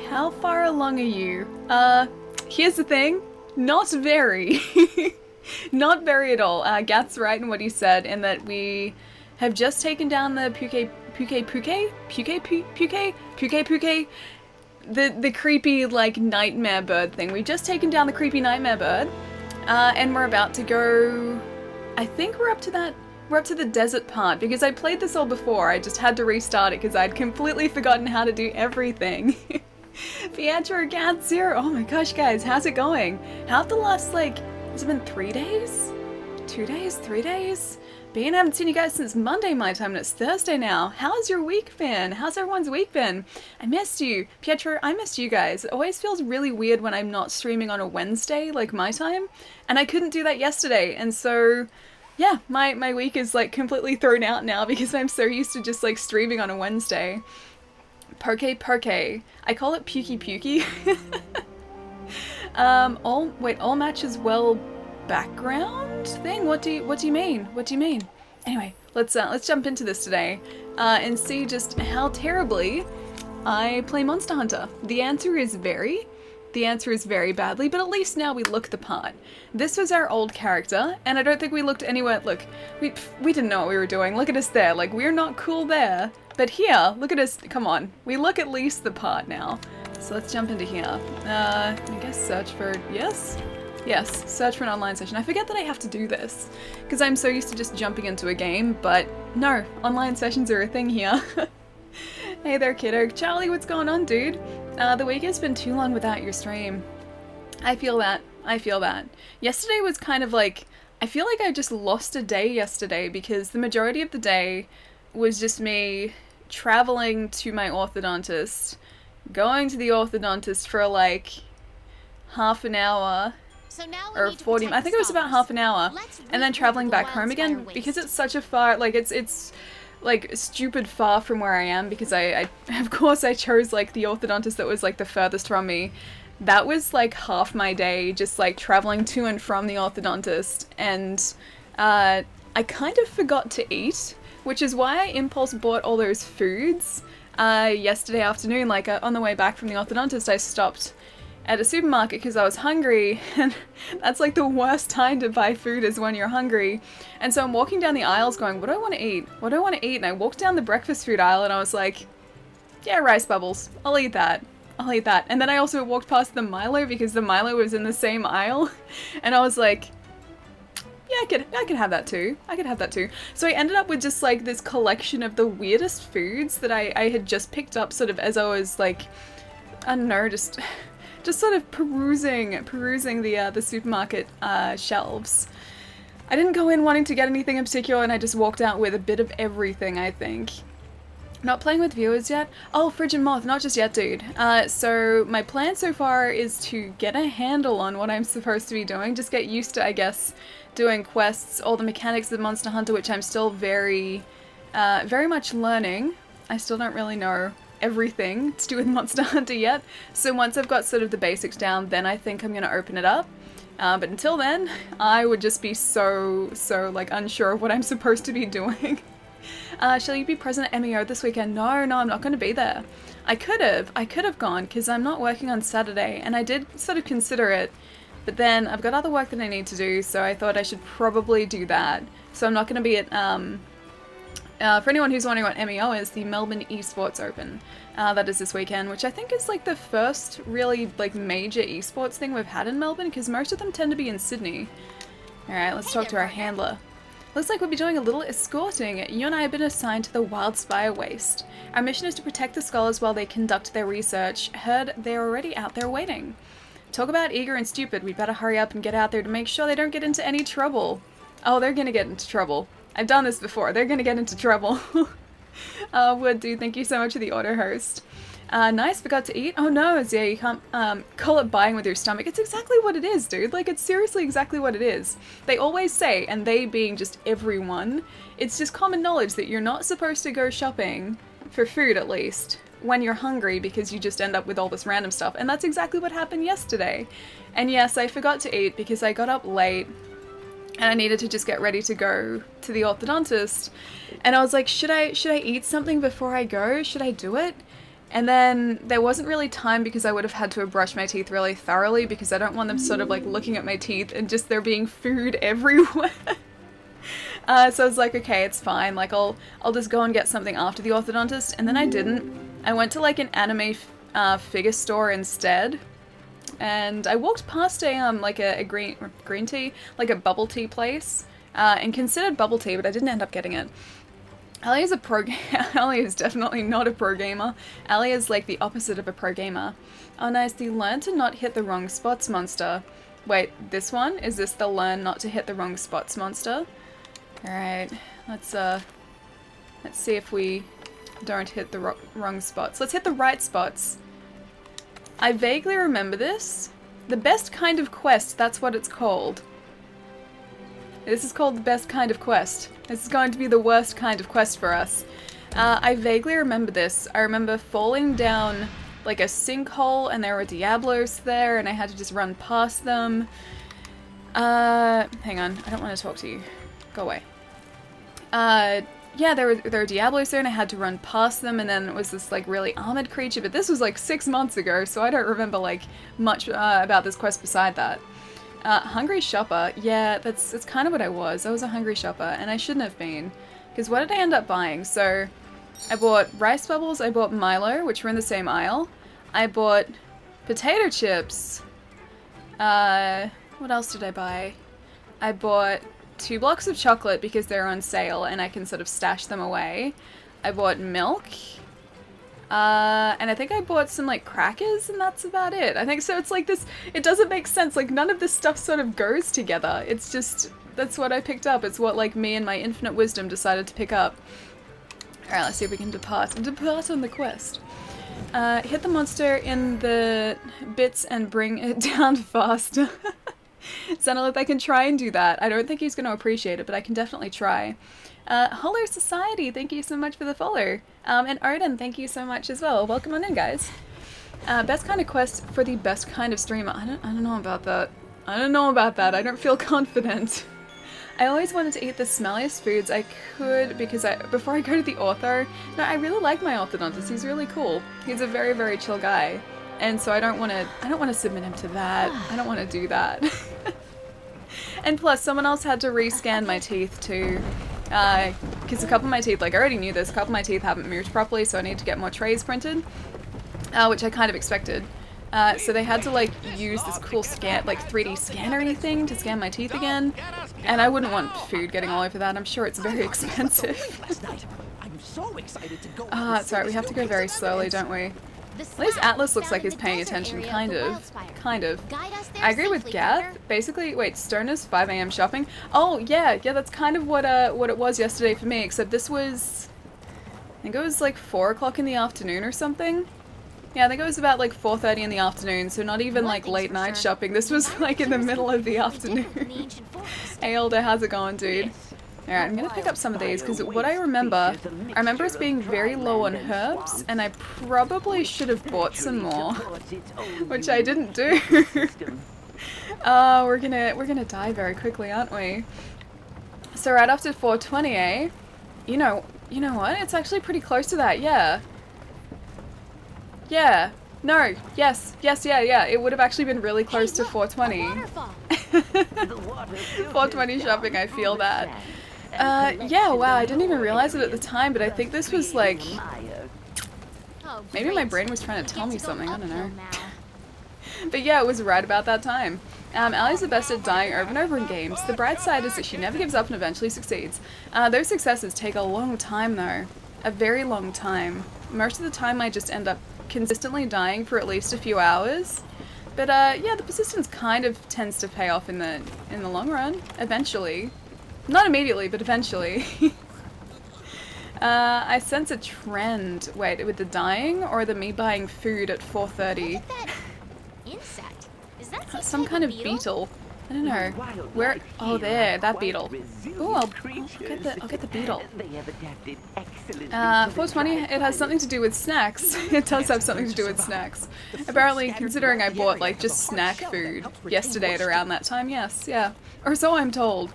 How far along are you? Here's the thing. Not very. Not very at all. Gath's right in what he said, in that we have just taken down the Puke, the creepy, like, nightmare bird thing. We've just taken down the creepy nightmare bird, and we're about to go... I think we're up to the desert part, because I played this all before. I just had to restart it because I'd completely forgotten how to do everything. Pietro Cat Zero. Oh my gosh, guys, how's it going? How have the last, like, has it been 3 days? 2 days? 3 days? I haven't seen you guys since Monday my time, and it's Thursday now. How's your week been? How's everyone's week been? I missed you. Pietro, I missed you guys. It always feels really weird when I'm not streaming on a Wednesday, like my time, and I couldn't do that yesterday, and so... yeah, my week is, like, completely thrown out now because I'm so used to just, like, streaming on a Wednesday. Poke. I call it Pukey Pukey. All matches well background thing? What do you mean? What do you mean? Anyway, let's jump into this today, and see just how terribly I play Monster Hunter. The answer is very badly, but at least now we look the part. This was our old character, and I don't think we looked anywhere. Look, we didn't know what we were doing. Look at us there. Like, we're not cool there. But here, look at us. Come on. We look at least the part now. So let's jump into here. I guess search for... yes? Yes, search for an online session. I forget that I have to do this, because I'm so used to just jumping into a game, but no, online sessions are a thing here. Hey there, kiddo. Charlie, what's going on, dude? The week has been too long without your stream. I feel that. Yesterday was kind of like... I feel like I just lost a day yesterday, because the majority of the day was just me traveling to my orthodontist, going to the orthodontist for like half an hour, or 40, I think it was about half an hour, and then traveling back home again, because it's such a far, like, it's like stupid far from where I am, because I of course I chose like the orthodontist that was like the furthest from me. That was like half my day, just like traveling to and from the orthodontist, and I kind of forgot to eat, which is why I impulse bought all those foods yesterday afternoon. Like, on the way back from the orthodontist, I stopped at a supermarket because I was hungry, and that's like the worst time to buy food, is when you're hungry. And so I'm walking down the aisles going, what do I want to eat? What do I want to eat? And I walked down the breakfast food aisle and I was like, yeah, rice bubbles. I'll eat that. And then I also walked past the Milo, because the Milo was in the same aisle, and I was like, yeah, I could have that too. So I ended up with just like this collection of the weirdest foods that I had just picked up sort of as I was like, I don't know, just sort of perusing the supermarket shelves. I didn't go in wanting to get anything in particular, and I just walked out with a bit of everything, I think. Not playing with viewers yet? Oh, Frigid Moth, not just yet, dude. So my plan so far is to get a handle on what I'm supposed to be doing, just get used to, I guess, doing quests, all the mechanics of Monster Hunter, which I'm still very much learning. I still don't really know everything to do with Monster Hunter yet, so once I've got sort of the basics down, then I think I'm going to open it up. But until then, I would just be so like unsure of what I'm supposed to be doing. Shall you be present at MEO this weekend? No, I'm not going to be there. I could have gone, because I'm not working on Saturday, and I did sort of consider it, but then I've got other work that I need to do, so I thought I should probably do that. So I'm not going to be at, for anyone who's wondering what MEO is, the Melbourne Esports Open. That is this weekend, which I think is like the first really like major esports thing we've had in Melbourne, because most of them tend to be in Sydney. Alright, let's talk to our handler. Looks like we'll be doing a little escorting. You and I have been assigned to the Wildspire Waste. Our mission is to protect the scholars while they conduct their research. Heard they're already out there waiting. Talk about eager and stupid. We better hurry up and get out there to make sure they don't get into any trouble. Oh, they're gonna get into trouble. I've done this before. They're gonna get into trouble. Wood dude, thank you so much for the auto host. Nice, forgot to eat? Oh no, yeah, you can't call it buying with your stomach. It's exactly what it is, dude. Like, it's seriously exactly what it is. They always say, and they being just everyone, it's just common knowledge that you're not supposed to go shopping, for food at least, when you're hungry, because you just end up with all this random stuff. And that's exactly what happened yesterday. And yes, I forgot to eat because I got up late, and I needed to just get ready to go to the orthodontist. And I was like, should I eat something before I go? Should I do it? And then there wasn't really time because I would have had to have brushed my teeth really thoroughly because I don't want them sort of like looking at my teeth and just there being food everywhere. So I was like, okay, it's fine. Like I'll just go and get something after the orthodontist. And then I didn't. I went to like an anime figure store instead. And I walked past a green tea, like a bubble tea place, and considered bubble tea, but I didn't end up getting it. Ali is Ali is definitely not a pro gamer. Ali is like the opposite of a pro gamer. Oh nice, the learn to not hit the wrong spots monster. Wait, this one? Is this the learn not to hit the wrong spots monster? Alright, let's see if we don't hit the wrong spots. Let's hit the right spots. I vaguely remember this. The best kind of quest, that's what it's called. This is called the best kind of quest. This is going to be the worst kind of quest for us. I vaguely remember this. I remember falling down like a sinkhole and there were Diablos there and I had to just run past them. Hang on, I don't want to talk to you. Go away. Yeah, there were Diablos there and I had to run past them and then it was this like really armored creature, but this was like 6 months ago, so I don't remember like much about this quest beside that. Hungry shopper, yeah, that's kind of what I was. I was a hungry shopper and I shouldn't have been. Because what did I end up buying? So, I bought rice bubbles, I bought Milo, which were in the same aisle. I bought potato chips. What else did I buy? I bought 2 blocks of chocolate because they're on sale and I can sort of stash them away. I bought milk. And I think I bought some like crackers and that's about it. I think so. It's like this, it doesn't make sense. Like none of this stuff sort of goes together. It's just, that's what I picked up. It's what like me and my infinite wisdom decided to pick up. Alright, let's see if we can depart on the quest. Hit the monster in the bits and bring it down faster. Xenolith, I can try and do that. I don't think he's going to appreciate it, but I can definitely try. Holler Society, thank you so much for the follow. And Odin, thank you so much as well. Welcome on in, guys. Best kind of quest for the best kind of streamer. I don't know about that. I don't know about that. I don't feel confident. I always wanted to eat the smelliest foods I could because before I go to the ortho. No, I really like my orthodontist. He's really cool. He's a very, very chill guy. And so I don't want to submit him to that. I don't want to do that. And plus, someone else had to rescan my teeth too. Because a couple of my teeth, like I already knew this, a couple of my teeth haven't moved properly, so I need to get more trays printed, which I kind of expected. So they had to like use this cool scan, like 3D scanner thing to scan my teeth again, and I wouldn't want food getting all over that. I'm sure it's very expensive. It's alright, we have to go very slowly, don't we? At least Atlas looks like he's paying attention, kind of. I agree with Gath. Basically, wait, Stoner's 5 AM shopping? Oh, yeah, that's kind of what it was yesterday for me, except this was, I think it was like 4 o'clock in the afternoon or something. Yeah, I think it was about like 4:30 in the afternoon, so not even like late night shopping. This was like in the middle of the afternoon. Hey, Elder, how's it going, dude? Alright, I'm gonna pick up some of these, because what I remember us being very low on herbs, and I probably should have bought some more, which I didn't do. We're gonna die very quickly, aren't we? So right after 420, eh? You know what? It's actually pretty close to that, yeah. Yeah. No. Yes. Yeah. It would have actually been really close to 420. 420 shopping, I feel that. Yeah, wow, I didn't even realize it at the time, but I think this was like... Maybe my brain was trying to tell me something, I don't know. But yeah, it was right about that time. Allie's the best at dying over and over in games. The bright side is that she never gives up and eventually succeeds. Those successes take a long time though. A very long time. Most of the time I just end up consistently dying for at least a few hours. But yeah, the persistence kind of tends to pay off in the long run, eventually. Not immediately, but eventually. I sense a trend. Wait, with the dying or the me buying food at 4:30? Insect? Is that some kind of beetle? I don't know. Where? Oh, there, that beetle. Ooh, I'll get the beetle. 420. It has something to do with snacks. It does have something to do with snacks. Apparently, considering I bought like just snack food yesterday at around that time. Yes, yeah, or so I'm told.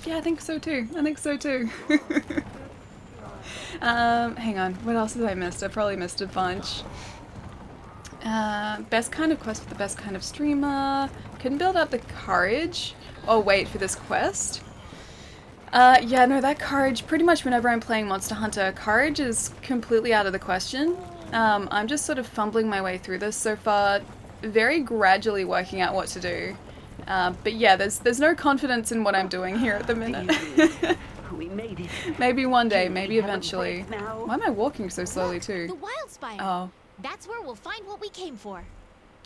Yeah, I think so too. Hang on. What else have I missed? I probably missed a bunch. Best kind of quest for the best kind of streamer. Couldn't build up the courage or wait for this quest. Yeah, no, that courage, pretty much whenever I'm playing Monster Hunter, courage is completely out of the question. I'm just sort of fumbling my way through this so far, very gradually working out what to do. But yeah, there's no confidence in what I'm doing here at the minute. We made it. Maybe one day, maybe eventually. Why am I walking so slowly too? The Wildspire. Oh, That's where we'll find what we came for.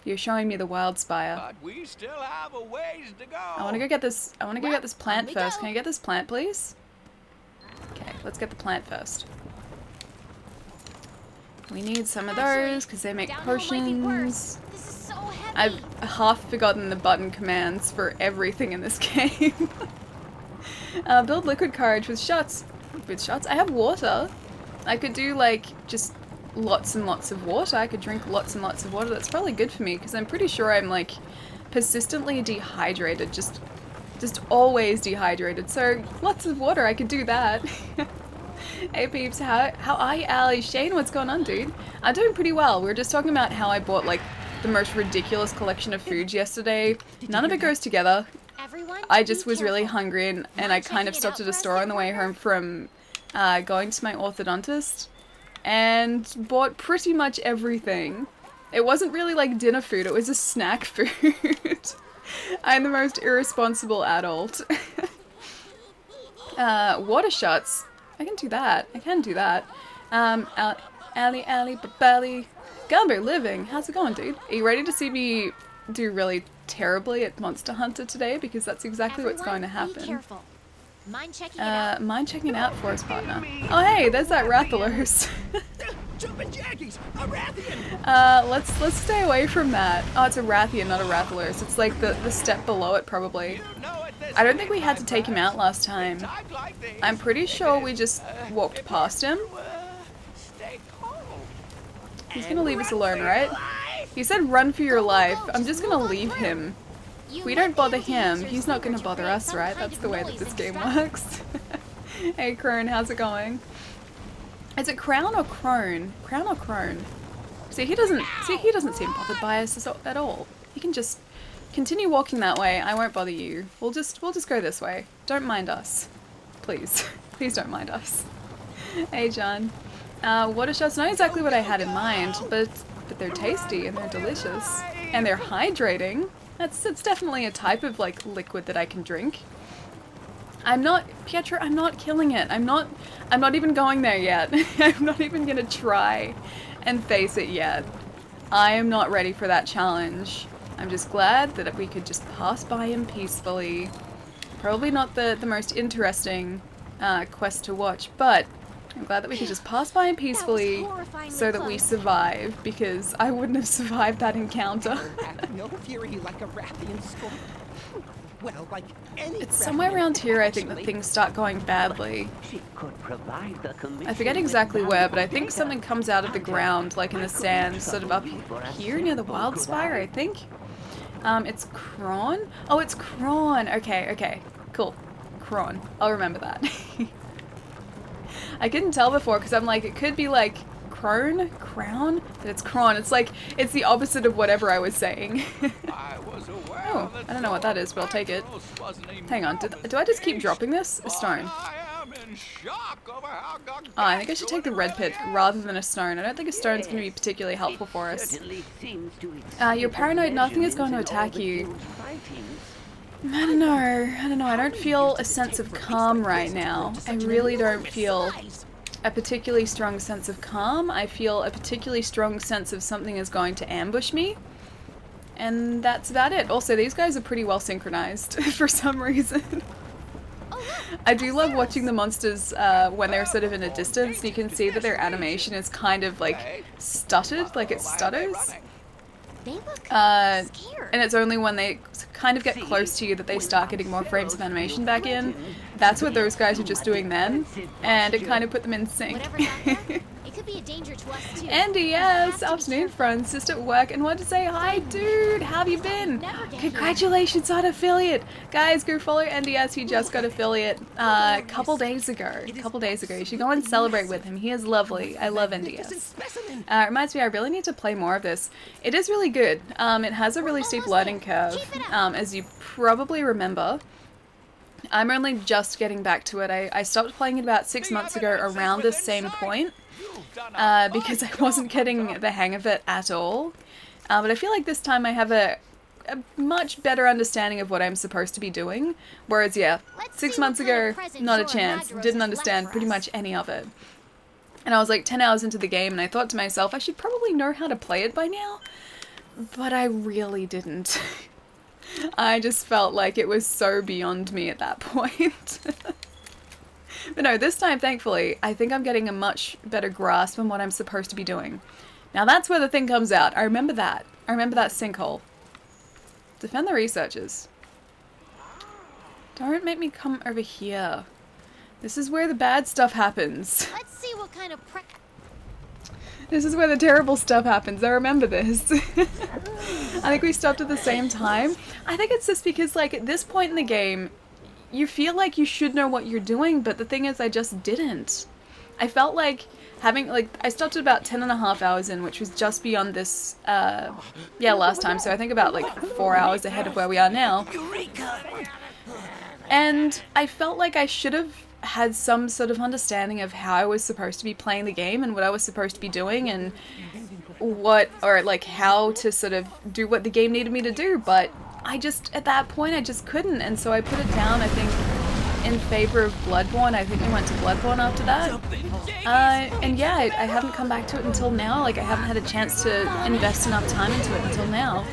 you're showing me the Wildspire. But we still have a ways to go. I want to go get this. I want to go get this plant on we first. go. Can I get this plant, please? Okay, let's get the plant first. We need some of those because they make Downhill might be worse. potions. This is so heavy. I've half forgotten the button commands for everything in this game. Build liquid courage with shots. With shots? I have water. I could do like just lots and lots of water. I could drink lots and lots of water. That's probably good for me because I'm pretty sure I'm like persistently dehydrated. Just always dehydrated. So lots of water. I could do that. Hey peeps, how are you, Ali? Shane, what's going on, dude? I'm doing pretty well. We were just talking about how I bought like the most ridiculous collection of foods yesterday. None of it goes together. Everyone, I just be was really careful. hungry and I kind of stopped at a store on the way home from going to my orthodontist and bought pretty much everything. It wasn't really like dinner food, it was a snack food. I'm the most irresponsible adult. Water shots. I can do that. I can do that. Ali, Babali. Gumbo Living. How's it going, dude? Are you ready to see me do really terribly at Monster Hunter today? Because that's exactly what's going to Everyone, happen. Be careful. Mind checking it out. Mind checking it out for us, partner. Oh, hey, there's that Rathalos. Jumpin' Jackies, a Rathian. Let's stay away from that. Oh, it's a Rathian, not a Rathalos. It's like the step below it, probably. I don't think we had to take him out last time. I'm pretty sure we just walked past him. Stay calm. He's gonna leave us alone, right? He said run for your life. I'm just gonna leave him. You We might don't be bother able to him. use your He's not speaker gonna to bother create us, some right? kind That's of the way that noise this and game distract works. Hey, Crone, how's it going? Is it Crown or Crone? Crown or Crone? See, he doesn't seem bothered by us at all. He can just continue walking that way. I won't bother you. We'll just go this way. Don't mind us. Please. Please don't mind us. Hey, John. Water shots, not exactly what I had in mind, but they're tasty and they're delicious. And they're hydrating. It's definitely a type of like liquid that I can drink. Pietro, I'm not killing it. I'm not even going there yet. I'm not even gonna try and face it yet. I am not ready for that challenge. I'm just glad that we could just pass by him peacefully. Probably not the most interesting quest to watch, but I'm glad that we could just pass by him peacefully horrifyingly so that we close. survive, because I wouldn't have survived that encounter. Have no fury like a Rathian storm. Well, like any It's somewhere around here I think that things start going badly. She could provide the commission I forget with exactly where, but I think data. something comes out of the ground, like in the sand, sort of up here near the Wildspire, I think. It's Kron? Oh, it's Kron! Okay, cool. Kron. I'll remember that. I couldn't tell before, because I'm like, it could be like Crown, but it's Kron. It's like, it's the opposite of whatever I was saying. I was aware Oh, that I don't know what that is, but I'll take it. Rathalos wasn't a Hang on, do I just keep dropping this? A stone. I am in shock over how Oh, I think I should take the red pit rather than a stone. I don't think a stone's going to be particularly helpful for us. Certainly seems to You're exceed paranoid, the nothing is going to measurements in all attack the you. huge fightings. I don't know. I don't feel a sense of calm right now. I really don't feel a particularly strong sense of calm. I feel a particularly strong sense of something is going to ambush me. And that's about it. Also, these guys are pretty well synchronized for some reason. I do love watching the monsters when they're sort of in a distance. You can see that their animation is kind of like stuttered, like it stutters. They look And scared. it's only when they kind of get close to you that they start getting more frames of animation back in. That's what those guys are just doing then, and it kind of put them in sync. Whatever's out there, it could could be a danger to us too. Andy, We yes, have to be afternoon careful. friends, just at work, and wanted to say hi, dude. How have you been? Never get Congratulations on affiliate, guys. Go follow NDS. He just got affiliate a couple days ago. You should go and celebrate with him. He is lovely. I love NDS. Specimen. Reminds me, I really need to play more of this. It is really good. It has a really steep learning curve, as you probably remember. I'm only just getting back to it. I stopped playing it about 6 months ago around the same point. Because I wasn't getting the hang of it at all. But I feel like this time I have a much better understanding of what I'm supposed to be doing. Whereas, yeah, Let's 6 see months what kind ago, of present not a Zora chance. Madros Didn't has understand left for pretty us. much any of it. And I was like 10 hours into the game and I thought to myself, I should probably know how to play it by now. But I really didn't. I just felt like it was so beyond me at that point. But no, this time, thankfully, I think I'm getting a much better grasp on what I'm supposed to be doing. Now that's where the thing comes out. I remember that. I remember that sinkhole. Defend the researchers. Don't make me come over here. This is where the bad stuff happens. Let's see what kind of This is where the terrible stuff happens. I remember this. I think we stopped at the same time. I think it's just because, like, at this point in the game, you feel like you should know what you're doing, but the thing is, I just didn't. I felt like having, like, I stopped at about 10.5 hours in, which was just beyond this, last time, so I think about, like, 4 hours ahead of where we are now. And I felt like I should have had some sort of understanding of how I was supposed to be playing the game and what I was supposed to be doing and how to sort of do what the game needed me to do, but I just, at that point, I just couldn't, and so I put it down, I think, in favor of Bloodborne. I think we went to Bloodborne after that. And yeah, I haven't come back to it until now. Like, I haven't had a chance to invest enough time into it until now.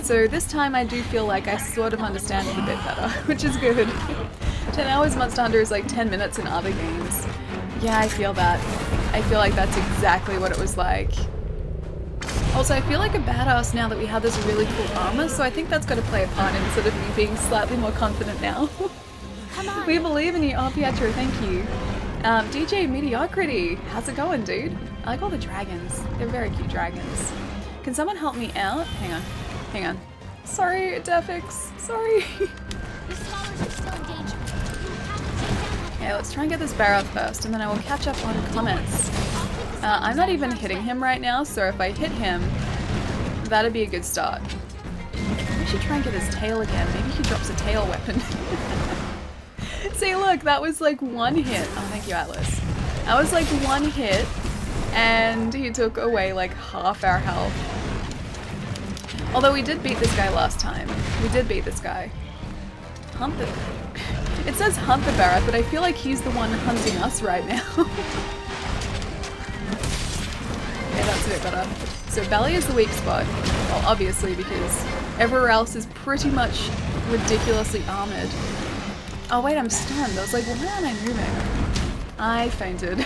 So this time I do feel like I sort of understand it a bit better, which is good. 10 hours Monster Hunter is like 10 minutes in other games. Yeah, I feel that. I feel like that's exactly what it was like. Also, I feel like a badass now that we have this really cool armor, so I think that's got to play a part in sort of me being slightly more confident now. Come on. We believe in you. Oh, Pietro, thank you. DJ Mediocrity, how's it going, dude? I like all the dragons. They're very cute dragons. Can someone help me out? Hang on. Sorry, Defix. Sorry. The scholars are still in danger. You have to take down that Okay, let's try and get this Barrow first, and then I will catch up on comments. I'm not even hitting him right now, so if I hit him, that'd be a good start. We should try and get his tail again. Maybe he drops a tail weapon. See, look, that was like one hit. Oh, thank you, Atlas. That was like one hit, and he took away like half our health. Although we did beat this guy last time. We did beat this guy. Hunt the... It says hunt the Barrett, but I feel like he's the one hunting us right now. Okay, that's a bit better. So belly is the weak spot. Well, obviously, because everywhere else is pretty much ridiculously armored. Oh wait, I'm stunned. I was like, why aren't I moving? I fainted.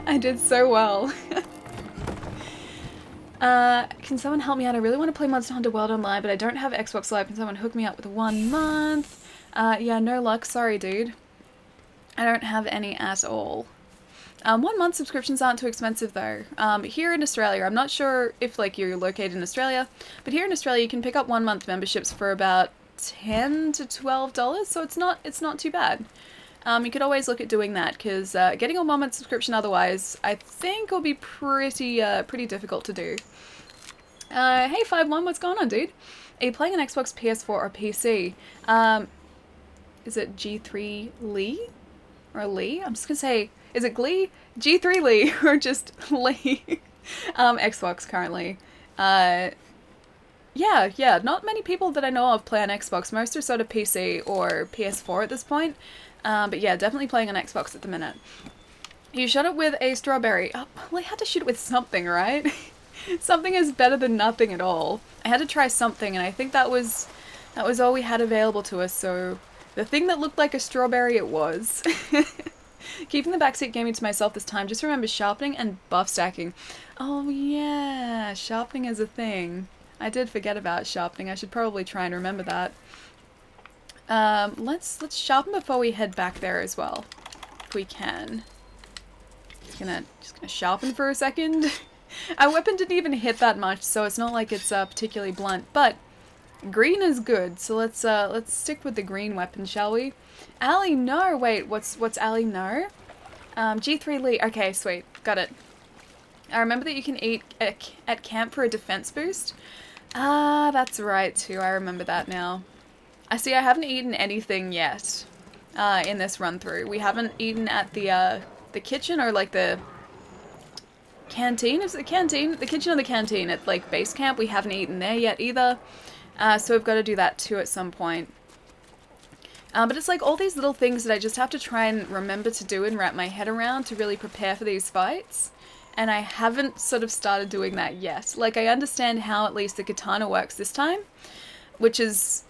I did so well. Can someone help me out? I really want to play Monster Hunter World Online, but I don't have Xbox Live. Can someone hook me up with 1 month? Yeah, no luck. Sorry, dude. I don't have any at all. 1 month subscriptions aren't too expensive though. Here in Australia, I'm not sure if like you're located in Australia, but here in Australia you can pick up 1 month memberships for about $10 to $12, so it's not too bad. You could always look at doing that because getting a 1 month subscription otherwise, I think will be pretty difficult to do. Hey 51, what's going on, dude? Are you playing on Xbox, PS4, or PC? Is it G3 Lee or Lee? I'm just gonna say, is it Glee? G3 Lee or just Lee? Xbox currently. Yeah, not many people that I know of play on Xbox. Most are sort of PC or PS4 at this point. But yeah, definitely playing on Xbox at the minute. You shot it with a strawberry. Oh, well, I had to shoot it with something, right? Something is better than nothing at all. I had to try something, and I think that was all we had available to us, so the thing that looked like a strawberry it was. Keeping the backseat gaming to myself this time, just remember sharpening and buff stacking. Oh yeah, sharpening is a thing. I did forget about sharpening. I should probably try and remember that. Let's sharpen before we head back there as well, if we can. Just gonna sharpen for a second. Our weapon didn't even hit that much, so it's not like it's particularly blunt, but green is good. So let's stick with the green weapon, shall we? Allie, no. Wait, what's Allie? No. G3 Lee. Okay, sweet. Got it. I remember that you can eat at camp for a defense boost. Ah, that's right too. I remember that now. I see. I haven't eaten anything yet in this run through. We haven't eaten at the kitchen or like the canteen. Is it the canteen? The kitchen or the canteen at like base camp. We haven't eaten there yet either. So we've got to do that too at some point. But it's like all these little things that I just have to try and remember to do and wrap my head around to really prepare for these fights. And I haven't sort of started doing that yet. Like, I understand how at least the katana works this time, which is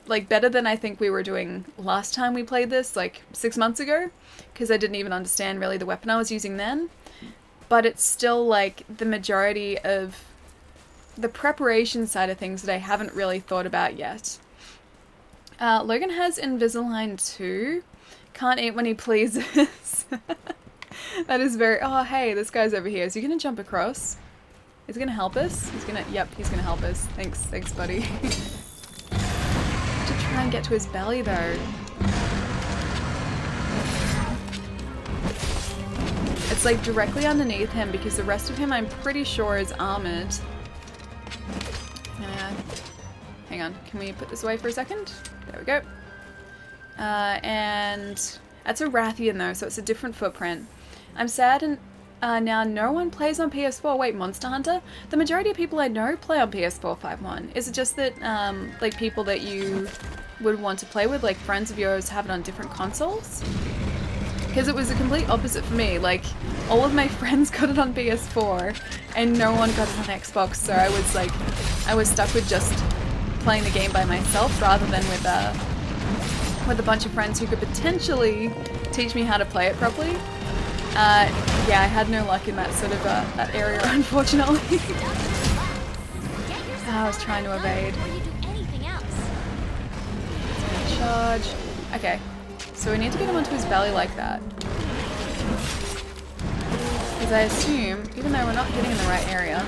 like better than I think we were doing last time we played this, like 6 months ago, because I didn't even understand really the weapon I was using then. But it's still like the majority of the preparation side of things that I haven't really thought about yet. Logan has Invisalign too. Can't eat when he pleases. That is very... Oh, hey, this guy's over here. Is he going to jump across? Is he going to help us? He's going to... Yep, he's going to help us. Thanks, buddy. To try and get to his belly, though. It's like directly underneath him because the rest of him I'm pretty sure is armored. Hang on, can we put this away for a second? There we go. And that's a Rathian though, so it's a different footprint. I'm sad and now no one plays on PS4. Wait, Monster Hunter? The majority of people I know play on PS4 5.1. Is it just that like people that you would want to play with, like friends of yours, have it on different consoles? Because it was the complete opposite for me. Like, all of my friends got it on PS4 and no one got it on Xbox, so I was stuck with just playing the game by myself rather than with a bunch of friends who could potentially teach me how to play it properly. Yeah, I had no luck in that sort of that area, unfortunately. I was trying to evade. Charge. Okay, so we need to get him onto his belly like that. Because I assume, even though we're not hitting in the right area,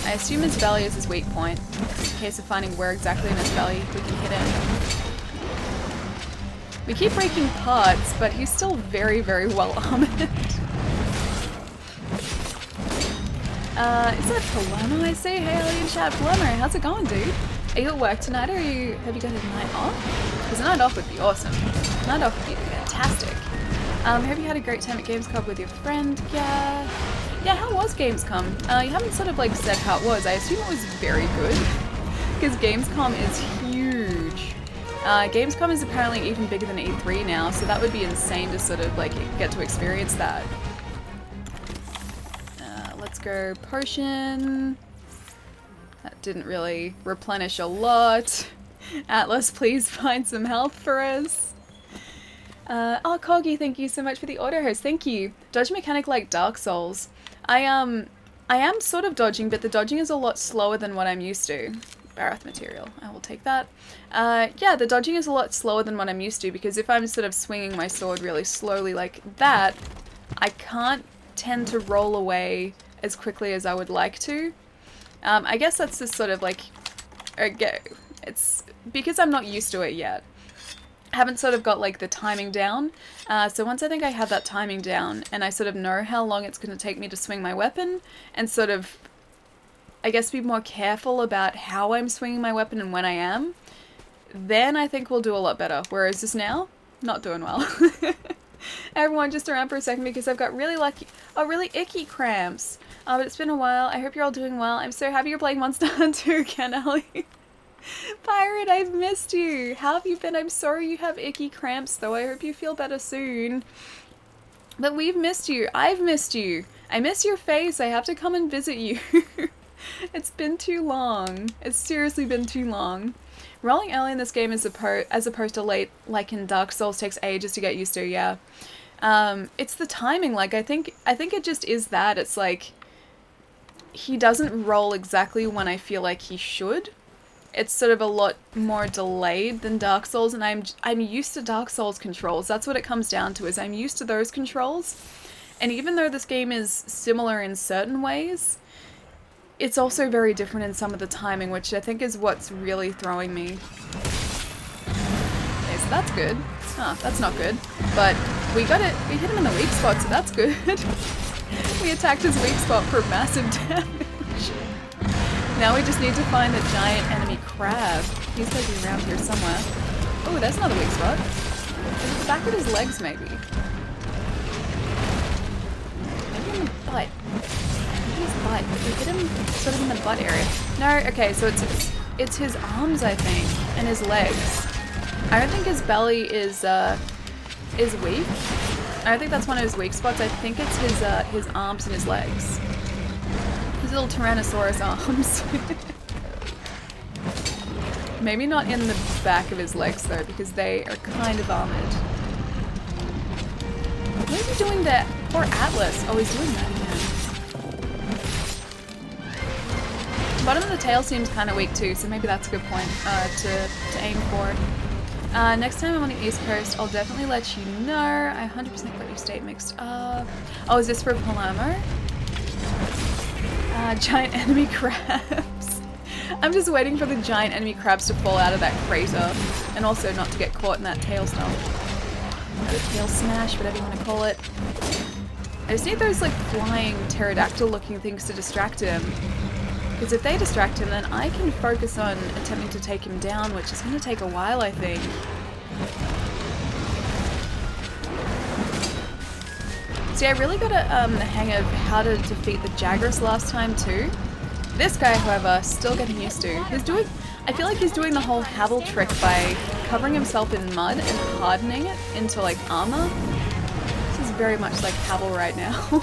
I assume his belly is his weak point. In case of finding where exactly in his belly we can hit him. We keep breaking parts, but he's still very, very well armored. Is that Palermo I see? Hey, Alien Chat. Palermo, how's it going, dude? Are you at work tonight, or have you got a night off? Because a night off would be awesome. A night off would be fantastic. Have you had a great time at Gamescom with your friend? Yeah. Yeah, how was Gamescom? You haven't sort of like said how it was. I assume it was very good. Because Gamescom is huge. Gamescom is apparently even bigger than E3 now, so that would be insane to sort of like get to experience that. Let's go potion. That didn't really replenish a lot. Atlas, please find some health for us. Oh, Coggy, thank you so much for the auto host. Thank you. Dodge mechanic like Dark Souls. I am sort of dodging, but the dodging is a lot slower than what I'm used to. Barath material. I will take that. Yeah, the dodging is a lot slower than what I'm used to, because if I'm sort of swinging my sword really slowly like that, I can't tend to roll away as quickly as I would like to. I guess that's just sort of like, it's because I'm not used to it yet. I haven't sort of got like the timing down. So once I think I have that timing down and I sort of know how long it's going to take me to swing my weapon and sort of, I guess, be more careful about how I'm swinging my weapon and when I am, then I think we'll do a lot better. Whereas just now, not doing well. Everyone, just around for a second because I've got really icky cramps. But it's been a while. I hope you're all doing well. I'm so happy you're playing Monster Hunter again, Ellie. Pirate, I've missed you. How have you been? I'm sorry you have icky cramps though. I hope you feel better soon. But we've missed you. I've missed you. I miss your face. I have to come and visit you. It's been too long. It's seriously been too long. Rolling early in this game as opposed to late, like in Dark Souls, takes ages to get used to, yeah. It's the timing, like, I think it just is that. It's like, he doesn't roll exactly when I feel like he should. It's sort of a lot more delayed than Dark Souls, and I'm used to Dark Souls controls. That's what it comes down to, is I'm used to those controls. And even though this game is similar in certain ways, it's also very different in some of the timing, which I think is what's really throwing me. Okay, so that's good. Oh, that's not good. But we got it. We hit him in the weak spot, so that's good. We attacked his weak spot for massive damage. Now we just need to find the giant enemy crab. He's gotta be around here somewhere. Oh, there's another weak spot. Is it the back of his legs, maybe? Maybe in the butt. Maybe his butt. If we hit him sort of in the butt area. No, okay, so it's his arms, I think, and his legs. I don't think his belly is weak. I don't think that's one of his weak spots. I think it's his arms and his legs. His little Tyrannosaurus arms. Maybe not in the back of his legs though, because they are kind of armored. What is he doing there? Poor Atlas. Oh, he's doing that again. Bottom of the tail seems kind of weak too, so maybe that's a good point to aim for. Next time I'm on the East Coast, I'll definitely let you know. I 100% got your state mixed up. Oh, is this for Palermo? Giant enemy crabs. I'm just waiting for the giant enemy crabs to fall out of that crater, and also not to get caught in that tail stomp. Or tail smash, whatever you want to call it. I just need those like flying pterodactyl looking things to distract him. Because if they distract him, then I can focus on attempting to take him down, which is going to take a while, I think. See, I really got the hang of how to defeat the Jagras last time too. This guy, however, still getting used to. I feel like he's doing the whole Havel trick by covering himself in mud and hardening it into like armor. This is very much like Havel right now.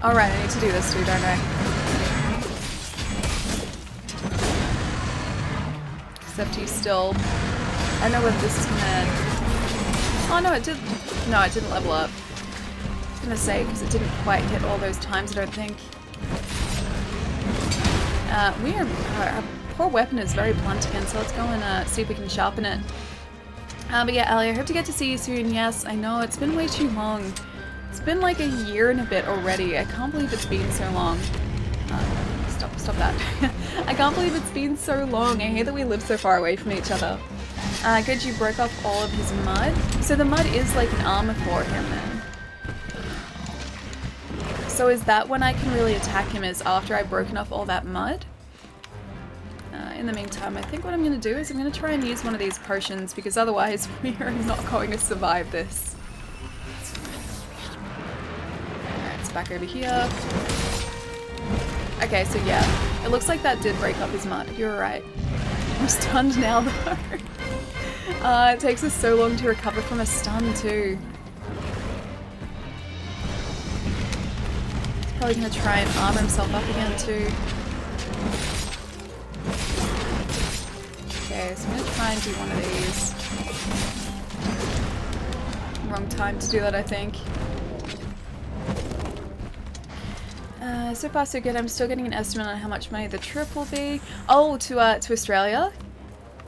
Alright, I need to do this too, don't I? Except he's still... I don't know whether this is gonna... Oh no, it did... No, it didn't level up. I was gonna say, because it didn't quite hit all those times, I don't think. Our poor weapon is very blunt again, so let's go and see if we can sharpen it. But yeah, Ali, I hope to get to see you soon. Yes, I know, it's been way too long. It's been like a year and a bit already. I can't believe it's been so long. Stop that. I can't believe it's been so long. I hate that we live so far away from each other. Good, you broke off all of his mud. So the mud is like an armor for him then. So is that when I can really attack him, is after I've broken off all that mud? In the meantime, I think what I'm going to do is I'm going to try and use one of these potions, because otherwise we are not going to survive this. Alright, it's back over here. Okay, so yeah, it looks like that did break up his mud. You're right. I'm stunned now though. It takes us so long to recover from a stun too. He's probably going to try and armor himself up again too. Okay, so I'm going to try and do one of these. Wrong time to do that, I think. So far so good. I'm still getting an estimate on how much money the trip will be. Oh, to Australia?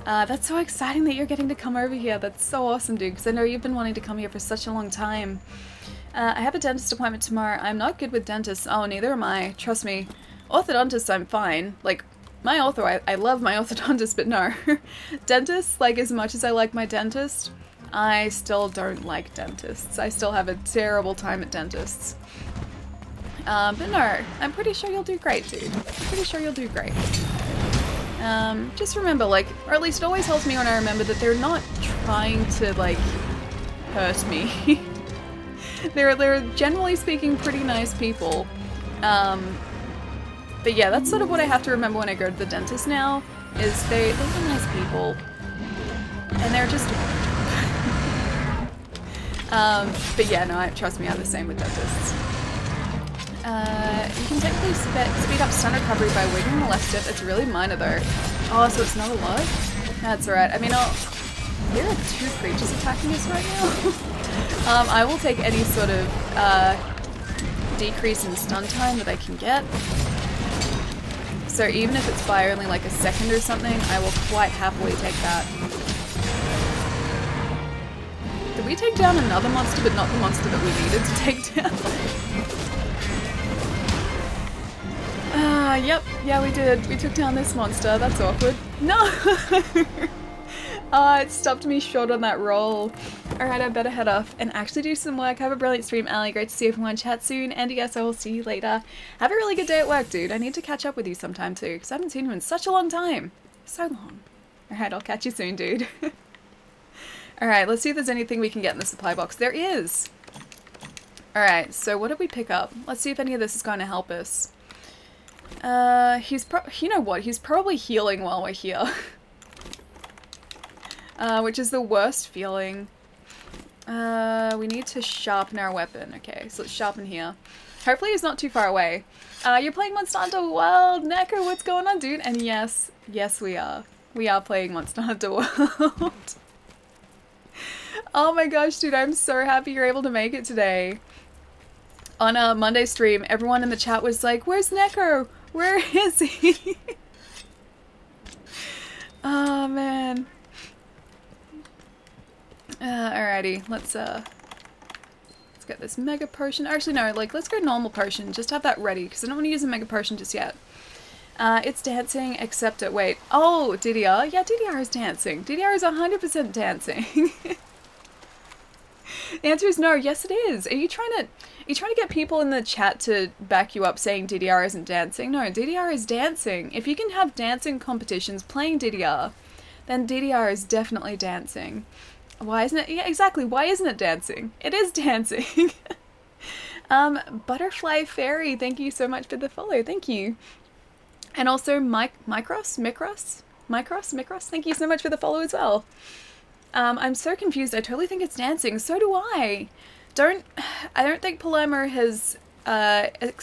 That's so exciting that you're getting to come over here. That's so awesome, dude, because I know you've been wanting to come here for such a long time. I have a dentist appointment tomorrow. I'm not good with dentists. Oh, neither am I. Trust me. Orthodontists, I'm fine. Like, my ortho, I love my orthodontist, but no. Dentists, like, as much as I like my dentist, I still don't like dentists. I still have a terrible time at dentists. But no, I'm pretty sure you'll do great, dude. I'm pretty sure you'll do great. Just remember, like, or at least it always helps me when I remember that they're not trying to, like, hurt me. They're generally speaking pretty nice people. But yeah, that's sort of what I have to remember when I go to the dentist now, is they're nice people. And they're just... but yeah, no, trust me, I'm the same with dentists. You can technically speed up stun recovery by wiggling the left stick. It's really minor though. Oh, so it's not a lot? That's alright. I mean, there are two creatures attacking us right now. I will take any sort of decrease in stun time that I can get. So even if it's by only like a second or something, I will quite happily take that. we take down another monster, but not the monster that we needed to take down? Yep. Yeah, we did. We took down this monster. That's awkward. No! It stopped me short on that roll. Alright, I better head off and actually do some work. Have a brilliant stream, Ali. Great to see everyone. Chat soon. And yes, I will see you later. Have a really good day at work, dude. I need to catch up with you sometime too, because I haven't seen you in such a long time. So long. Alright, I'll catch you soon, dude. Alright, let's see if there's anything we can get in the supply box. There is! Alright, so what did we pick up? Let's see if any of this is going to help us. You know what? He's probably healing while we're here. Which is the worst feeling. We need to sharpen our weapon. Okay, so let's sharpen here. Hopefully he's not too far away. You're playing Monster Hunter World! Neko, what's going on, dude? And yes, we are. We are playing Monster Hunter World. Oh my gosh, dude, I'm so happy you're able to make it today. On a Monday stream, everyone in the chat was like, where's Neko? Where is he? Oh man. Alrighty, let's get this mega potion. Actually no, like let's go normal potion. Just have that ready because I don't want to use a mega potion just yet. It's dancing, except it. Wait. Oh, DDR? Yeah, DDR is dancing. DDR is 100% dancing. The answer is no. Yes, it is. Are you trying to get people in the chat to back you up saying DDR isn't dancing? No, DDR is dancing. If you can have dancing competitions playing DDR, then DDR is definitely dancing. Why isn't it? Yeah, exactly. Why isn't it dancing? It is dancing. Butterfly Fairy, thank you so much for the follow. Thank you. And also Micros, thank you so much for the follow as well. I'm so confused. I totally think it's dancing. So do I. I don't think Palermo has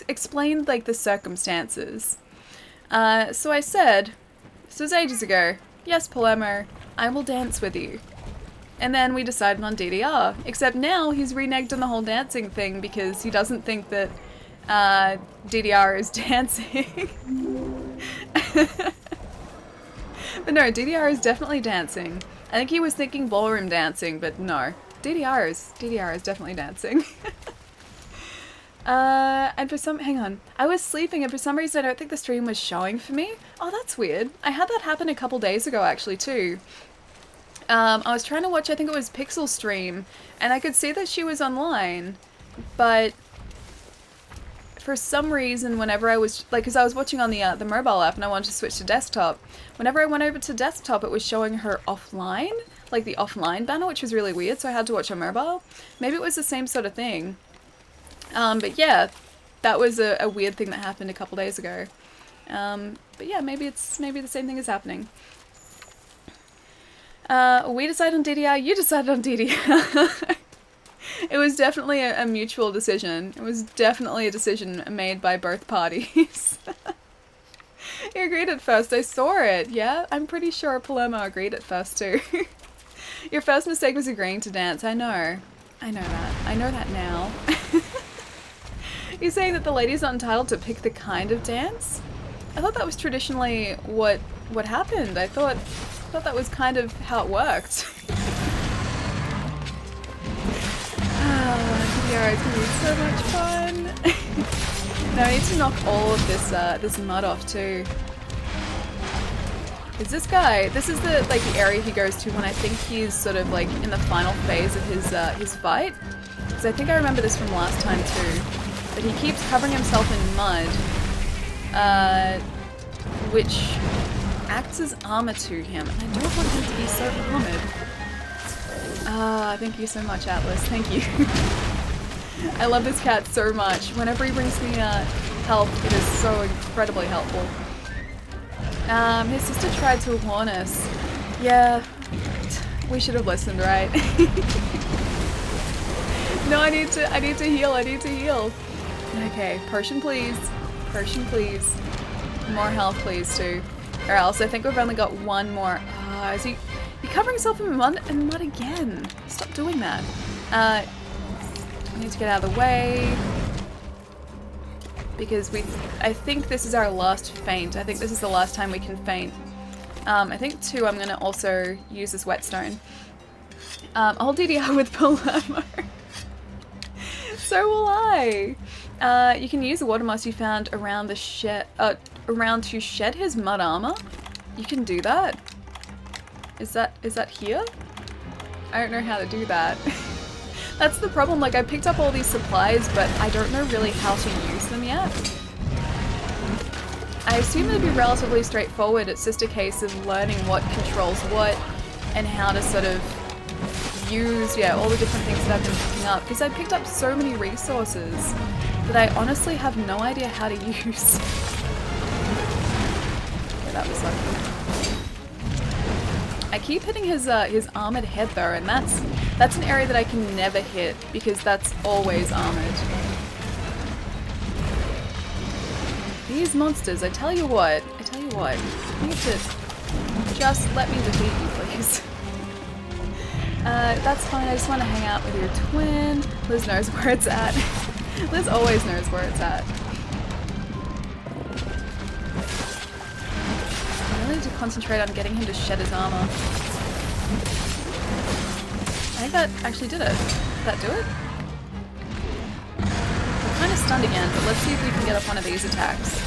explained like the circumstances. So I said, this was ages ago, yes Palermo, I will dance with you. And then we decided on DDR. Except now he's reneged on the whole dancing thing because he doesn't think that DDR is dancing. But no, DDR is definitely dancing. I think he was thinking ballroom dancing, but no. DDR is definitely dancing. And hang on. I was sleeping and for some reason I don't think the stream was showing for me. Oh, that's weird. I had that happen a couple days ago actually too. I was trying to watch, I think it was Pixel's stream, and I could see that she was online, but for some reason whenever I was, like, because I was watching on the mobile app and I wanted to switch to desktop, whenever I went over to desktop it was showing her offline, like the offline banner, which was really weird, so I had to watch on mobile. Maybe it was the same sort of thing. But yeah, that was a weird thing that happened a couple days ago. But yeah, maybe the same thing is happening. We decided on DDR, you decided on DDR. It was definitely a mutual decision. It was definitely a decision made by both parties. You agreed at first, I saw it, yeah? I'm pretty sure Palermo agreed at first too. Your first mistake was agreeing to dance, I know. I know that. I know that now. You're saying that the lady's not entitled to pick the kind of dance? I thought that was traditionally what happened. I thought that was kind of how it worked. DDR is gonna be so much fun. Now I need to knock all of this mud off too. Is this guy? This is the area he goes to when I think he's sort of like in the final phase of his fight. Because I think I remember this from last time too. But he keeps covering himself in mud, which acts as armor to him, and I don't want him to be so armored. Thank you so much, Atlas. Thank you. I love this cat so much. Whenever he brings me help, it is so incredibly helpful. His sister tried to warn us. Yeah, we should have listened, right? No, I need to heal. I need to heal. Okay, potion please. Potion please. More health please too. Or else I think we've only got one more. Is he covering himself in mud again? Stop doing that. I need to get out of the way. Because I think this is our last feint. I think this is the last time we can feint. I think too I'm gonna also use this whetstone. I'll DDR with Palermo. So will I. You can use the water moss you found around the shed, around to shed his mud armor. You can do that. Is that here? I don't know how to do that. That's the problem. Like, I picked up all these supplies, but I don't know really how to use them yet. I assume it'd be relatively straightforward. It's just a case of learning what controls what and how to sort of use, yeah, all the different things that I've been picking up. Because I picked up so many resources that I honestly have no idea how to use. Yeah, that was lucky. I keep hitting his armored head though, and that's an area that I can never hit because that's always armored. These monsters, I tell you what, you need to just let me defeat you, please. That's fine, I just want to hang out with your twin. Liz knows where it's at. Liz always knows where it's at. I really need to concentrate on getting him to shed his armor. I think that actually did it. Did that do it? We're kind of stunned again, but let's see if we can get up one of these attacks.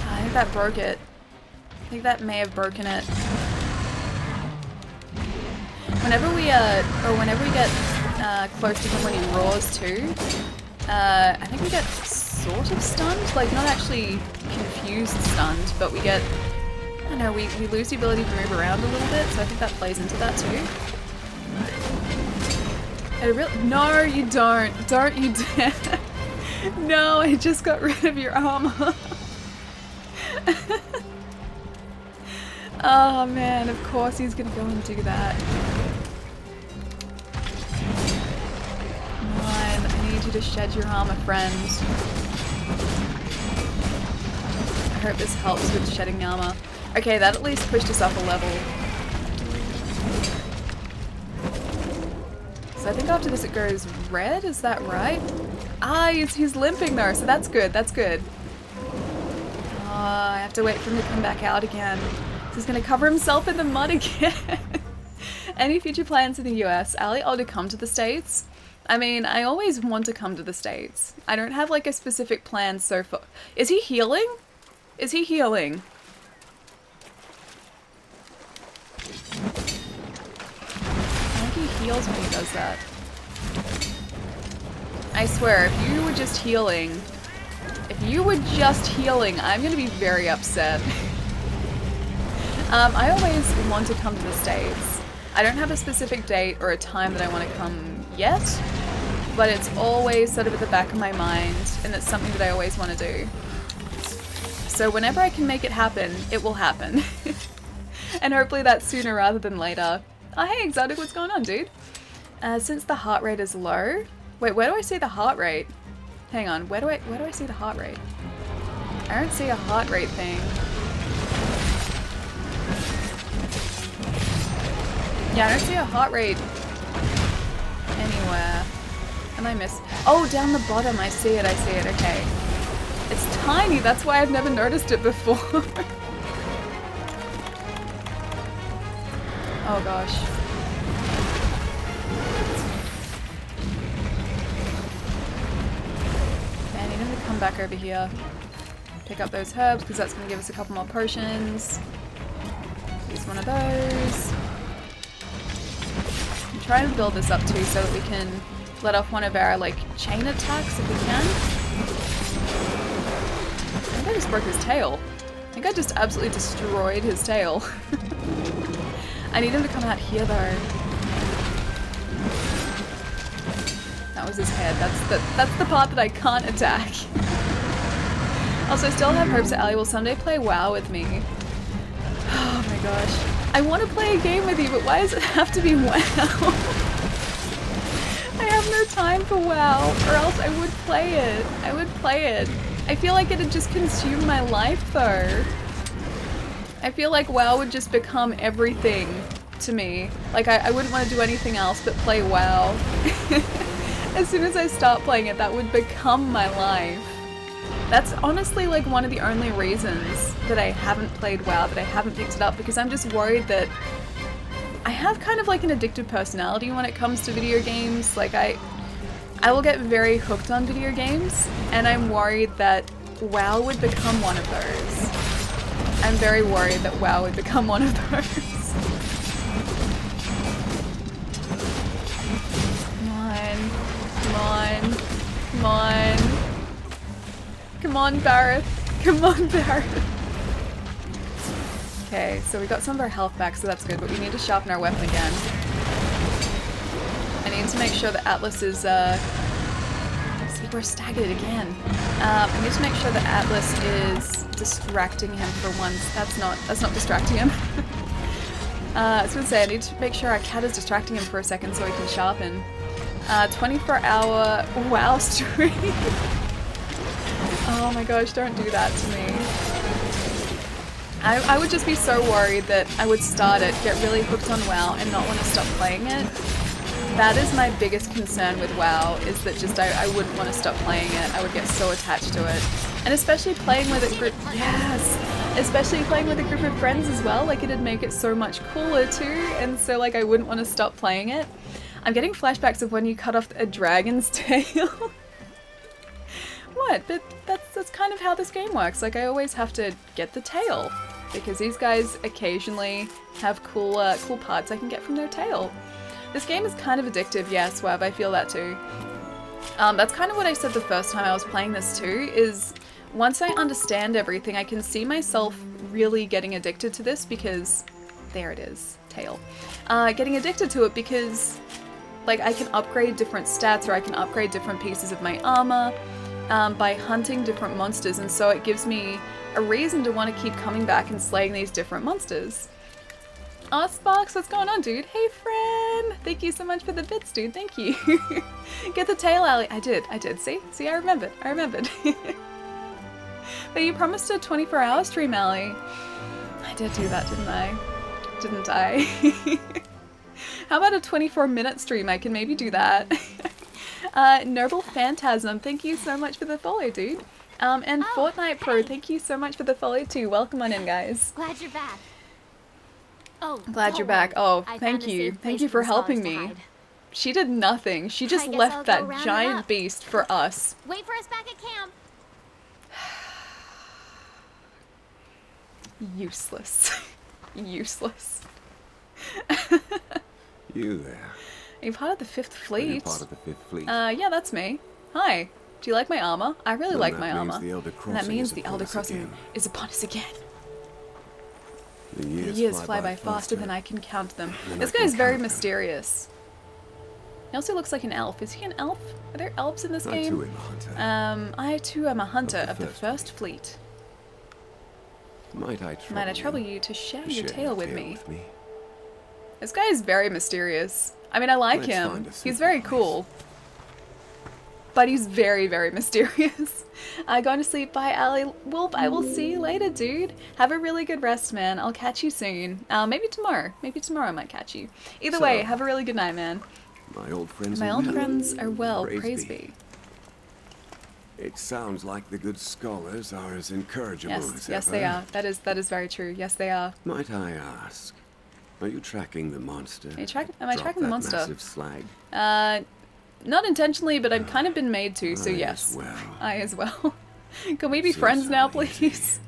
I think that broke it. I think that may have broken it. Whenever we get close to him when he roars too, I think we get sort of stunned, like not actually confused stunned, but we get, I don't know, we lose the ability to move around a little bit, so I think that plays into that too. No, you don't. Don't you dare. No, I just got rid of your armor. Oh man, of course he's gonna go and do that. Come on, I need you to shed your armor, friend. I hope this helps with shedding the armor. Okay, that at least pushed us up a level. So I think after this it goes red, is that right? Ah, he's limping though, so that's good, that's good. Oh, I have to wait for him to come back out again. He's gonna cover himself in the mud again. Any future plans in the US? Ali, to come to the States? I mean, I always want to come to the States. I don't have like a specific plan so far. Is he healing? Is he healing? I think he heals when he does that. I swear, if you were just healing, I'm gonna be very upset. I always want to come to the States. I don't have a specific date or a time that I want to come yet, but it's always sort of at the back of my mind, and it's something that I always want to do. So whenever I can make it happen, it will happen. And hopefully that's sooner rather than later. Oh hey Exotic, what's going on, dude? Since the heart rate is low... Wait, where do I see the heart rate? Hang on, where do I see the heart rate? I don't see a heart rate thing. Yeah, I don't see a heart rate anywhere. Am I miss? Oh, down the bottom, I see it, okay. It's tiny, that's why I've never noticed it before. Oh gosh. Okay, I need him to come back over here. Pick up those herbs, because that's going to give us a couple more potions. Use one of those. I'm trying to build this up too so that we can let off one of our like chain attacks if we can. I think I just broke his tail. I think I just absolutely destroyed his tail. I need him to come out here though. That was his head. That's the part that I can't attack. Also, I still have hopes that Ali will someday play WoW with me. Oh my gosh. I want to play a game with you, but why does it have to be WoW? I have no time for WoW, or else I would play it. I feel like it'd just consume my life though. I feel like WoW would just become everything to me. Like I wouldn't want to do anything else but play WoW. As soon as I start playing it, that would become my life. That's honestly like one of the only reasons that I haven't played WoW, that I haven't picked it up, because I'm just worried that I have kind of like an addictive personality when it comes to video games. Like I will get very hooked on video games, and I'm worried that WoW would become one of those. I'm very worried that WoW would become one of those. Come on. Come on. Come on. Come on, Barrett. Come on, Barrett. Okay, so we got some of our health back, so that's good, but we need to sharpen our weapon again. I need to make sure that Atlas is, see, we're staggered again. I need to make sure that Atlas is distracting him for once. That's not distracting him. I was gonna say, I need to make sure our cat is distracting him for a second so he can sharpen. 24-hour WoW stream. Oh my gosh, don't do that to me. I would just be so worried that I would start it, get really hooked on WoW, and not want to stop playing it. That is my biggest concern with WoW, is that just I wouldn't want to stop playing it. I would get so attached to it. And especially playing with a group, yes! Especially playing with a group of friends as well, like it'd make it so much cooler too, and so like I wouldn't want to stop playing it. I'm getting flashbacks of when you cut off a dragon's tail. What? But that's kind of how this game works. Like I always have to get the tail, because these guys occasionally have cool parts I can get from their tail. This game is kind of addictive, yeah, Swab, I feel that too. That's kind of what I said the first time I was playing this too, is once I understand everything, I can see myself really getting addicted to this because, there it is, tail. Getting addicted to it because, like, I can upgrade different stats, or I can upgrade different pieces of my armor by hunting different monsters, and so it gives me a reason to want to keep coming back and slaying these different monsters. Aw, Sparks, what's going on, dude? Hey, friend! Thank you so much for the bits, dude. Thank you. Get the tail, Allie. I did. See, I remembered. But you promised a 24-hour stream, Allie. I did do that, didn't I? How about a 24-minute stream? I can maybe do that. Noble Phantasm, thank you so much for the follow, dude. And Fortnite Pro, thank you so much for the follow too. Welcome on in, guys. Glad you're back. Oh, Glad you're back. Oh, thank you. Thank you for helping me. She did nothing. She just left that giant beast for us. Wait for us back at camp. Useless. Useless. You there. Are you part of the 5th Fleet? Are you part of the 5th Fleet? Yeah, that's me. Hi. Do you like my armor? I really like my armor. And that means the Elder Crossing is upon us again. The years fly by faster than I can count them. This guy is very mysterious. He also looks like an elf. Is he an elf? Are there elves in this game? I too am a hunter of the First Fleet. Might I trouble you to share your tale with me? This guy is very mysterious. I mean, I like him. He's very cool. But he's very, very mysterious. Going to sleep. Bye, Allie. Wolf, I will see you later, dude. Have a really good rest, man. I'll catch you soon. Maybe tomorrow. Maybe tomorrow I might catch you. Either way, have a really good night, man. My old friends are well. Praise be. It sounds like the good scholars are as incorrigible as ever. Yes, they are. That is very true. Yes, they are. Might I ask, are you tracking the monster? Am I tracking the monster? Massive slag? Not intentionally, but I've kind of been made to, so yes. I as well. Can we be friends now, please?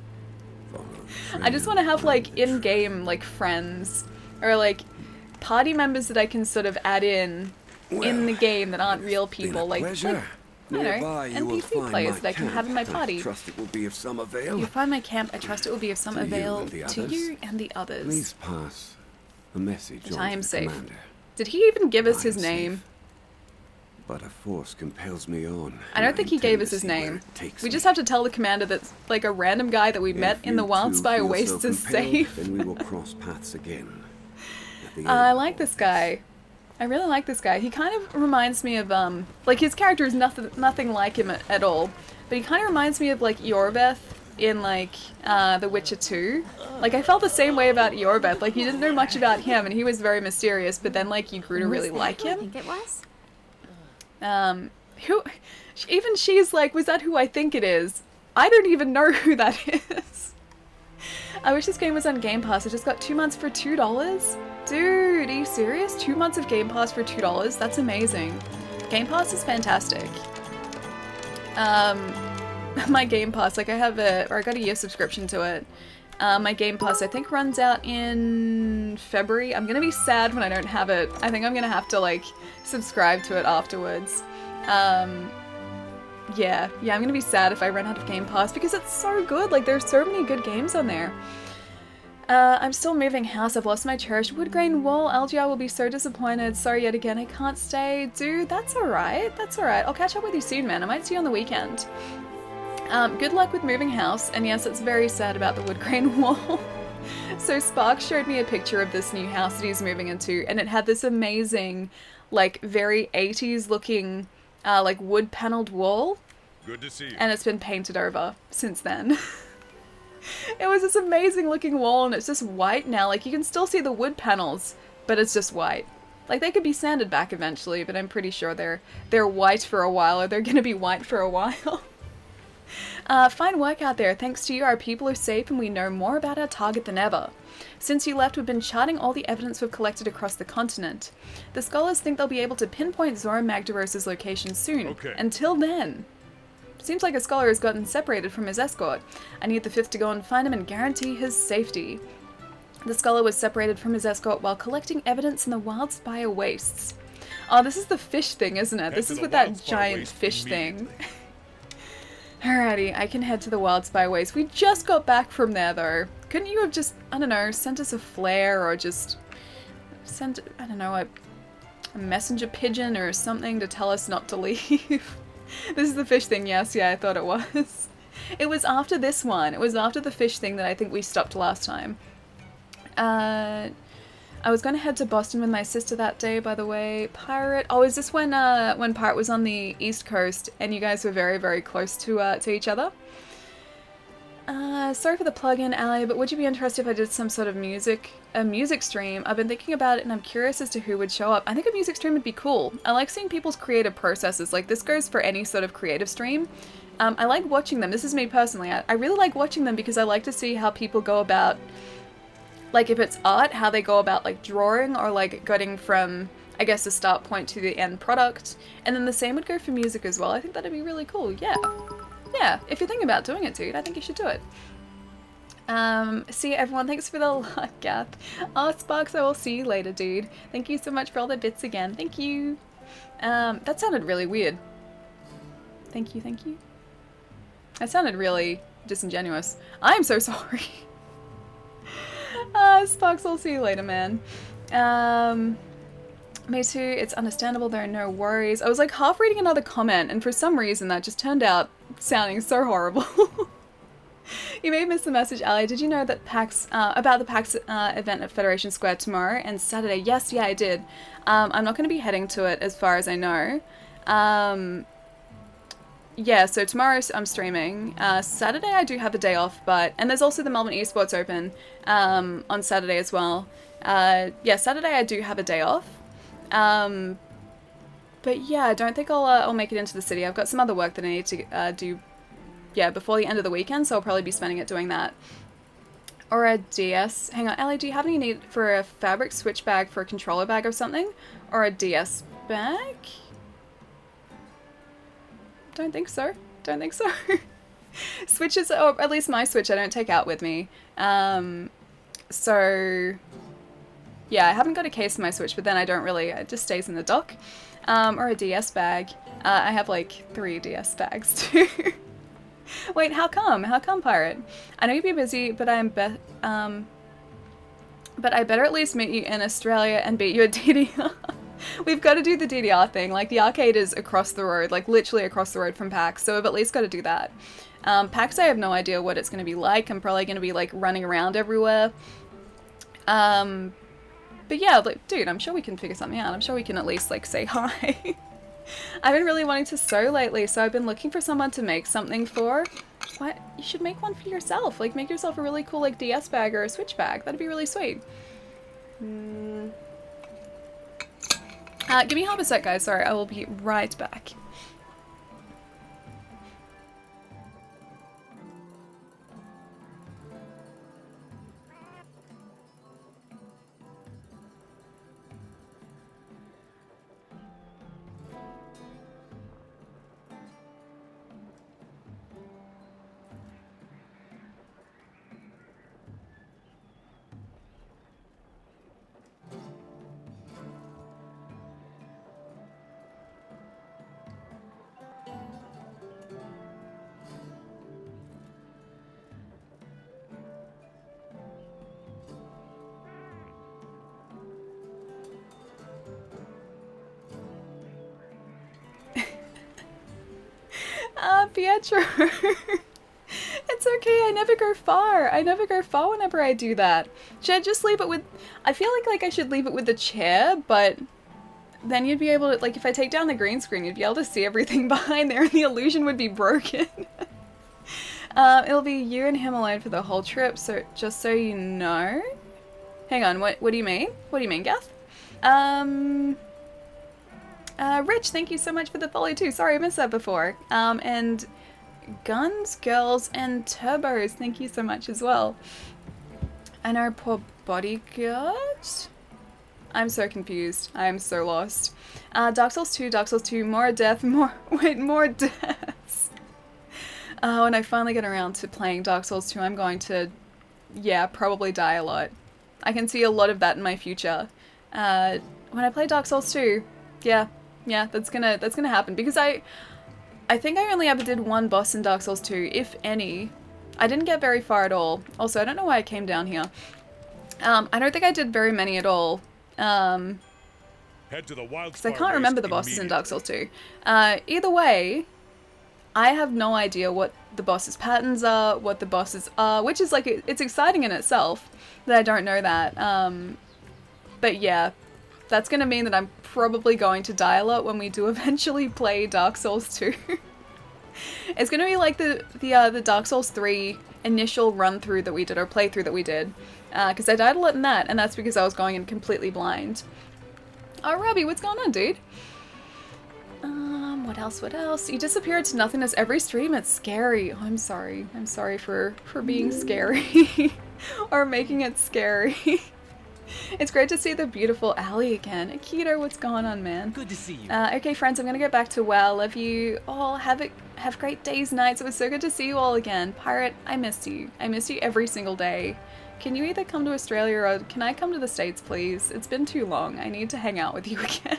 I just want to have, like, in-game, like, friends. Or, like, party members that I can sort of add in the game that aren't real people. Like, I don't know, NPC players that I can have in my party. I trust it will be of some avail. You find my camp, I trust it will be of some avail to you and the others. Please pass a message on I am to the safe. commander. Did he even give us his name? But a force compels me on. I don't think he gave us his name. We just have to tell the commander that, like, a random guy that we met in the Wildspire Waste is safe. Then we will cross paths again. I like this guy. I really like this guy. He kind of reminds me of, like, his character is nothing like him at all. But he kind of reminds me of, like, Yorbeth in, like, The Witcher 2. Like, I felt the same way about Yorbeth. Like, you didn't know much about him, and he was very mysterious, but then, like, you grew to really like him. I think it was. Even she's like, was that who I think it is? I don't even know who that is. I wish this game was on Game Pass. I just got 2 months for $2. Dude, are you serious? 2 months of Game Pass for $2? That's amazing. Game Pass is fantastic. My Game Pass, like I got a year subscription to it. My Game Pass I think runs out in February. I'm gonna be sad when I don't have it. I think I'm gonna have to like subscribe to it afterwards. Yeah, I'm gonna be sad if I run out of Game Pass because it's so good. Like there's so many good games on there. I'm still moving house. I've lost my cherished wood grain wall. LGR will be so disappointed. Sorry yet again, I can't stay. Dude, that's alright. That's alright. I'll catch up with you soon, man. I might see you on the weekend. Good luck with moving house. And yes, it's very sad about the wood grain wall. So Spark showed me a picture of this new house that he's moving into, and it had this amazing, like, very 80s looking, like, wood paneled wall. Good to see you. And it's been painted over since then. It was this amazing looking wall and it's just white now. Like you can still see the wood panels, but it's just white. Like they could be sanded back eventually, but I'm pretty sure they're white for a while, or they're gonna be white for a while. Fine work out there. Thanks to you, our people are safe and we know more about our target than ever. Since you left, we've been charting all the evidence we've collected across the continent. The scholars think they'll be able to pinpoint Zora Magdaros' location soon. Okay. Until then... Seems like a scholar has gotten separated from his escort. I need the fifth to go and find him and guarantee his safety. The scholar was separated from his escort while collecting evidence in the Wildspire Wastes. Oh, this is the fish thing, isn't it? This is with that giant fish thing. Alrighty, I can head to the Wildspire Waste. We just got back from there, though. Couldn't you have just, I don't know, sent us a flare or just sent, I don't know, a messenger pigeon or something to tell us not to leave? This is the fish thing, yes, yeah, I thought it was. It was after this one. It was after the fish thing that I think we stopped last time. I was going to head to Boston with my sister that day, by the way. Pirate. Oh, is this when Pirate was on the East Coast and you guys were very, very close to each other? Sorry for the plug-in, Ali, but would you be interested if I did some sort of music stream? I've been thinking about it and I'm curious as to who would show up. I think a music stream would be cool. I like seeing people's creative processes. Like, this goes for any sort of creative stream. I like watching them. This is me personally. I really like watching them because I like to see how people go about, like, if it's art, how they go about, like, drawing or, like, getting from, I guess, the start point to the end product. And then the same would go for music as well. I think that'd be really cool. Yeah. Yeah, if you're thinking about doing it, dude, I think you should do it. See you, everyone. Thanks for the luck, Gath. Oh, Sparks, I will see you later, dude. Thank you so much for all the bits again. Thank you. That sounded really weird. Thank you, thank you. That sounded really disingenuous. I'm so sorry. Sparks, I'll see you later, man. Me too. It's understandable. There are no worries. I was like half reading another comment, and for some reason that just turned out sounding so horrible. You may miss the message, Ali. Did you know that PAX about the PAX event at Federation Square tomorrow and Saturday? Yes, yeah, I did. I'm not going to be heading to it as far as I know. Yeah, so tomorrow I'm streaming. Saturday I do have a day off, and there's also the Melbourne Esports Open on Saturday as well. Yeah, Saturday I do have a day off. But yeah, I don't think I'll make it into the city. I've got some other work that I need to do, yeah, before the end of the weekend, so I'll probably be spending it doing that. Or a DS. Hang on, Ellie, do you have any need for a fabric switch bag for a controller bag or something? Or a DS bag? Don't think so. Don't think so. Switches, or at least my Switch, I don't take out with me. So... yeah, I haven't got a case for my Switch, but then I don't really, it just stays in the dock. Or a DS bag. I have like 3 DS bags too. Wait, how come? How come, Pirate? I know you'd be busy, but I better at least meet you in Australia and beat you at DDR. We've got to do the DDR thing. Like, the arcade is across the road, like literally across the road from PAX, so we've at least got to do that. PAX, I have no idea what it's going to be like. I'm probably going to be like running around everywhere. But yeah, like, dude, I'm sure we can figure something out. I'm sure we can at least, like, say hi. I've been really wanting to sew lately, so I've been looking for someone to make something for. What? You should make one for yourself. Like, make yourself a really cool, like, DS bag or a Switch bag. That'd be really sweet. Give me half a sec, guys. Sorry, I will be right back. Pietro. It's okay, I never go far. I never go far whenever I do that. Should I just leave it with... I feel like I should leave it with the chair, but then you'd be able to... Like, if I take down the green screen, you'd be able to see everything behind there and the illusion would be broken. It'll be you and him alone for the whole trip, so just so you know... Hang on, what do you mean? What do you mean, Gath? Rich, thank you so much for the follow too. Sorry I missed that before. And... Guns, Girls, and Turbos, thank you so much as well. And our poor bodyguard? I'm so confused. I'm so lost. Dark Souls 2, more death, more deaths. When I finally get around to playing Dark Souls 2, I'm going to, yeah, probably die a lot. I can see a lot of that in my future. When I play Dark Souls 2, yeah, that's gonna happen, because I think I only ever did one boss in Dark Souls 2, if any. I didn't get very far at all. Also, I don't know why I came down here. I don't think I did very many at all. Head to the Wildspire Because I can't remember the bosses in Dark Souls 2. Either way, I have no idea what the bosses' patterns are, what the bosses are, which is like, it's exciting in itself that I don't know that. But yeah, that's gonna mean that I'm probably going to die a lot when we do eventually play Dark Souls 2. It's gonna be like the Dark Souls 3 initial run-through that we did, or playthrough that we did. Because I died a lot in that, and that's because I was going in completely blind. Oh, Robbie, what's going on, dude? What else? You disappear into nothingness every stream, it's scary. Oh, I'm sorry. I'm sorry for being scary. Or making it scary. It's great to see the beautiful Allie again. Akito, what's going on, man? Good to see you. Okay, friends, I'm gonna get back to WoW. Love you all. Have great days, nights. It was so good to see you all again. Pirate, I missed you. I miss you every single day. Can you either come to Australia or can I come to the States, please? It's been too long. I need to hang out with you again.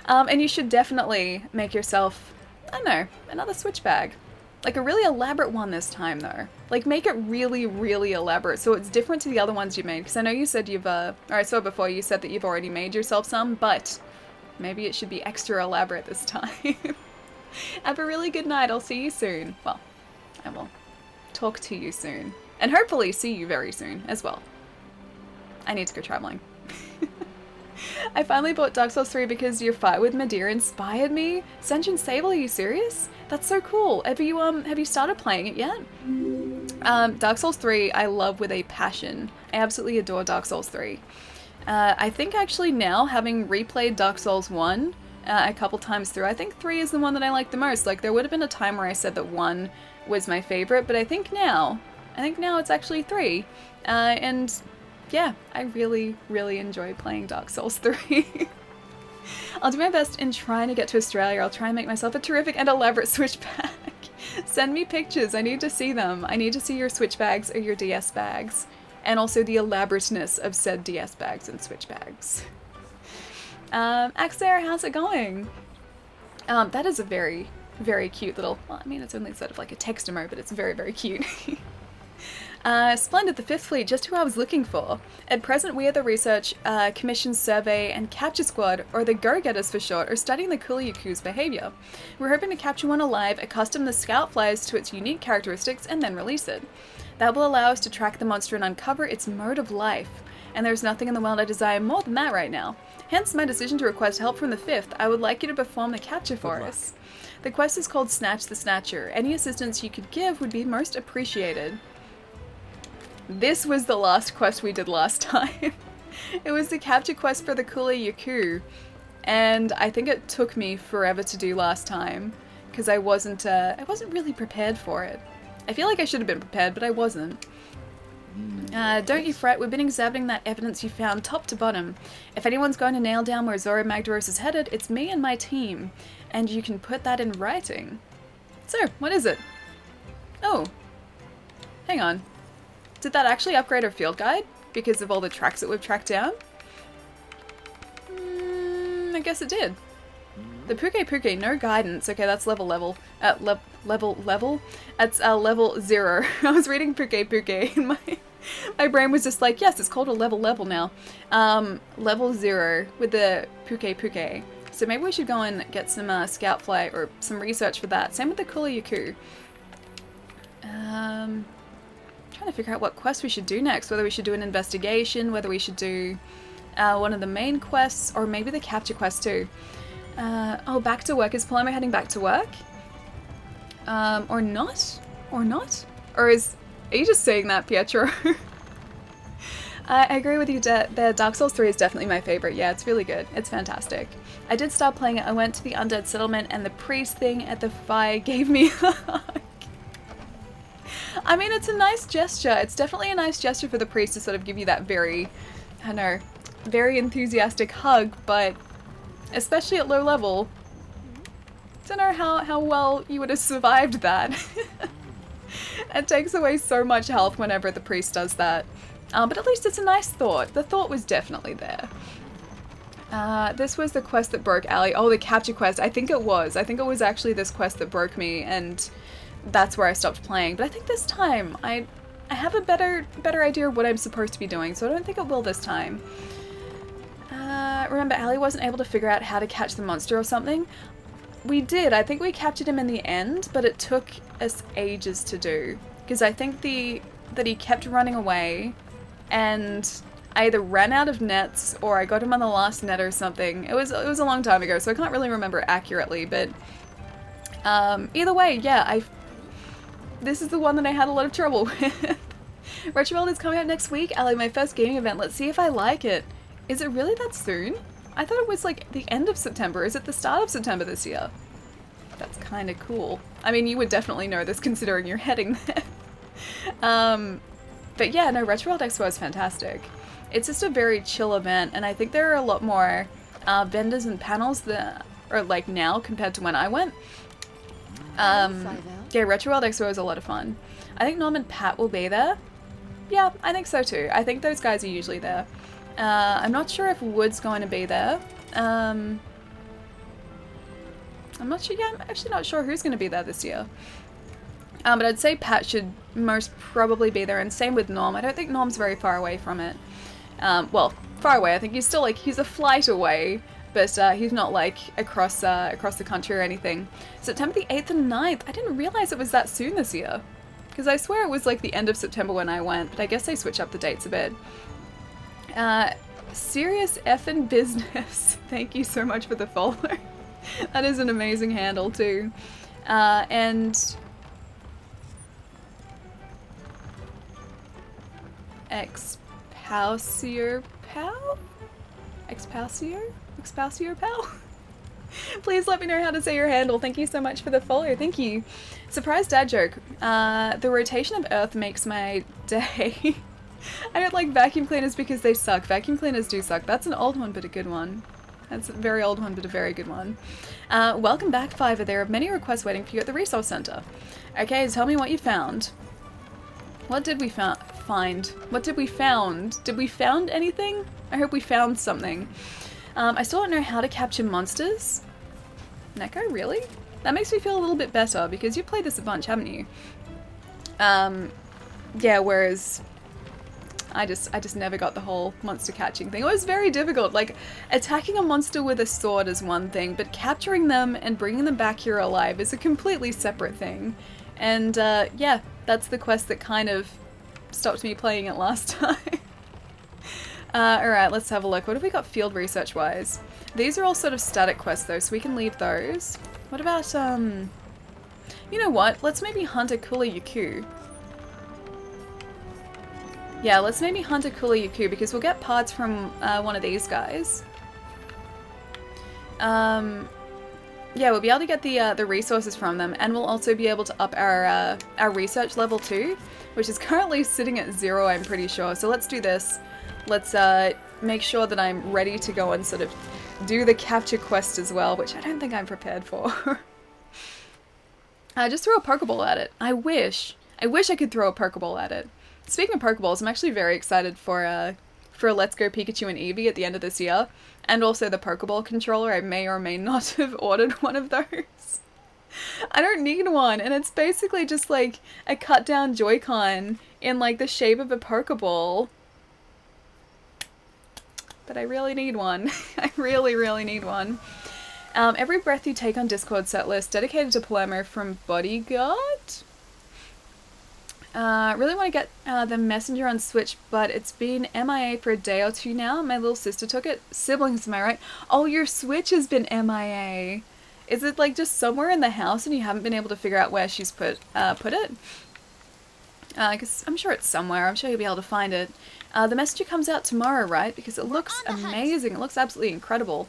And you should definitely make yourself, I don't know, another switch bag. Like a really elaborate one this time, though. Like, make it really, really elaborate so it's different to the other ones you made. Because I know you said you've, or I saw before you said that you've already made yourself some, but maybe it should be extra elaborate this time. Have a really good night. I'll see you soon. Well, I will talk to you soon. And hopefully see you very soon as well. I need to go traveling. I finally bought Dark Souls 3 because your fight with Madeira inspired me. Sentient Sable, are you serious? That's so cool. Have you started playing it yet? Dark Souls 3 I love with a passion. I absolutely adore Dark Souls 3. I think actually now, having replayed Dark Souls 1 a couple times through, I think 3 is the one that I like the most. Like, there would have been a time where I said that 1 was my favorite, but I think now it's actually 3. And yeah, I really, really enjoy playing Dark Souls 3. I'll do my best in trying to get to Australia. I'll try and make myself a terrific and elaborate switch bag. Send me pictures. I need to see them. I need to see your switch bags or your DS bags. And also the elaborateness of said DS bags and switch bags. Axair, how's it going? That is a very, very cute little... Well, I mean, it's only sort of like a text emo, but it's very, very cute. Splendid, the 5th Fleet, just who I was looking for. At present, we are the Research, Commission, Survey, and Capture Squad, or the Go-Getters for short, are studying the Kuliyaku's behavior. We're hoping to capture one alive, accustom the scout flyers to its unique characteristics, and then release it. That will allow us to track the monster and uncover its mode of life. And there's nothing in the world I desire more than that right now. Hence my decision to request help from the 5th. I would like you to perform the capture for us. The quest is called Snatch the Snatcher. Any assistance you could give would be most appreciated. This was the last quest we did last time. It was the capture quest for the Kuliyaku, and I think it took me forever to do last time because I wasn't really prepared for it. I feel like I should have been prepared, but I wasn't. Don't you fret, we've been examining that evidence you found top to bottom. If anyone's going to nail down where Zoro Magdaros is headed, it's me and my team, and you can put that in writing. So, what is it? Oh, hang on. Did that actually upgrade our field guide because of all the tracks that we've tracked down? I guess it did. The Puke, no guidance. Okay, that's level. That's level 0. I was reading Puke, and my brain was just like, yes, it's called a level now. Level 0 with the Puke. So maybe we should go and get some scout flight or some research for that. Same with the Kula Trying to figure out what quest we should do next. Whether we should do an investigation, whether we should do one of the main quests, or maybe the capture quest too. Oh, back to work. Is Palermo heading back to work? Or not? Or not? Or are you just saying that, Pietro? I agree with you there. Dark Souls 3 is definitely my favorite. Yeah, it's really good. It's fantastic. I did start playing it. I went to the Undead Settlement and the priest thing at the fire gave me a hug. I mean, it's a nice gesture. It's definitely a nice gesture for the priest to sort of give you that very, I don't know, very enthusiastic hug, but especially at low level, don't know how well you would have survived that. It takes away so much health whenever the priest does that. But at least it's a nice thought. The thought was definitely there. This was the quest that broke Ali. Oh, the capture quest. I think it was. I think it was actually this quest that broke me, and that's where I stopped playing. But I think this time I have a better idea of what I'm supposed to be doing, so I don't think it will this time. Remember, Ali wasn't able to figure out how to catch the monster or something? We did. I think we captured him in the end, but it took us ages to do. Because I think that he kept running away, and I either ran out of nets or I got him on the last net or something. It was a long time ago, so I can't really remember accurately, but either way, yeah, this is the one that I had a lot of trouble with. Retro World is coming out next week. Ali, my first gaming event. Let's see if I like it. Is it really that soon? I thought it was like the end of September. Is it the start of September this year? That's kind of cool. I mean, you would definitely know this considering you're heading there. But yeah, no, Retro World Expo is fantastic. It's just a very chill event, and I think there are a lot more vendors and panels that are like now compared to when I went. Yeah, Retro World Expo is a lot of fun. I think Norm and Pat will be there. Yeah, I think so too. I think those guys are usually there. I'm not sure if Wood's going to be there. I'm not sure. Yeah, I'm actually not sure who's going to be there this year. But I'd say Pat should most probably be there, and same with Norm. I don't think Norm's very far away from it. Well, far away. I think he's still like, he's a flight away, but he's not like across the country or anything. September the 8th and 9th. I didn't realize it was that soon this year, because I swear it was like the end of September when I went, but I guess they switch up the dates a bit. Serious effing business. Thank you so much for the follow. That is an amazing handle too. And Expausio Pal? Expausio Pal? Please let me know how to say your handle. Thank you so much for the follow. Thank you. Surprise dad joke. The rotation of Earth makes my day. I don't like vacuum cleaners because they suck. Vacuum cleaners do suck. That's an old one, but a good one. That's a very old one, but a very good one. Welcome back, Fiverr. There are many requests waiting for you at the resource center. Okay, tell me what you found. What did we find? What did we found? Did we found anything? I hope we found something. I still don't know how to capture monsters. Neko, really? That makes me feel a little bit better because you've played this a bunch, haven't you? Yeah, whereas I just never got the whole monster catching thing. It was very difficult. Like, attacking a monster with a sword is one thing, but capturing them and bringing them back here alive is a completely separate thing. And yeah, that's the quest that kind of stopped me playing it last time. Alright, let's have a look. What have we got field research wise? These are all sort of static quests though, so we can leave those. What about, you know what? Let's maybe hunt a Kula Yaku. Yeah, let's maybe hunt a Kula Yaku because we'll get parts from one of these guys. Yeah, we'll be able to get the resources from them, and we'll also be able to up our research level too, which is currently sitting at 0, I'm pretty sure. So let's do this. Let's make sure that I'm ready to go and sort of do the capture quest as well, which I don't think I'm prepared for. Just throw a Pokeball at it. I wish I could throw a Pokeball at it. Speaking of Pokeballs, I'm actually very excited for Let's Go Pikachu and Eevee at the end of this year. And also the Pokeball controller. I may or may not have ordered one of those. I don't need one, and it's basically just like a cut down Joy-Con in like the shape of a Pokeball. But I really need one. I really, really need one. Every breath you take on Discord set list dedicated to Palermo from Bodyguard. Really want to get the Messenger on Switch, but it's been MIA for a day or two now. My little sister took it. Siblings, am I right? Oh, your Switch has been MIA. Is it like just somewhere in the house and you haven't been able to figure out where she's put it? Because I'm sure it's somewhere. I'm sure you'll be able to find it. The Messenger comes out tomorrow, right? Because it looks amazing. It looks absolutely incredible.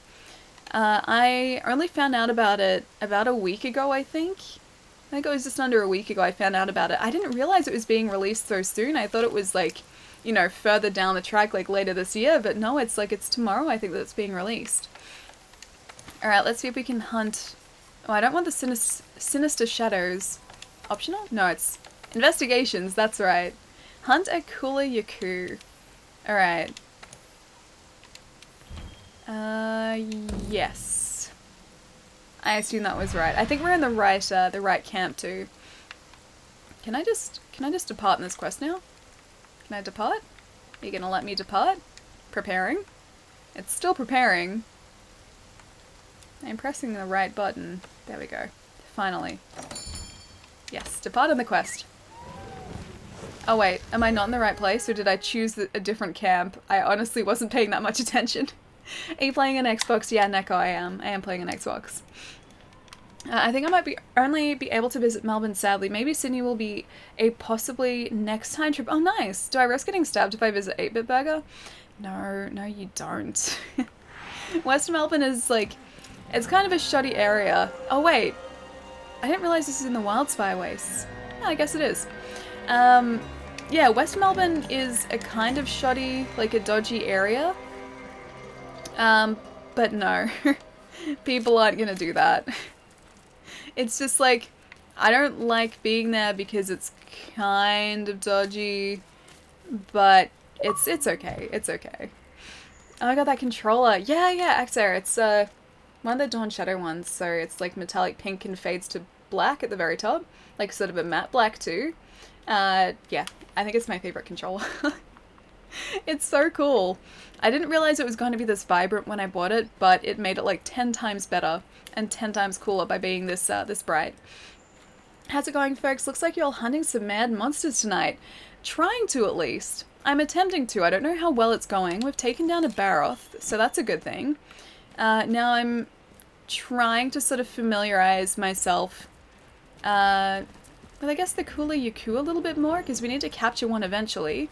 I only found out about it about a week ago, I think. I think it was just under a week ago I found out about it. I didn't realize it was being released so soon. I thought it was like, you know, further down the track, like later this year. But no, it's like it's tomorrow, I think, that it's being released. Alright, let's see if we can hunt... Oh, I don't want the Sinister Shadows. Optional? No, it's investigations, that's right. Hunt a Kula Yaku. Alright. Yes. I assume that was right. I think we're in the right camp too. Can I just depart in this quest now? Can I depart? Are you gonna let me depart? Preparing? It's still preparing. I'm pressing the right button. There we go. Finally. Yes, depart on the quest. Oh wait, am I not in the right place or did I choose a different camp? I honestly wasn't paying that much attention. Are you playing an Xbox? Yeah, Neko, I am. I am playing an Xbox. I think I might only be able to visit Melbourne, sadly. Maybe Sydney will be a possibly next time trip. Oh, nice. Do I risk getting stabbed if I visit 8-Bit Burger? No, you don't. West Melbourne is like, it's kind of a shoddy area. Oh, wait. I didn't realize this is in the Wildspire Waste. Yeah, I guess it is. Yeah, West Melbourne is a kind of shoddy, like a dodgy area. But no. People aren't gonna do that. It's just like, I don't like being there because it's kind of dodgy, but it's okay. It's okay. Oh, I got that controller. Yeah, Axair. It's one of the Dawn Shadow ones, so it's like metallic pink and fades to black at the very top, like sort of a matte black too. Yeah, I think it's my favorite controller. It's so cool. I didn't realize it was going to be this vibrant when I bought it, but it made it like 10 times better and 10 times cooler by being this this bright. How's it going, folks? Looks like you're all hunting some mad monsters tonight. Trying to, at least. I'm attempting to. I don't know how well it's going. We've taken down a Baroth, so that's a good thing. Now I'm trying to sort of familiarize myself with, I guess, the Kula Yaku a little bit more, because we need to capture one eventually.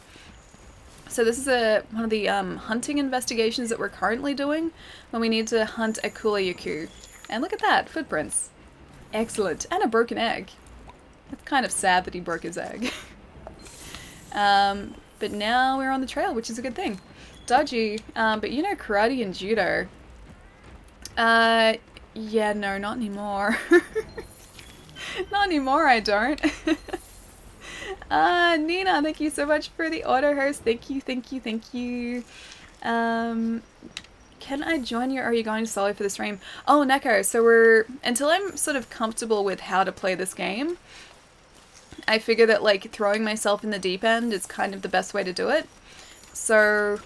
So this is one of the hunting investigations that we're currently doing, when we need to hunt a Kula Yaku. And look at that, footprints. Excellent. And a broken egg. It's kind of sad that he broke his egg. But now we're on the trail, which is a good thing. Dodgy, but you know karate and judo. Yeah, no, not anymore. Not anymore, I don't. Nina, thank you so much for the auto host. Thank you. Can I join you or are you going solo for the stream? Oh, Neko, so until I'm sort of comfortable with how to play this game, I figure that like throwing myself in the deep end is kind of the best way to do it. So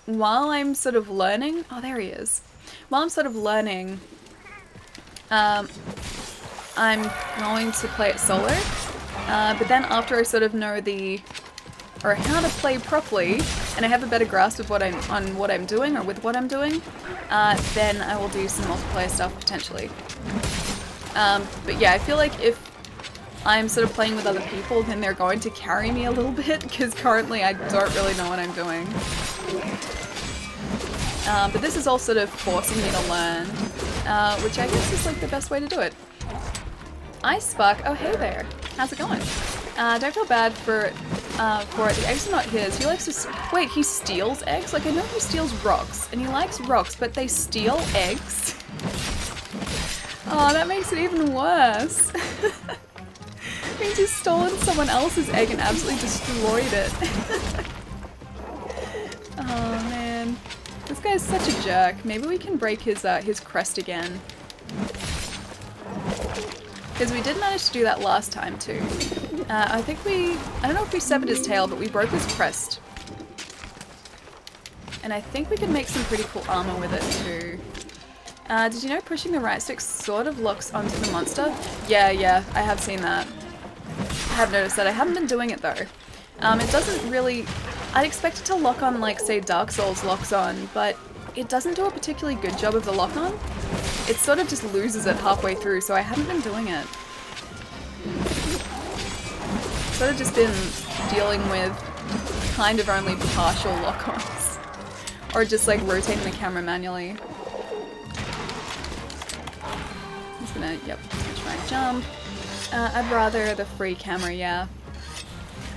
while I'm sort of learning, oh, there he is. While I'm sort of learning, I'm going to play it solo. But then after I sort of know how to play properly, and I have a better grasp of what I'm doing, then I will do some multiplayer stuff potentially. But yeah, I feel like if I'm sort of playing with other people, then they're going to carry me a little bit, because currently I don't really know what I'm doing. But this is all sort of forcing me to learn, which I guess is like the best way to do it. Spark. Oh, hey there. How's it going? Don't feel bad for it. The eggs are not his. He likes to... Wait, he steals eggs? Like, I know he steals rocks, and he likes rocks, but they steal eggs? Oh, that makes it even worse. Means he's stolen someone else's egg and absolutely destroyed it. Oh, man. This guy's such a jerk. Maybe we can break his crest again. Because we did manage to do that last time too. I don't know if we severed his tail, but we broke his crest. And I think we can make some pretty cool armor with it too. Did you know pushing the right stick sort of locks onto the monster? Yeah, I have seen that. I have noticed that. I haven't been doing it though. It doesn't really... I'd expect it to lock on like, say, Dark Souls locks on, but it doesn't do a particularly good job of the lock on. It sort of just loses it halfway through, so I haven't been doing it. Sort of just been dealing with kind of only partial lock-ons. Or just like rotating the camera manually. I'm just gonna, try and jump. I'd rather the free camera, yeah.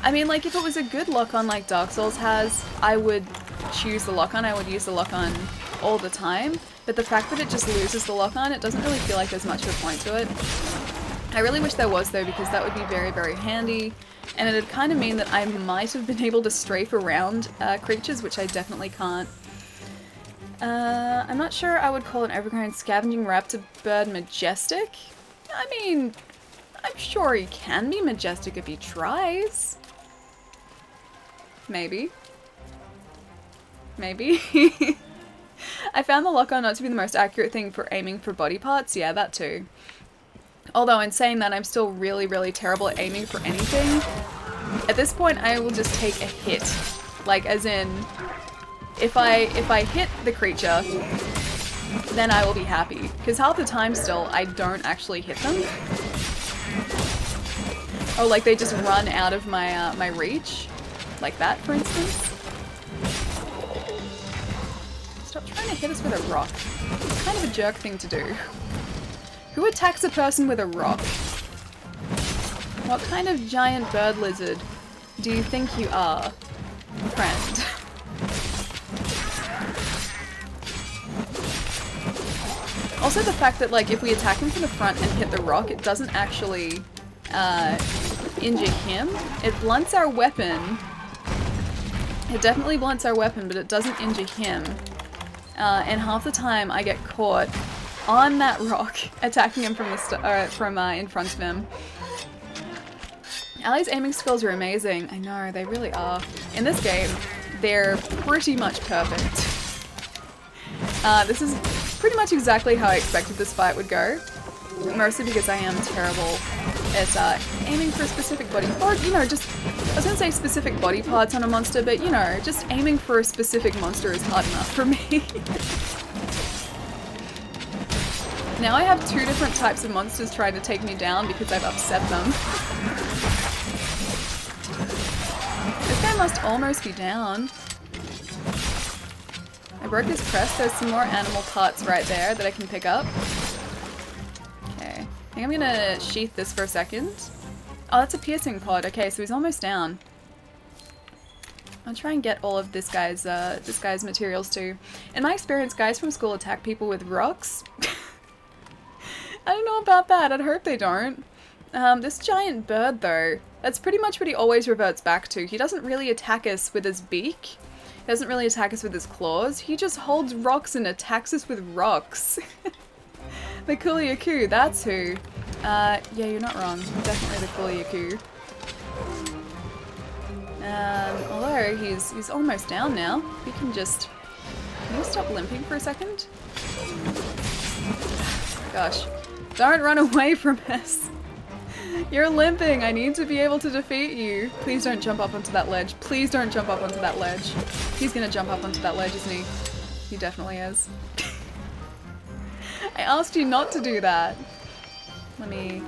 I mean, like, if it was a good lock-on like Dark Souls has, I would choose the lock-on, I would use the lock-on all the time. But the fact that it just loses the lock-on, it doesn't really feel like there's much of a point to it. I really wish there was though, because that would be very, very handy. And it'd kind of mean that I might have been able to strafe around creatures, which I definitely can't. I'm not sure I would call an overgrown scavenging raptor bird majestic. I mean, I'm sure he can be majestic if he tries. Maybe. Maybe. I found the lock-on not to be the most accurate thing for aiming for body parts. Yeah, that too. Although in saying that, I'm still really, really terrible at aiming for anything. At this point, I will just take a hit. Like, as in, if I hit the creature, then I will be happy. Because half the time still, I don't actually hit them. Oh, like they just run out of my my reach. Like that, for instance. Stop trying to hit us with a rock. It's kind of a jerk thing to do. Who attacks a person with a rock? What kind of giant bird lizard do you think you are, friend? Also the fact that, like, if we attack him from the front and hit the rock, it doesn't actually injure him. It blunts our weapon. It definitely blunts our weapon, but it doesn't injure him. And half the time I get caught on that rock, attacking him from the in front of him. Ali's aiming skills are amazing. I know, they really are. In this game, they're pretty much perfect. This is pretty much exactly how I expected this fight would go. Mostly because I am terrible at aiming for a specific body part. You know, just, I was gonna say specific body parts on a monster, but you know, just aiming for a specific monster is hard enough for me. Now I have two different types of monsters trying to take me down because I've upset them. This guy must almost be down. I broke his crest. There's some more animal parts right there that I can pick up. Okay. I think I'm gonna sheath this for a second. Oh, that's a piercing pod. Okay, so he's almost down. I'll try and get all of this guy's materials too. In my experience, guys from school attack people with rocks. I don't know about that. I'd hope they don't. This giant bird, though, that's pretty much what he always reverts back to. He doesn't really attack us with his beak. He doesn't really attack us with his claws. He just holds rocks and attacks us with rocks. The Kuliaku, that's who. Yeah, you're not wrong. Definitely the Kuliaku. Although he's almost down now. We can just... Can you stop limping for a second? Gosh. Don't run away from us. You're limping. I need to be able to defeat you. Please don't jump up onto that ledge. Please don't jump up onto that ledge. He's gonna jump up onto that ledge, isn't he? He definitely is. I asked you not to do that. Let me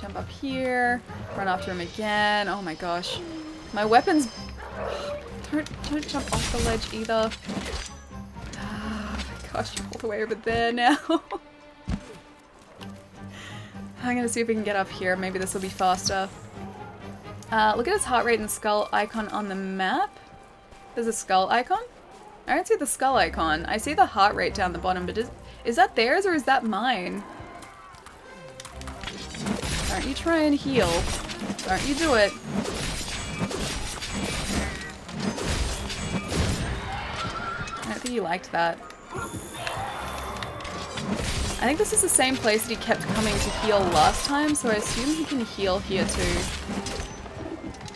jump up here. Run after him again. Oh my gosh. My weapons... Don't jump off the ledge either. Oh my gosh, you're all the way over there now. I'm gonna see if we can get up here. Maybe this will be faster. Look at his heart rate and skull icon on the map. There's a skull icon? I don't see the skull icon. I see the heart rate down the bottom, but is that theirs or is that mine? Don't you try and heal. Don't you do it. I don't think you liked that. I think this is the same place that he kept coming to heal last time, so I assume he can heal here too.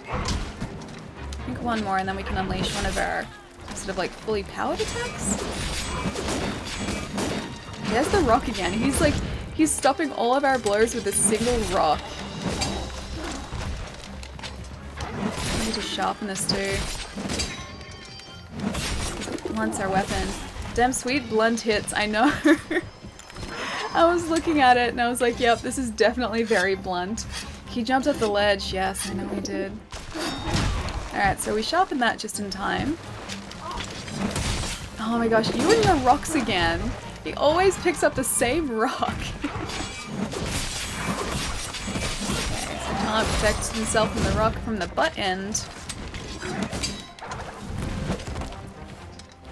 I think one more and then we can unleash one of our sort of like fully powered attacks. There's the rock again. He's stopping all of our blows with a single rock. I need to sharpen this too. Blunt's our weapon. Damn sweet blunt hits, I know. I was looking at it and I was like, yep, this is definitely very blunt. He jumped off the ledge. Yes, I know he did. Alright, so we sharpened that just in time. Oh my gosh, you and your rocks again. He always picks up the same rock. Okay, so can't protect himself from the rock from the butt end.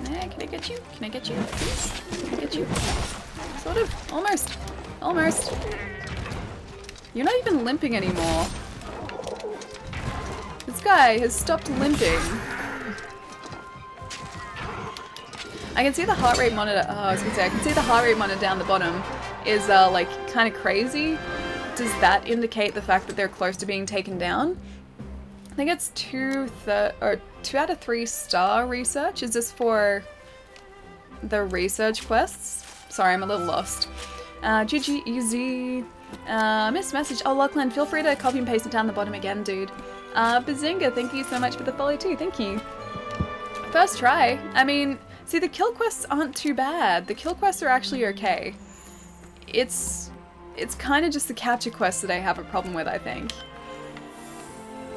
Can I get you? Can I get you? Please? Can I get you? Sort of. Almost. Almost. You're not even limping anymore. This guy has stopped limping. I can see the heart rate monitor. Oh, I was gonna say, I can see the heart rate monitor down the bottom is like kind of crazy. Does that indicate the fact that they're close to being taken down? I think it's 2 out of 3 star research. Is this for the research quests? Sorry, I'm a little lost. GG easy. Missed message. Oh, Lachlan, feel free to copy and paste it down the bottom again, dude. Bazinga, thank you so much for the follow too. Thank you. First try. I mean, see, the kill quests aren't too bad. The kill quests are actually okay. It's kind of just the capture quests that I have a problem with, I think.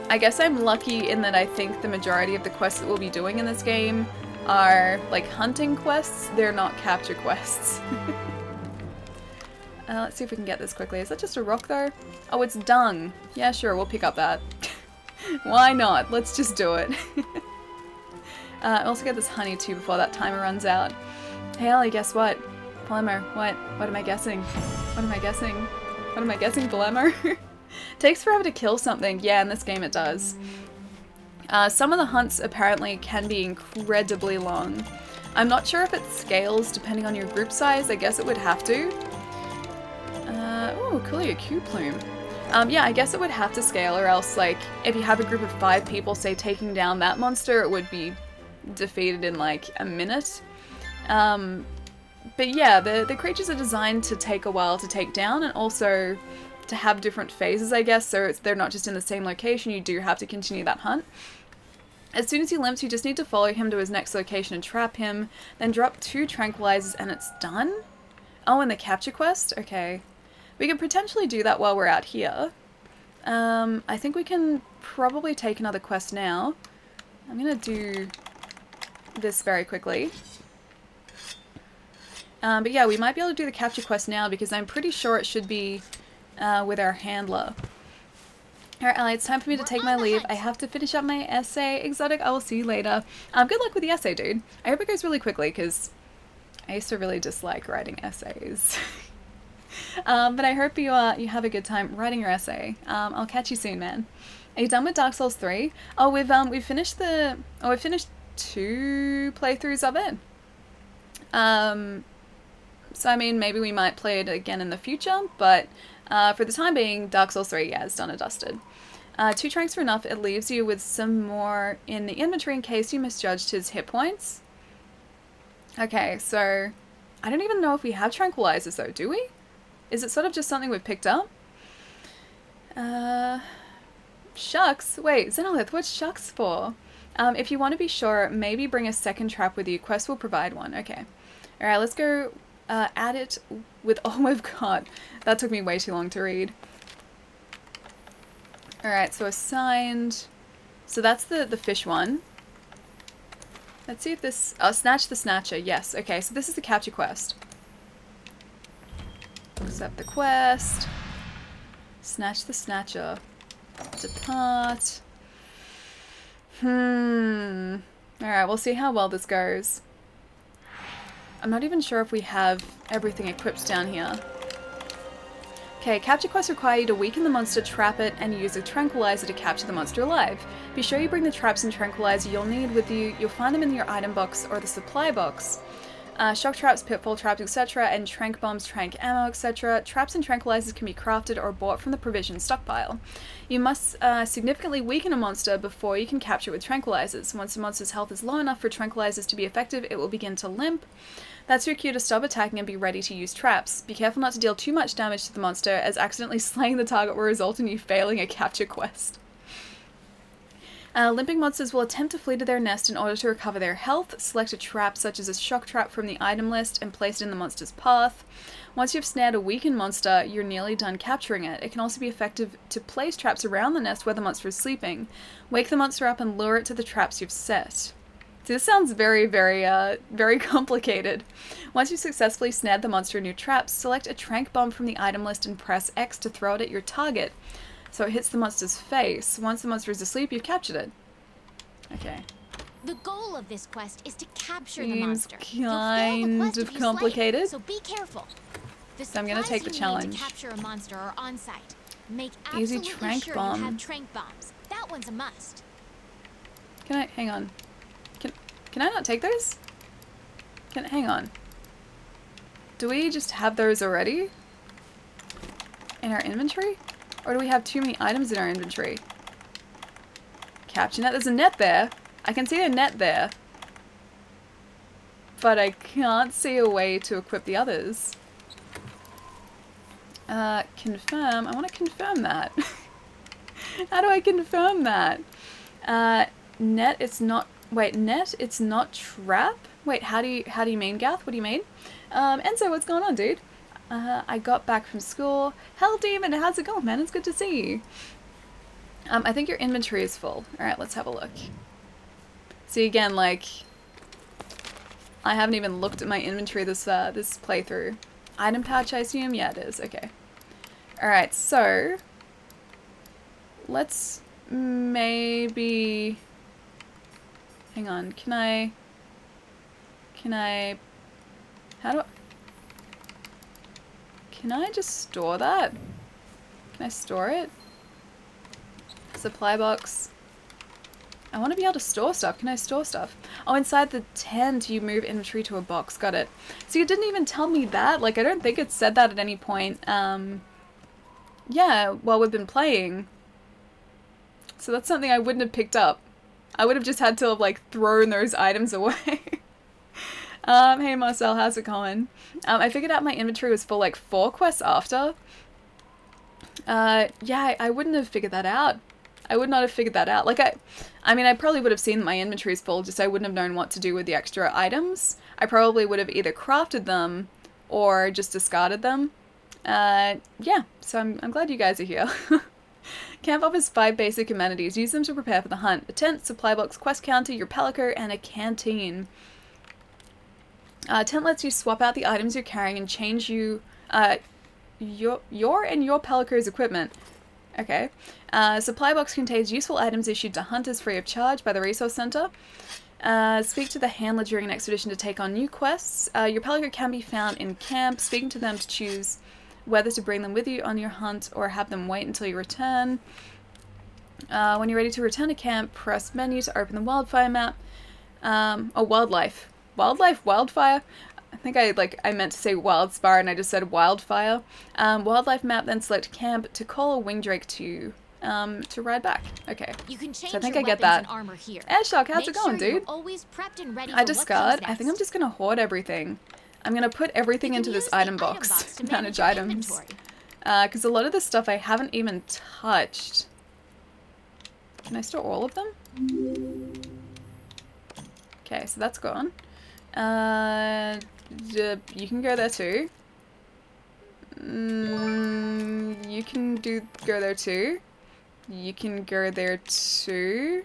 I guess I'm lucky in that I think the majority of the quests that we'll be doing in this game are like hunting quests. They're not capture quests. Let's see if we can get this quickly. Is that just a rock though? Oh, it's dung. Yeah, sure, we'll pick up that. Why not? Let's just do it. I'll also get this honey too before that timer runs out. Hey Ellie, guess what? Polymer, what? What am I guessing? What am I guessing? What am I guessing, Polymer? Takes forever to kill something. Yeah, in this game it does. Some of the hunts apparently can be incredibly long. I'm not sure if it scales depending on your group size. I guess it would have to. Ooh, Coolio Q Plume. Yeah, I guess it would have to scale, or else, like, if you have a group of 5 people, say, taking down that monster, it would be defeated in, like, a minute. But yeah, the creatures are designed to take a while to take down, and also to have different phases, I guess, so they're not just in the same location. You do have to continue that hunt. As soon as he limps, you just need to follow him to his next location and trap him, then drop 2 tranquilizers and it's done? Oh, and the capture quest? Okay. We could potentially do that while we're out here. I think we can probably take another quest now. I'm gonna do this very quickly. But yeah, we might be able to do the capture quest now because I'm pretty sure it should be with our handler. Alright, Ellie, it's time for me to take my leave. I have to finish up my essay. Exotic, I will see you later. Good luck with the essay, dude. I hope it goes really quickly because I used to really dislike writing essays. But I hope you have a good time writing your essay. I'll catch you soon, man. Are you done with Dark Souls 3? Oh, we've finished we've finished 2 playthroughs of it. So I mean, maybe we might play it again in the future, but for the time being, Dark Souls 3, yeah, it's done and dusted. 2 tranks are enough. It leaves you with some more in the inventory in case you misjudged his hit points. Okay, so I don't even know if we have tranquilizers though, do we? Is it sort of just something we've picked up? Shucks. Wait, Xenolith, what's shucks for? If you want to be sure, maybe bring a second trap with you. Quest will provide one. Okay. Alright, let's go add it with all we've got. That took me way too long to read. Alright, so assigned. So that's the fish one. Let's see if this... Oh, Snatch the Snatcher. Yes. Okay, so this is the capture quest. Accept the quest. Snatch the Snatcher. Depart. Alright, we'll see how well this goes. I'm not even sure if we have everything equipped down here. Okay, capture quests require you to weaken the monster, trap it, and use a tranquilizer to capture the monster alive. Be sure you bring the traps and tranquilizer you'll need with you. You'll find them in your item box or the supply box. shock traps, pitfall traps, etc., and trank bombs, trank ammo, etc. Traps and tranquilizers can be crafted or bought from the provision stockpile. You must significantly weaken a monster before you can capture it with tranquilizers. Once a monster's health is low enough for tranquilizers to be effective, it will begin to limp. That's your cue to stop attacking and be ready to use traps. Be careful not to deal too much damage to the monster, as accidentally slaying the target will result in you failing a capture quest. Limping monsters will attempt to flee to their nest in order to recover their health. Select a trap such as a shock trap from the item list and place it in the monster's path. Once you've snared a weakened monster, you're nearly done capturing it. It can also be effective to place traps around the nest where the monster is sleeping. Wake the monster up and lure it to the traps you've set. So this sounds very, very complicated. Once you've successfully snared the monster in your traps, select a trank bomb from the item list and press X to throw it at your target, so it hits the monster's face. Once the monster is asleep, you've captured it. Okay. The goal of this quest is to capture the Seems monster. kind of complicated. So be careful. So I'm gonna take the challenge. To capture a monster are on site. Make Easy absolutely trank sure bomb. you have trank bombs. That one's a must. Can I, hang on. Can I not take those? Hang on. Do we just have those already? In our inventory? Or do we have too many items in our inventory? Capture net, there's a net there. I can see a net there. But I can't see a way to equip the others. Confirm, I want to confirm that. How do I confirm that? Net, it's not, wait, net, it's not trap? Wait, how do you mean, Gath? What do you mean? Enzo, what's going on, dude? I got back from school. Hell, Demon, how's it going, man? It's good to see you. I think your inventory is full. Alright, let's have a look. See, again, like, I haven't even looked at my inventory this playthrough. Item pouch, I assume? Yeah, it is. Okay. Alright, so let's maybe... Hang on, can I... How do I... Can I just store that? Can I store it? Supply box. I want to be able to store stuff. Can I store stuff? Oh, inside the tent you move inventory to a box. Got it. So you didn't even tell me that? Like, I don't think it said that at any point. Yeah, while we've been playing. So that's something I wouldn't have picked up. I would have just had to have, like, thrown those items away. Hey Marcel, how's it going? I figured out my inventory was full like 4 quests after. Yeah, I wouldn't have figured that out. I would not have figured that out. Like, I mean, I probably would have seen that my inventory is full, just I wouldn't have known what to do with the extra items. I probably would have either crafted them or just discarded them. Yeah, so I'm glad you guys are here. Camp offers 5 basic amenities. Use them to prepare for the hunt. A tent, supply box, quest counter, your palico, and a canteen. Tent lets you swap out the items you're carrying and change your and your palico's equipment. Okay. Supply box contains useful items issued to hunters free of charge by the resource center. Speak to the handler during an expedition to take on new quests. Your palico can be found in camp. Speaking to them to choose whether to bring them with you on your hunt or have them wait until you return. When you're ready to return to camp, press menu to open the wildfire map. Oh, wildlife. Wildfire? I think I meant to say Wildspire and I just said wildfire. Wildlife map, then select camp to call a wingdrake to ride back. Okay. You can change so I think your I get weapons that. and armor here. Airshock, how's it going, Make sure dude? you're always prepped and ready I for what discard. comes I think I'm next. just gonna hoard everything. I'm gonna put everything You into can this use the item box to manage your items. inventory. Because a lot of this stuff I haven't even touched. Can I store all of them? Okay, so that's gone. You can go there too. You can go there too. You can go there too.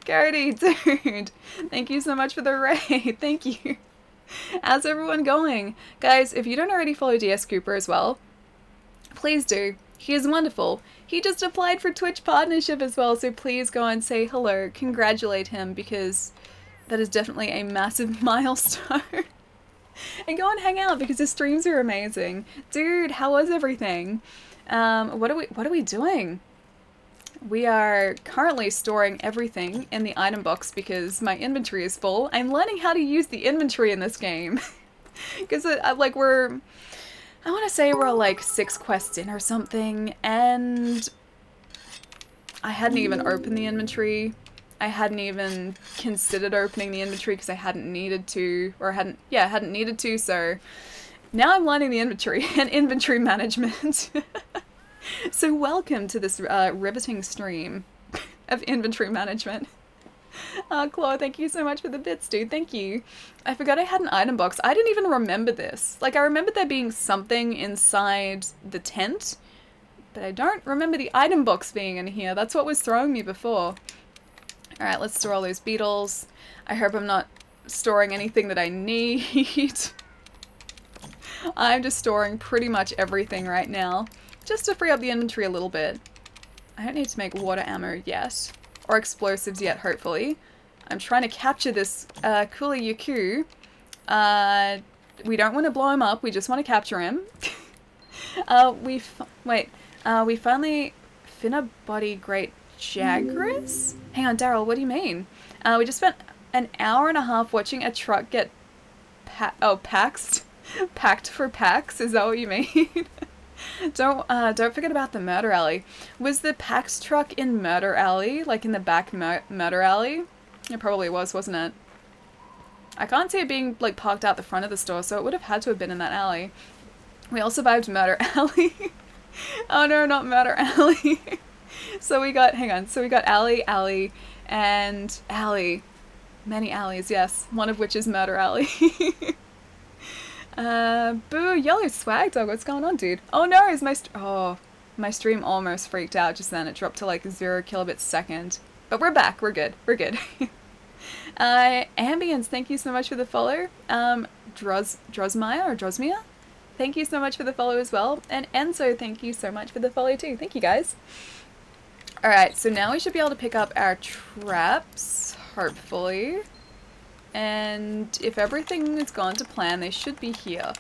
Cody, dude. Thank you so much for the raid. Thank you. How's everyone going? Guys, if you don't already follow DS Cooper as well, please do. He is wonderful. He just applied for Twitch partnership as well, so please go and say hello. Congratulate him, because that is definitely a massive milestone. And go and hang out, because his streams are amazing. Dude, how was everything? What are we doing? we are currently storing everything in the item box because my inventory is full. I'm learning how to use the inventory in this game. Because like I want to say we're like 6 quests in or something, and I hadn't even opened the inventory. I hadn't even considered opening the inventory because I hadn't needed to, or hadn't needed to, so now I'm learning the inventory and inventory management. So welcome to this riveting stream of inventory management. Claw, thank you so much for the bits, dude. Thank you. I forgot I had an item box. I didn't even remember this. Like, I remember there being something inside the tent, but I don't remember the item box being in here. That's what was throwing me before. Alright, let's store all those beetles. I hope I'm not storing anything that I need. I'm just storing pretty much everything right now, just to free up the inventory a little bit. I don't need to make water ammo yet. Or explosives yet, hopefully. I'm trying to capture this Kula Yaku. We don't want to blow him up, we just want to capture him. We finally... Finna Body Great Jagras? Hang on, Daryl, what do you mean? We just spent an hour and a half watching a truck get packed for packs, is that what you mean? Don't forget about the murder alley. Was the PAX truck in murder alley? Like in the back murder alley? It probably was, wasn't it? I can't see it being like parked out the front of the store, so it would have had to have been in that alley. We all survived murder alley. Oh no, not murder alley. So we got, hang on, so we got alley, and alley. Many alleys, yes. One of which is murder alley. Boo, yellow swag dog, what's going on, dude? Oh no, is my stream almost freaked out just then. It dropped to like 0 kilobits second. But we're back, we're good. Ambience, thank you so much for the follow. Drosmia? Thank you so much for the follow as well. And Enzo, thank you so much for the follow too. Thank you guys. Alright, so now we should be able to pick up our traps, hopefully. And if everything has gone to plan, they should be here.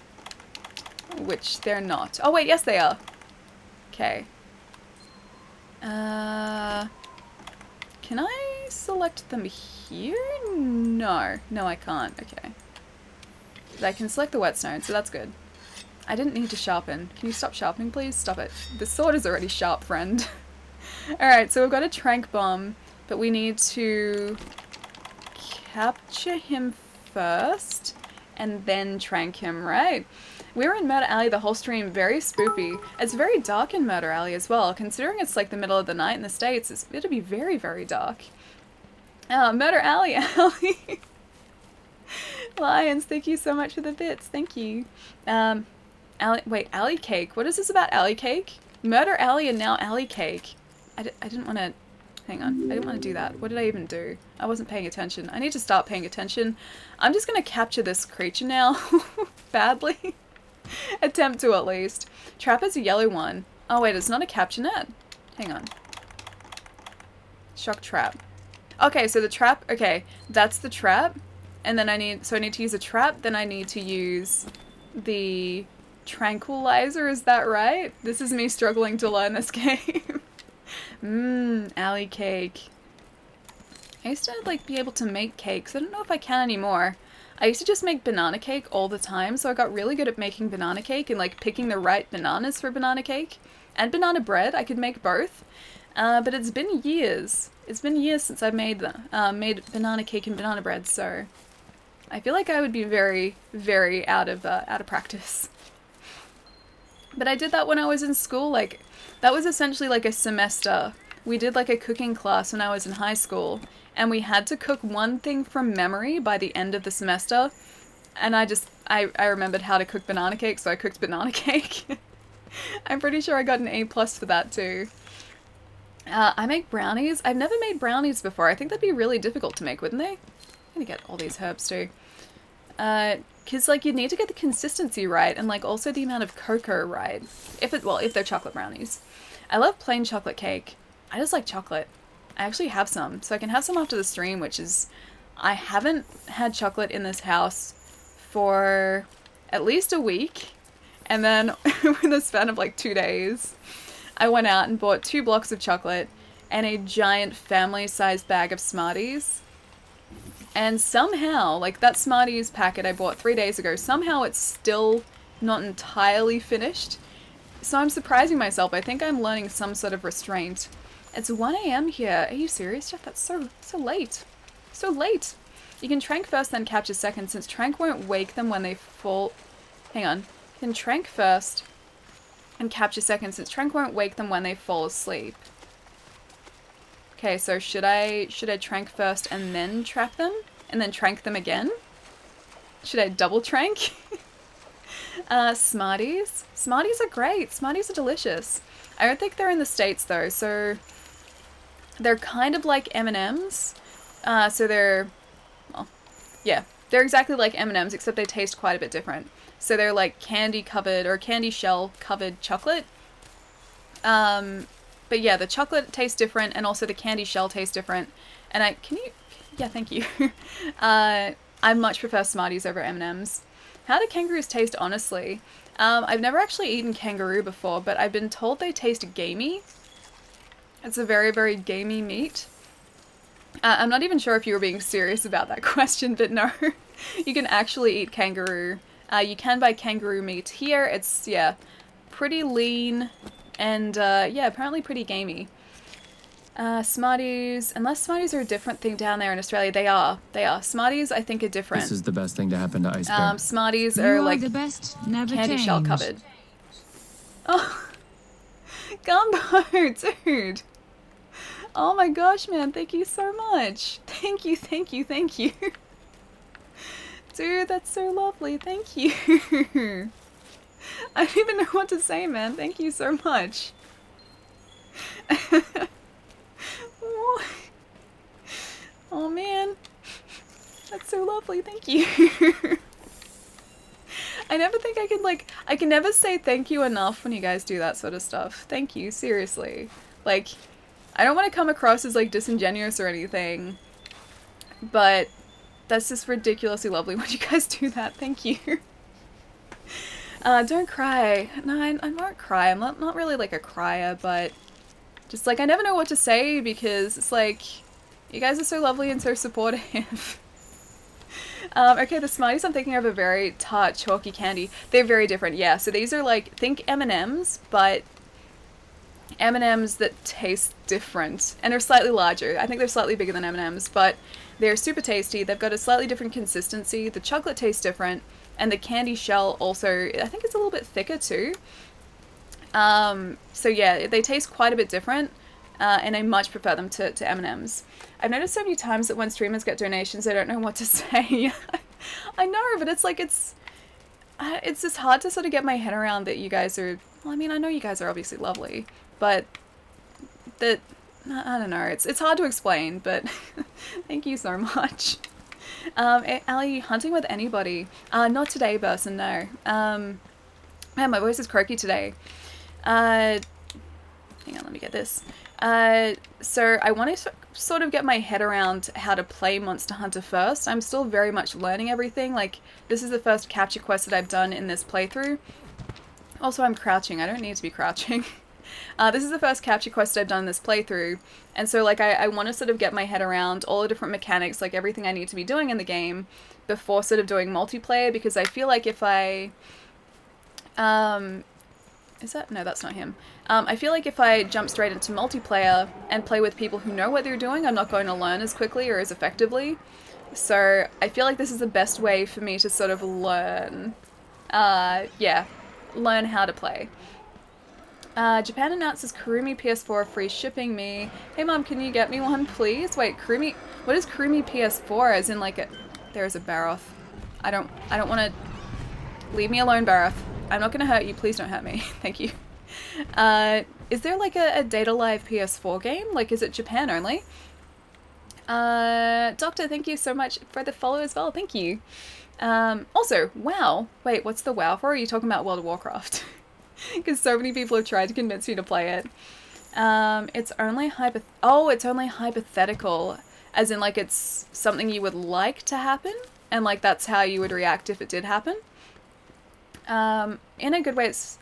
Which they're not. Oh wait, yes they are. Okay. Can I select them here? No. No, I can't. Okay. I can select the whetstone, so that's good. I didn't need to sharpen. Can you stop sharpening, please? Stop it. The sword is already sharp, friend. Alright, so we've got a trank bomb, but we need to capture him first and then trank him, right? We were in Murder Alley the whole stream, very spoopy. It's very dark in Murder Alley as well. Considering it's like the middle of the night in the States, it'll be very, very dark. Murder Alley. Lions, thank you so much for the bits. Thank you. Alley Cake. What is this about Alley Cake? Murder Alley and now Alley Cake. I didn't want to... Hang on. I didn't want to do that. What did I even do? I wasn't paying attention. I need to start paying attention. I'm just going to capture this creature now. Badly. Attempt to, at least. Trap is a yellow one. Oh wait, it's not a capture net. Hang on. Shock trap. Okay, so the trap... Okay, that's the trap. And then I need to use a trap. Then I need to use the tranquilizer. Is that right? This is me struggling to learn this game. Alley cake. I used to like be able to make cakes. I don't know if I can anymore. I used to just make banana cake all the time, so I got really good at making banana cake and like picking the right bananas for banana cake. And banana bread, I could make both. But it's been years. It's been years since I've made banana cake and banana bread, so I feel like I would be very, very out of practice. But I did that when I was in school. Like, that was essentially like a semester. We did like a cooking class when I was in high school, and we had to cook one thing from memory by the end of the semester. And I remembered how to cook banana cake, so I cooked banana cake. I'm pretty sure I got an A+ for that too. I make brownies. I've never made brownies before. I think that'd be really difficult to make, wouldn't they? I'm gonna get all these herbs too. Cause like you need to get the consistency right and like also the amount of cocoa right. If they're chocolate brownies. I love plain chocolate cake. I just like chocolate. I actually have some, so I can have some after the stream, which is, I haven't had chocolate in this house for at least a week. And then in the span of like 2 days, I went out and bought 2 blocks of chocolate and a giant family-sized bag of Smarties. And somehow, like that Smarties packet I bought 3 days ago, somehow it's still not entirely finished. So I'm surprising myself. I think I'm learning some sort of restraint. It's 1 a.m. here. Are you serious, Jeff? That's so late. So late. You can trank first, then capture second, since trank won't wake them when they fall. Hang on. You can trank first and capture second, since trank won't wake them when they fall asleep. Okay, so should I trank first and then trap them? And then trank them again? Should I double trank? Smarties. Smarties are great. Smarties are delicious. I don't think they're in the States though, so they're kind of like M&Ms. So they're, well, yeah, they're exactly like M&Ms except they taste quite a bit different. So they're like candy covered or candy shell covered chocolate. But yeah, the chocolate tastes different and also the candy shell tastes different. And yeah, thank you. I much prefer Smarties over M&Ms. How do kangaroos taste, honestly? I've never actually eaten kangaroo before, but I've been told they taste gamey. It's a very, very gamey meat. I'm not even sure if you were being serious about that question, but no. You can actually eat kangaroo. You can buy kangaroo meat here. It's, yeah, pretty lean and, yeah, apparently pretty gamey. Smarties, unless Smarties are a different thing down there in Australia, they are. Smarties, I think, are different. This is the best thing to happen to Ice Bear. Smarties are like the best, never candy change. shell covered. Oh, Gumbo, dude. Oh my gosh, man, thank you so much. Thank you. Dude, that's so lovely, thank you. I don't even know what to say, man. Thank you so much. Oh man, that's so lovely, thank you. I never think I can never say thank you enough when you guys do that sort of stuff. Thank you, seriously. Like, I don't want to come across as like disingenuous or anything, but that's just ridiculously lovely when you guys do that. Thank you. Don't cry. No, I won't cry. I'm not really like a crier, but just like I never know what to say because it's like you guys are so lovely and so supportive. Okay, the Smarties I'm thinking of are very tart, chalky candy. They're very different, yeah. So these are like, think M&Ms, but M&Ms that taste different and are slightly larger. I think they're slightly bigger than M&Ms, but they're super tasty. They've got a slightly different consistency. The chocolate tastes different, and the candy shell also, I think it's a little bit thicker too. So yeah, they taste quite a bit different, and I much prefer them to M&Ms. I've noticed so many times that when streamers get donations, they don't know what to say. I know, but it's like, it's just hard to sort of get my head around that you guys are, well, I mean, I know you guys are obviously lovely, but that, I don't know, it's hard to explain, but thank you so much. Ali, hunting with anybody? Not today, Burson, no. Man, my voice is croaky today. Hang on, let me get this. So I want to sort of get my head around how to play Monster Hunter first. I'm still very much learning everything. Like, this is the first capture quest that I've done in this playthrough. Also, I'm crouching. I don't need to be crouching. This is the first capture quest I've done in this playthrough. And so, like, I want to sort of get my head around all the different mechanics, like everything I need to be doing in the game before sort of doing multiplayer, because I feel like if I... Is that? No, that's not him. I feel like if I jump straight into multiplayer and play with people who know what they're doing, I'm not going to learn as quickly or as effectively. So I feel like this is the best way for me to sort of learn, learn how to play. Japan announces Kurumi PS4 free shipping me. Hey mom, can you get me one, please? Wait, Kurumi, what is Kurumi PS4? As in like there's a Baroth. I don't want to, leave me alone, Baroth. I'm not going to hurt you. Please don't hurt me. Thank you. Is there like a Data Live PS4 game? Like, is it Japan only? Doctor, thank you so much for the follow as well. Thank you. Also, WoW. Wait, what's the WoW for? Are you talking about World of Warcraft? Because so many people have tried to convince me to play it. It's only hypothetical. As in, like, it's something you would like to happen. And, like, that's how you would react if it did happen. In a good way, it's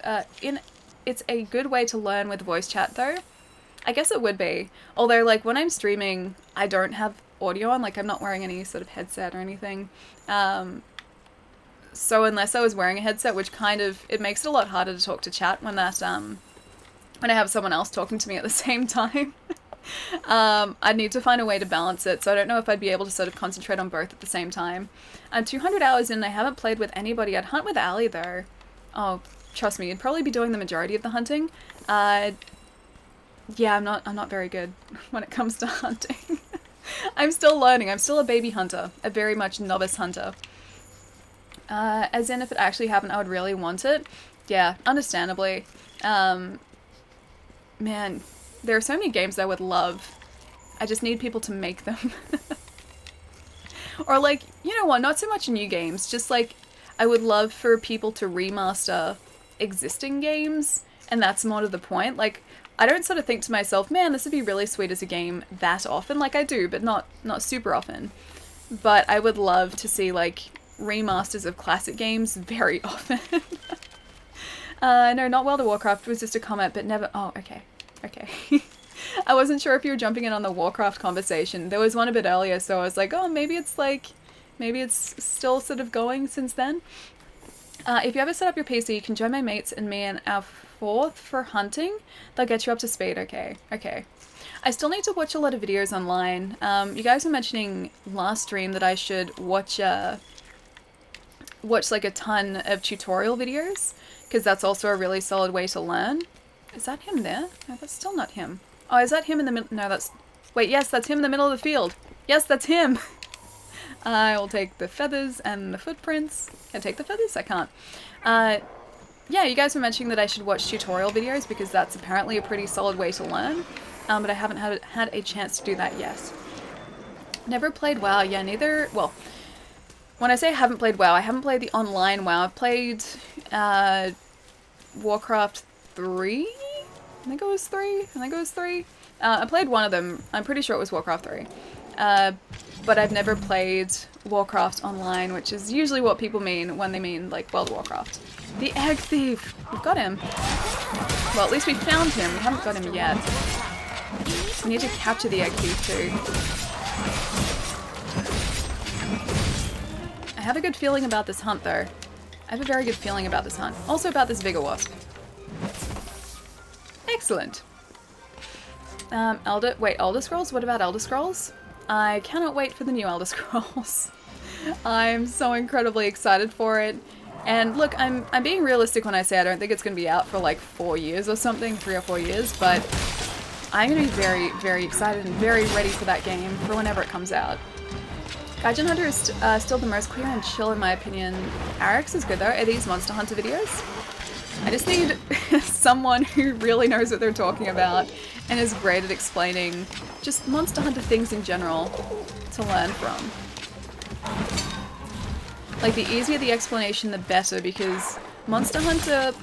a good way to learn with voice chat though. I guess it would be. Although, like, when I'm streaming, I don't have audio on. Like, I'm not wearing any sort of headset or anything. So unless I was wearing a headset, which kind of, it makes it a lot harder to talk to chat when that, when I have someone else talking to me at the same time. I'd need to find a way to balance it, so I don't know if I'd be able to sort of concentrate on both at the same time. 200 hours in, I haven't played with anybody. I'd hunt with Ali, though. Oh, trust me, you'd probably be doing the majority of the hunting. Yeah, I'm not very good when it comes to hunting. I'm still learning. I'm still a baby hunter, a very much novice hunter. As in, if it actually happened, I would really want it. Yeah, understandably. Man, there are so many games I would love. I just need people to make them. Or like, you know what, not so much new games, just like, I would love for people to remaster existing games, and that's more to the point. Like, I don't sort of think to myself, man, this would be really sweet as a game that often. Like, I do, but not super often. But I would love to see, like, remasters of classic games very often. No, not World of Warcraft was just a comment, but never... Oh, okay. Okay. I wasn't sure if you were jumping in on the Warcraft conversation. There was one a bit earlier, so I was like, oh, maybe it's like... Maybe it's still sort of going since then. If you ever set up your PC, you can join my mates and me and our fourth for hunting. They'll get you up to speed. Okay, okay. I still need to watch a lot of videos online. You guys were mentioning last stream that I should watch like a ton of tutorial videos, because that's also a really solid way to learn. Is that him there? No, that's still not him. Oh, is that him in the middle? No, that's... Wait, yes, that's him in the middle of the field. Yes, that's him! I will take the feathers and the footprints. Can I take the feathers? I can't. Yeah, you guys were mentioning that I should watch tutorial videos because that's apparently a pretty solid way to learn. But I haven't had a chance to do that yet. Never played WoW. Yeah, neither... Well, when I say I haven't played WoW, I haven't played the online WoW. I've played Warcraft 3? I think it was 3. I played one of them. I'm pretty sure it was Warcraft 3. But I've never played Warcraft Online, which is usually what people mean when they mean, like, World of Warcraft. The Egg Thief! We've got him. Well, at least we found him. We haven't got him yet. We need to capture the Egg Thief, too. I have a good feeling about this hunt, though. I have a very good feeling about this hunt. Also about this Vigor Wasp. Excellent. Elder Scrolls? What about Elder Scrolls? I cannot wait for the new Elder Scrolls. I'm so incredibly excited for it. And look, I'm being realistic when I say I don't think it's going to be out for like 4 years or something, 3 or 4 years, but I'm going to be very, very excited and very ready for that game for whenever it comes out. Gaijin Hunter is still the most clear and chill in my opinion. Arix is good though. Are these Monster Hunter videos? I just need someone who really knows what they're talking about and is great at explaining just Monster Hunter things in general to learn from. Like, the easier the explanation, the better, because Monster Hunter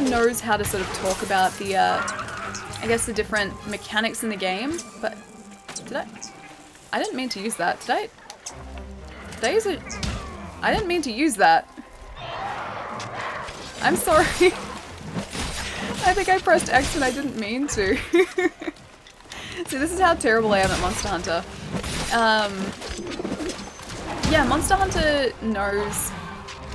knows how to sort of talk about the, I guess the different mechanics in the game, but I didn't mean to use that. Did I use it? I didn't mean to use that. I'm sorry. I think I pressed X and I didn't mean to. See, this is how terrible I am at Monster Hunter. Yeah, Monster Hunter knows...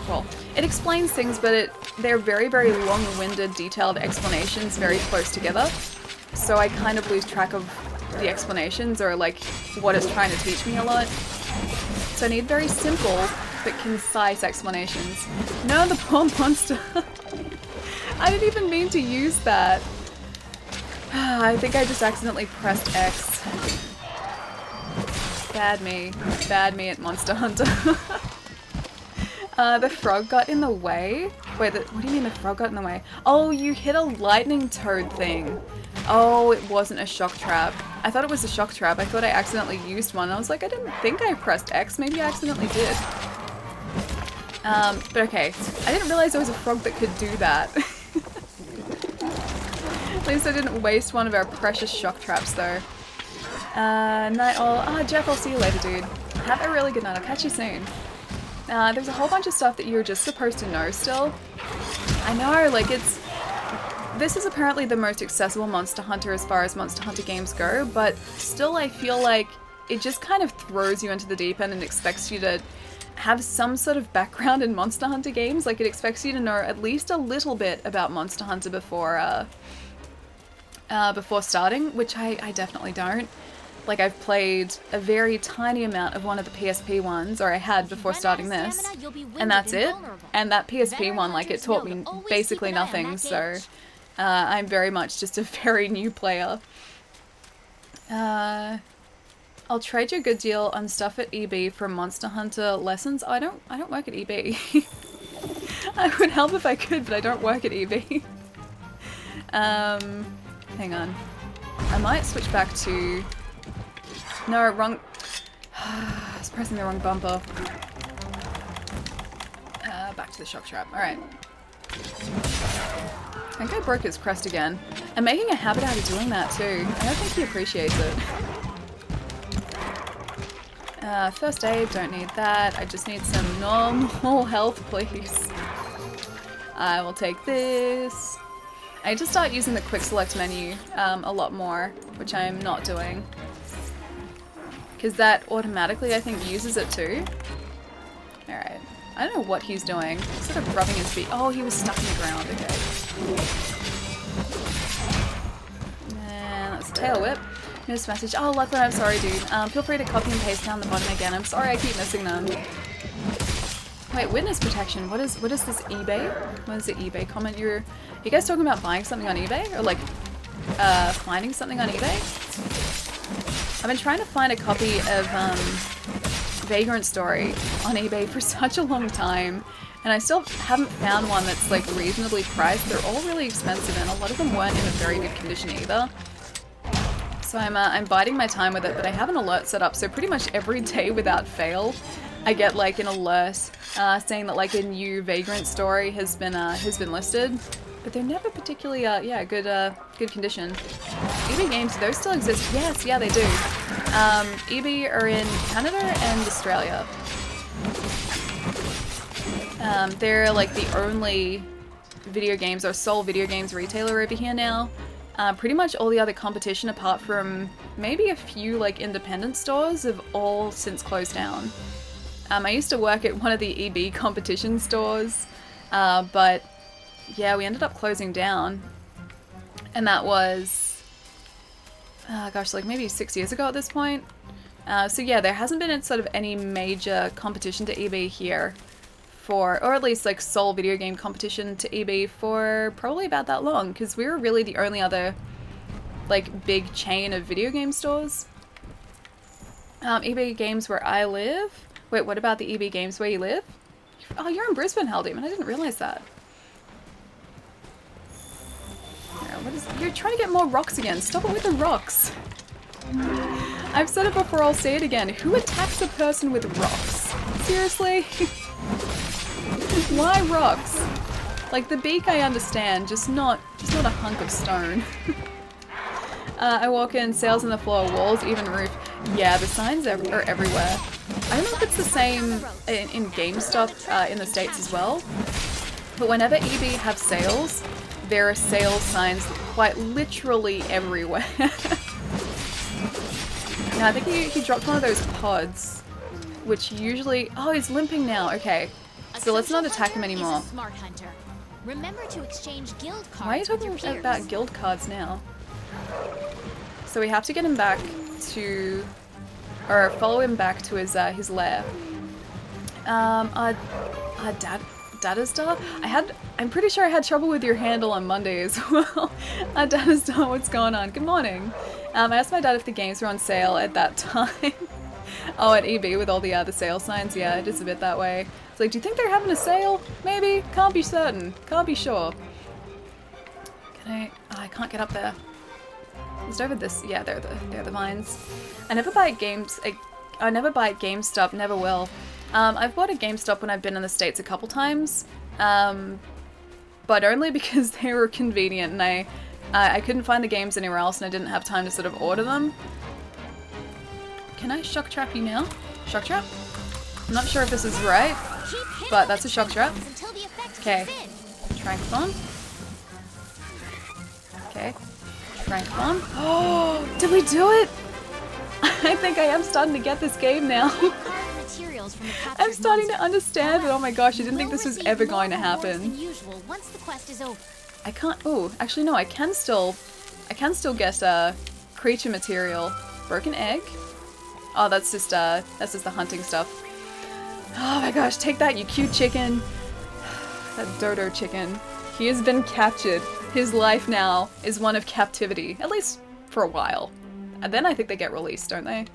Well, it explains things, but they're very, very long-winded, detailed explanations very close together. So I kind of lose track of the explanations or, like, what it's trying to teach me a lot. So I need very simple but concise explanations. No, the poor monster. I didn't even mean to use that. I think I just accidentally pressed X. Bad me at Monster Hunter. The frog got in the way? Wait, what do you mean the frog got in the way? Oh, you hit a lightning toad thing. Oh, it wasn't a shock trap. I thought it was a shock trap. I thought I accidentally used one. I was like, I didn't think I pressed X. Maybe I accidentally did. But okay. I didn't realize there was a frog that could do that. At least I didn't waste one of our precious shock traps, though. Night all. Ah, Jeff, I'll see you later, dude. Have a really good night. I'll catch you soon. There's a whole bunch of stuff that you're just supposed to know still. I know, like, it's... this is apparently the most accessible Monster Hunter as far as Monster Hunter games go, but still I feel like it just kind of throws you into the deep end and expects you to have some sort of background in Monster Hunter games. Like, it expects you to know at least a little bit about Monster Hunter before starting, which I definitely don't. Like, I've played a very tiny amount of one of the PSP ones, or I had before starting this, and that's it. And that PSP one, like, it taught me basically nothing, so I'm very much just a very new player. I'll trade you a good deal on stuff at EB from Monster Hunter lessons. Oh, I don't work at EB. I would help if I could, but I don't work at EB. Hang on. I might switch back to... No, wrong... I was pressing the wrong bumper. Back to the shock trap. Alright. I think I broke his crest again. I'm making a habit out of doing that too. I don't think he appreciates it. First aid, don't need that. I just need some normal health, please. I will take this. I need to start using the quick select menu a lot more, which I am not doing. Because that automatically, I think, uses it too. Alright. I don't know what he's doing. He's sort of rubbing his feet. Oh, he was stuck in the ground. Okay. And that's a tail whip. News message. Oh, Lachlan, I'm sorry, dude. Feel free to copy and paste down the bottom again. I'm sorry I keep missing them. Wait, witness protection. What is this eBay? What is the eBay comment? You guys talking about buying something on eBay? Or like, finding something on eBay? I've been trying to find a copy of, Vagrant Story on eBay for such a long time. And I still haven't found one that's like reasonably priced. They're all really expensive and a lot of them weren't in a very good condition either. So I'm biding my time with it, but I have an alert set up, so pretty much every day without fail, I get like an alert saying that like a new Vagrant Story has been listed, but they're never particularly good condition. EB games, do those still exist? Yes, yeah, they do. EB are in Canada and Australia. They're like the only video games or sole video games retailer over here now. Pretty much all the other competition, apart from maybe a few like independent stores, have all since closed down. I used to work at one of the EB competition stores, but yeah, we ended up closing down, and that was, gosh, like maybe 6 years ago at this point. So yeah, there hasn't been sort of any major competition to EB here for, or at least like sole video game competition to EB for probably about that long, because we were really the only other like big chain of video game stores. EB games where I live. Wait, what about the EB games where you live? Oh, you're in Brisbane, Haldim, and I didn't realize that. You're trying to get more rocks again. Stop it with the rocks. I've said it before, I'll say it again. Who attacks a person with rocks? Seriously? Why rocks? Like, the beak I understand, just not a hunk of stone. I walk in, sails on the floor, walls, even roof. Yeah, the signs are everywhere. I don't know if it's the same in GameStop in the States as well, but whenever EB have sales, there are sales signs quite literally everywhere. Now, I think he dropped one of those pods, which usually... Oh, he's limping now. Okay, so let's not attack him anymore. Remember to exchange guild cards. Why are you talking about guild cards now? So we have to get him back to... or follow him back to his lair. Dadastar? I'm pretty sure I had trouble with your handle on Monday as well. Dadastar, what's going on? Good morning. I asked my dad if the games were on sale at that time. Oh, at EB with all the sale signs? Yeah, it is a bit that way. It's like, do you think they're having a sale? Maybe? Can't be certain. Can't be sure. Can I... Oh, I can't get up there. Is it over this? Yeah, they're the vines. I never buy at I never buy at GameStop, never will. I've bought at GameStop when I've been in the States a couple times, but only because they were convenient and I couldn't find the games anywhere else and I didn't have time to sort of order them. Can I shock trap you now? Shock trap? I'm not sure if this is right, but that's a shock trap. Okay, Tranquilon. Okay. Trank bomb. Oh, did we do it? I think I am starting to get this game now. Materials from the I'm captured starting to monster. understand it. Oh my gosh, I didn't think We'll this was receive ever more going to rewards happen. than usual once the quest is over. I can't. Oh, actually no. I can still get creature material. Broken egg. Oh, that's just the hunting stuff. Oh my gosh, take that, you cute chicken. That dodo chicken. He has been captured. His life now is one of captivity, at least for a while. And then I think they get released, don't they?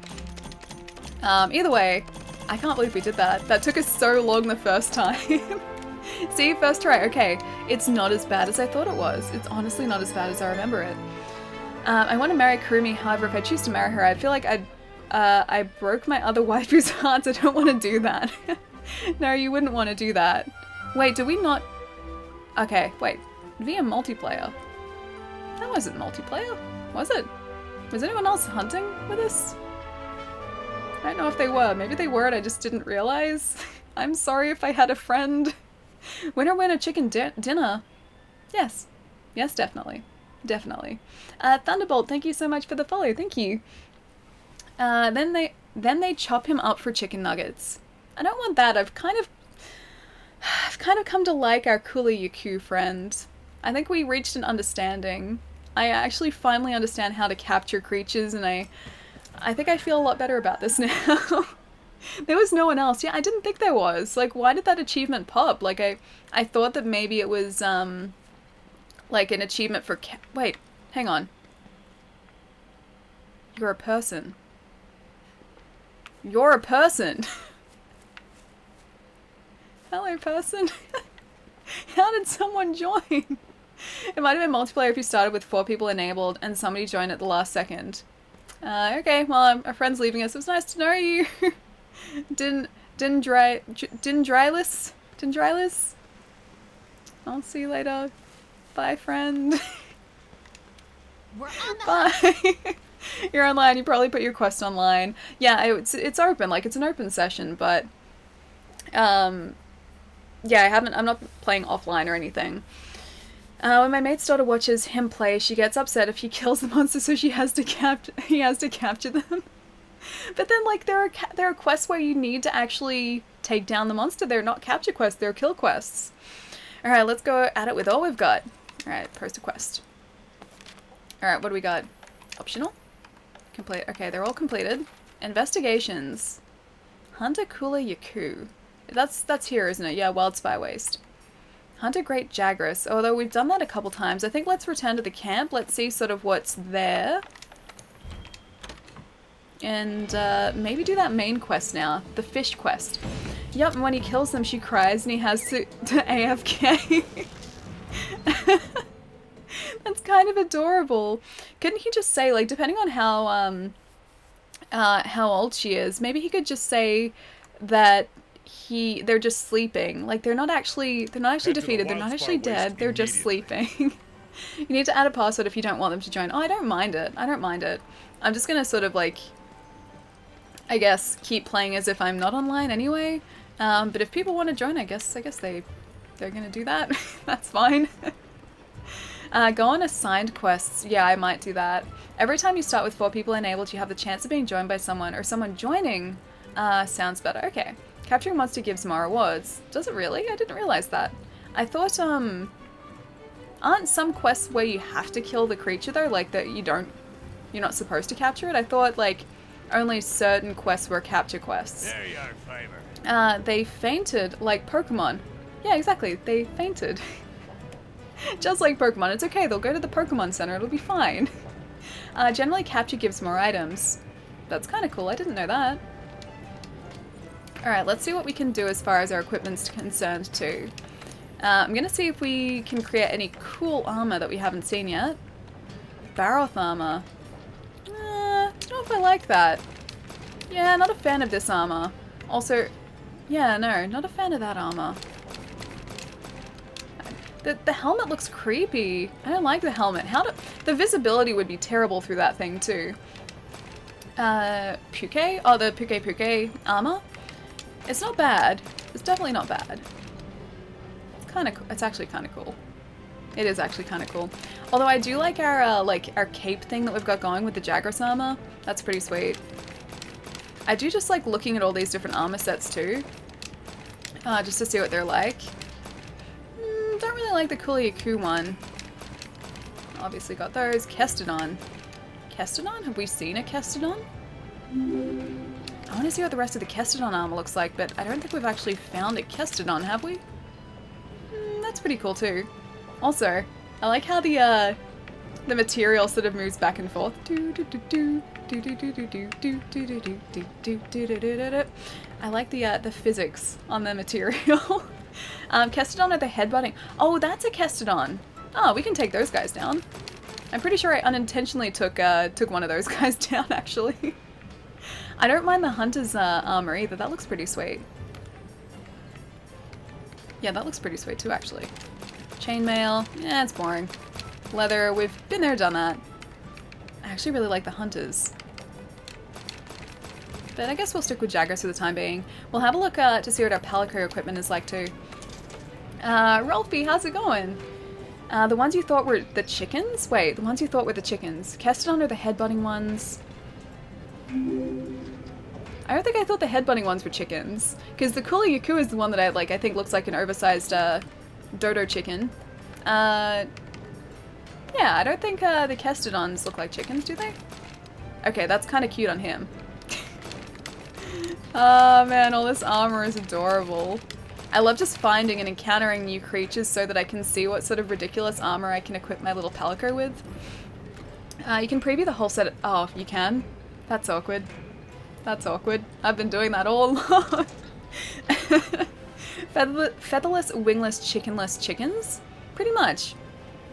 Either way, I can't believe we did that. That took us so long the first time. See, first try. Okay, it's not as bad as I thought it was. It's honestly not as bad as I remember it. I want to marry Kurumi, however, if I choose to marry her, I feel like I broke my other waifu's hearts. I don't want to do that. No, you wouldn't want to do that. Wait, did we not... Okay, wait. Via multiplayer. That wasn't multiplayer, was it? Was anyone else hunting with us? I don't know if they were. Maybe they were and I just didn't realize. I'm sorry if I had a friend. Winner winner chicken dinner. Yes. Yes, definitely. Definitely. Thunderbolt, thank you so much for the follow. Thank you. Then they chop him up for chicken nuggets. I don't want that. I've kind of come to like our Kula Yaku friend. I think we reached an understanding. I actually finally understand how to capture creatures, and I think I feel a lot better about this now. There was no one else. Yeah, I didn't think there was. Like, why did that achievement pop? Like, I thought that maybe it was, like an achievement for wait, hang on. You're a person. You're a person! Hello, person. How did someone join? It might have been multiplayer if you started with 4 people enabled and somebody joined at the last second. Okay, well, our friend's leaving us. It was nice to know you. Dendrylis? I'll see you later. Bye, friend. We're on the Bye. You're online. You probably put your quest online. Yeah, it's open. Like, it's an open session, but yeah, I'm not playing offline or anything. When my mate's daughter watches him play, she gets upset if he kills the monster, so he has to capture them. But then, like, there are quests where you need to actually take down the monster. They're not capture quests, they're kill quests. Alright, let's go at it with all we've got. Alright, post a quest. Alright, what do we got? Optional? Complete. Okay, they're all completed. Investigations. Hunter Kula Yaku. That's here, isn't it? Yeah, Wildspire Waste. Hunter Great Jagras. Although we've done that a couple times. I think let's return to the camp. Let's see sort of what's there. And maybe do that main quest now. The fish quest. Yep, and when he kills them she cries and he has to AFK. That's kind of adorable. Couldn't he just say, like, depending on how old she is, maybe he could just say that they're just sleeping. Like, they're not actually defeated, they're not actually dead, they're just sleeping. You need to add a password if you don't want them to join. Oh, I don't mind it. I don't mind it. I'm just gonna sort of, like, I guess, keep playing as if I'm not online anyway. But if people want to join, I guess they're gonna do that. That's fine. Go on assigned quests. Yeah, I might do that. Every time you start with 4 people enabled, you have the chance of being joined by someone, or someone joining sounds better. Okay. Capturing a monster gives more rewards. Does it really? I didn't realize that. I thought, aren't some quests where you have to kill the creature though? Like that you're not supposed to capture it? I thought, like, only certain quests were capture quests. There you are, Famer. They fainted like Pokemon. Yeah, exactly. They fainted. Just like Pokemon. It's okay. They'll go to the Pokemon Center. It'll be fine. Generally, capture gives more items. That's kind of cool. I didn't know that. Alright, let's see what we can do as far as our equipment's concerned too. I'm gonna see if we can create any cool armor that we haven't seen yet. Baroth armor. I don't know if I like that. Yeah, not a fan of this armor. Also, yeah, no, not a fan of that armor. The helmet looks creepy. I don't like the helmet. The visibility would be terrible through that thing too. Puke? Oh, the Puke armor? It's not bad. It's definitely not bad. It's actually kind of cool. It is actually kind of cool. Although I do like our cape thing that we've got going with the Jagras armor. That's pretty sweet. I do just like looking at all these different armor sets too. Just to see what they're like. Don't really like the Kuliaku one. Obviously got those. Kestodon. Kestodon? Have we seen a Kestodon? I want to see what the rest of the Kestodon armor looks like, but I don't think we've actually found a Kestodon, have we? That's pretty cool too. Also, I like how the material sort of moves back and forth. I like the physics on the material. Kestodon or the headbutting. Oh, that's a Kestodon. Oh, we can take those guys down. I'm pretty sure I unintentionally took one of those guys down, actually. I don't mind the hunter's armor either. That looks pretty sweet. Yeah, that looks pretty sweet too, actually. Chainmail. Yeah, it's boring. Leather. We've been there, done that. I actually really like the hunters. But I guess we'll stick with Jagras for the time being. We'll have a look to see what our Palico equipment is like too. Rolfie, how's it going? The ones you thought were the chickens? Wait, the ones you thought were the chickens. Kestodon are the headbutting ones. I don't think I thought the headbutting ones were chickens. Because the Kuliaku is the one that I think looks like an oversized dodo chicken. Yeah, I don't think the Kestodons look like chickens, do they? Okay, that's kind of cute on him. Oh man, all this armor is adorable. I love just finding and encountering new creatures so that I can see what sort of ridiculous armor I can equip my little Palico with. You can preview the whole set. Oh, you can? That's awkward. That's awkward. I've been doing that all along. Featherless, wingless, chickenless chickens? Pretty much.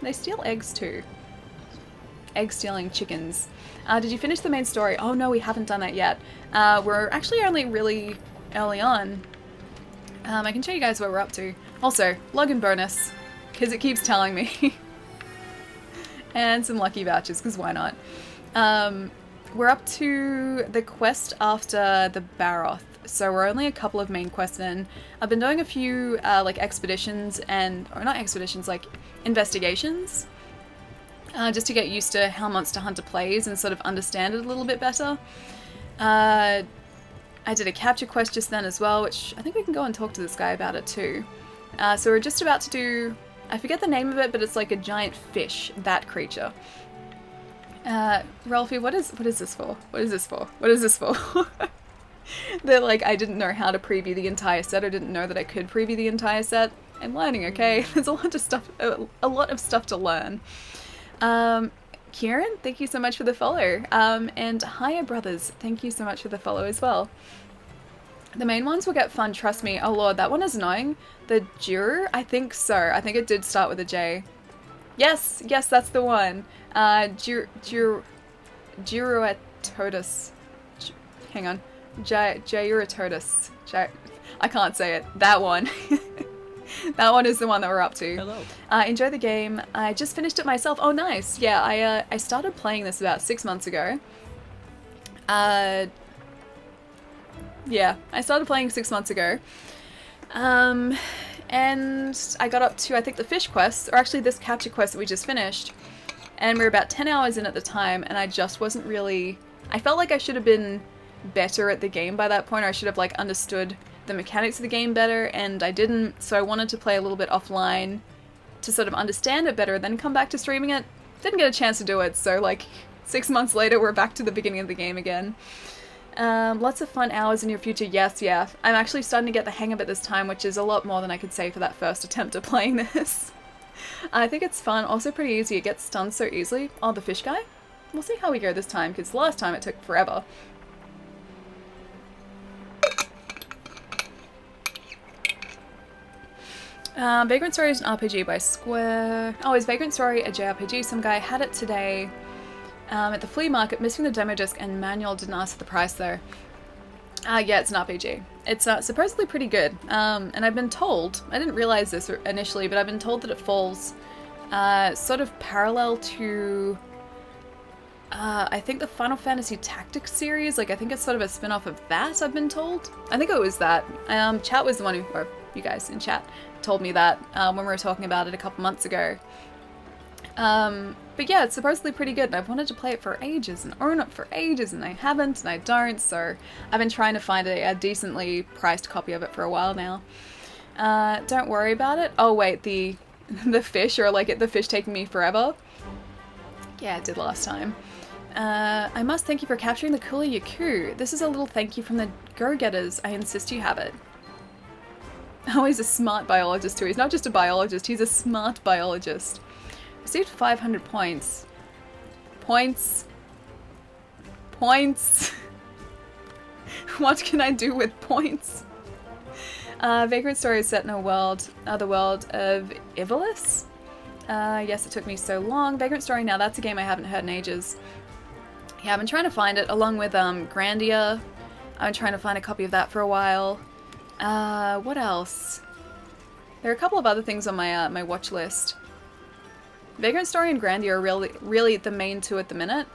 They steal eggs too. Egg-stealing chickens. Did you finish the main story? Oh no, we haven't done that yet. We're actually only really early on. I can show you guys what we're up to. Also, login bonus, because it keeps telling me. And some lucky vouchers, because why not? We're up to the quest after the Baroth, so we're only a couple of main quests in. I've been doing a few like expeditions or not expeditions, like investigations, just to get used to how Monster Hunter plays and sort of understand it a little bit better. I did a capture quest just then as well, which I think we can go and talk to this guy about it too. So we're just about to do, I forget the name of it, but it's like a giant fish, that creature. Ralphie, what is this for? What is this for? What is this for? They're like, I didn't know how to preview the entire set, or didn't know that I could preview the entire set. I'm learning, okay? There's a lot of stuff to learn. Kieran, thank you so much for the follow. And Hiya Brothers, thank you so much for the follow as well. The main ones will get fun, trust me. Oh lord, that one is annoying. The Juru? I think so. I think it did start with a J. Yes, yes, that's the one. Juruatotus. Hang on. Juruatotus. I can't say it. That one. That one is the one that we're up to. Hello. Enjoy the game. I just finished it myself. Oh, nice. Yeah, I started playing this about 6 months ago. Yeah, I started playing 6 months ago. And I got up to, I think, the fish quest, or actually this capture quest that we just finished. And we were about 10 hours in at the time, and I just wasn't really... I felt like I should have been better at the game by that point, or I should have, like, understood the mechanics of the game better, and I didn't, so I wanted to play a little bit offline to sort of understand it better, then come back to streaming it. Didn't get a chance to do it, so, like, 6 months later, we're back to the beginning of the game again. Lots of fun hours in your future, yes, yeah. I'm actually starting to get the hang of it this time, which is a lot more than I could say for that first attempt at playing this. I think it's fun, also pretty easy. It gets stunned so easily. Oh, the fish guy? We'll see how we go this time, because last time it took forever. Vagrant Story is an RPG by Square. Oh, is Vagrant Story a JRPG? Some guy had it today at the flea market, missing the demo disc and manual, didn't ask for the price though. Yeah, it's an RPG. It's supposedly pretty good. And I've been told, I didn't realize this initially, but I've been told that it falls sort of parallel to I think the Final Fantasy Tactics series. Like, I think it's sort of a spin-off of that, I've been told. I think it was that. Chat was the one who, or you guys in chat, told me that when we were talking about it a couple months ago. But yeah, it's supposedly pretty good, and I've wanted to play it for ages and own it for ages, and I haven't, and I don't, so I've been trying to find a decently priced copy of it for a while now. Don't worry about it. Oh wait, the fish, or like the fish taking me forever? Yeah, it did last time. I must thank you for capturing the cooler Yaku. This is a little thank you from the go-getters. I insist you have it. Oh, he's a smart biologist too. He's not just a biologist, he's a smart biologist. Received 500 points. Points. Points. What can I do with points? Vagrant Story is set in the world of Ivalice. Yes, it took me so long. Vagrant Story, now that's a game I haven't heard in ages. Yeah, I've been trying to find it along with Grandia. I've been trying to find a copy of that for a while. What else? There are a couple of other things on my my watch list. Vagrant Story and Grandia are really the main two at the minute.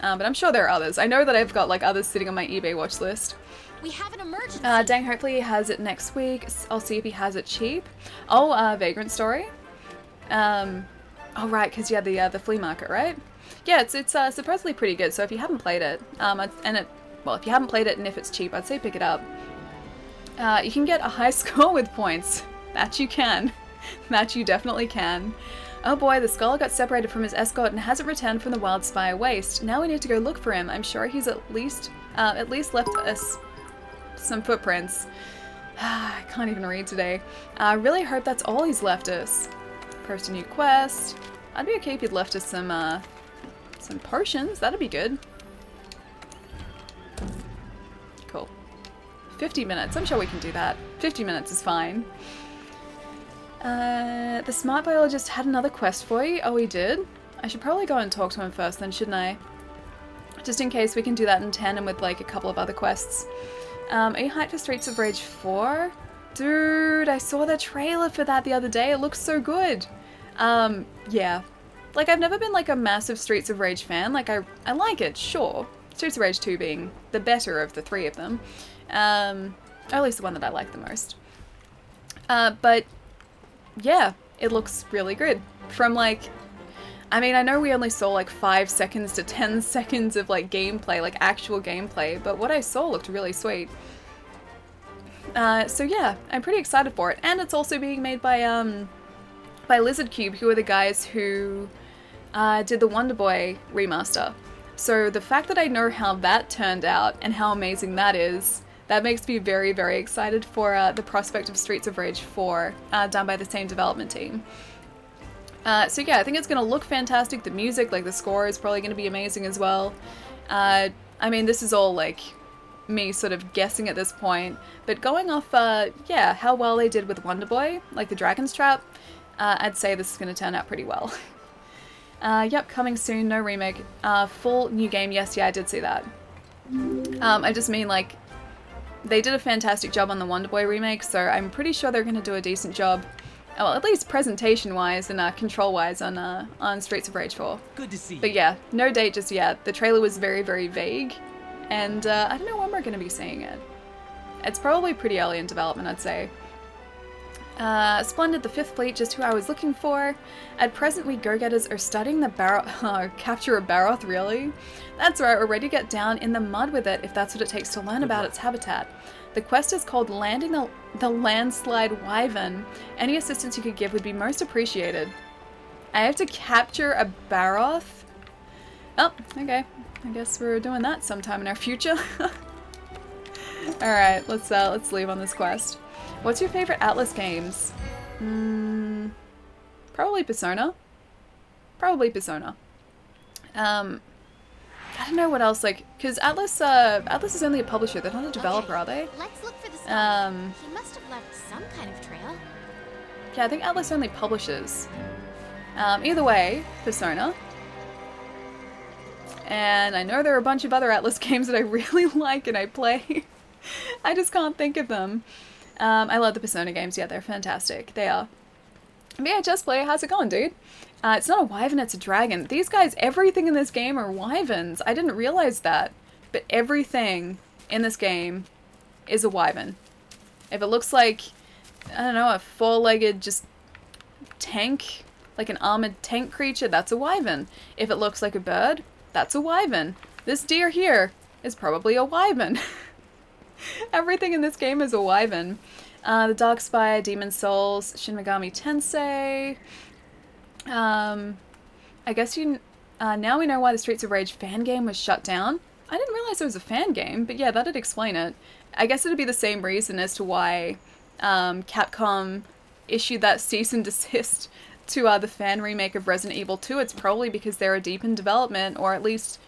But I'm sure there are others. I know that I've got like others sitting on my eBay watch list. We have an emergency. Dang, hopefully he has it next week. I'll see if he has it cheap. Oh, Vagrant Story. Oh right, because yeah, the flea market, right? Yeah, it's supposedly pretty good. So if you haven't played it, if you haven't played it and if it's cheap, I'd say pick it up. You can get a high score with points. That you can. That you definitely can. Oh boy, the scholar got separated from his escort and hasn't returned from the Wildspire Waste. Now we need to go look for him. I'm sure he's at least left us some footprints. I can't even read today. I really hope that's all he's left us. Post a new quest. I'd be okay if he'd left us some potions. That'd be good. Cool. 50 minutes. I'm sure we can do that. 50 minutes is fine. The smart biologist had another quest for you. Oh, he did? I should probably go and talk to him first then, shouldn't I? Just in case we can do that in tandem with like a couple of other quests. Are you hyped for Streets of Rage 4? Dude, I saw the trailer for that the other day. It looks so good. Yeah. Like, I've never been like a massive Streets of Rage fan. Like, I like it, sure. Streets of Rage 2 being the better of the three of them. Or at least the one that I like the most. But yeah, it looks really good. From like, I mean, I know we only saw like 5 seconds to 10 seconds of like gameplay, like actual gameplay, but what I saw looked really sweet. So yeah, I'm pretty excited for it. And it's also being made by Lizard Cube, who are the guys who did the Wonder Boy remaster. So the fact that I know how that turned out and how amazing that is, that makes me very, very excited for the prospect of Streets of Rage 4, done by the same development team. So yeah, I think it's going to look fantastic. The music, like the score, is probably going to be amazing as well. I mean, this is all like me sort of guessing at this point, but going off, yeah, how well they did with Wonder Boy, like the Dragon's Trap, I'd say this is going to turn out pretty well. Yep, coming soon, no remake. Full new game, yes, yeah, I did see that. I just mean like, they did a fantastic job on the Wonder Boy remake, so I'm pretty sure they're going to do a decent job, well, at least presentation-wise and control-wise on Streets of Rage 4. Good to see you. But yeah, no date just yet. The trailer was very, very vague, and I don't know when we're going to be seeing it. It's probably pretty early in development, I'd say. Splendid, the Fifth Fleet, just who I was looking for. At present, we go-getters are studying the capture a Baroth, really? That's right, we're ready to get down in the mud with it if that's what it takes to learn about its habitat. The quest is called Landing the Landslide Wyvern. Any assistance you could give would be most appreciated. I have to capture a Baroth? Oh, okay. I guess we're doing that sometime in our future. Alright, let's leave on this quest. What's your favorite Atlas games? Probably Persona. Probably Persona. I don't know what else, like, because Atlas is only a publisher, they're not a developer, are they? Let's look for the stuff. He must have left some kind of trail. Yeah, I think Atlas only publishes. Either way, Persona. And I know there are a bunch of other Atlas games that I really like and I play. I just can't think of them. I love the Persona games, yeah, they're fantastic. They are. VHS player, how's it going, dude? It's not a wyvern, it's a dragon. These guys, everything in this game are wyverns. I didn't realize that. But everything in this game is a wyvern. If it looks like, I don't know, a four-legged just tank, like an armored tank creature, that's a wyvern. If it looks like a bird, that's a wyvern. This deer here is probably a wyvern. Everything in this game is a wyvern. The Darkspire, Demon Souls, Shin Megami Tensei. I guess now we know why the Streets of Rage fan game was shut down. I didn't realize it was a fan game, but yeah, that'd explain it. I guess it'd be the same reason as to why Capcom issued that cease and desist to the fan remake of Resident Evil 2. It's probably because they were deep in development, or at least,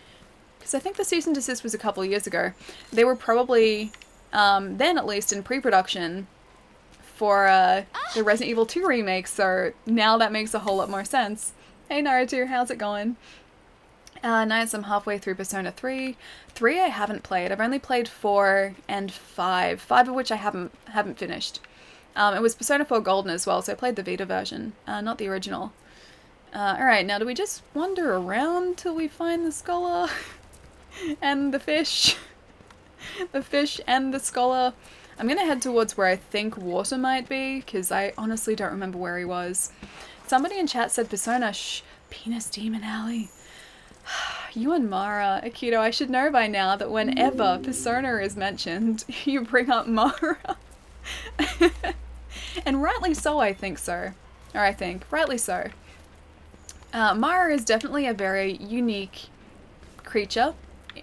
because I think the cease and desist was a couple of years ago. They were probably, then at least, in pre-production for the Resident Evil 2 remake, so now that makes a whole lot more sense. Hey Naruto, how's it going? Nice, I'm halfway through Persona 3. 3 I haven't played. I've only played 4 and 5. 5 of which I haven't finished. It was Persona 4 Golden as well, so I played the Vita version, not the original. Alright, now do we just wander around till we find the scholar? And the fish? The fish and the scholar. I'm gonna head towards where I think water might be, because I honestly don't remember where he was. Somebody in chat said Persona, Penis Demon Alley. You and Mara. Akito, I should know by now that whenever Persona is mentioned, you bring up Mara. And rightly so, I think so. Or I think, rightly so. Mara is definitely a very unique creature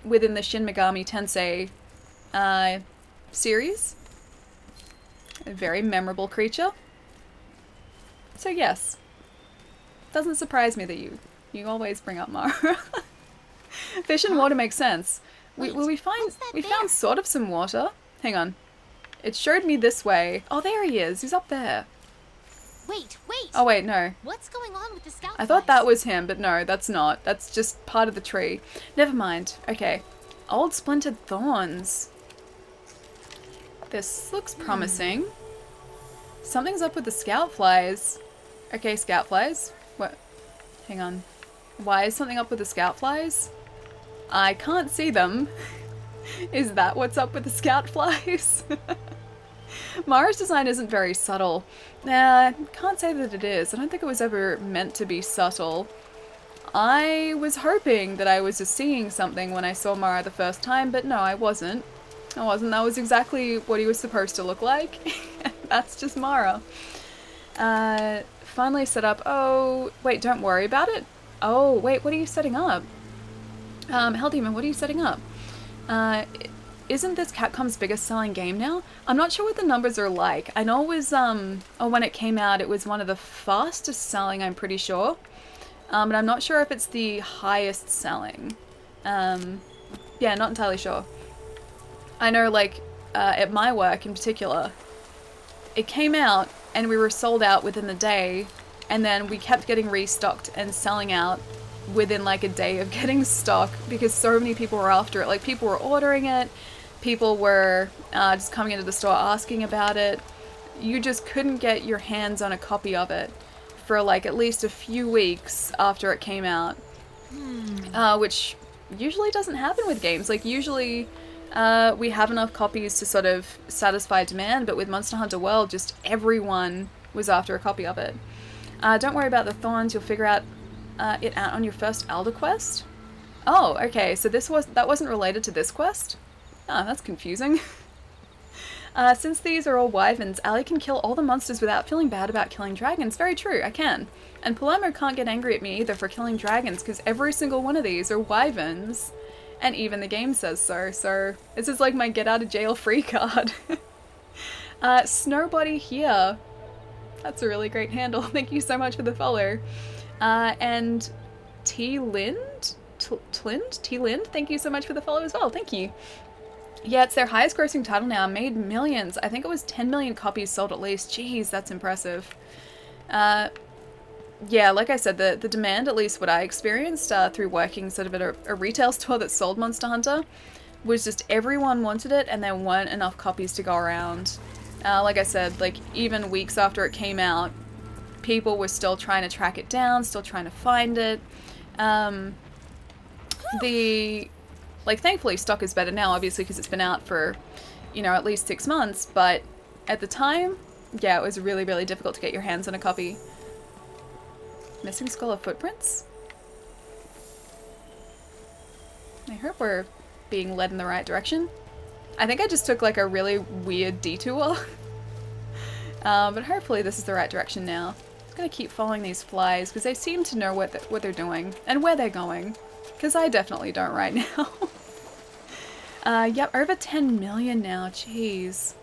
within the Shin Megami Tensei series. A very memorable creature. So yes. Doesn't surprise me that you always bring up Mara. Fish and water makes sense. We found sort of some water. Hang on. It showed me this way. Oh, there he is. He's up there. Wait. Oh wait, no. What's going on with the scout I thought flies? that was him, but no, that's not. That's just part of the tree. Never mind. Okay. Old splintered thorns. This looks promising. Something's up with the scout flies. Okay, scout flies. What? Hang on. Why is something up with the scout flies? I can't see them. Is that what's up with the scout flies? Mara's design isn't very subtle. Nah, can't say that it is. I don't think it was ever meant to be subtle. I was hoping that I was just seeing something when I saw Mara the first time, but no, I wasn't. That was exactly what he was supposed to look like. That's just Mara. Finally set up. Oh, wait, don't worry about it. Oh, wait, what are you setting up? Hell Demon, what are you setting up? Isn't this Capcom's biggest selling game now? I'm not sure what the numbers are like. I know it was, when it came out, it was one of the fastest selling, I'm pretty sure. But I'm not sure if it's the highest selling. Yeah, not entirely sure. I know, like, at my work in particular, it came out and we were sold out within the day, and then we kept getting restocked and selling out within like a day of getting stock because so many people were after it. Like, people were ordering it, people were just coming into the store asking about it. You just couldn't get your hands on a copy of it for like at least a few weeks after it came out. Which usually doesn't happen with games. Like, usually we have enough copies to sort of satisfy demand, but with Monster Hunter World, just everyone was after a copy of it. Don't worry about the thorns, you'll figure out it out on your first Elder quest? Oh, okay, so that wasn't related to this quest? Ah, that's confusing. Since these are all wyverns, Ali can kill all the monsters without feeling bad about killing dragons. Very true, I can. And Palermo can't get angry at me either for killing dragons, because every single one of these are wyverns. And even the game says so, so this is like my get out of jail free card. Snowbody here. That's a really great handle. Thank you so much for the follow. And T-Lind? T-Lind? Thank you so much for the follow as well. Thank you. Yeah, it's their highest grossing title now. Made millions. I think it was 10 million copies sold at least. Jeez, that's impressive. Yeah, like I said, the demand, at least what I experienced through working sort of at a retail store that sold Monster Hunter, was just everyone wanted it and there weren't enough copies to go around. Like I said, like even weeks after it came out, people were still trying to track it down, still trying to find it. Thankfully stock is better now, obviously, because it's been out for, you know, at least 6 months, but at the time, yeah, it was really, really difficult to get your hands on a copy. Missing scholar footprints? I hope we're being led in the right direction. I think I just took like a really weird detour. But hopefully this is the right direction now. I'm gonna keep following these flies because they seem to know what they're doing and where they're going. Because I definitely don't right now. Yep, over 10 million now, jeez.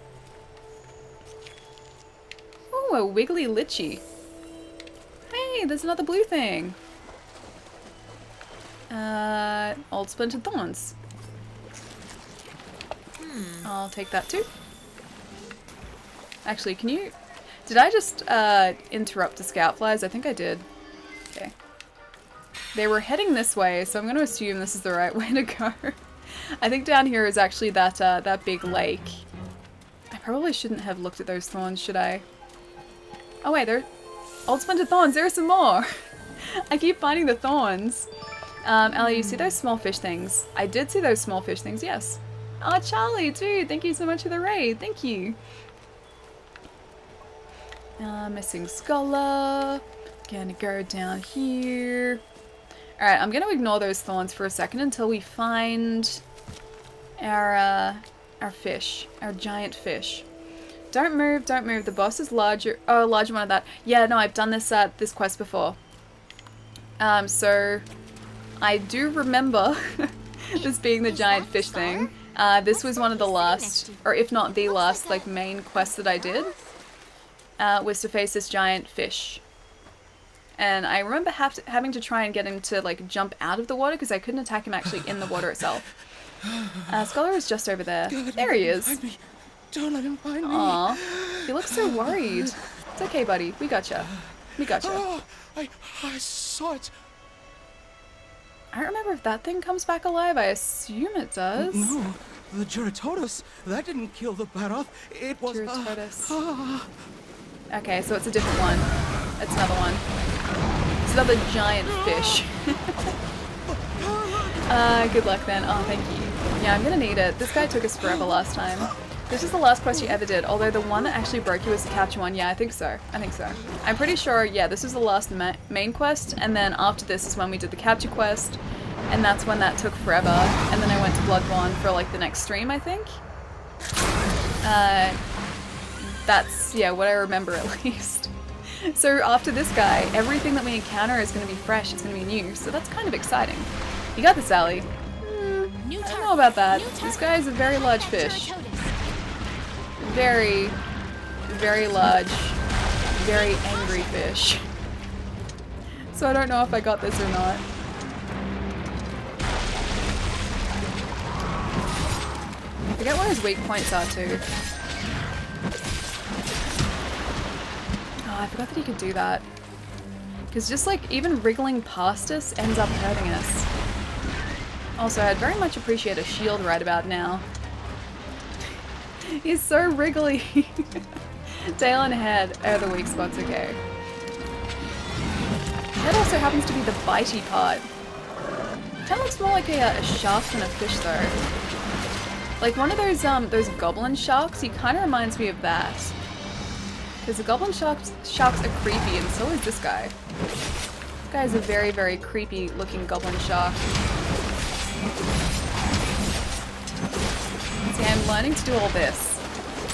Ooh, a wiggly litchi. Hey, there's another blue thing. Old splintered thorns. I'll take that too. Actually, can you... Did I just interrupt the scout flies? I think I did. Okay. They were heading this way, so I'm going to assume this is the right way to go. I think down here is actually that that big lake. I probably shouldn't have looked at those thorns, should I? Oh wait, they're... Old splintered thorns, there are some more! I keep finding the thorns. Ellie, you see those small fish things? I did see those small fish things, yes. Oh, Charlie, too! Thank you so much for the raid, thank you! Missing scholar. Gonna go down here. Alright, I'm gonna ignore those thorns for a second until we find our fish. Our giant fish. Don't move, don't move. The boss is larger. Oh, a larger one of that. Yeah, no, I've done this this quest before. So I do remember this being the giant fish thing. This was one of the last, or if not the last, like main quest that I did. Was to face this giant fish. And I remember having to try and get him to like jump out of the water because I couldn't attack him actually in the water itself. Scholar is just over there. There he is. Don't let him find me. Aw, he looks so worried. It's okay, buddy. We gotcha. We gotcha. Oh, I saw it. I don't remember if that thing comes back alive. I assume it does. No, the Geratodus. That didn't kill the Baroth. It was... Geratodus. Okay, so it's a different one. It's another one. It's another giant fish. Good luck then. Oh, thank you. Yeah, I'm gonna need it. This guy took us forever last time. This is the last quest you ever did, although the one that actually broke you was the capture one. Yeah, I think so. I think so. I'm pretty sure, yeah, this was the last main quest, and then after this is when we did the capture quest, and that's when that took forever, and then I went to Bloodborne for like the next stream, I think. That's, yeah, what I remember at least. So after this guy, everything that we encounter is going to be fresh, it's going to be new, so that's kind of exciting. You got this, Sally. I don't know about that. This guy is a very large fish. Very, very large, very angry fish. So I don't know if I got this or not. I forget what his weak points are too. Oh, I forgot that he could do that. Because just like even wriggling past us ends up hurting us. Also, I'd very much appreciate a shield right about now. He's so wriggly. Tail and head are the weak spots, okay. Head also happens to be the bitey part. Kind of looks more like a shark than a fish though. Like one of those goblin sharks, he kind of reminds me of that. Because the goblin sharks are creepy and so is this guy. This guy is a very, very creepy looking goblin shark. See, I'm learning to do all this.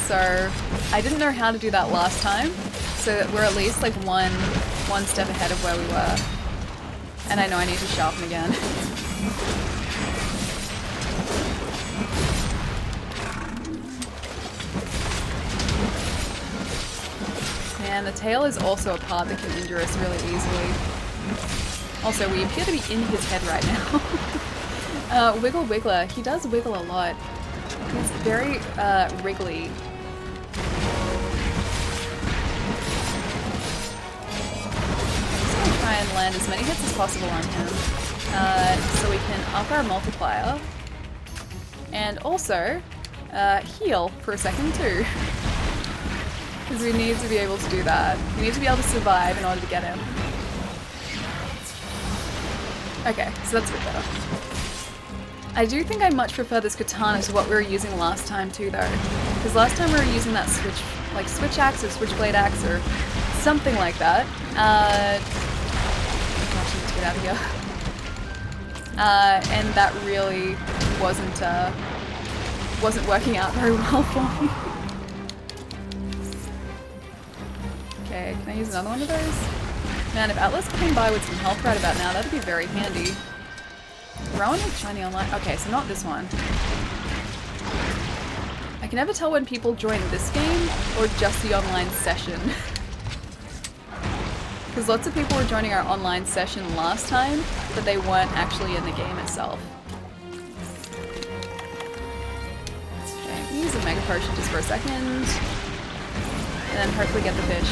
So I didn't know how to do that last time, so that we're at least like one step ahead of where we were. And I know I need to sharpen again. Man, the tail is also a part that can injure us really easily. Also, we appear to be in his head right now. Wiggle Wiggler, he does wiggle a lot. He's very wriggly. I'm just gonna try and land as many hits as possible on him, so we can up our multiplier, and also heal for a second too, because we need to be able to do that. We need to be able to survive in order to get him. Okay, so that's a bit better. I do think I much prefer this katana to what we were using last time too though. Because last time we were using that switch axe or switchblade axe or something like that. get out of here. And that really wasn't working out very well for me. Okay, can I use another one of those? Man, if Atlas came by with some health right about now, that'd be very handy. Rowan with shiny online. Okay, so not this one. I can never tell when people join this game or just the online session. Because lots of people were joining our online session last time, but they weren't actually in the game itself. Okay, I'm gonna use a Mega Potion just for a second. And then hopefully get the fish.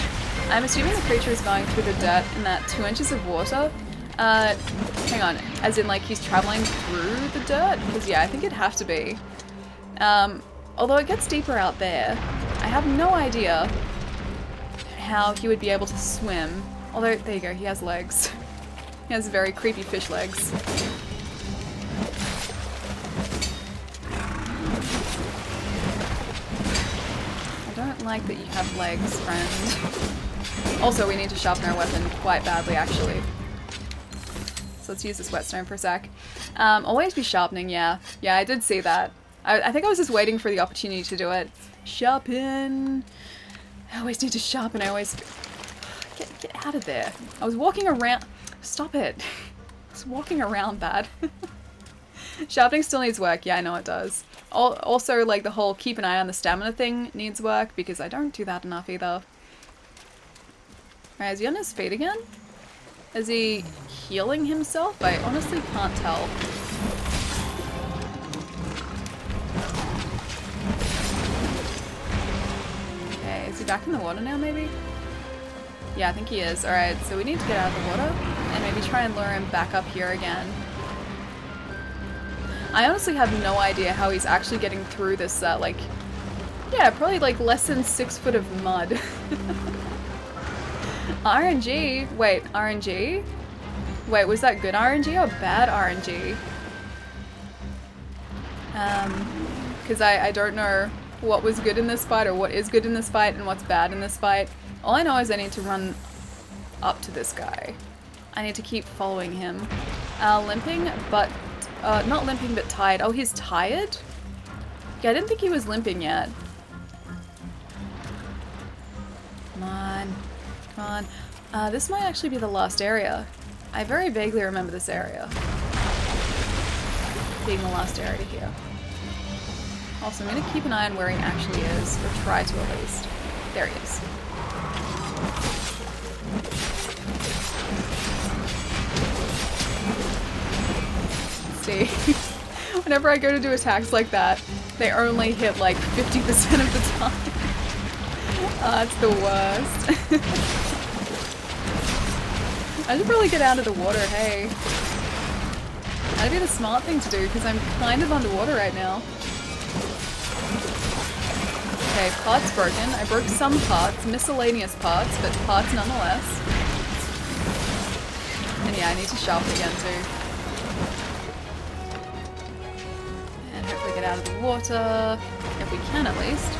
I'm assuming the creature is going through the dirt in that 2 inches of water. Hang on, as in like he's traveling through the dirt? Because yeah, I think it'd have to be. Although it gets deeper out there, I have no idea how he would be able to swim. Although, there you go, he has legs. He has very creepy fish legs. I don't like that you have legs, friend. Also, we need to sharpen our weapon quite badly, actually. So let's use this whetstone for a sec. Always be sharpening, yeah. Yeah, I did see that. I think I was just waiting for the opportunity to do it. Sharpen. I always need to sharpen. I always... Get out of there. I was walking around... Stop it. I was walking around bad. Sharpening still needs work. Yeah, I know it does. Also, like, the whole keep an eye on the stamina thing needs work, because I don't do that enough either. Alright, is he on his feet again? Is he healing himself? I honestly can't tell. Okay, is he back in the water now, maybe? Yeah, I think he is. Alright, so we need to get out of the water and maybe try and lure him back up here again. I honestly have no idea how he's actually getting through this, like... Yeah, probably like less than 6 foot of mud. RNG? Wait, RNG? Wait, was that good RNG or bad RNG? Because I don't know what was good in this fight or what is good in this fight and what's bad in this fight. All I know is I need to run up to this guy. I need to keep following him. Limping, but... not limping, but tired. Oh, he's tired? Yeah, I didn't think he was limping yet. Come on. Come on. This might actually be the last area. I very vaguely remember this area being the last area here. Also, I'm going to keep an eye on where he actually is, or try to at least. There he is. See, whenever I go to do attacks like that, they only hit like 50% of the time. It's the worst. I should probably get out of the water, hey. That'd be the smart thing to do, because I'm kind of underwater right now. Okay, parts broken. I broke some parts, miscellaneous parts, but parts nonetheless. And yeah, I need to sharpen again too. And hopefully get out of the water, if we can at least.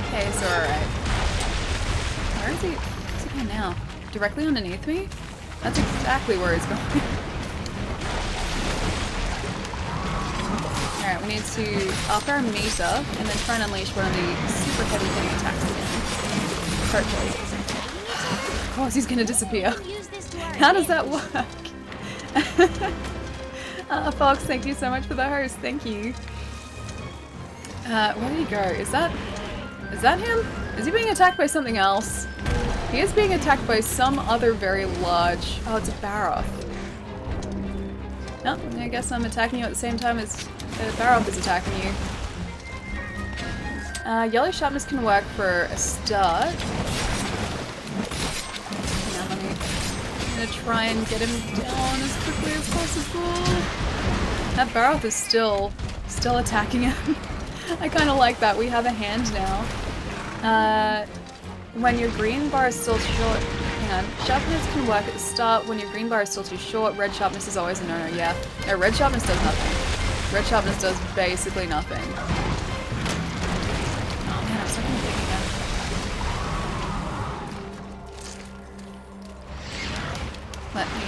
Okay, so alright. Where is he? Where's he going now? Directly underneath me? That's exactly where he's going. Alright, we need to up our meter and then try and unleash one of the super heavy hitting attacks again. Hopefully. Of course he's gonna disappear. How does that work? Fox, thank you so much for the host. Thank you. Where did he go? Is that him? Is he being attacked by something else? He is being attacked by some other very large... Oh, it's a Baroth. No, I guess I'm attacking you at the same time as Baroth is attacking you. Yellow sharpness can work for a start. Now I'm gonna try and get him down as quickly as possible. That Baroth is still attacking him. I kind of like that. We have a hand now. When your green bar is still short... Hang on. Sharpness can work at the start. When your green bar is still too short, red sharpness is always a no-no. Yeah. No, red sharpness does nothing. Red sharpness does basically nothing. Oh man, I'm stuck in the thing Let me...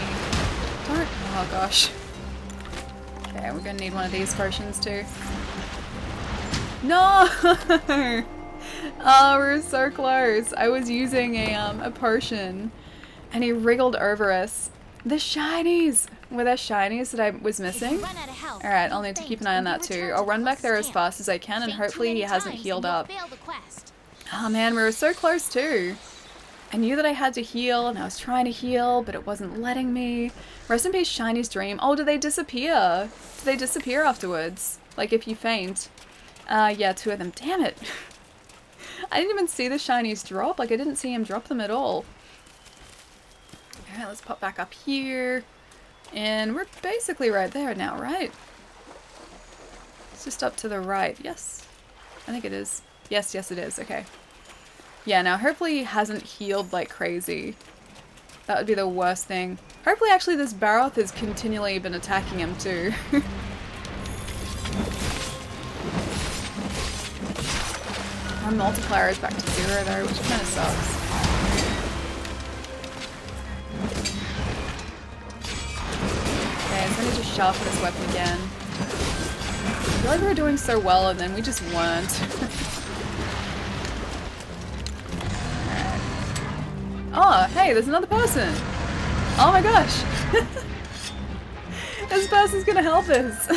Don't... Oh gosh. Okay, we're gonna need one of these potions too. No! Oh, we're so close. I was using a potion and he wriggled over us. The shinies! Were there shinies that I was missing? Alright, I'll need to keep an eye on that too. I'll run back there as fast as I can and hopefully he hasn't healed up. Oh man, we were so close too. I knew that I had to heal and I was trying to heal, but it wasn't letting me. Rest in peace, Shiny's dream. Oh, do they disappear? Do they disappear afterwards? Like if you faint? Yeah, 2 of them. Damn it! I didn't even see the shinies drop. Like I didn't see him drop them at all. Alright, let's pop back up here. And we're basically right there now, right? It's just up to the right. Yes. I think it is. Yes, yes it is. Okay. Yeah, now hopefully he hasn't healed like crazy. That would be the worst thing. Hopefully actually this Baroth has continually been attacking him too. Our multiplier is back to 0 though, which kind of sucks. Okay, so I need to sharpen this weapon again. I feel like we were doing so well and then we just weren't. Alright. Oh, hey, there's another person! Oh my gosh! This person's gonna help us!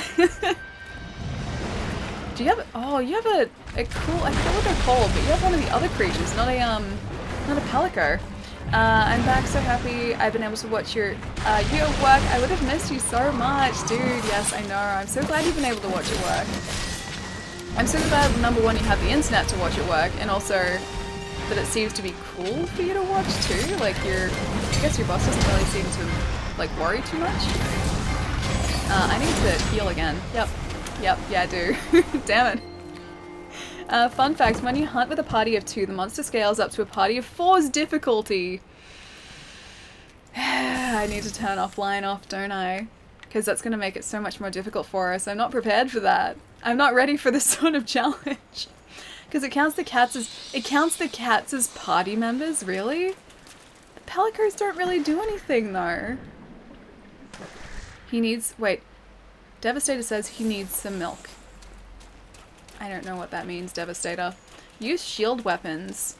Do you have... Oh, you have a cool... I forget what they're called, but you have one of the other creatures, not a pelican. I'm back, so happy I've been able to watch your you at work. I would have missed you so much, dude. Yes, I know. I'm so glad you've been able to watch it work. I'm so glad, number one, you have the internet to watch it work, and also that it seems to be cool for you to watch too. Like I guess your boss doesn't really seem to like worry too much. I need to heal again. Yep, yeah, I do. Damn it. Fun fact, when you hunt with a party of 2, the monster scales up to a party of 4's difficulty. I need to turn offline off, don't I? Because that's going to make it so much more difficult for us. I'm not prepared for that. I'm not ready for this sort of challenge. Because it counts the cats as party members, really? The pelicans don't really do anything though. He needs, wait. Devastator says he needs some milk. I don't know what that means, Devastator. Use shield weapons.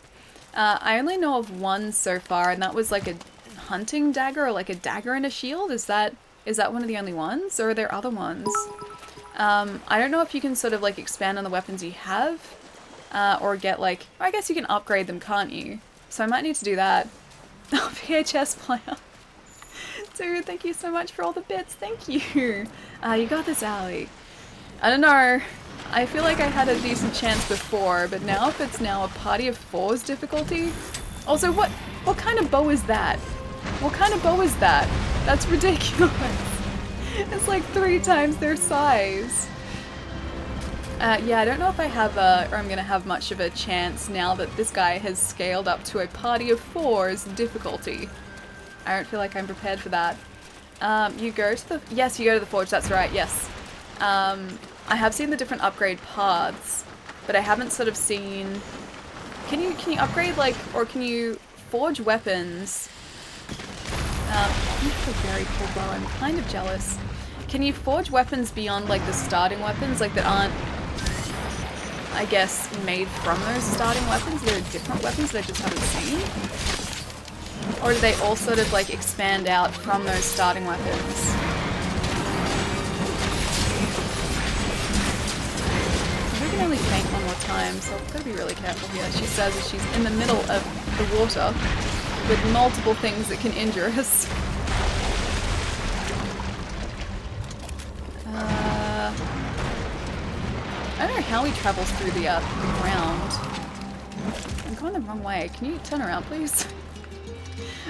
I only know of one so far, and that was like a hunting dagger, or like a dagger and a shield. Is that one of the only ones, or are there other ones? I don't know if you can sort of like expand on the weapons you have, or get like, I guess you can upgrade them, can't you? So I might need to do that. Oh, VHS player. Dude, thank you so much for all the bits. Thank you. You got this, Allie. I don't know. I feel like I had a decent chance before, but now if it's now a party of 4's difficulty... Also, what kind of bow is that? What kind of bow is that? That's ridiculous. It's like 3 times their size. Yeah, I don't know if I have or I'm gonna have much of a chance now that this guy has scaled up to a party of 4's difficulty. I don't feel like I'm prepared for that. You go to the... Yes, you go to the forge, that's right, yes. I have seen the different upgrade paths, but I haven't sort of seen... Can you upgrade, like, or can you forge weapons? You have a very cool bow, I'm kind of jealous. Can you forge weapons beyond, like, the starting weapons, like, that aren't, I guess, made from those starting weapons? There are different weapons that I just haven't seen? Or do they all sort of, like, expand out from those starting weapons? I can only faint one more time, so I've got to be really careful here. She says that she's in the middle of the water with multiple things that can injure us. I don't know how he travels through the ground. I'm going the wrong way. Can you turn around, please?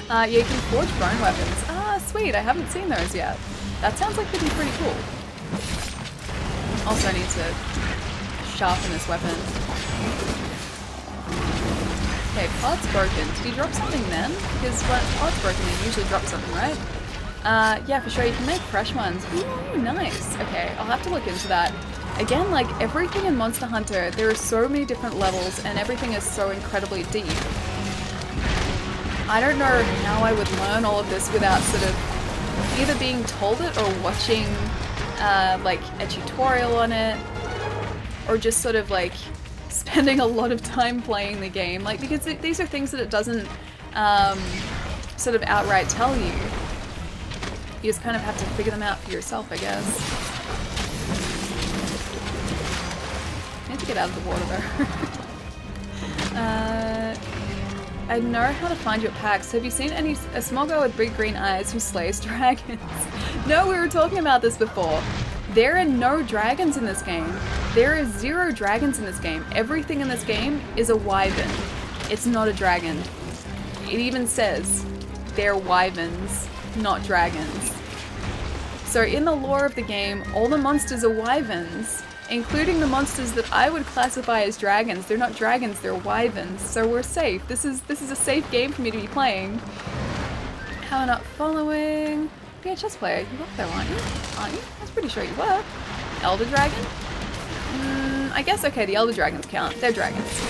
Yeah, you can forge bone weapons. Ah, sweet. I haven't seen those yet. That sounds like they'd be pretty cool. Also, I need to sharpen this weapon. Okay, pod's broken. Did he drop something then? Because when pod's broken, they usually drop something, right? Yeah, for sure. You can make fresh ones. Ooh, nice. Okay, I'll have to look into that. Again, like, everything in Monster Hunter, there are so many different levels, and everything is so incredibly deep. I don't know how I would learn all of this without sort of either being told it or watching like a tutorial on it, or just sort of like spending a lot of time playing the game, like, because these are things that it doesn't sort of outright tell you. You just kind of have to figure them out for yourself, I guess. I need to get out of the water though. I know how to find you at PAX. Have you seen a small girl with big green eyes who slays dragons? No, we were talking about this before. There are no dragons in this game. There are 0 dragons in this game. Everything in this game is a wyvern. It's not a dragon. It even says they're wyverns, not dragons. So in the lore of the game, all the monsters are wyverns, including the monsters that I would classify as dragons. They're not dragons, they're wyverns, so we're safe. This is a safe game for me to be playing. How am I not following? VHS player, you up there, aren't you? Aren't you? I was pretty sure you were. Elder dragon? I guess, okay, the elder dragons count. They're dragons.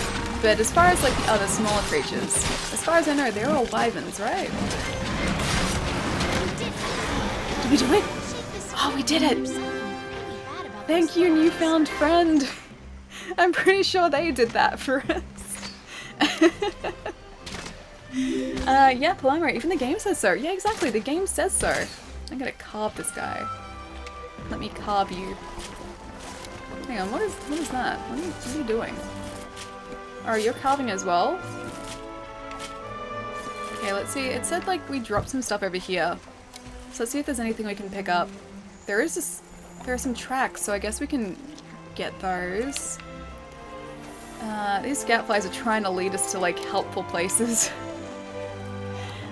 But as far as like the other smaller creatures, as far as I know, they're all wyverns, right? Did we do it? Oh, we did it! Thank you, newfound friend. I'm pretty sure they did that for us. Yeah, Palomar, even the game says so. Yeah, exactly, the game says so. I'm gonna carve this guy. Let me carve you. Hang on, what is that? What are you doing? Oh, you're carving as well? Okay, let's see. It said like we dropped some stuff over here. So let's see if there's anything we can pick up. There are some tracks, so I guess we can get those. These scoutflies are trying to lead us to like helpful places.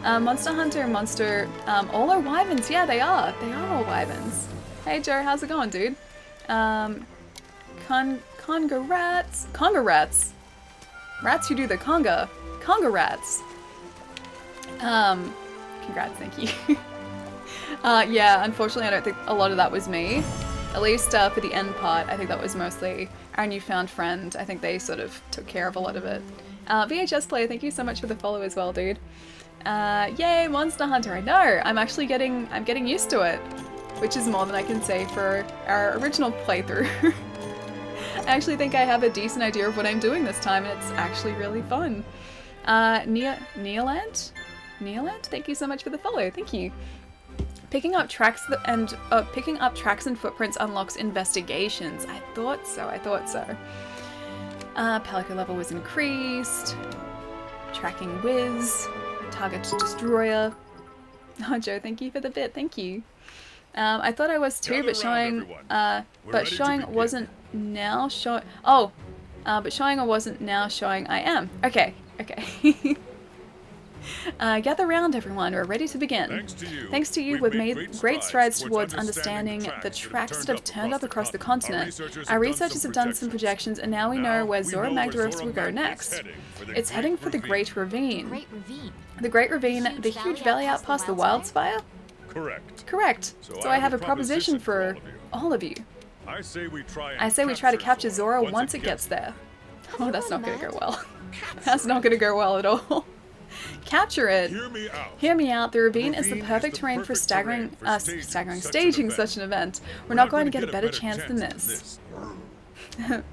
Monster Hunter and Monster, all are wyverns. Yeah, they are. They are all wyverns. Hey Joe, how's it going, dude? Conga rats. Conga rats. Rats who do the conga. Conga rats. Congrats, thank you. Yeah, unfortunately I don't think a lot of that was me. At least for the end part, I think that was mostly our newfound friend. I think they sort of took care of a lot of it. VHS player, thank you so much for the follow as well, dude. Yay, Monster Hunter, I know! I'm getting used to it. Which is more than I can say for our original playthrough. I actually think I have a decent idea of what I'm doing this time, and it's actually really fun. Neoland? Neoland? Thank you so much for the follow, thank you. Picking up tracks and footprints unlocks investigations. I thought so. Pelican level was increased. Tracking whiz. Target destroyer. Oh, Joe, thank you for the bit. Thank you. I thought I was too, but showing wasn't now showing. Oh, but showing or wasn't now showing I am. Okay. Gather round, everyone. We're ready to begin. Thanks to you, we've made great strides towards understanding the tracks that have turned up across the continent. Our researchers have done some projections, and now we know where Zora Magdaros will go next. It's heading for the Great Ravine. The Great Ravine, the huge valley out past the Wildspire? Correct. So I have a proposition for all of you. I say we try to capture Zora once it gets there. Oh, that's not going to go well. That's not going to go well at all. Capture it. Hear me out. The ravine is the perfect terrain for staging such an event. We're not going to get a better chance than this.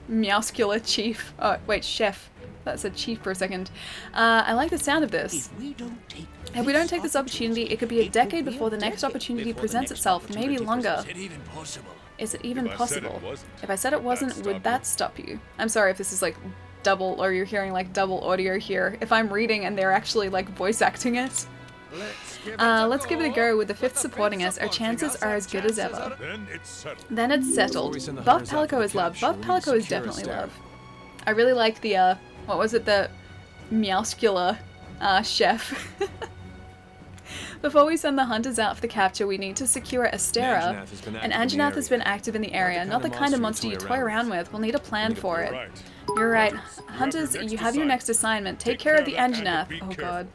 Meowscular chief. Oh, wait, chef. That said chief for a second. I like the sound of this. If we don't take this opportunity, it could be a decade before the next opportunity presents itself, maybe longer. Is it even possible? If I said it wasn't, would that stop you? I'm sorry if this is like double, or you're hearing like double audio here. If I'm reading and they're actually like voice acting it. Let's give it a go. With the 5th supporting us, our chances are as good as ever. Then it's settled. Buff Palico is love. Buff Palico is definitely love. I really like the, what was it, the Meowscular chef. Before we send the hunters out for the capture, we need to secure Astera. And Anjanath has been active in the area, not the kind of monster you toy around with. We'll need a plan for it. You're right. Hunters, you have your next assignment. Take care of the Anjanath. Oh god.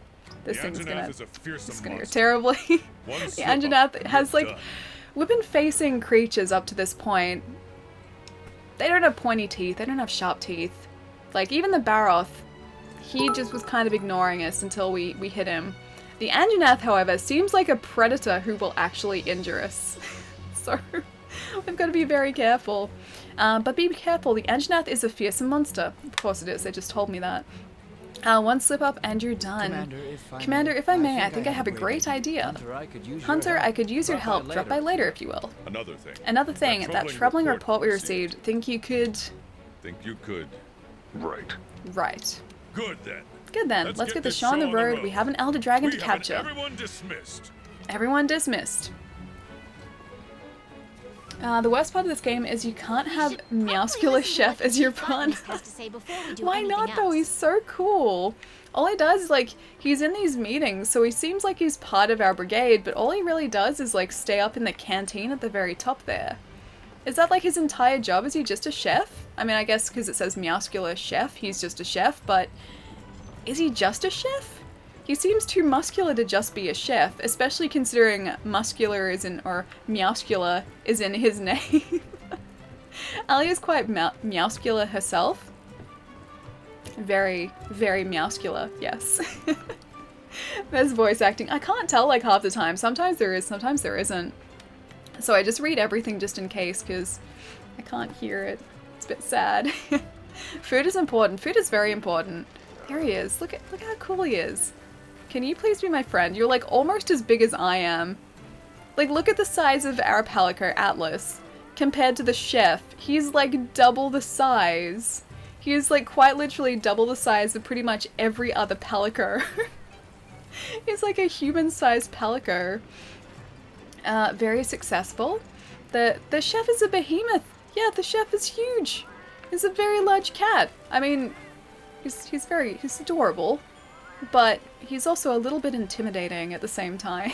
This thing's gonna go terribly. The Anjanath has like... We've been facing creatures up to this point. They don't have pointy teeth. They don't have sharp teeth. Like, even the Baroth, he just was kind of ignoring us until we hit him. The Anjanath, however, seems like a predator who will actually injure us. So we've got to be very careful. But be careful, the Anjanath is a fearsome monster. Of course it is, they just told me that. One slip up and you're done. Commander, if I may, I think I have a great idea. Hunter, I could use your help. Drop by later, if you will. Another thing, that troubling report we received, think you could... Think you could. Right. Right. Good then. Good then, let's get the show on the road. We have an Elder Dragon to capture. Everyone dismissed. Everyone dismissed. The worst part of this game is you can't have Meowscular Chef as your pawn. Why not though? He's so cool. All he does is like, he's in these meetings, so he seems like he's part of our brigade, but all he really does is like stay up in the canteen at the very top there. Is that like his entire job? Is he just a chef? I mean, I guess because it says Meowscular Chef, he's just a chef, but is he just a chef? He seems too muscular to just be a chef, especially considering muscular is in, or Meowscular is in his name. Ali is quite Meowscular herself. Very, very Meowscular, yes. There's voice acting. I can't tell like half the time. Sometimes there is, sometimes there isn't. So I just read everything just in case because I can't hear it. It's a bit sad. Food is important. Food is very important. There he is. Look how cool he is. Can you please be my friend? You're like almost as big as I am. Like look at the size of our Palico, Atlas, compared to the chef. He's like double the size. He is like quite literally double the size of pretty much every other Palico. He's like a human-sized Palico. Very successful. The chef is a behemoth. Yeah, the chef is huge. He's a very large cat. I mean, he's adorable, but he's also a little bit intimidating at the same time.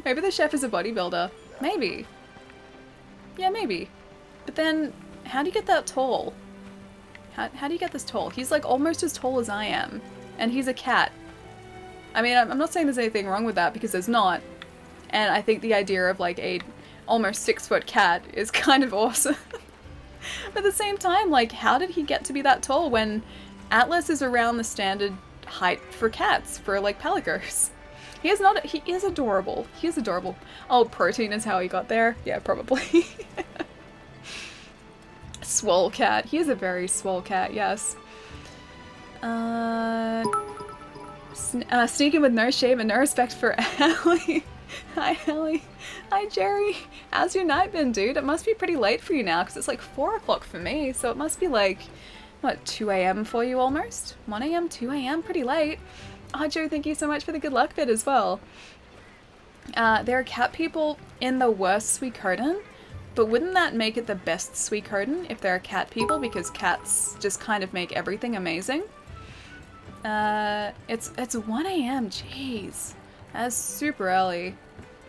Maybe the chef is a bodybuilder. Maybe. Yeah, maybe. But then, how do you get that tall? How do you get this tall? He's like almost as tall as I am, and he's a cat. I mean, I'm not saying there's anything wrong with that because there's not. And I think the idea of like a almost 6-foot cat is kind of awesome. But at the same time, like, how did he get to be that tall when Atlas is around the standard height for cats, for like Palicos? He is adorable. He is adorable. Oh, protein is how he got there? Yeah, probably. Swole cat. He is a very swole cat, yes. Sneaking with no shame and no respect for Ellie. Hi, Ellie. Hi, Jerry. How's your night been, dude? It must be pretty late for you now, because it's like 4 o'clock for me, so it must be like, what, 2 a.m. for you almost? 1 a.m., 2 a.m., pretty late. Oh, Joe, thank you so much for the good luck bit as well. There are cat people in the worst Suikoden, but wouldn't that make it the best Suikoden if there are cat people, because cats just kind of make everything amazing? It's 1 a.m., jeez. That's super early.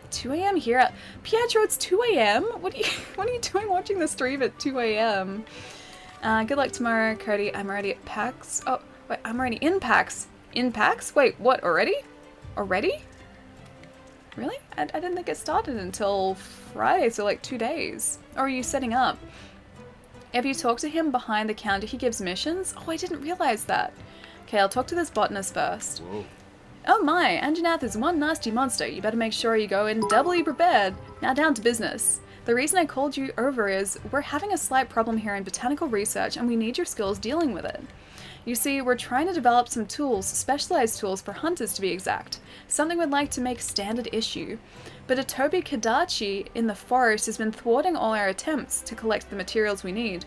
2 a.m. here. Pietro, it's 2 a.m. What are you doing watching the stream at 2 a.m.? Good luck tomorrow, Cody. I'm already at PAX. Oh, wait, I'm already in PAX. In PAX? Wait, what, already? Already? Really? I didn't think it started until Friday, so like 2 days. Or are you setting up? If you talk to him behind the counter, he gives missions? Oh, I didn't realize that. Okay, I'll talk to this botanist first. Whoa. Oh my, Anjanath is one nasty monster. You better make sure you go in doubly prepared. Now down to business. The reason I called you over is we're having a slight problem here in botanical research and we need your skills dealing with it. You see, we're trying to develop some tools, specialized tools for hunters to be exact. Something we'd like to make standard issue. But Atobi Kadachi in the forest has been thwarting all our attempts to collect the materials we need.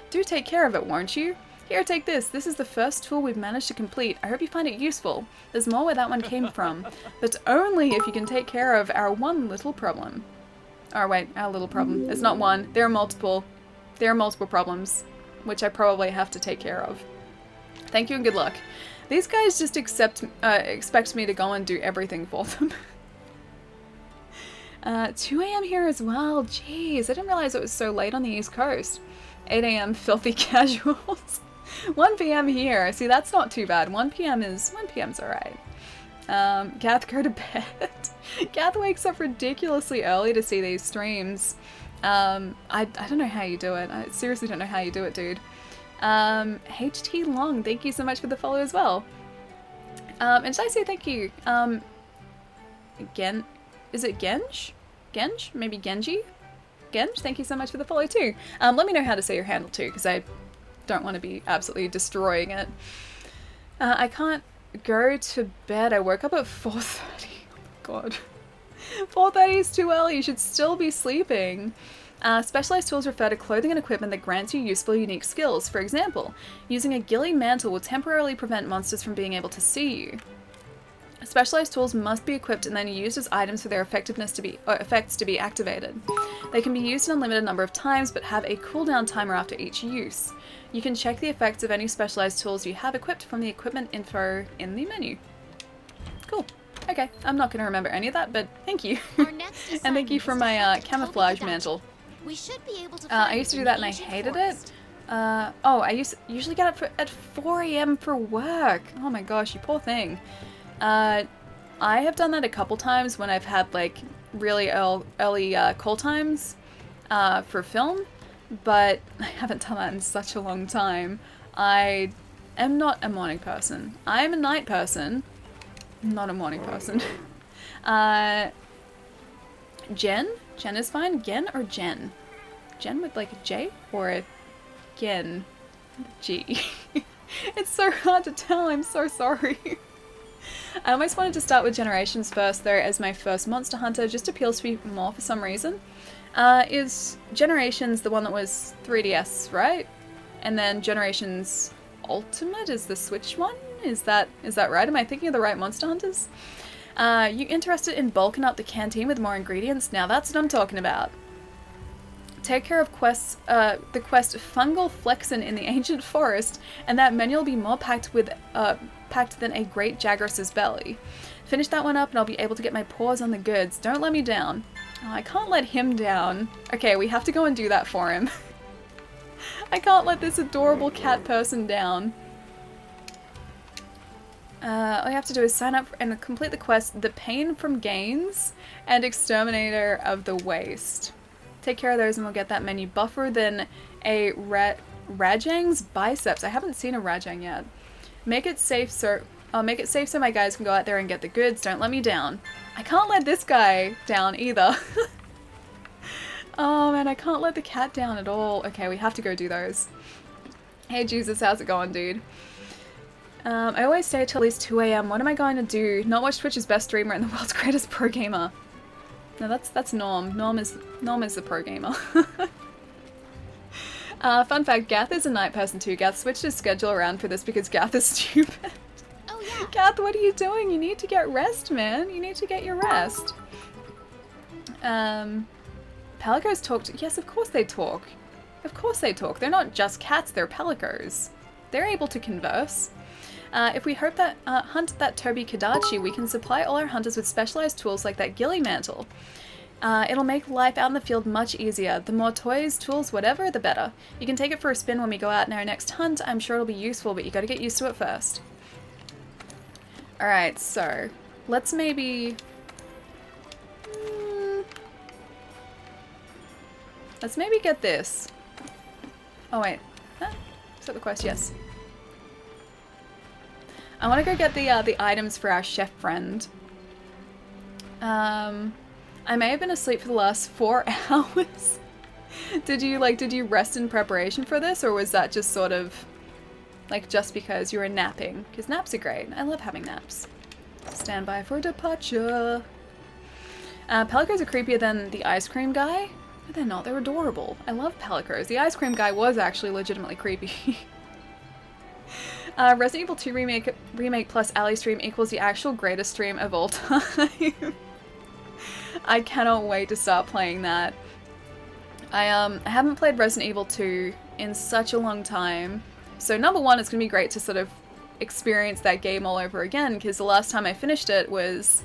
Do take care of it, won't you? Here, take this. This is the first tool we've managed to complete. I hope you find it useful. There's more where that one came from, but only if you can take care of our one little problem. Oh wait, our little problem. It's not one. There are multiple. There are multiple problems, which I probably have to take care of. Thank you and good luck. These guys just expect me to go and do everything for them. 2 a.m. here as well. Jeez, I didn't realize it was so late on the East Coast. 8 a.m. filthy casuals. 1 p.m. here. See, that's not too bad. 1 p.m.'s alright. Gath, go to bed. Gath wakes up ridiculously early to see these streams. I don't know how you do it. I seriously don't know how you do it, dude. HT Long, thank you so much for the follow as well. And did I say thank you? Again, is it Genj? Genj? Maybe Genji? Genj, thank you so much for the follow too. Let me know how to say your handle too, because I don't want to be absolutely destroying it. I can't go to bed. I woke up at 4:30. Oh my god. 4:30 is too early. You should still be sleeping. Specialized tools refer to clothing and equipment that grants you useful, unique skills. For example, using a ghillie mantle will temporarily prevent monsters from being able to see you. Specialized tools must be equipped and then used as items for their effectiveness to be effects to be activated. They can be used an unlimited number of times, but have a cooldown timer after each use. You can check the effects of any specialized tools you have equipped from the equipment info in the menu. Cool. Okay, I'm not going to remember any of that, but thank you. And thank you for my camouflage mantle. We should be able to I used to do that and I hated it. Oh, I usually get up at 4 AM for work. Oh my gosh, you poor thing. I have done that a couple times when I've had like really early call times for film, but I haven't done that in such a long time. I am not a morning person. I am a night person, not a morning person. Jen? Jen is fine. Gen or Jen? Jen with like a J or a Gen? G. It's so hard to tell, I'm so sorry. I almost wanted to start with Generations first though as my first Monster Hunter, just appeals to me more for some reason. Is Generations the one that was 3DS, right? And then Generations Ultimate is the Switch one? Is that right? Am I thinking of the right Monster Hunters? You interested in bulking up the canteen with more ingredients? Now that's what I'm talking about. Take care of the quest Fungal Flexin in the Ancient Forest, and that menu will be more packed than a great Jagras' belly. Finish that one up and I'll be able to get my paws on the goods. Don't let me down. Oh, I can't let him down. Okay, we have to go and do that for him. I can't let this adorable cat person down. All you have to do is sign up and complete the quest, The Pain from Gains and Exterminator of the Waste. Take care of those and we'll get that menu buffer than a Rajang's biceps. I haven't seen a Rajang yet. Make it safe so my guys can go out there and get the goods. Don't let me down. I can't let this guy down either. Oh man, I can't let the cat down at all. Okay, we have to go do those. Hey Jesus, how's it going, dude? I always stay till at least 2 AM. What am I going to do? Not watch Twitch's best streamer and the world's greatest pro gamer. No, that's Norm. Norm is the pro gamer. Fun fact, Gath is a night person too. Gath switched his schedule around for this because Gath is stupid. Oh yeah. Gath, what are you doing? You need to get rest, man. You need to get your rest. Palicos talk to... Yes, of course they talk. Of course they talk. They're not just cats, they're palicos. They're able to converse. If we hunt that Toby Kadachi, we can supply all our hunters with specialized tools like that ghillie mantle. It'll make life out in the field much easier. The more toys, tools, whatever, the better. You can take it for a spin when we go out in our next hunt. I'm sure it'll be useful, but you gotta get used to it first. Alright, so let's maybe... let's maybe get this. Oh wait, huh? Is that the quest? Yes. I want to go get the items for our chef friend. I may have been asleep for the last 4 hours. Did you rest in preparation for this, or was that just sort of like just because you were napping? Because naps are great. I love having naps. Stand by for departure. Palicos are creepier than the ice cream guy. No, they're not. They're adorable. I love Palicos. The ice cream guy was actually legitimately creepy. Resident Evil 2 remake plus Alley stream equals the actual greatest stream of all time. I cannot wait to start playing that. I haven't played Resident Evil 2 in such a long time. So number one, it's going to be great to sort of experience that game all over again, because the last time I finished it was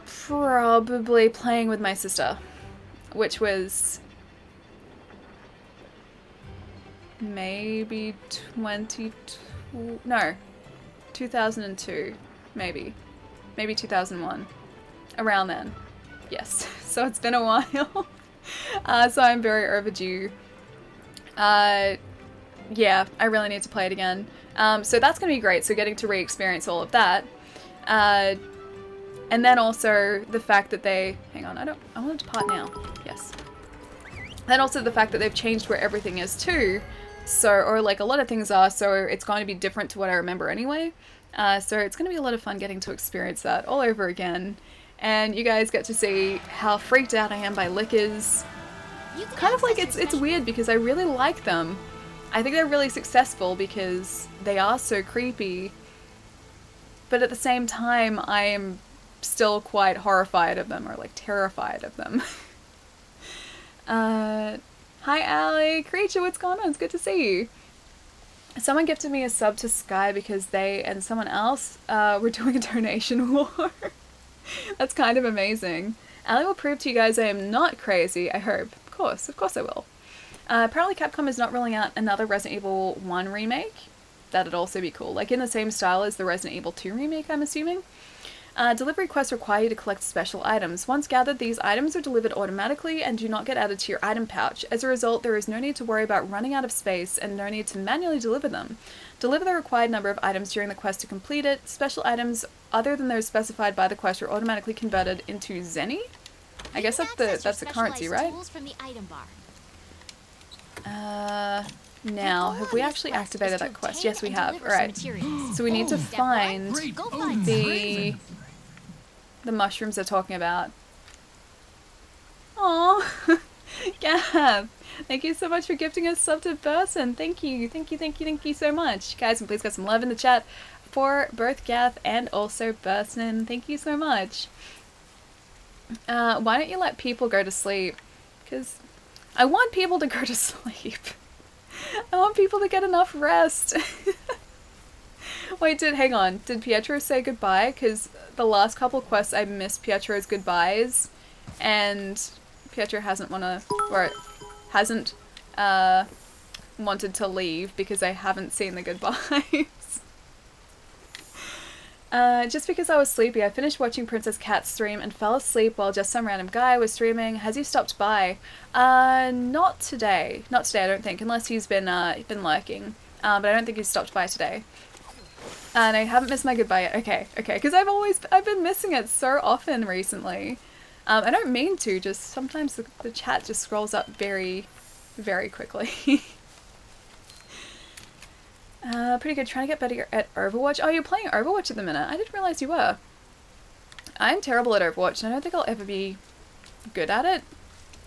probably playing with my sister, which was maybe 2002, maybe 2001, around then. Yes, so it's been a while. So I'm very overdue Yeah, I really need to play it again. So that's going to be great, so getting to re-experience all of that. And then also the fact that they... Hang on, I want to depart now. Yes. Then also the fact that they've changed where everything is too. So, or like a lot of things are, so it's going to be different to what I remember anyway. So it's going to be a lot of fun getting to experience that all over again. And you guys get to see how freaked out I am by lickers. Kind of like, it's weird because I really like them. I think they're really successful because they are so creepy. But at the same time, I am still quite horrified of them, or like terrified of them. Hi Allie! Creature, what's going on? It's good to see you. Someone gifted me a sub to Sky because they and someone else were doing a donation war. That's kind of amazing. Allie will prove to you guys I am not crazy, I hope. Of course I will. Apparently Capcom is not rolling out another Resident Evil 1 remake. That'd also be cool. Like in the same style as the Resident Evil 2 remake, I'm assuming. Delivery quests require you to collect special items. Once gathered, these items are delivered automatically and do not get added to your item pouch. As a result, there is no need to worry about running out of space and no need to manually deliver them. Deliver the required number of items during the quest to complete it. Special items other than those specified by the quest are automatically converted into Zenny? I guess that's the currency, right? From the item bar. Now, have we actually activated that quest? Yes, we have. Alright. So we need to find the mushrooms they're talking about. Aww. Gav, thank you so much for gifting us sub to Burson. Thank you so much. Guys, and please get some love in the chat for both Gav and also Burson. Thank you so much. Why don't you let people go to sleep? Because I want people to go to sleep. I want people to get enough rest. Wait, hang on. Did Pietro say goodbye? Because the last couple quests I missed Pietro's goodbyes, and Pietro hasn't wanted to leave because I haven't seen the goodbyes. Just because I was sleepy, I finished watching Princess Cat's stream and fell asleep while just some random guy was streaming. Has he stopped by? Not today. Not today, I don't think, unless he's been lurking. But I don't think he's stopped by today. And I haven't missed my goodbye yet. Okay, because I've been missing it so often recently. I don't mean to, just sometimes the chat just scrolls up very, very quickly. Pretty good. Trying to get better at Overwatch. Oh, you're playing Overwatch at the minute. I didn't realize you were. I'm terrible at Overwatch, and I don't think I'll ever be good at it.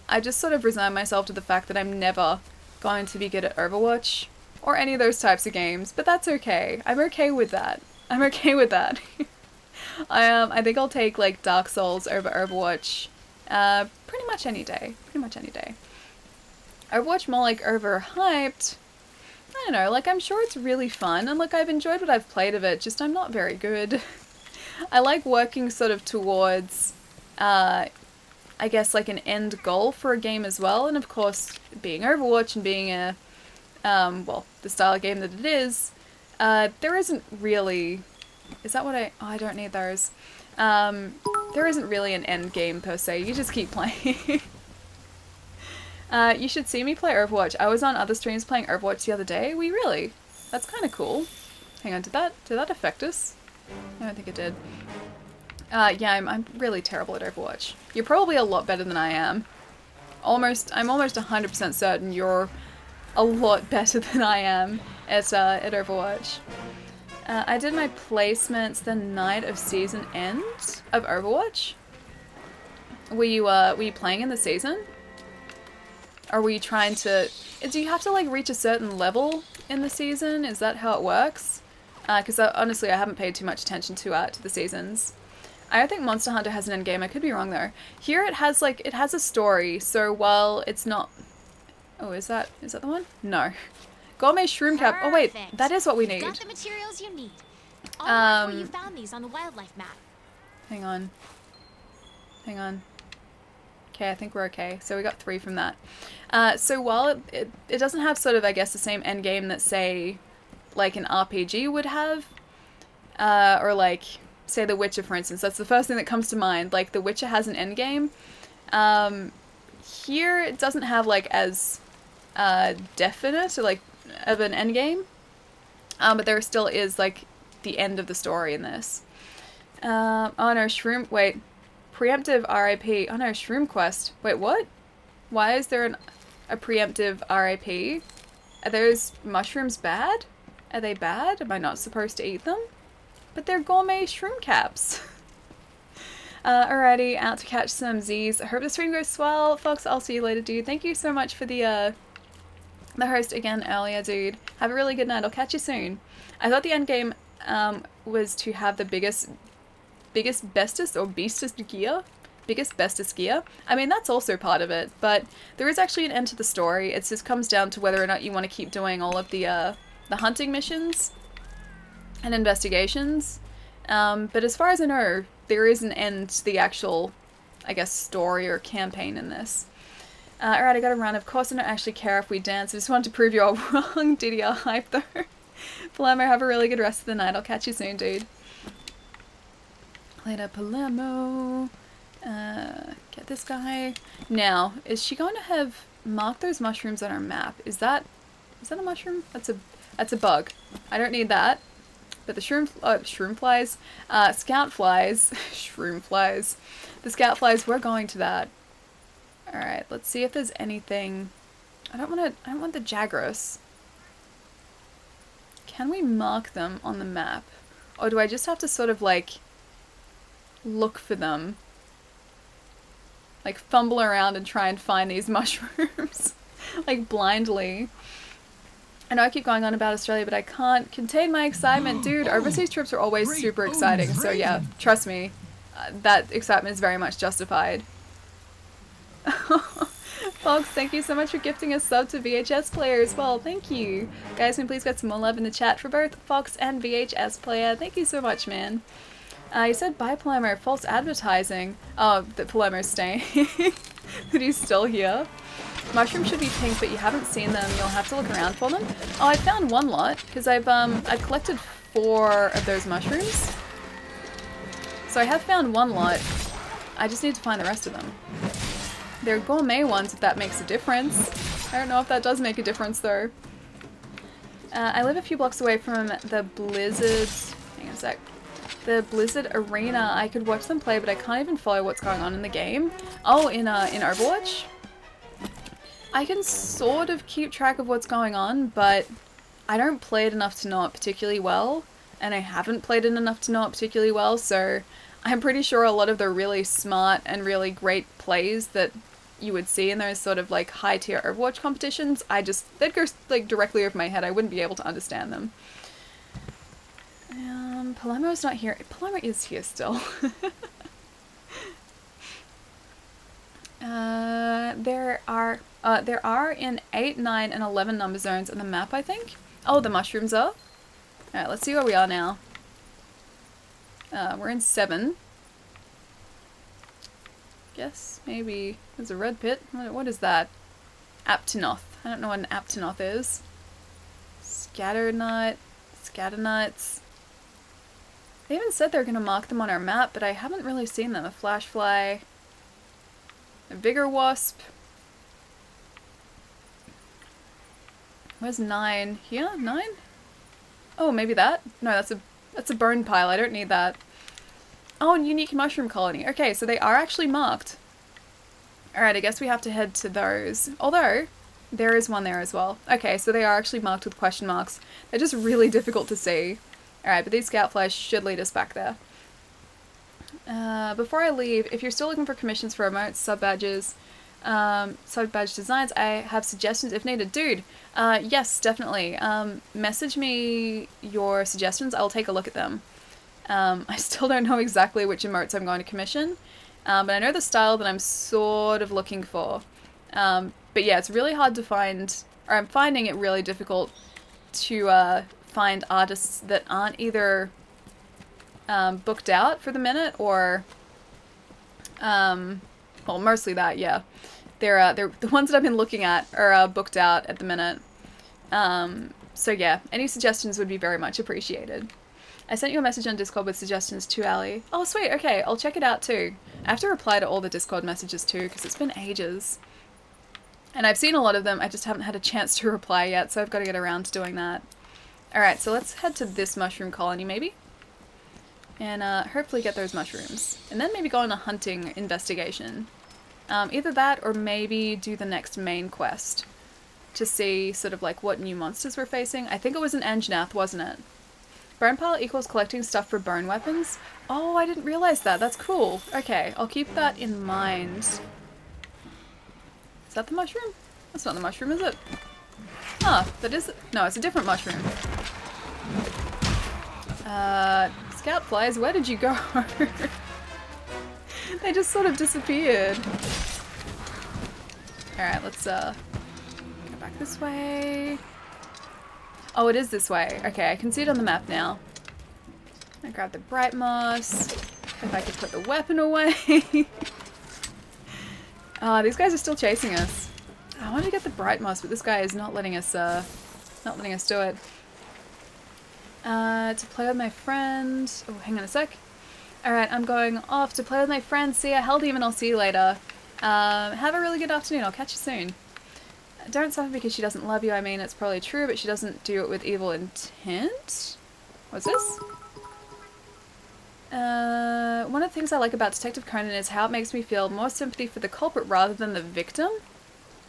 I just sort of resign myself to the fact that I'm never going to be good at Overwatch, or any of those types of games, but that's okay. I'm okay with that. I think I'll take, like, Dark Souls over Overwatch pretty much any day. Overwatch more like overhyped. I don't know, like, I'm sure it's really fun, and look, I've enjoyed what I've played of it, just I'm not very good. I like working sort of towards, I guess, like an end goal for a game as well, and of course, being Overwatch and being a, well, the style of game that it is, there isn't really, is that what I don't need those. There isn't really an end game per se, you just keep playing. You should see me play Overwatch. I was on other streams playing Overwatch the other day. We really? That's kind of cool. Hang on, did that affect us? I don't think it did. Yeah, I'm really terrible at Overwatch. You're probably a lot better than I am. I'm almost 100% certain you're a lot better than I am at Overwatch. I did my placements the night of season end of Overwatch. Were you playing in the season? Or were you trying to... Do you have to, like, reach a certain level in the season? Is that how it works? Because honestly, I haven't paid too much attention to the seasons. I don't think Monster Hunter has an end game. I could be wrong, though. Here it has, like, it has a story, so while it's not... Oh, is that the one? No. Gourmet Shroom Cap. Oh, wait, that is what we need. Got the materials you need. I'll where you found these on the wildlife map. Hang on. Okay, I think we're okay. So we got 3 from that. So while it doesn't have sort of, I guess, the same end game that, say, like an RPG would have, or like, say The Witcher, for instance. That's the first thing that comes to mind. Like, The Witcher has an end game. Here, it doesn't have, like, as definite, or like of an end game. But there still is like the end of the story in this. Oh no, Shroom. Wait, preemptive RIP. Oh no, Shroom Quest. Wait, what? Why is there a preemptive RIP? Are those mushrooms bad? Are they bad? Am I not supposed to eat them? But they're gourmet shroom caps. Alrighty, out to catch some Z's. I hope the stream goes swell. Fox, I'll see you later, dude. Thank you so much for the host again earlier, dude. Have a really good night. I'll catch you soon. I thought the end game was to have the biggest, bestest, or beastest gear. Biggest, bestest gear. I mean, that's also part of it, but there is actually an end to the story. It just comes down to whether or not you want to keep doing all of the hunting missions and investigations. But as far as I know, there is an end to the actual, I guess, story or campaign in this. Alright, I got a run. Of course I don't actually care if we dance. I just wanted to prove you all wrong. DDR hype though. Palermo, have a really good rest of the night. I'll catch you soon, dude. Later, Palermo. Get this guy. Now, is she going to have marked those mushrooms on our map? Is that a mushroom? That's a bug. I don't need that. But the shroom flies, scout flies, shroom flies. The scout flies, we're going to that. Alright, let's see if there's anything. I don't want the Jagras. Can we mark them on the map? Or do I just have to sort of like look for them? Like fumble around and try and find these mushrooms. Like blindly. I know I keep going on about Australia, but I can't contain my excitement. Dude, overseas trips are always super exciting. So yeah, trust me, that excitement is very much justified. Fox, thank you so much for gifting a sub to VHS Player as well. Thank you. Guys, can we please get some more love in the chat for both Fox and VHS Player? Thank you so much, man. You said bye, Palermo. False advertising. Oh, that Palermo's staying. But he's still here. Mushrooms should be pink, but you haven't seen them. You'll have to look around for them. Oh, I found one lot because I've collected 4 of those mushrooms. So I have found one lot. I just need to find the rest of them. They're gourmet ones, if that makes a difference. I don't know if that does make a difference though. I live a few blocks away from the Blizzard. Hang on a sec. The Blizzard Arena. I could watch them play, but I can't even follow what's going on in the game. Oh, in Overwatch. I can sort of keep track of what's going on, but I don't play it enough to know it particularly well, and I haven't played it enough to know it particularly well, so I'm pretty sure a lot of the really smart and really great plays that you would see in those sort of like high tier Overwatch competitions, they'd go like directly over my head. I wouldn't be able to understand them. Palermo's not here. Palermo is here still. There are in 8, 9, and 11 number zones on the map, I think. Oh, the mushrooms are. Alright, let's see where we are now. We're in 7. Guess maybe there's a red pit. What is that? Aptonoth. I don't know what an Aptonoth is. Scatternut. Scatternuts. They even said they're going to mark them on our map, but I haven't really seen them. A flashfly. A vigor wasp. Where's 9? Here? 9? Oh, maybe that? No, that's a bone pile. I don't need that. Oh, and unique mushroom colony. Okay, so they are actually marked. Alright, I guess we have to head to those. Although, there is one there as well. Okay, so they are actually marked with question marks. They're just really difficult to see. Alright, but these scout flies should lead us back there. Before I leave, if you're still looking for commissions for remote sub-badges, sub-badge designs, I have suggestions if needed. Dude, yes, definitely. Message me your suggestions. I'll take a look at them. I still don't know exactly which emotes I'm going to commission, but I know the style that I'm sort of looking for. But yeah, it's really hard to find, or I'm finding it really difficult to find artists that aren't either booked out for the minute or, well, mostly that, yeah. They're the ones that I've been looking at are booked out at the minute. So yeah, any suggestions would be very much appreciated. I sent you a message on Discord with suggestions too, Ali. Oh, sweet. Okay, I'll check it out too. I have to reply to all the Discord messages too because it's been ages. And I've seen a lot of them, I just haven't had a chance to reply yet, so I've got to get around to doing that. Alright, so let's head to this mushroom colony, maybe? And hopefully get those mushrooms. And then maybe go on a hunting investigation. Either that, or maybe do the next main quest. To see sort of like what new monsters we're facing. I think it was an Anjanath, wasn't it? Bone pile equals collecting stuff for bone weapons. Oh, I didn't realize that. That's cool. Okay, I'll keep that in mind. Is that the mushroom? That's not the mushroom, is it? Ah, that is... No, it's a different mushroom. Scout flies, where did you go? They just sort of disappeared. Alright, let's go back this way. Oh, it is this way. Okay, I can see it on the map now. I grab the bright moss. If I could put the weapon away. These guys are still chasing us. I wanted to get the bright moss, but this guy is not letting us do it. To play with my friend. Oh, hang on a sec. Alright, I'm going off to play with my friend. See ya. Hell demon, I'll see you later. Have a really good afternoon. I'll catch you soon. Don't suffer because she doesn't love you. I mean, it's probably true, but she doesn't do it with evil intent. What's this? One of the things I like about Detective Conan is how it makes me feel more sympathy for the culprit rather than the victim.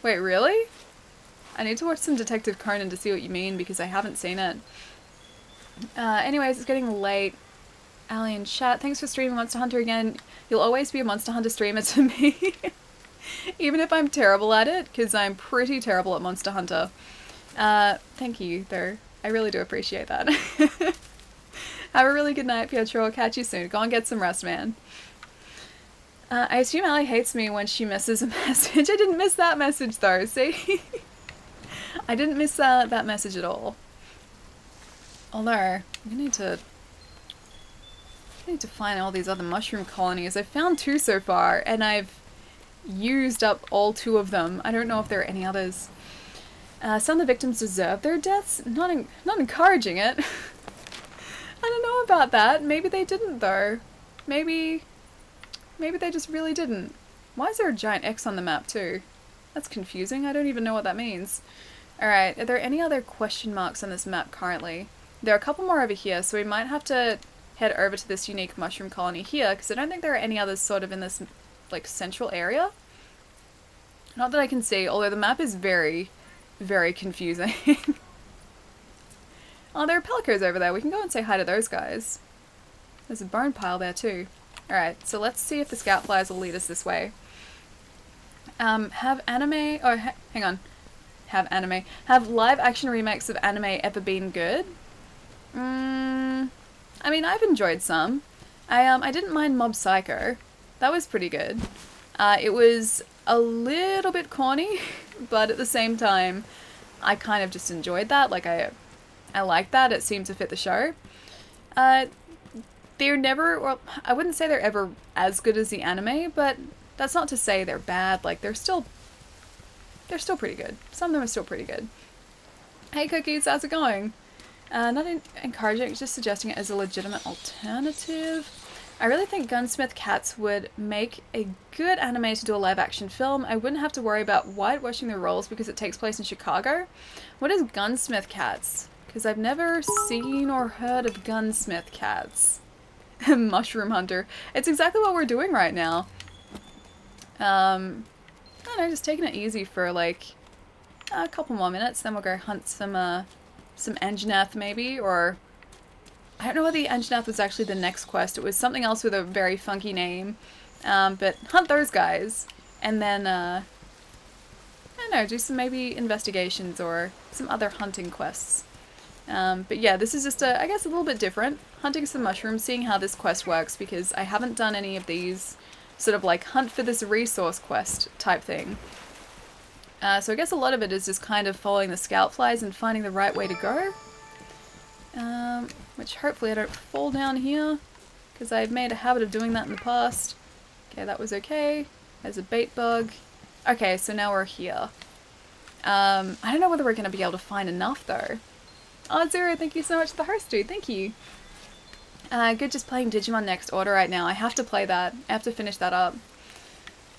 Wait, really? I need to watch some Detective Conan to see what you mean because I haven't seen it. Anyways, it's getting late. Alien chat, thanks for streaming Monster Hunter again. You'll always be a Monster Hunter streamer to me. Even if I'm terrible at it, because I'm pretty terrible at Monster Hunter. Thank you, though. I really do appreciate that. Have a really good night, Pietro. I'll catch you soon. Go and get some rest, man. I assume Allie hates me when she misses a message. I didn't miss that message, though, see? I didn't miss that message at all. Although, we need to find all these other mushroom colonies. I've found 2 so far, and I've used up all 2 of them. I don't know if there are any others. Some of the victims deserve their deaths. Not encouraging it. I don't know about that. Maybe they didn't, though. Maybe they just really didn't. Why is there a giant X on the map, too? That's confusing. I don't even know what that means. Alright, are there any other question marks on this map currently? There are a couple more over here, so we might have to head over to this unique mushroom colony here, because I don't think there are any others sort of in this, like, central area. Not that I can see, although the map is very, very confusing. Oh, there are pelicos over there. We can go and say hi to those guys. There's a bone pile there, too. Alright, so let's see if the scout flies will lead us this way. Have anime... Oh, hang on. Have anime. Have live action remakes of anime ever been good? I mean, I've enjoyed some. I didn't mind Mob Psycho. That was pretty good. It was a little bit corny, but at the same time, I kind of just enjoyed that. Like, I liked that. It seemed to fit the show. They're never, well, I wouldn't say they're ever as good as the anime, but that's not to say they're bad. Like, they're still pretty good. Some of them are still pretty good. Hey Cookies, how's it going? Not encouraging, just suggesting it as a legitimate alternative. I really think Gunsmith Cats would make a good anime to do a live action film. I wouldn't have to worry about whitewashing the roles because it takes place in Chicago. What is Gunsmith Cats? Because I've never seen or heard of Gunsmith Cats. Mushroom Hunter. It's exactly what we're doing right now. I don't know, just taking it easy for like a couple more minutes, then we'll go hunt some Anjanath maybe, or I don't know whether the Anjanath was actually the next quest. It was something else with a very funky name, but hunt those guys, and then I don't know, do some maybe investigations or some other hunting quests. But yeah, this is just I guess a little bit different. Hunting some mushrooms, seeing how this quest works, because I haven't done any of these sort of like hunt for this resource quest type thing. So I guess a lot of it is just kind of following the scout flies and finding the right way to go. Which hopefully I don't fall down here, because I've made a habit of doing that in the past. Okay, that was okay. There's a bait bug. Okay, so now we're here. I don't know whether we're going to be able to find enough though. Oh, Zero, thank you so much for the host, dude. Thank you. Good, just playing Digimon Next Order right now. I have to play that. I have to finish that up.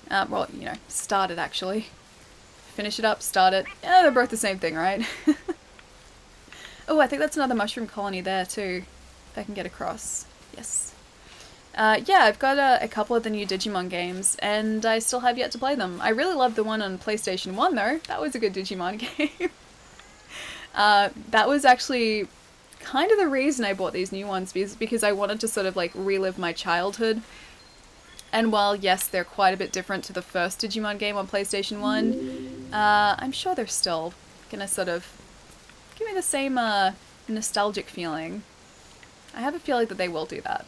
Well, you know, start it actually. Finish it up, start it. Yeah, they're both the same thing, right? Oh, I think that's another mushroom colony there too. If I can get across. Yes. Yeah, I've got a couple of the new Digimon games, and I still have yet to play them. I really loved the one on PlayStation 1 though. That was a good Digimon game. That was actually kind of the reason I bought these new ones, because I wanted to sort of like relive my childhood. And while yes, they're quite a bit different to the first Digimon game on PlayStation 1, I'm sure they're still gonna sort of give me the same nostalgic feeling. I have a feeling that they will do that.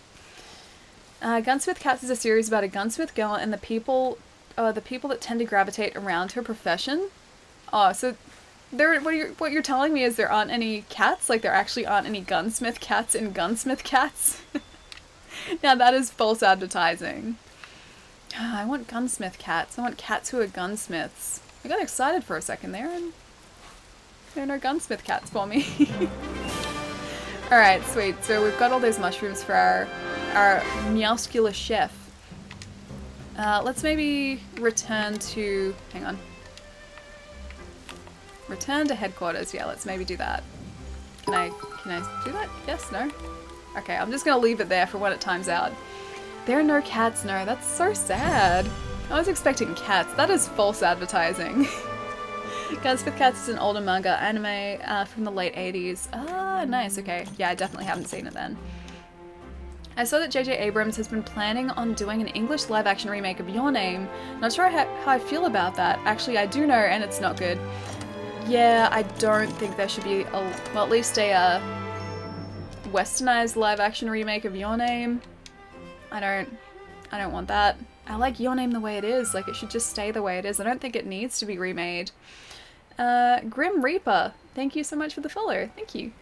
Gunsmith Cats is a series about a gunsmith girl and the people that tend to gravitate around her profession. Oh, so what you're telling me is there aren't any cats? Like there actually aren't any gunsmith cats in Gunsmith Cats? Now that is false advertising. I want gunsmith cats. I want cats who are gunsmiths. I got excited for a second there, and there are no gunsmith cats for me. Alright, sweet. So we've got all those mushrooms for our Meowscular chef. Let's maybe return to... hang on. Return to headquarters. Yeah, let's maybe do that. Can I do that? Yes? No? Okay, I'm just gonna leave it there for when it times out. There are no cats, no. That's so sad. I was expecting cats. That is false advertising. Gunsmith Cats is an older manga anime from the late 80s. Ah, nice, okay. Yeah, I definitely haven't seen it then. I saw that J.J. Abrams has been planning on doing an English live-action remake of Your Name. Not sure how I feel about that. Actually, I do know, and it's not good. Yeah, I don't think there should be well, at least a westernized live-action remake of Your Name. I don't want that. I like Your Name the way it is. Like, it should just stay the way it is. I don't think it needs to be remade. Grim Reaper, thank you so much for the follow. Thank you.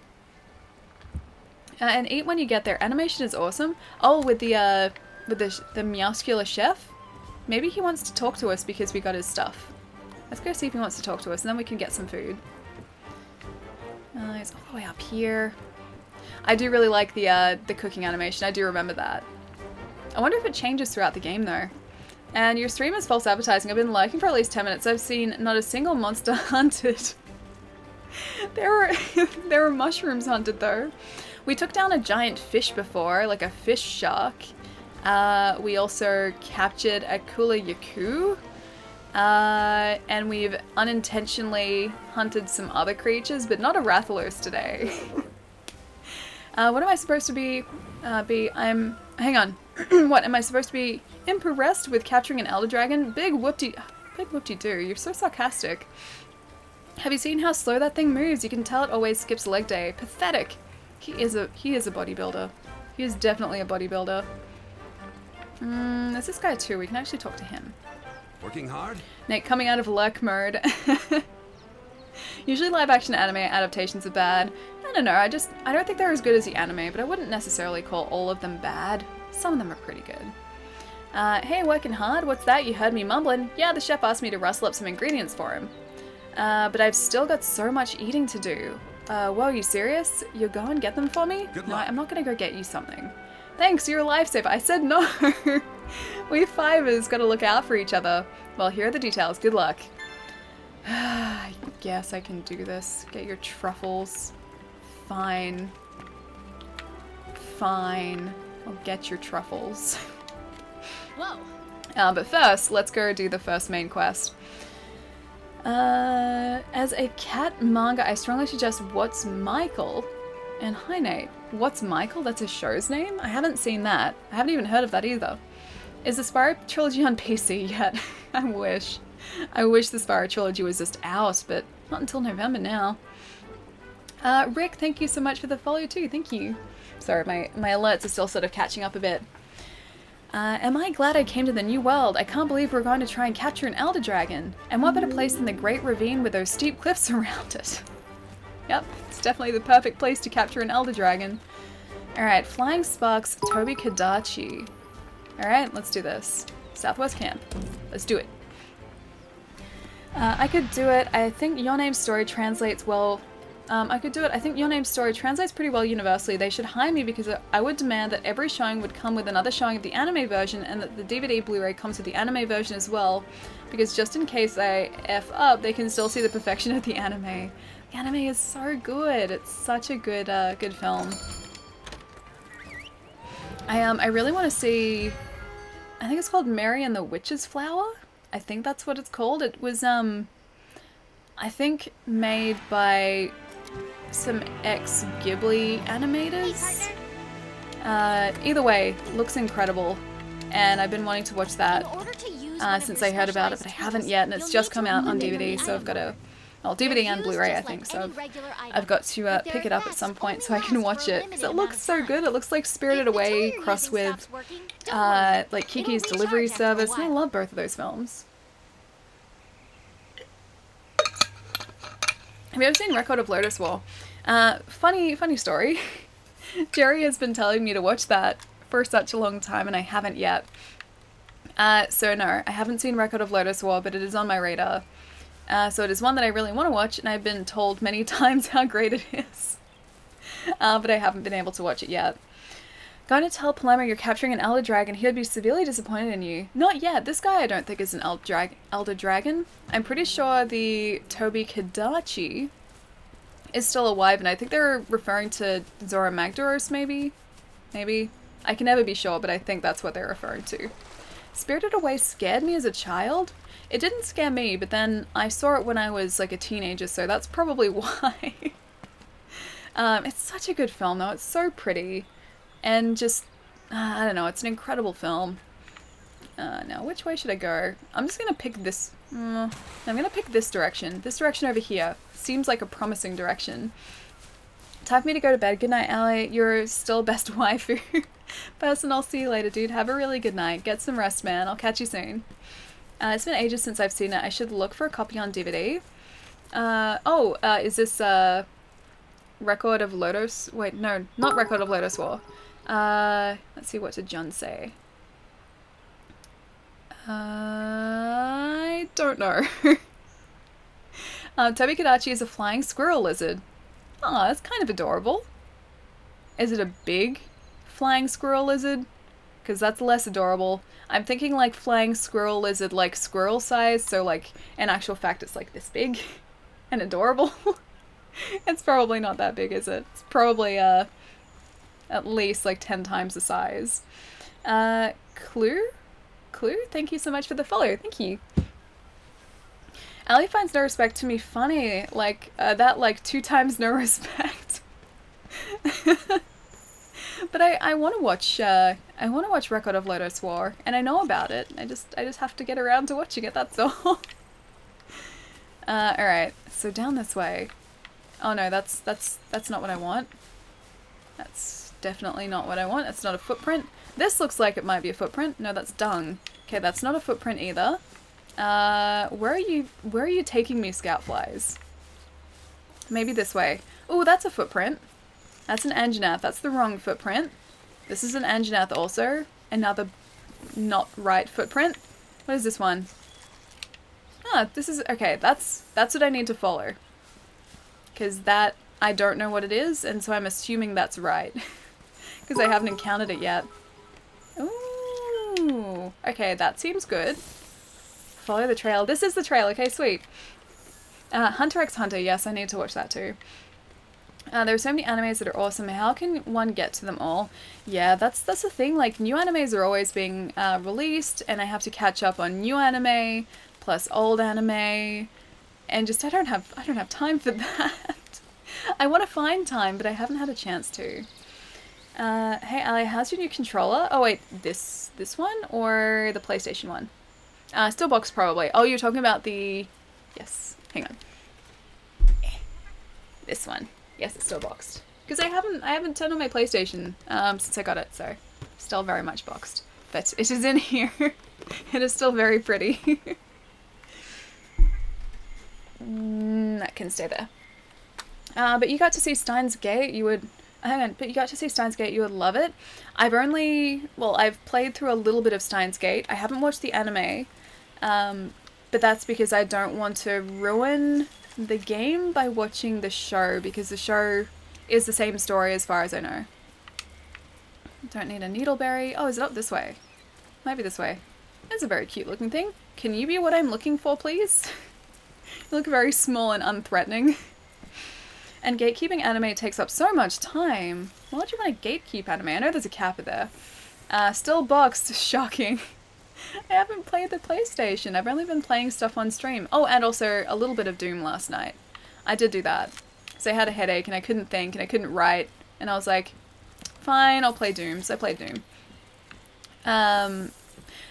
And eat when you get there. Animation is awesome. Oh, with the Meowscular chef? Maybe he wants to talk to us because we got his stuff. Let's go see if he wants to talk to us, and then we can get some food. He's all the way up here. I do really like the cooking animation. I do remember that. I wonder if it changes throughout the game though. And your stream is false advertising. I've been lurking for at least 10 minutes. I've seen not a single monster hunted. There were mushrooms hunted though. We took down a giant fish before, like a fish shark. We also captured a Kula Yaku. And we've unintentionally hunted some other creatures, but not a Rathalos today. What am I supposed to be? Hang on. What, am I supposed to be impressed with capturing an Elder Dragon? Big whoop-de-doo, you're so sarcastic. Have you seen how slow that thing moves? You can tell it always skips leg day. Pathetic. He is a bodybuilder. He is definitely a bodybuilder. There's this guy too, we can actually talk to him. Working hard? Nate, coming out of lurk mode. Usually live action anime adaptations are bad. I don't know, I don't think they're as good as the anime, but I wouldn't necessarily call all of them bad. Some of them are pretty good. Hey, working hard? What's that? You heard me mumbling? Yeah, the chef asked me to rustle up some ingredients for him. But I've still got so much eating to do. Whoa, you serious? You'll go and get them for me? Good No, luck. I'm not gonna go get you something. Thanks, you're a lifesaver. I said no. We fivers gotta look out for each other. Well, here are the details. Good luck. I guess I can do this. Get your truffles. Fine. Fine. I'll get your truffles. Whoa. But first, let's go do the first main quest. As a cat manga, I strongly suggest What's Michael? And hi Nate. What's Michael? That's a show's name? I haven't seen that. I haven't even heard of that either. Is the Spyro Trilogy on PC yet? I wish. I wish the Spyro Trilogy was just out, but not until November now. Rick, thank you so much for the follow too. Thank you. Sorry, my alerts are still sort of catching up a bit. Am I glad I came to the new world? I can't believe we're going to try and capture an Elder Dragon. And what better place than the Great Ravine with those steep cliffs around it? Yep, it's definitely the perfect place to capture an Elder Dragon. Alright, Flying Sparks, Tobi Kadachi. Alright, let's do this. Southwest Camp. Let's do it. I could do it. I think Your Name's story translates well I could do it. I think Your Name's story translates pretty well universally. They should hire me because I would demand that every showing would come with another showing of the anime version and that the DVD Blu-ray comes with the anime version as well. Because just in case I F up, they can still see the perfection of the anime. The anime is so good. It's such a good, good film. I really want to see... I think it's called Mary and the Witch's Flower? I think that's what it's called. It was, I think made by some ex-Ghibli animators. Either way, looks incredible. And I've been wanting to watch that since I heard about it, but I haven't yet, and it's just come out on DVD, so I've got to... Well, DVD and Blu-ray, I think, so I've got to pick it up at some point so I can watch it, because it looks so good. It looks like Spirited Away crossed with, like, Kiki's Delivery Service, and I love both of those films. Have you ever seen Record of Lotus War? Funny story. Jerry has been telling me to watch that for such a long time, and I haven't yet. So no, I haven't seen Record of Lotus War, but it is on my radar. So it is one that I really want to watch, and I've been told many times how great it is. But I haven't been able to watch it yet. Going to tell Palermo you're capturing an Elder Dragon, he would be severely disappointed in you. Not yet, this guy I don't think is an Elder Dragon. I'm pretty sure the Toby Kadachi is still alive, and I think they're referring to Zora Magdaros, maybe? Maybe? I can never be sure, but I think that's what they're referring to. Spirited Away scared me as a child. It didn't scare me, but then I saw it when I was like a teenager, so that's probably why. It's such a good film though, it's so pretty. And just, I don't know, it's an incredible film. Now, which way should I go? I'm just gonna pick this, I'm gonna pick this direction. This direction over here. Seems like a promising direction. Time for me to go to bed. Good night, Allie. You're still best waifu. Person, I'll see you later, dude. Have a really good night. Get some rest, man. I'll catch you soon. It's been ages since I've seen it. I should look for a copy on DVD. Is this, Record of Lotus? Wait, no, not Record of Lotus War. Let's see, what did John say? I don't know. Toby Kadachi is a flying squirrel lizard. Oh, that's kind of adorable. Is it a big flying squirrel lizard? Because that's less adorable. I'm thinking like flying squirrel lizard, like squirrel size, so like in actual fact it's like this big and adorable. It's probably not that big, is it? It's probably at least like 10 times the size. Clue? Thank you so much for the follow. Thank you. Ali finds no respect to me funny, like that like 2 times no respect. But I want to watch Record of Lotus War, and I know about it. I just have to get around to watching it. That's all. All right, so down this way. Oh no, that's not what I want. That's definitely not what I want. It's not a footprint. This looks like it might be a footprint. No, that's dung. Okay, that's not a footprint either. Where are you taking me, Scoutflies? Maybe this way. Oh, that's a footprint. That's an Anjanath. That's the wrong footprint. This is an Anjanath also. Another not right footprint. What is this one? Ah, this is... Okay, that's what I need to follow. Because that... I don't know what it is, and so I'm assuming that's right. Because I haven't encountered it yet. Ooh. Okay, that seems good. Follow the trail. This is the trail. Okay, sweet. Hunter x Hunter. Yes, I need to watch that too. There are so many animes that are awesome. How can one get to them all? Yeah, that's the thing. Like, new animes are always being released, and I have to catch up on new anime plus old anime, and just I don't have time for that. I want to find time, but I haven't had a chance to. Hey Ali, how's your new controller? Oh wait, this one or the PlayStation one? Still boxed probably. Oh, you're talking about the... Yes, hang on. This one. Yes, it's still boxed. Because I haven't turned on my PlayStation since I got it, so still very much boxed. But it is in here. It is still very pretty. That can stay there. But you got to see Steins Gate. You would... Hang on, but you got to see Steins Gate. You would love it. I've played through a little bit of Steins Gate. I haven't watched the anime. But that's because I don't want to ruin the game by watching the show, because the show is the same story as far as I know. Don't need a needleberry. Oh, is it up this way? Might be this way. It's a very cute looking thing. Can you be what I'm looking for, please? You look very small and unthreatening. And gatekeeping anime takes up so much time. Why would you want to gatekeep anime? I know there's a kappa there. Still boxed. Shocking. I haven't played the PlayStation. I've only been playing stuff on stream. Oh, and also a little bit of Doom last night. I did do that. So I had a headache and I couldn't think and I couldn't write. And I was like, fine, I'll play Doom. So I played Doom.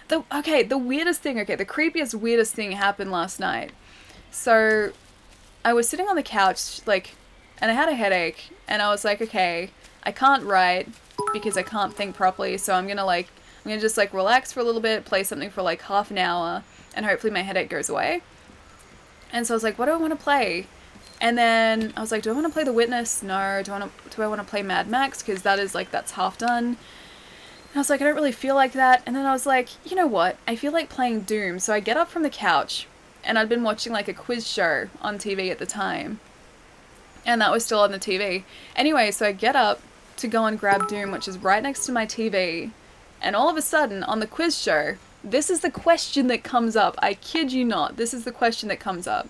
The weirdest thing, the creepiest, weirdest thing happened last night. So I was sitting on the couch, like, and I had a headache, and I was like, okay, I can't write because I can't think properly, so I'm gonna just like relax for a little bit, play something for like half an hour, and hopefully my headache goes away. And so I was like, what do I want to play? And then I was like, do I want to play The Witness? No. Do I want to play Mad Max? Because that is like, that's half done. And I was like, I don't really feel like that. And then I was like, you know what? I feel like playing Doom. So I get up from the couch, and I'd been watching like a quiz show on TV at the time. And that was still on the TV. Anyway, so I get up to go and grab Doom, which is right next to my TV. And all of a sudden, on the quiz show, this is the question that comes up. I kid you not. This is the question that comes up.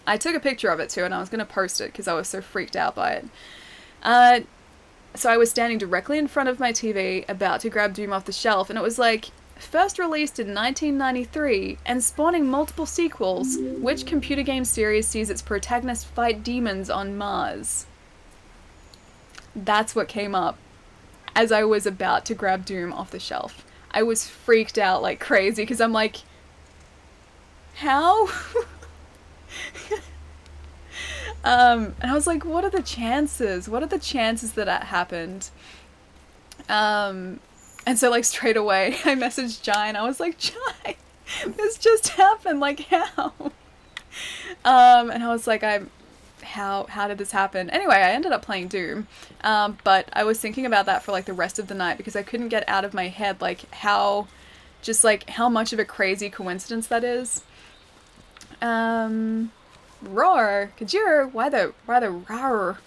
I took a picture of it too, and I was going to post it because I was so freaked out by it. So I was standing directly in front of my TV, about to grab Doom off the shelf, and it was like, first released in 1993 and spawning multiple sequels, which computer game series sees its protagonist fight demons on Mars? That's what came up as I was about to grab Doom off the shelf. I was freaked out like crazy because I'm like, how? And I was like, what are the chances? What are the chances that that happened? And so, like, straight away, I messaged Jai, and I was like, Jai, this just happened, like, how? And I was like, how did this happen? Anyway, I ended up playing Doom, but I was thinking about that for, like, the rest of the night, because I couldn't get out of my head, like, how much of a crazy coincidence that is. Roar, Kajir, why the roar?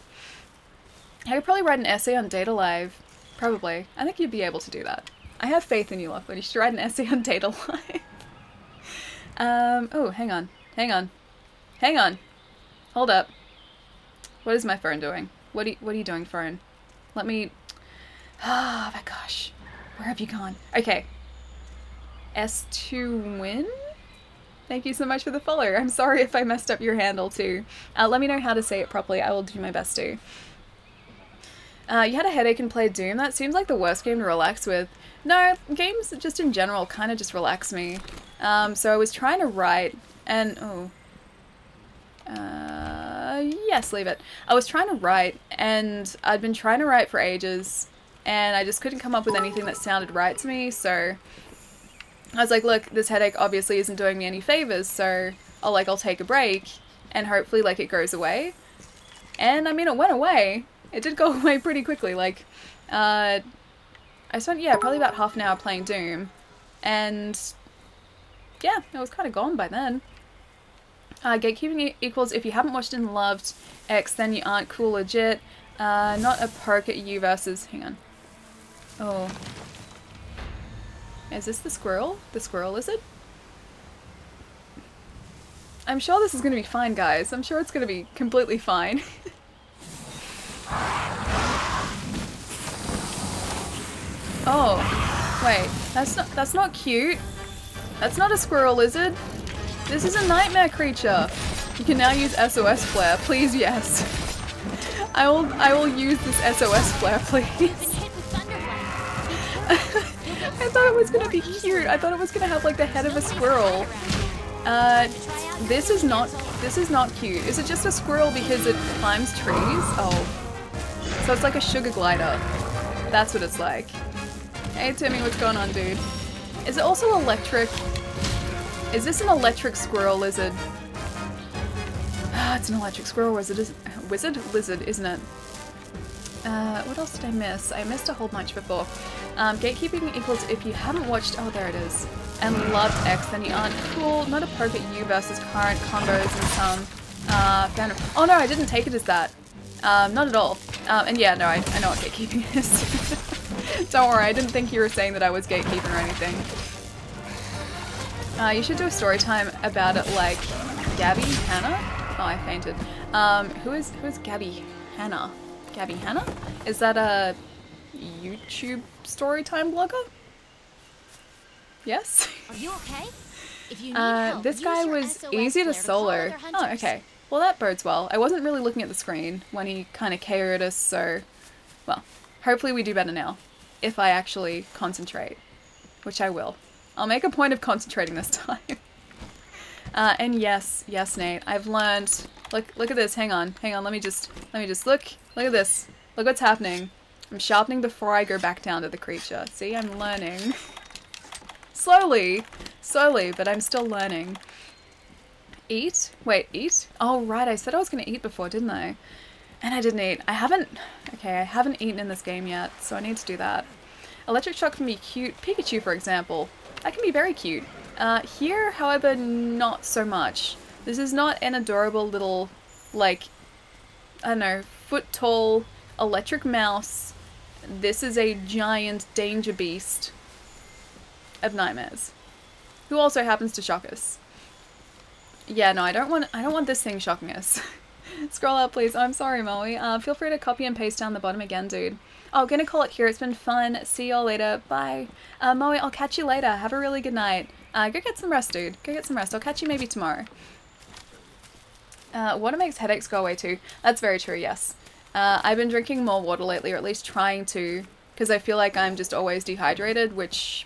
I could probably write an essay on Data Live. Probably. I think you'd be able to do that. I have faith in you, Lachlan. You should write an essay on Data Live. Oh, hang on. Hold up. What is my phone doing? What are you doing, phone? Let me... Oh my gosh. Where have you gone? Okay. S2 win? Thank you so much for the follow. I'm sorry if I messed up your handle too. Let me know how to say it properly. I will do my best to. You had a headache and played Doom? That seems like the worst game to relax with. No, games just in general kind of just relax me. So I was trying to write, and yes, leave it. I was trying to write, and I'd been trying to write for ages, and I just couldn't come up with anything that sounded right to me, so I was like, look, this headache obviously isn't doing me any favors, so I'll take a break, and hopefully, like, it goes away. And, I mean, it went away. It did go away pretty quickly, like, I spent, yeah, probably about half an hour playing Doom, and, yeah, it was kind of gone by then. Gatekeeping equals, if you haven't watched and loved X, then you aren't cool legit. Not a poke at you versus, hang on. Oh. Is this the squirrel? The squirrel lizard? I'm sure this is going to be fine, guys. I'm sure it's going to be completely fine. Oh, wait, that's not cute. That's not a squirrel lizard. This is a nightmare creature. You can now use SOS flare. Please, yes. I will use this SOS flare, please. I thought it was gonna be cute. I thought it was gonna have like the head of a squirrel. This is not cute. Is it just a squirrel because it climbs trees? Oh. So it's like a sugar glider. That's what it's like. Hey Timmy, what's going on, dude? Is it also electric? Is this an electric squirrel lizard? Ah, it's an electric squirrel lizard, isn't it? What else did I miss? I missed a whole bunch before. Gatekeeping equals if you haven't watched, oh there it is, and loved X, then you aren't cool. Not a poke at you versus current combos and some. Found it. Oh no, I didn't take it as that. Not at all. And yeah, no, I know what gatekeeping is. Don't worry, I didn't think you were saying that I was gatekeeping or anything. You should do a story time about it like Gabby Hannah? Oh, I fainted. Who is Gabby Hannah? Gabby Hannah? Is that a YouTube story time blogger? Yes? Are you okay? If you need help, this use guy your was SOS easy to flare call solo. other Oh, hunters. okay. Well, that bodes well. I wasn't really looking at the screen when he kind of KO'd us, so... Well, hopefully we do better now. If I actually concentrate. Which I will. I'll make a point of concentrating this time. And yes, Nate, I've learned... Look at this, hang on, let me just look at this. Look what's happening. I'm sharpening before I go back down to the creature. See, I'm learning. Slowly, but I'm still learning. Eat? Wait, eat? Oh, right, I said I was going to eat before, didn't I? And I didn't eat. I haven't eaten in this game yet, so I need to do that. Electric shock can be cute. Pikachu, for example. That can be very cute. Here, however, not so much. This is not an adorable little, like, I don't know, foot-tall electric mouse. This is a giant danger beast of nightmares, who also happens to shock us. Yeah, no, I don't want this thing shocking us. Scroll up, please. Oh, I'm sorry, Moe. Feel free to copy and paste down the bottom again, dude. Oh, gonna call it here. It's been fun. See y'all later. Bye. Moe, I'll catch you later. Have a really good night. Go get some rest, dude. Go get some rest. I'll catch you maybe tomorrow. Water makes headaches go away too. That's very true, yes. I've been drinking more water lately, or at least trying to, because I feel like I'm just always dehydrated, which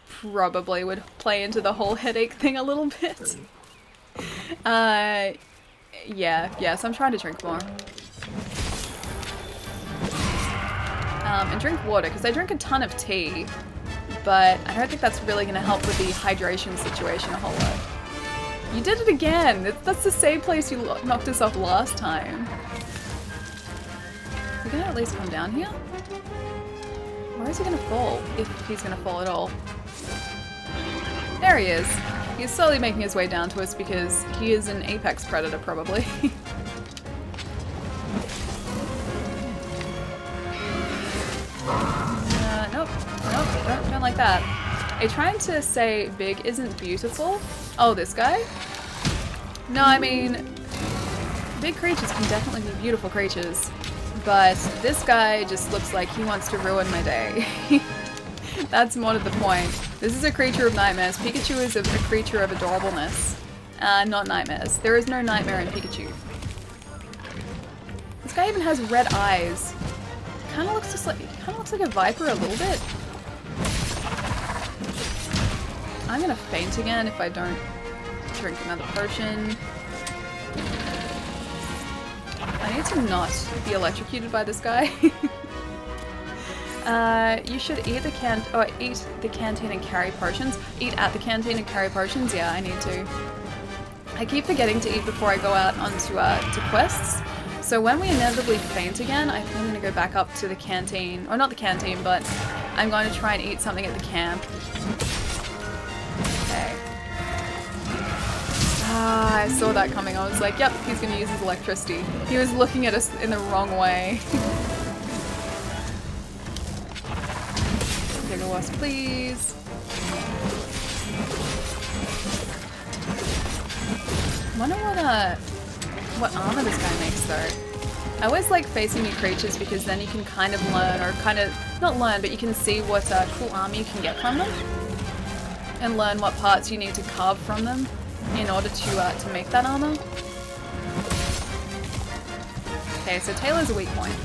probably would play into the whole headache thing a little bit. Yeah, so I'm trying to drink more. And drink water, because I drink a ton of tea, but I don't think that's really going to help with the hydration situation a whole lot. You did it again! That's the same place you knocked us off last time. Is he going to at least come down here? Where is he going to fall? If he's going to fall at all. There he is. He's slowly making his way down to us because he is an apex predator, probably. Nope, don't like that. Are you trying to say big isn't beautiful? Oh, this guy? No, I mean, big creatures can definitely be beautiful creatures, but this guy just looks like he wants to ruin my day. That's more to the point. This is a creature of nightmares. Pikachu is a creature of adorableness, not nightmares. There is no nightmare in Pikachu. This guy even has red eyes. Kind of looks like a viper a little bit. I'm gonna faint again if I don't drink another potion. I need to not be electrocuted by this guy. You should eat the canteen and carry potions. Eat at the canteen and carry potions? Yeah, I need to. I keep forgetting to eat before I go out onto to quests. So when we inevitably faint again, I think I'm going to go back up to the canteen. Or not the canteen, but I'm going to try and eat something at the camp. Okay. Ah, I saw that coming. I was like, yep, he's going to use his electricity. He was looking at us in the wrong way. Bigger wasp, please. Wonder what armor this guy makes though. I always like facing new creatures because then you can kind of learn, or kind of, not learn, but you can see what cool armor you can get from them. And learn what parts you need to carve from them in order to make that armor. Okay, so Taylor's a weak point.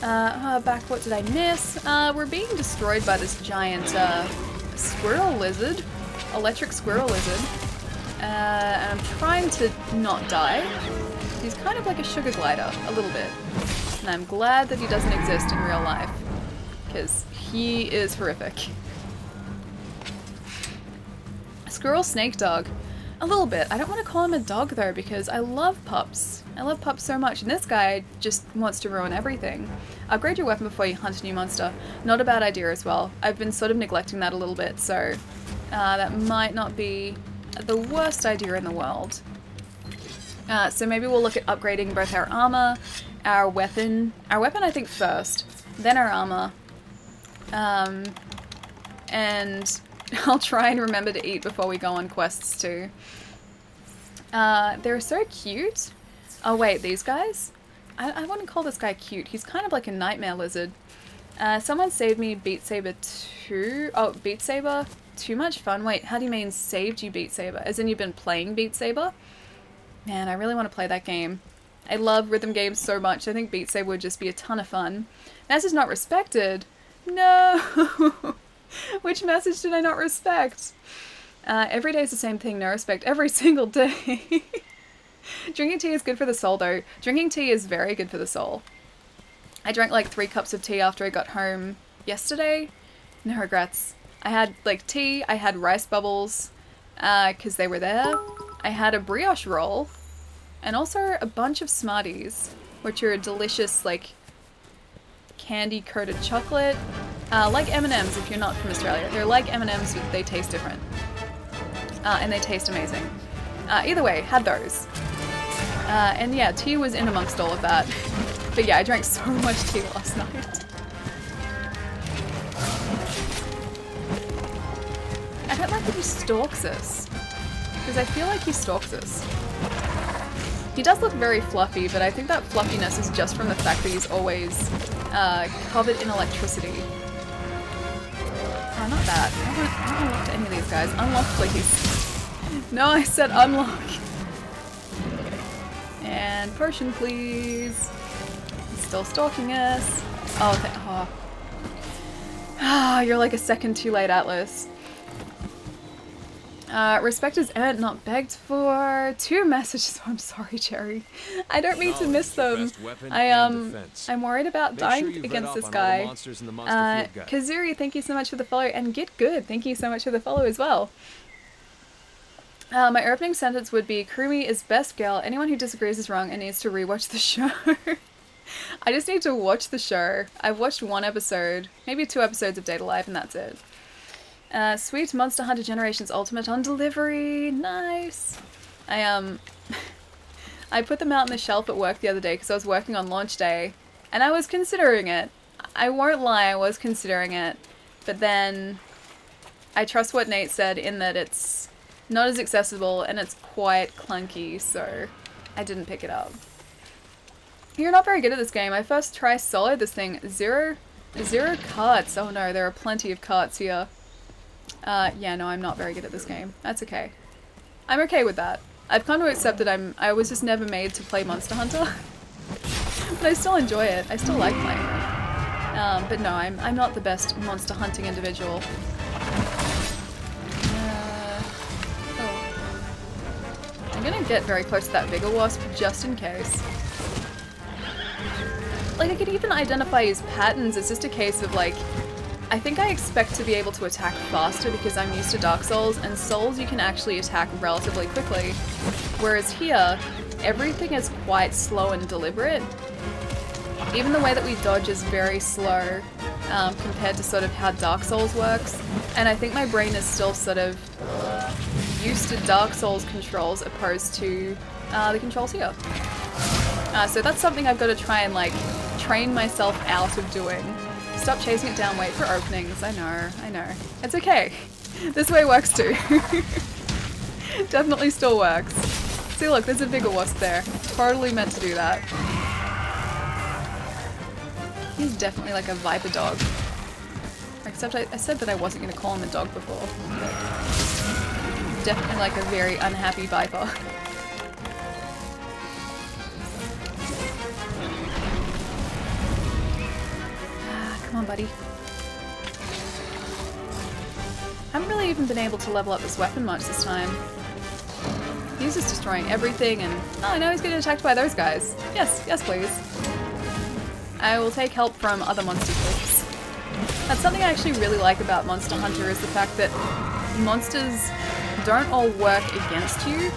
Back, what did I miss? We're being destroyed by this giant squirrel lizard. Electric squirrel lizard. And I'm trying to not die. He's kind of like a sugar glider, a little bit. And I'm glad that he doesn't exist in real life, because he is horrific. Squirrel snake dog. A little bit. I don't want to call him a dog though, because I love pups. I love pups so much, and this guy just wants to ruin everything. Upgrade your weapon before you hunt a new monster. Not a bad idea as well. I've been sort of neglecting that a little bit, so that might not be the worst idea in the world. So maybe we'll look at upgrading both our armor, our weapon I think first, then our armor, and I'll try and remember to eat before we go on quests too. They're so cute. Oh wait, these guys? I wouldn't call this guy cute. He's kind of like a nightmare lizard. Someone saved me Beat Saber 2. Oh, Beat Saber? Too much fun? Wait, how do you mean saved you Beat Saber? As in you've been playing Beat Saber? Man, I really want to play that game. I love rhythm games so much. I think Beat Saber would just be a ton of fun. Message not respected? No! Which message did I not respect? Every day is the same thing, no respect every single day. Drinking tea is good for the soul though. Drinking tea is very good for the soul. I drank like 3 cups of tea after I got home yesterday. No regrets. I had like tea, I had rice bubbles, because they were there. I had a brioche roll, and also a bunch of Smarties, which are a delicious like candy-coated chocolate. Like M&Ms if you're not from Australia. They're like M&Ms, but they taste different. And they taste amazing. Either way, had those. And yeah, tea was in amongst all of that. But yeah, I drank so much tea last night. I don't like that he stalks us. Because I feel like he stalks us. He does look very fluffy, but I think that fluffiness is just from the fact that he's always covered in electricity. Oh, not that. I don't unlock any of these guys. Unlock, please. No, I said unlock. And potion, please. He's still stalking us. Oh, you're like a second too late, Atlas. Respect is earned, not begged for. 2 messages. I'm sorry, Cherry. I don't mean to miss them. I'm worried about dying against this guy. Kazuri, thank you so much for the follow, and Get Good, thank you so much for the follow as well. My opening sentence would be, Kurumi is best girl. Anyone who disagrees is wrong and needs to rewatch the show. I just need to watch the show. I've watched 1 episode, maybe 2 episodes of Data Live, and that's it. Sweet Monster Hunter Generations Ultimate on delivery. Nice. I put them out on the shelf at work the other day because I was working on launch day, and I was considering it. I won't lie, I was considering it, but then I trust what Nate said in that it's not as accessible and it's quite clunky, so I didn't pick it up. You're not very good at this game. I first try solo this thing. Zero carts. Oh no, there are plenty of carts here. Yeah, no, I'm not very good at this game. That's okay. I'm okay with that. I've come to accept that I was just never made to play Monster Hunter. But I still enjoy it. I still like playing it. But no, I'm not the best monster hunting individual. I'm gonna get very close to that Vigor Wasp just in case. Like, I could even identify his patterns. It's just a case of like, I think I expect to be able to attack faster because I'm used to Dark Souls, and Souls you can actually attack relatively quickly. Whereas here, everything is quite slow and deliberate. Even the way that we dodge is very slow compared to sort of how Dark Souls works. And I think my brain is still sort of used to Dark Souls controls opposed to the controls here. So that's something I've got to try and like train myself out of doing. Stop chasing it down, wait for openings. I know. It's okay. This way works too. Definitely still works. See, look, there's a Vigor Wasp there. Totally meant to do that. He's definitely like a viper dog. Except I said that I wasn't going to call him a dog before. Definitely like a very unhappy viper. Come on, buddy. I haven't really even been able to level up this weapon much this time. He's just destroying everything and... Oh, now he's getting attacked by those guys. Yes, yes please. I will take help from other monsters, please. That's something I actually really like about Monster Hunter is the fact that monsters don't all work against you.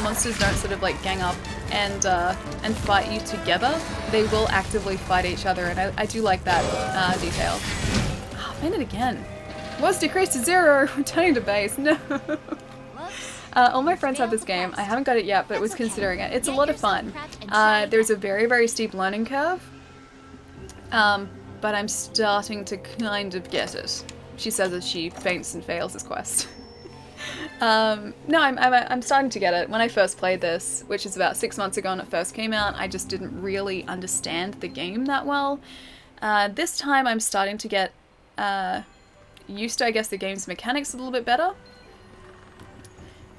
Monsters don't sort of like gang up and fight you together. They will actively fight each other, and I do like that detail. Oh, I made it again. Was decreased to 0. Returning to base. No. All my friends have this game. I haven't got it yet, but was considering it. It's a lot of fun. There's a very, very steep learning curve. But I'm starting to kind of get it. She says as she faints and fails this quest. No, I'm starting to get it. When I first played this, which is about 6 months ago when it first came out, I just didn't really understand the game that well. This time I'm starting to get used to, I guess, the game's mechanics a little bit better.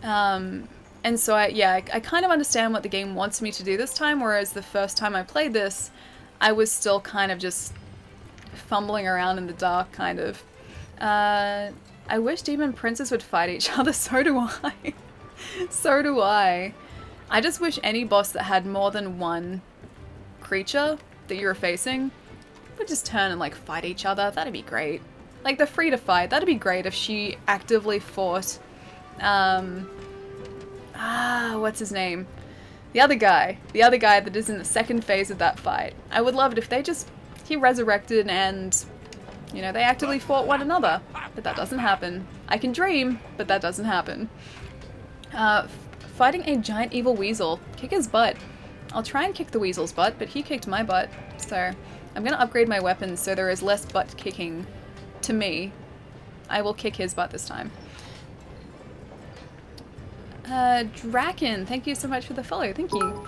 And so I kind of understand what the game wants me to do this time, whereas the first time I played this, I was still kind of just fumbling around in the dark, kind of. I wish demon princes would fight each other, so do I. So do I. I just wish any boss that had more than one creature that you were facing would just turn and like fight each other. That'd be great. Like, they're free to fight. That'd be great if she actively fought, what's his name? The other guy that is in the second phase of that fight. I would love it if he resurrected and, you know, they actively fought one another. But that doesn't happen. I can dream, but that doesn't happen. Fighting a giant evil weasel. Kick his butt. I'll try and kick the weasel's butt, but he kicked my butt. So I'm gonna upgrade my weapons so there is less butt kicking to me. I will kick his butt this time. Draken, thank you so much for the follow. Thank you.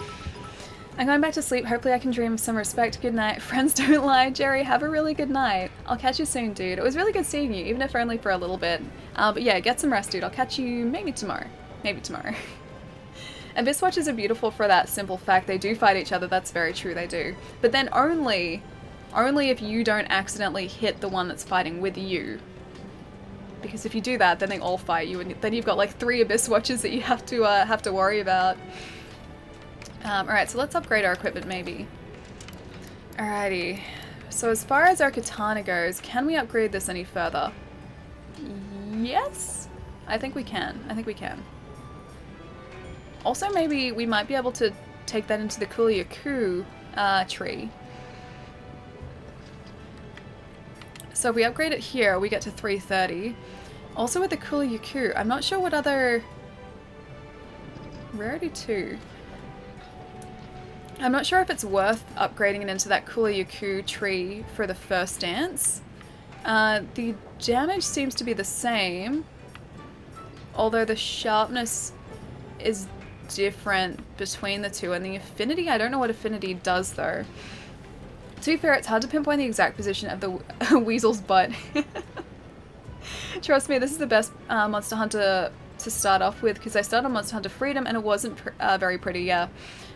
I'm going back to sleep. Hopefully I can dream of some respect. Good night. Friends don't lie. Jerry, have a really good night. I'll catch you soon, dude. It was really good seeing you, even if only for a little bit. But yeah, get some rest, dude. I'll catch you maybe tomorrow. Maybe tomorrow. Abyss Watchers are beautiful for that simple fact. They do fight each other. That's very true. They do. But then only if you don't accidentally hit the one that's fighting with you. Because if you do that, then they all fight you, and then you've got like 3 Abyss Watchers that you have to worry about. Alright, so let's upgrade our equipment maybe. Alrighty. So as far as our katana goes, can we upgrade this any further? Yes? I think we can. I think we can. Also, maybe we might be able to take that into the Kuliyaku tree. So if we upgrade it here, we get to 330. Also with the Kuliyaku, I'm not sure what other... Rarity 2. I'm not sure if it's worth upgrading it into that Kuliyaku tree for the first dance. The damage seems to be the same, although the sharpness is different between the two, and the affinity, I don't know what affinity does though. To be fair, it's hard to pinpoint the exact position of the weasel's butt. Trust me, this is the best Monster Hunter to start off with, because I started on Monster Hunter Freedom and it wasn't very pretty, yeah.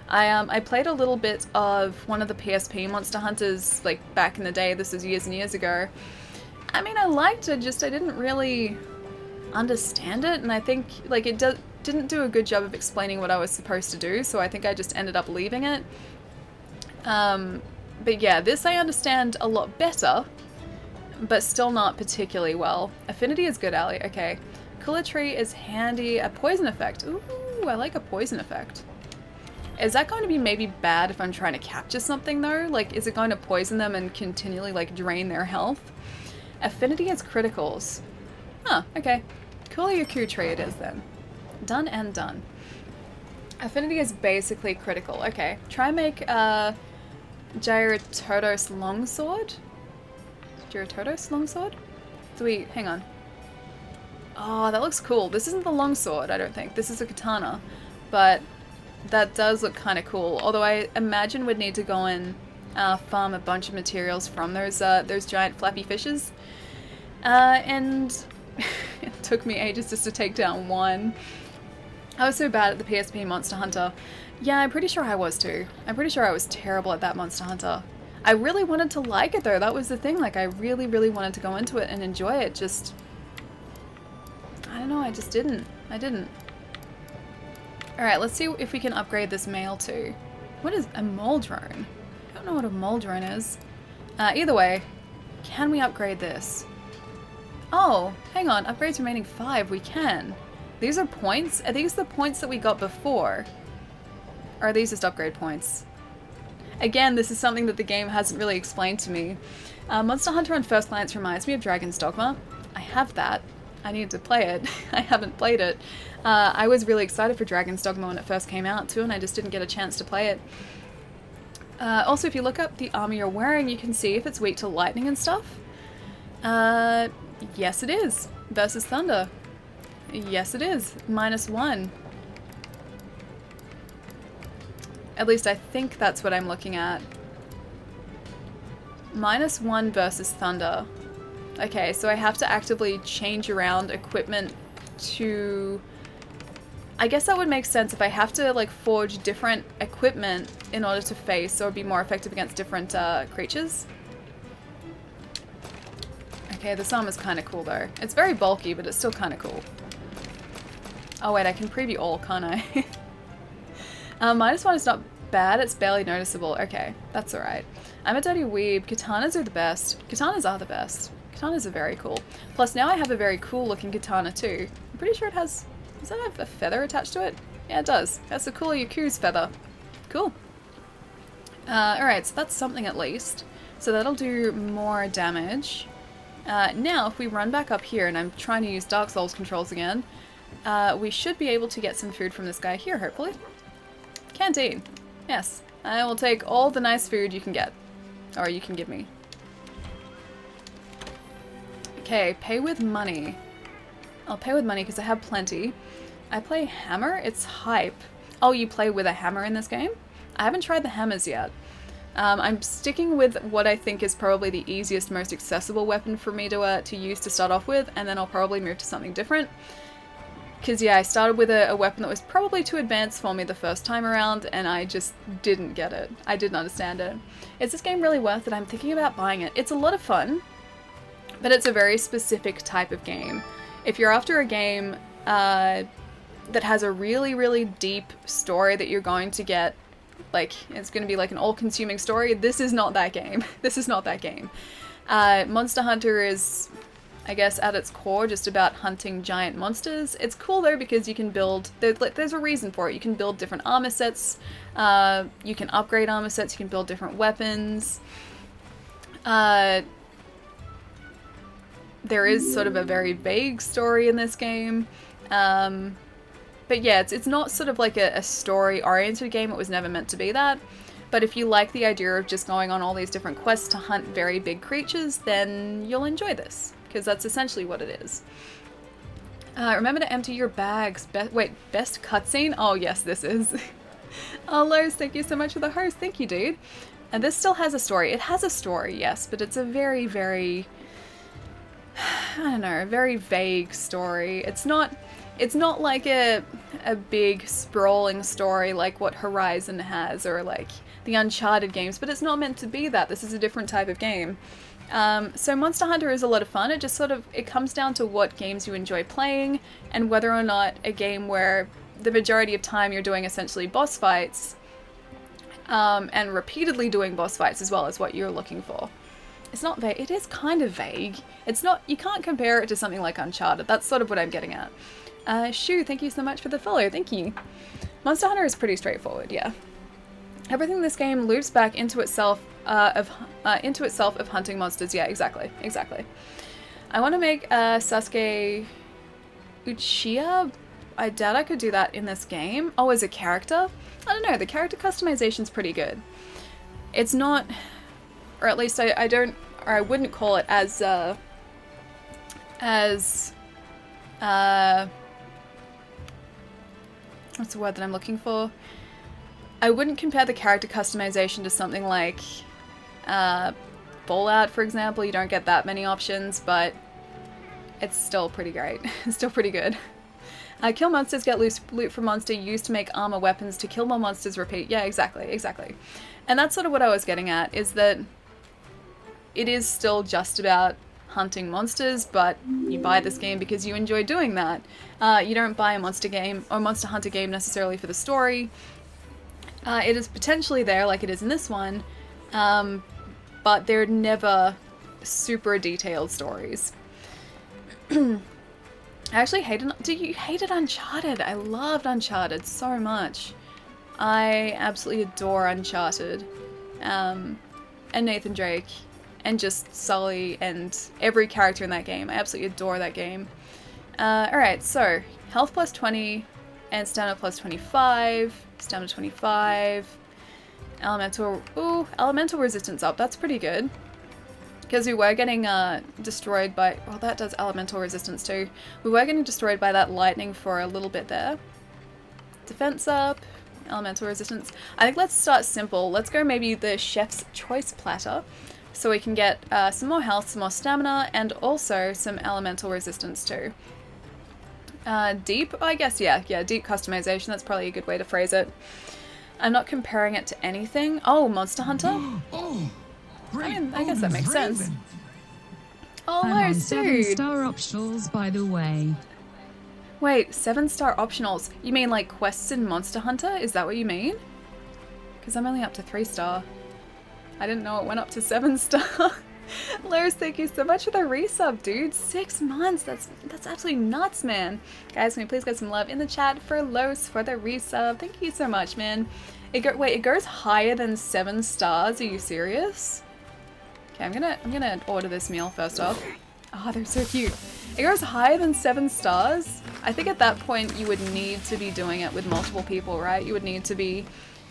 I played a little bit of one of the PSP Monster Hunters, like, back in the day. This was years and years ago. I mean, I liked it, just I didn't really understand it, and I think, like, it didn't do a good job of explaining what I was supposed to do, so I think I just ended up leaving it. But yeah, this I understand a lot better, but still not particularly well. Affinity is good, Ali. Okay. Cooler Tree is handy. A poison effect. Ooh, I like a poison effect. Is that going to be maybe bad if I'm trying to capture something though? Like, is it going to poison them and continually like drain their health? Affinity is criticals. Huh, okay. Kuliyaku tree it is then. Done and done. Affinity is basically critical. Okay, try and make Gyrotodos longsword? Gyrotodos longsword? So hang on. Oh, that looks cool. This isn't the longsword, I don't think. This is a katana. But that does look kind of cool. Although I imagine we'd need to go and farm a bunch of materials from those giant flappy fishes. And it took me ages just to take down one. I was so bad at the PSP Monster Hunter. Yeah, I'm pretty sure I was too. I'm pretty sure I was terrible at that Monster Hunter. I really wanted to like it though, that was the thing. Like, I really, really wanted to go into it and enjoy it, just... I don't know, I just didn't. I didn't. Alright, let's see if we can upgrade this male too. What is a mole drone? I don't know what a mole drone is. Either way, can we upgrade this? Oh, hang on, upgrades remaining 5, we can. These are points? Are these the points that we got before? Or are these just upgrade points? Again, this is something that the game hasn't really explained to me. Monster Hunter on first glance reminds me of Dragon's Dogma. I have that. I need to play it. I haven't played it. I was really excited for Dragon's Dogma when it first came out too, and I just didn't get a chance to play it. Also, if you look up the armor you're wearing, you can see if it's weak to lightning and stuff. Yes it is. Versus thunder. Yes it is. -1. At least I think that's what I'm looking at. -1 versus thunder. Okay, so I have to actively change around equipment to... I guess that would make sense if I have to like forge different equipment in order to face or be more effective against different creatures. Okay, this armor's kind of cool though. It's very bulky, but it's still kind of cool. Oh wait, I can preview all, can't I? -1 is not bad, it's barely noticeable. Okay, that's alright. I'm a dirty weeb. Katanas are the best. Katanas are the best. Katanas are very cool. Plus now I have a very cool looking katana too. I'm pretty sure it has... Does that have a feather attached to it? Yeah, it does. That's a cool Yaku's feather. Cool. Alright, so that's something at least. So that'll do more damage. Now, if we run back up here, and I'm trying to use Dark Souls controls again, we should be able to get some food from this guy here, hopefully. Canteen. Yes. I will take all the nice food you can get. Or you can give me. Okay, pay with money. I'll pay with money because I have plenty. I play hammer? It's hype. Oh, you play with a hammer in this game? I haven't tried the hammers yet. I'm sticking with what I think is probably the easiest, most accessible weapon for me to use to start off with, and then I'll probably move to something different. Because yeah, I started with a weapon that was probably too advanced for me the first time around, and I just didn't get it. I didn't understand it. Is this game really worth it? I'm thinking about buying it. It's a lot of fun, but it's a very specific type of game. If you're after a game that has a really, really deep story that you're going to get, like, it's going to be like an all-consuming story, this is not that game. This is not that game. Monster Hunter is, I guess, at its core, just about hunting giant monsters. It's cool though because you can build, there's a reason for it. You can build different armor sets, you can upgrade armor sets, you can build different weapons. There is sort of a very vague story in this game. But yeah, it's not sort of like a story-oriented game. It was never meant to be that. But if you like the idea of just going on all these different quests to hunt very big creatures, then you'll enjoy this. Because that's essentially what it is. Remember to empty your bags. Best cutscene? Oh yes, this is. Oh, Lowe's, thank you so much for the host. Thank you, dude. And this still has a story. It has a story, yes, but it's a very, very... I don't know, a very vague story. It's not like a big sprawling story like what Horizon has or like the Uncharted games, but it's not meant to be that. This is a different type of game. So Monster Hunter is a lot of fun. It just sort of, it comes down to what games you enjoy playing and whether or not a game where the majority of time you're doing essentially boss fights and repeatedly doing boss fights as well as what you're looking for. It's not vague. It is kind of vague. It's not, you can't compare it to something like Uncharted. That's sort of what I'm getting at. Shu, thank you so much for the follow. Thank you. Monster Hunter is pretty straightforward, yeah. Everything in this game loops back into itself of hunting monsters. Yeah, exactly. I want to make Sasuke Uchiha. I doubt I could do that in this game. Oh, as a character? I don't know. The character customization's pretty good. It's not, or at least I don't, or I wouldn't call it as what's the word that I'm looking for? I wouldn't compare the character customization to something like Fallout, for example. You don't get that many options, but it's still pretty great. It's still pretty good. Kill monsters, get loot from monster, used to make armor weapons, to kill more monsters, repeat. Yeah, exactly. And that's sort of what I was getting at, is that it is still just about hunting monsters, but you buy this game because you enjoy doing that. You don't buy a monster game or Monster Hunter game necessarily for the story. It is potentially there like it is in this one, but they're never super detailed stories. I actually hated Uncharted? I loved Uncharted so much. I absolutely adore Uncharted. And Nathan Drake. And just Sully and every character in that game. I absolutely adore that game. Alright, so health plus 20 and stamina plus 25. Stamina 25. Elemental, ooh, elemental resistance up. That's pretty good. Because we were getting destroyed by, well, that does elemental resistance too. We were getting destroyed by that lightning for a little bit there. Defense up, elemental resistance. I think let's start simple. Let's go maybe the chef's choice platter. So we can get some more health, some more stamina, and also some elemental resistance too. Deep, I guess, yeah, deep customization. That's probably a good way to phrase it. I'm not comparing it to anything. Oh, Monster Hunter? Oh, I mean, I guess that makes sense. Oh, I'm no, on dude. 7-star optionals, by the way. Wait, 7-star optionals? You mean like quests in Monster Hunter? Is that what you mean? Because I'm only up to 3-star. I didn't know it went up to 7-star. Lars, thank you so much for the resub, dude. 6 months. That's absolutely nuts, man. Guys, can we please get some love in the chat for Los for the resub? Thank you so much, man. Wait, it goes higher than 7 stars. Are you serious? Okay, I'm gonna order this meal first off. Oh, they're so cute. It goes higher than 7 stars. I think at that point you would need to be doing it with multiple people, right? You would need to be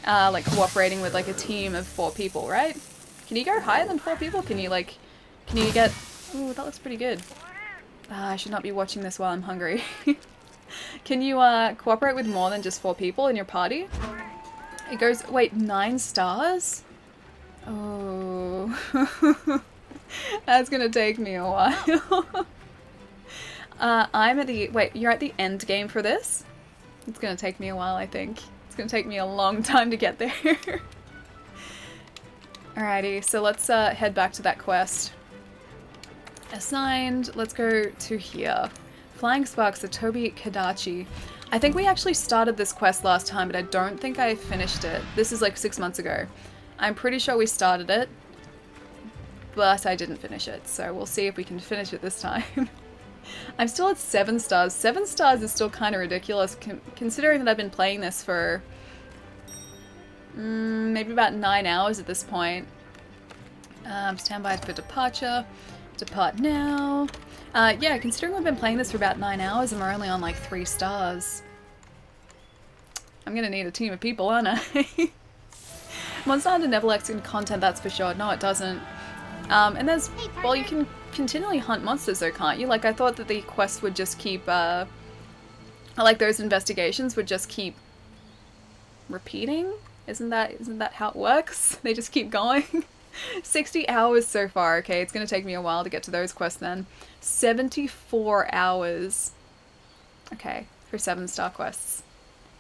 like cooperating with like a team of 4 people, right? Can you go higher than 4 people? Can you get... Ooh, that looks pretty good. I should not be watching this while I'm hungry. Can you cooperate with more than just 4 people in your party? It goes... Wait, 9 stars? Oh... That's gonna take me a while. I'm at the... Wait, you're at the end game for this? It's gonna take me a while, I think. It's gonna take me a long time to get there. Alrighty, so let's head back to that quest. Assigned, let's go to here. Flying Sparks, the Tobi Kadachi. I think we actually started this quest last time, but I don't think I finished it. This is like 6 months ago. I'm pretty sure we started it, but I didn't finish it, so we'll see if we can finish it this time. I'm still at 7 stars. 7 stars is still kind of ridiculous, considering that I've been playing this for maybe about 9 hours at this point. Stand by for departure. Depart now. Yeah, considering we've been playing this for about 9 hours and we're only on like 3 stars. I'm gonna need a team of people, aren't I? Monster Hunter never lacks in content, that's for sure. No, it doesn't. And there's, well, you can continually hunt monsters though, can't you? Like, I thought that the quests would just keep, like those investigations would just keep repeating? Isn't that how it works? They just keep going? 60 hours so far. Okay, it's gonna take me a while to get to those quests then. 74 hours. Okay, for 7-star quests.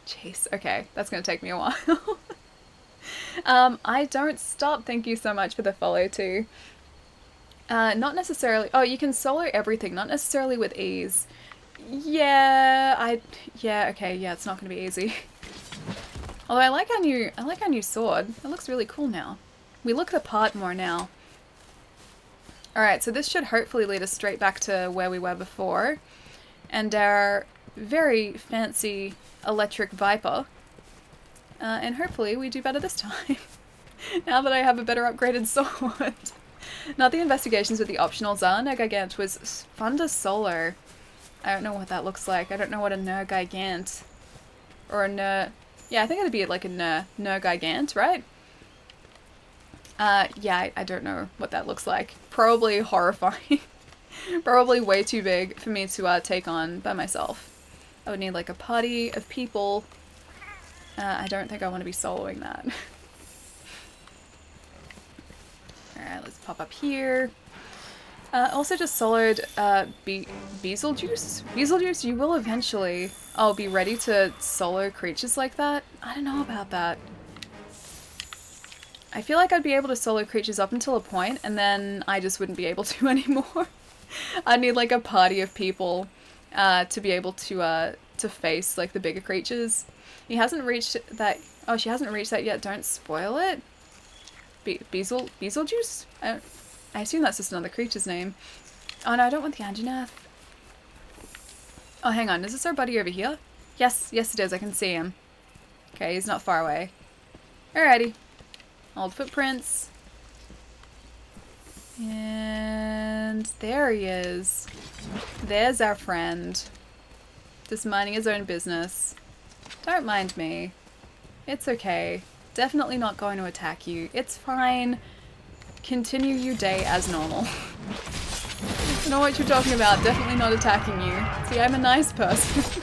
Jeez, okay, that's gonna take me a while. I don't stop. Thank you so much for the follow too. Not necessarily. Oh, you can solo everything, not necessarily with ease. Yeah, okay, yeah, it's not gonna be easy. Although I like our new sword. It looks really cool now. We look the part more now. Alright, so this should hopefully lead us straight back to where we were before. And our very fancy electric Viper. And hopefully we do better this time. Now that I have a better upgraded sword. Not the investigations with the optionals are. Nergigant was fun to solo. I don't know what that looks like. I don't know what a Nergigant or a Ner... Yeah, I think it'd be like a Nergigant, right? Yeah, I don't know what that looks like. Probably horrifying. Probably way too big for me to take on by myself. I would need like a party of people. I don't think I want to be soloing that. Alright, let's pop up here. Also just soloed Beetlejuice? Beetlejuice, you will eventually... Oh, be ready to solo creatures like that? I don't know about that. I feel like I'd be able to solo creatures up until a point, and then I just wouldn't be able to anymore. I'd need like a party of people to be able to face like the bigger creatures. He hasn't reached that... Oh, she hasn't reached that yet. Don't spoil it. Beetlejuice? I assume that's just another creature's name. Oh no, I don't want the Anjanath. Oh, hang on. Is this our buddy over here? Yes, yes it is. I can see him. Okay, he's not far away. Alrighty. Old footprints. And there he is. There's our friend. Just minding his own business. Don't mind me. It's okay. Definitely not going to attack you. It's fine. Continue your day as normal. I know what you're talking about. Definitely not attacking you. See, I'm a nice person.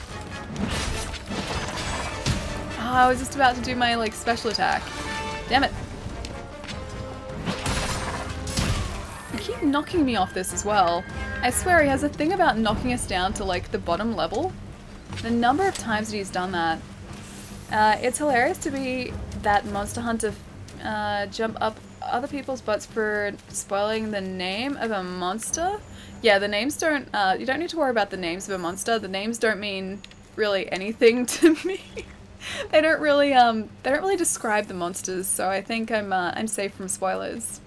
Oh, I was just about to do my, like, special attack. Damn it. You keep knocking me off this as well. I swear he has a thing about knocking us down to, like, the bottom level. The number of times that he's done that. It's hilarious to be that monster hunter jump up other people's butts for spoiling the name of a monster. Yeah, the names don't, you don't need to worry about the names of a monster. The names don't mean really anything to me. They don't really describe the monsters, so I think I'm safe from spoilers.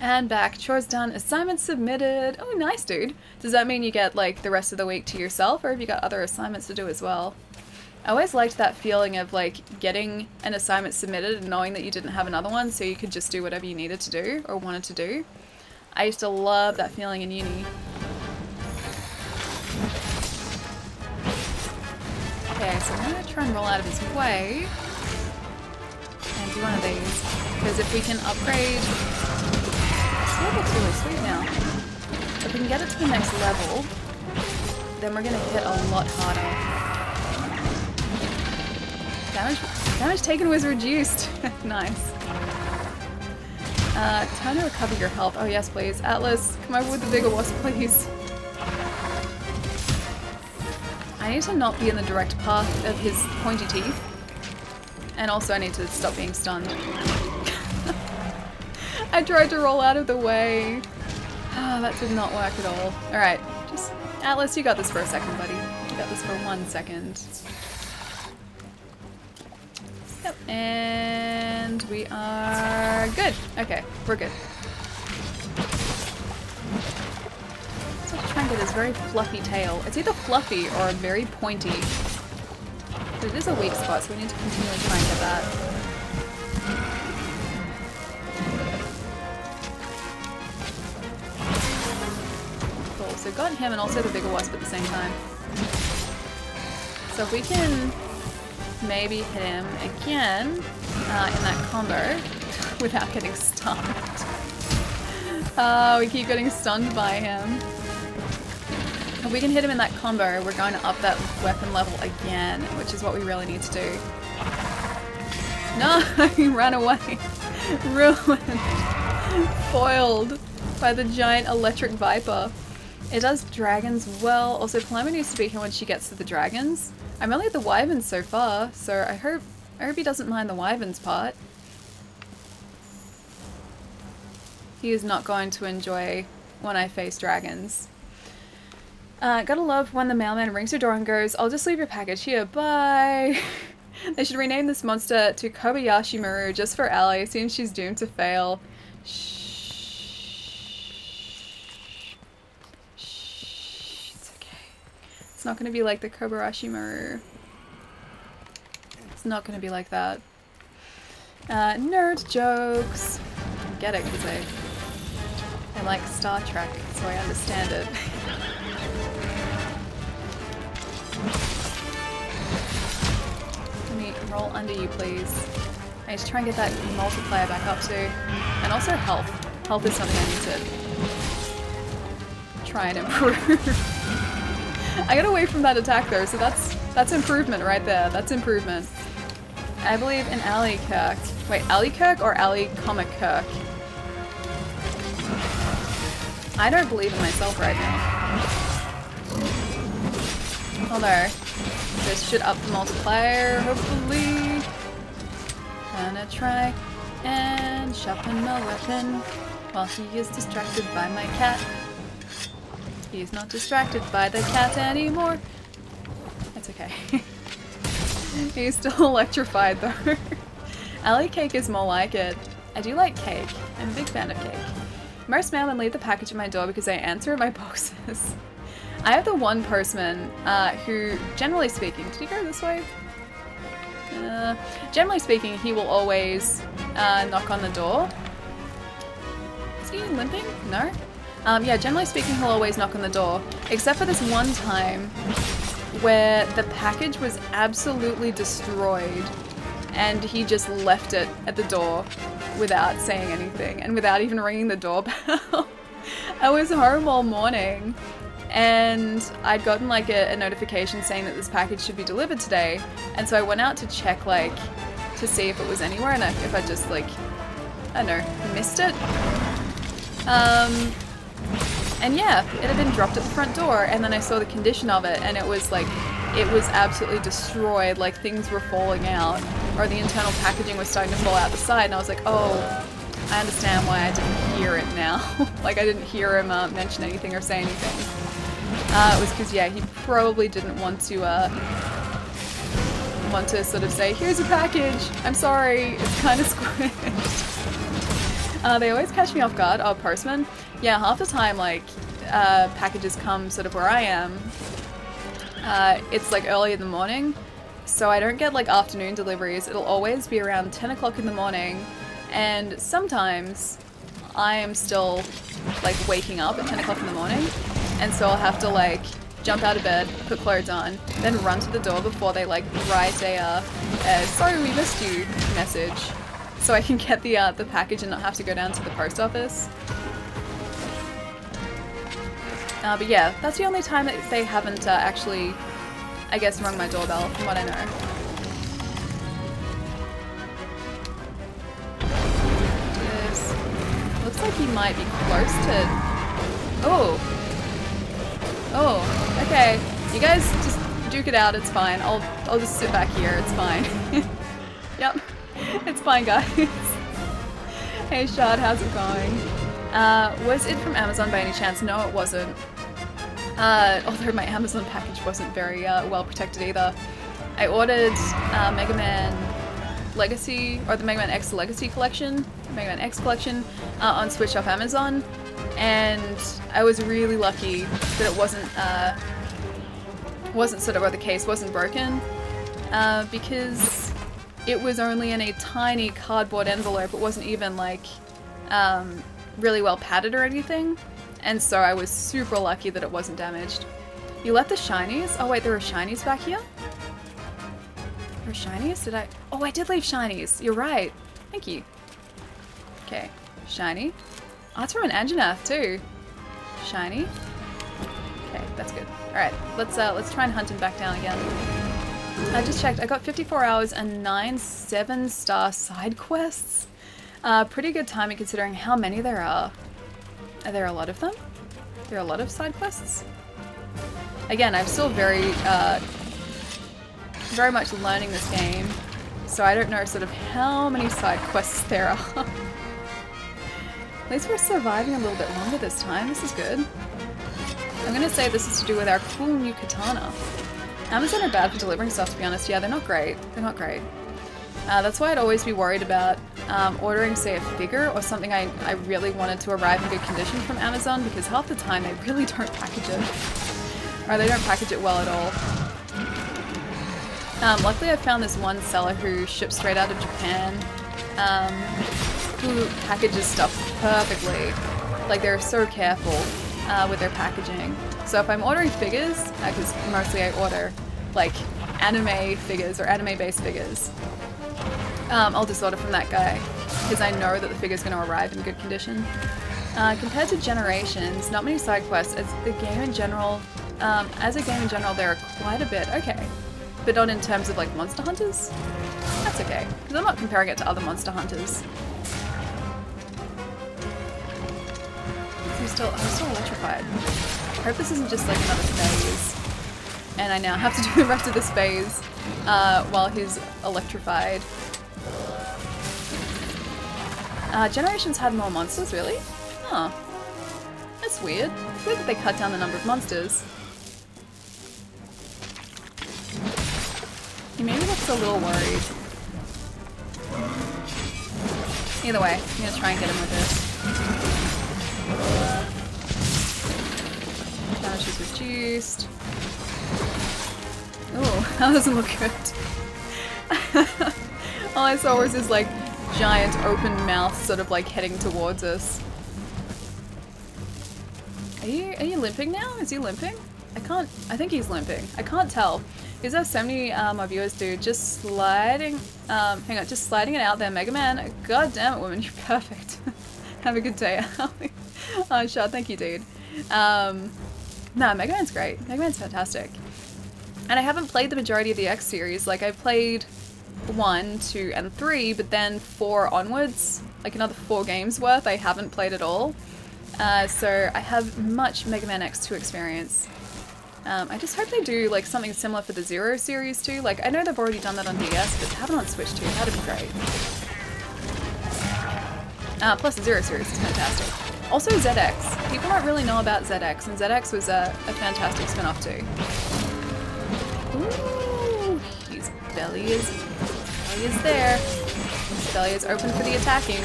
And back, chores done, assignment submitted. Oh, nice, dude. Does that mean you get, like, the rest of the week to yourself, or have you got other assignments to do as well? I always liked that feeling of, like, getting an assignment submitted and knowing that you didn't have another one, so you could just do whatever you needed to do, or wanted to do. I used to love that feeling in uni. Okay, so I'm gonna try and roll out of his way and do one of these, because if we can upgrade... Oh, looks really sweet now. If we can get it to the next level, then we're gonna hit a lot harder. Damage taken was reduced. Nice. Time to recover your health. Oh yes, please. Atlas, come over with the bigger wasp, please. I need to not be in the direct path of his pointy teeth. And also I need to stop being stunned. I tried to roll out of the way. Oh, that did not work at all. Alright, just... Atlas, you got this for a second, buddy. You got this for 1 second. Yep, and we are good. Okay, we're good. So try and get this very fluffy tail. It's either fluffy or very pointy. But it is a weak spot, so we need to continually try and get that. Cool, so got him and also the bigger wasp at the same time. So if we can maybe hit him again in that combo without getting stunned. We keep getting stunned by him. If we can hit him in that combo, we're going to up that weapon level again, which is what we really need to do. No, he ran away. Ruined. Foiled by the giant electric viper. It does dragons well. Also, Paloma needs to be here when she gets to the dragons. I'm only at the wyverns so far, so I hope he doesn't mind the wyverns part. He is not going to enjoy when I face dragons. Gotta love when the mailman rings your door and goes, "I'll just leave your package here, bye." They should rename this monster to Kobayashi Maru just for Allie, since she's doomed to fail. It's okay. It's not gonna be like the Kobayashi Maru. It's not gonna be like that. Nerd jokes. I get it, because I like Star Trek, so I understand it. Let me roll under you, please. I need to try and get that multiplier back up too. And also health. Health is something I need to try and improve. I got away from that attack though, so that's improvement right there. That's improvement. I believe in Ali Kirk. Wait, Ali Kirk or Ali Comic Kirk? I don't believe in myself right now. Although, this should up the multiplier, hopefully. Gonna try and sharpen my weapon while he is distracted by my cat. He's not distracted by the cat anymore. That's okay. He's still electrified though. Ali Cake is more like it. I do like cake. I'm a big fan of cake. Most mailmen leave the package at my door because I answer in my boxes. I have the one postman who, generally speaking, did he go this way? Generally speaking, he will always knock on the door. Is he limping? No? Yeah, generally speaking, he'll always knock on the door. Except for this one time where the package was absolutely destroyed and he just left it at the door without saying anything and without even ringing the doorbell. I was home all morning and I'd gotten like a notification saying that this package should be delivered today, and so I went out to check like to see if it was anywhere and if I just like, I don't know, missed it. And yeah, it had been dropped at the front door, and then I saw the condition of it, and it was like, it was absolutely destroyed, like things were falling out, or the internal packaging was starting to fall out the side, and I was like, oh, I understand why I didn't hear it now. Like I didn't hear him mention anything or say anything. It was because, yeah, he probably didn't want to sort of say, here's a package, I'm sorry, it's kind of squished. They always catch me off guard. Oh, postman? Yeah, half the time, like, packages come sort of where I am. It's like early in the morning, so I don't get like afternoon deliveries. It'll always be around 10 o'clock in the morning, and sometimes I am still like waking up at 10 o'clock in the morning, and so I'll have to like jump out of bed, put clothes on, then run to the door before they like write a sorry we missed you message, so I can get the package and not have to go down to the post office. But yeah, that's the only time that they haven't actually, I guess, rung my doorbell, from what I know. This looks like he might be close to... Oh! Oh, okay. You guys just duke it out, it's fine. I'll just sit back here, it's fine. Yep, it's fine, guys. Hey Shard, how's it going? Was it from Amazon by any chance? No, it wasn't. Although my Amazon package wasn't very well protected either. I ordered Mega Man Legacy, or the Mega Man X Legacy collection, Mega Man X collection, on Switch off Amazon, and I was really lucky that it wasn't sort of, or the case wasn't broken, because it was only in a tiny cardboard envelope. It wasn't even like really well padded or anything. And so I was super lucky that it wasn't damaged. You left the shinies? Oh wait, there were shinies back here? There were shinies? Did I? Oh, I did leave shinies. You're right. Thank you. Okay, shiny. Oh, it's from an Anjanath too. Shiny. Okay, that's good. All right, let's try and hunt him back down again. I just checked. I got 54 hours and 9 7-star side quests. Pretty good timing considering how many there are. Are there a lot of them? There are a lot of side quests? Again, I'm still very much learning this game, so I don't know sort of how many side quests there are. At least we're surviving a little bit longer this time. This is good. I'm gonna say this is to do with our cool new katana. Amazon are bad for delivering stuff, to be honest. Yeah, they're not great. They're not great. That's why I'd always be worried about ordering, say, a figure or something I really wanted to arrive in good condition from Amazon, because half the time they really don't package it. Or they don't package it well at all. Luckily I found this one seller who ships straight out of Japan, who packages stuff perfectly. Like, they're so careful with their packaging. So if I'm ordering figures, because mostly I order like anime figures or anime-based figures, I'll just order from that guy, because I know that the figure's going to arrive in good condition. Compared to Generations, not many side quests. As a game in general, there are quite a bit. Okay. But not in terms of like Monster Hunters? That's okay, because I'm not comparing it to other Monster Hunters. I'm still electrified. I hope this isn't just like another phase, and I now have to do the rest of this phase while he's electrified. Generations had more monsters, really? Huh. That's weird. It's weird that they cut down the number of monsters. He maybe looks a little worried. Either way, I'm gonna try and get him with this. Damage is reduced. Oh, that doesn't look good. All I saw was his like giant open mouth sort of like heading towards us. Are you limping now? Is he limping? I think he's limping. I can't tell. Because there's so many my viewers do. Just sliding, hang on, just sliding it out there, Mega Man. God damn it, woman, you're perfect. Have a good day, Ali. Oh, sure, thank you, dude. No, Mega Man's great. Mega Man's fantastic. And I haven't played the majority of the X series. Like, I've played 1, 2, and 3, but then 4 onwards, like another 4 games worth, I haven't played at all. So I have much Mega Man X2 experience. I just hope they do like something similar for the Zero series too. Like, I know they've already done that on DS, but to have it on Switch too, that'd be great. Plus the Zero series is fantastic. Also ZX. People don't really know about ZX, and ZX was a fantastic spin-off too. Ooh, his belly is there. His belly is open for the attacking.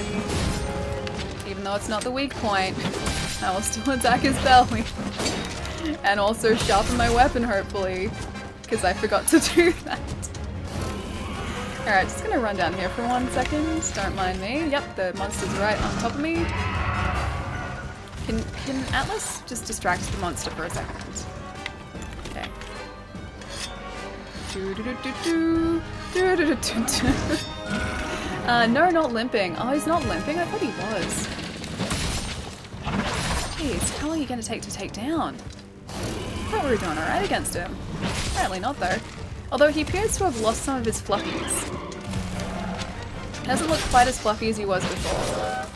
Even though it's not the weak point, I will still attack his belly. And also sharpen my weapon, hopefully, because I forgot to do that. Alright, just gonna run down here for 1 second. Don't mind me. Yep, the monster's right on top of me. Can Atlas just distract the monster for a second? Okay. No, not limping. Oh, he's not limping? I thought he was. Jeez, how long are you gonna take to take down? I thought we were doing alright against him. Apparently not though. Although he appears to have lost some of his fluffies. He doesn't look quite as fluffy as he was before.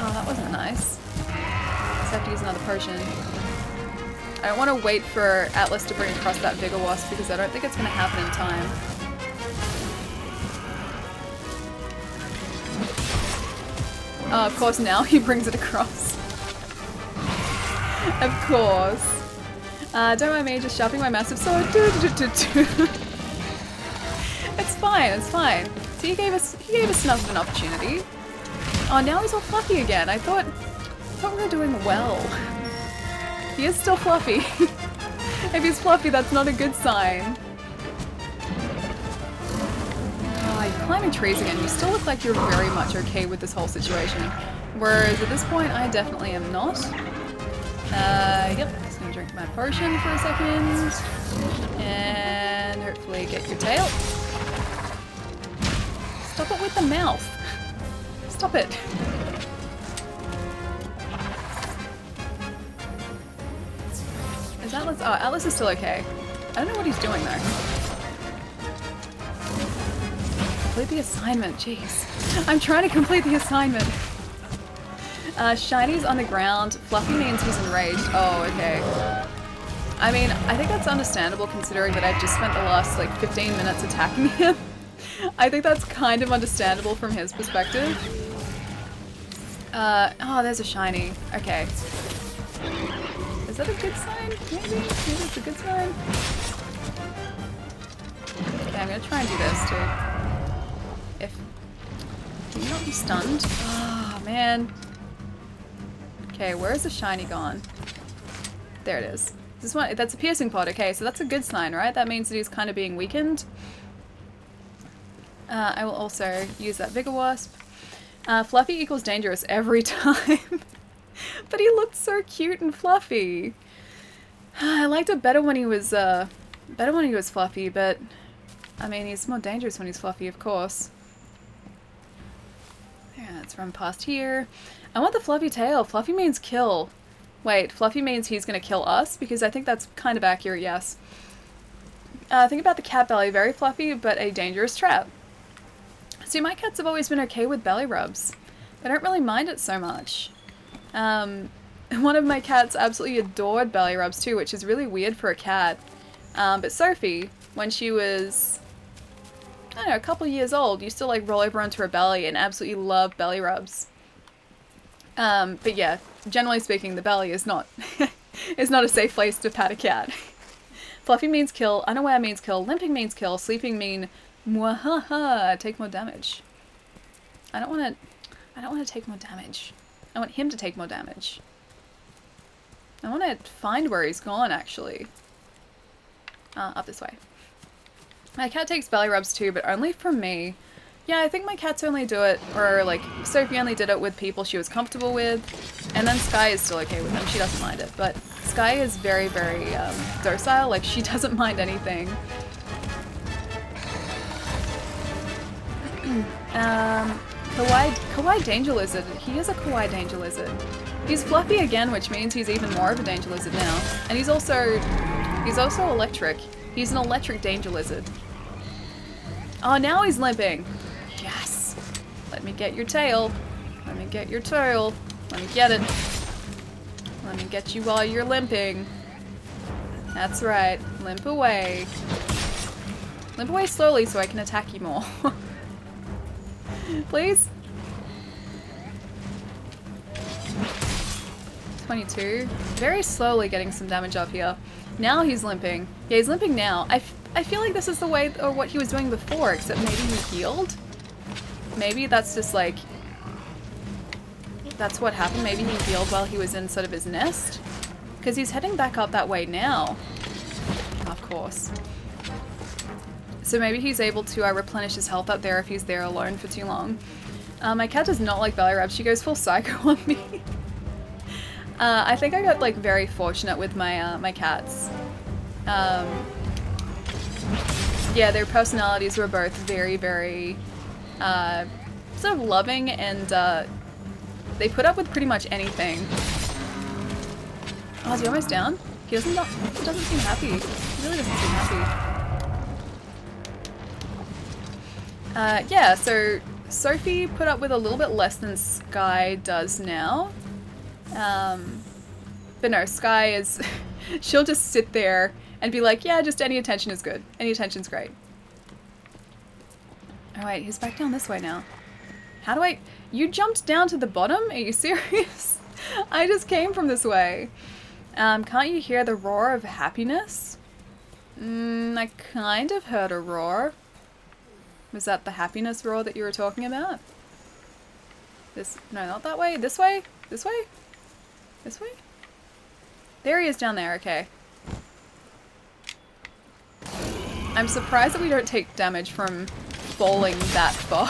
Oh, that wasn't nice. Just have to use another potion. I don't want to wait for Atlas to bring across that Vigor Wasp because I don't think it's going to happen in time. Oh, of course now he brings it across. Of course. Don't mind me just sharpening my massive sword. It's fine, it's fine. So he gave us enough of an opportunity. Oh, now he's all fluffy again. I thought we were doing well. He is still fluffy. If he's fluffy, that's not a good sign. Oh, you're climbing trees again. You still look like you're very much okay with this whole situation. Whereas at this point, I definitely am not. Yep, just gonna drink my potion for a second. And hopefully get your tail. Stop it with the mouth. Stop it. Is Atlas? Oh, Atlas is still okay. I don't know what he's doing though. Complete the assignment, jeez. I'm trying to complete the assignment. Shiny's on the ground. Fluffy means he's enraged. Oh, okay. I mean, I think that's understandable considering that I've just spent the last like 15 minutes attacking him. I think that's kind of understandable from his perspective. Oh, there's a shiny. Okay. Is that a good sign? Maybe? Maybe it's a good sign? Okay, I'm gonna try and do this too. Can you not be stunned? Oh, man. Okay, where is the shiny gone? There it is. This one, that's a piercing pod. Okay, so that's a good sign, right? That means that he's kind of being weakened. I will also use that Vigor Wasp. Fluffy equals dangerous every time. But he looked so cute and fluffy. I liked it better when he was fluffy, but I mean, he's more dangerous when he's fluffy, of course. Yeah, let's run past here. I want the fluffy tail. Fluffy means kill. Wait, fluffy means he's gonna kill us? Because I think that's kind of accurate, yes. Think about the cat belly. Very fluffy, but a dangerous trap. See, my cats have always been okay with belly rubs. They don't really mind it so much. One of my cats absolutely adored belly rubs too, which is really weird for a cat. But Sophie, when she was, I don't know, a couple years old, used to like roll over onto her belly and absolutely love belly rubs. But yeah, generally speaking, the belly is not is not a safe place to pat a cat. Fluffy means kill, unaware means kill, limping means kill, sleeping mean mwahaha, take more damage. I don't want to take more damage. I want him to take more damage. I want to find where he's gone, actually. Up this way. My cat takes belly rubs too, but only from me. Yeah, I think my cats only do it, or like Sophie only did it with people she was comfortable with, and then Sky is still okay with them. She doesn't mind it, but Sky is very, very docile. Like she doesn't mind anything. Kawaii Danger Lizard. He is a Kawaii Danger Lizard. He's fluffy again, which means he's even more of a Danger Lizard now. And he's also electric. He's an electric Danger Lizard. Oh, now he's limping. Yes. Let me get your tail. Let me get your tail. Let me get it. Let me get you while you're limping. That's right. Limp away. Limp away slowly so I can attack you more. Please? 22. Very slowly getting some damage up here. Now he's limping. Yeah, he's limping now. I feel like this is the way, or what he was doing before, except maybe he healed? Maybe that's just like... That's what happened. Maybe he healed while he was in sort of his nest? Because he's heading back up that way now. Of course. So maybe he's able to replenish his health up there if he's there alone for too long. My cat does not like belly rubs. She goes full psycho on me. I think I got like very fortunate with my my cats. Yeah, their personalities were both very, very sort of loving, and they put up with pretty much anything. Oh, is he almost down? He doesn't seem happy. He really doesn't seem happy. Yeah, so Sophie put up with a little bit less than Sky does now. But no, Sky is... she'll just sit there and be like, yeah, just any attention is good. Any attention's great. Oh wait, he's back down this way now. How do I... You jumped down to the bottom? Are you serious? I just came from this way. Can't you hear the roar of happiness? I kind of heard a roar. Was that the happiness roar that you were talking about? This... No, not that way. This way? This way? This way? There he is down there, okay. I'm surprised that we don't take damage from falling that far.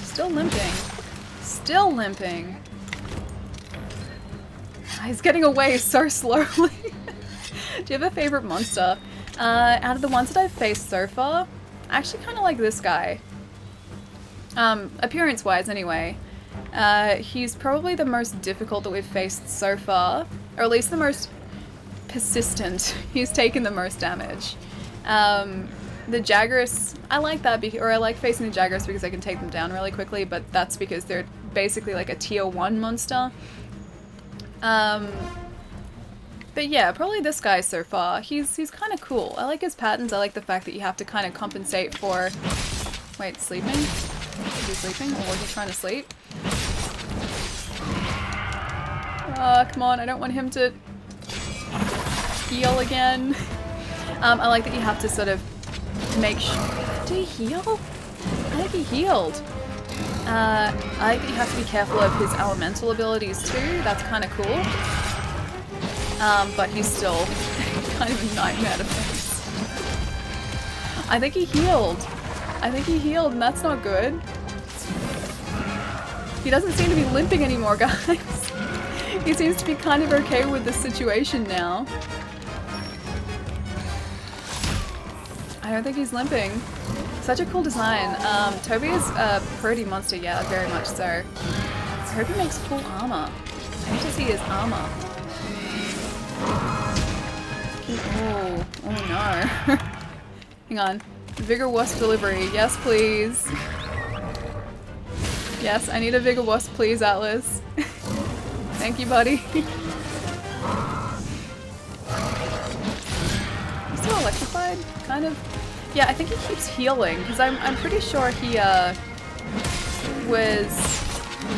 Still limping. Still limping. He's getting away so slowly. Do you have a favorite monster? Out of the ones that I've faced so far, I actually kind of like this guy. Appearance-wise anyway. He's probably the most difficult that we've faced so far, or at least the most persistent. He's taken the most damage. The Jagras, I like that, or I like facing the Jagras because I can take them down really quickly, but that's because they're basically like a tier 1 monster. But yeah, probably this guy so far. He's kind of cool. I like his patterns. I like the fact that you have to kind of compensate for... Wait, sleeping? Is he sleeping? Or was he trying to sleep? Oh, come on. I don't want him to heal again. I like that you have to sort of make sure... Did he heal? I think he healed. I like that you have to be careful of his elemental abilities too. That's kind of cool. But he's still kind of a nightmare to face. I think he healed. I think he healed, and that's not good. He doesn't seem to be limping anymore, guys. He seems to be kind of okay with the situation now. I don't think he's limping. Such a cool design. Toby is a pretty monster, yeah, very much so. I hope he makes full armor. I need to see his armor. Oh, oh no. Hang on. Vigor Wasp delivery. Yes, please. Yes, I need a Vigor Wasp, please, Atlas. Thank you, buddy. He's still electrified? Kind of. Yeah, I think he keeps healing, because I'm pretty sure he was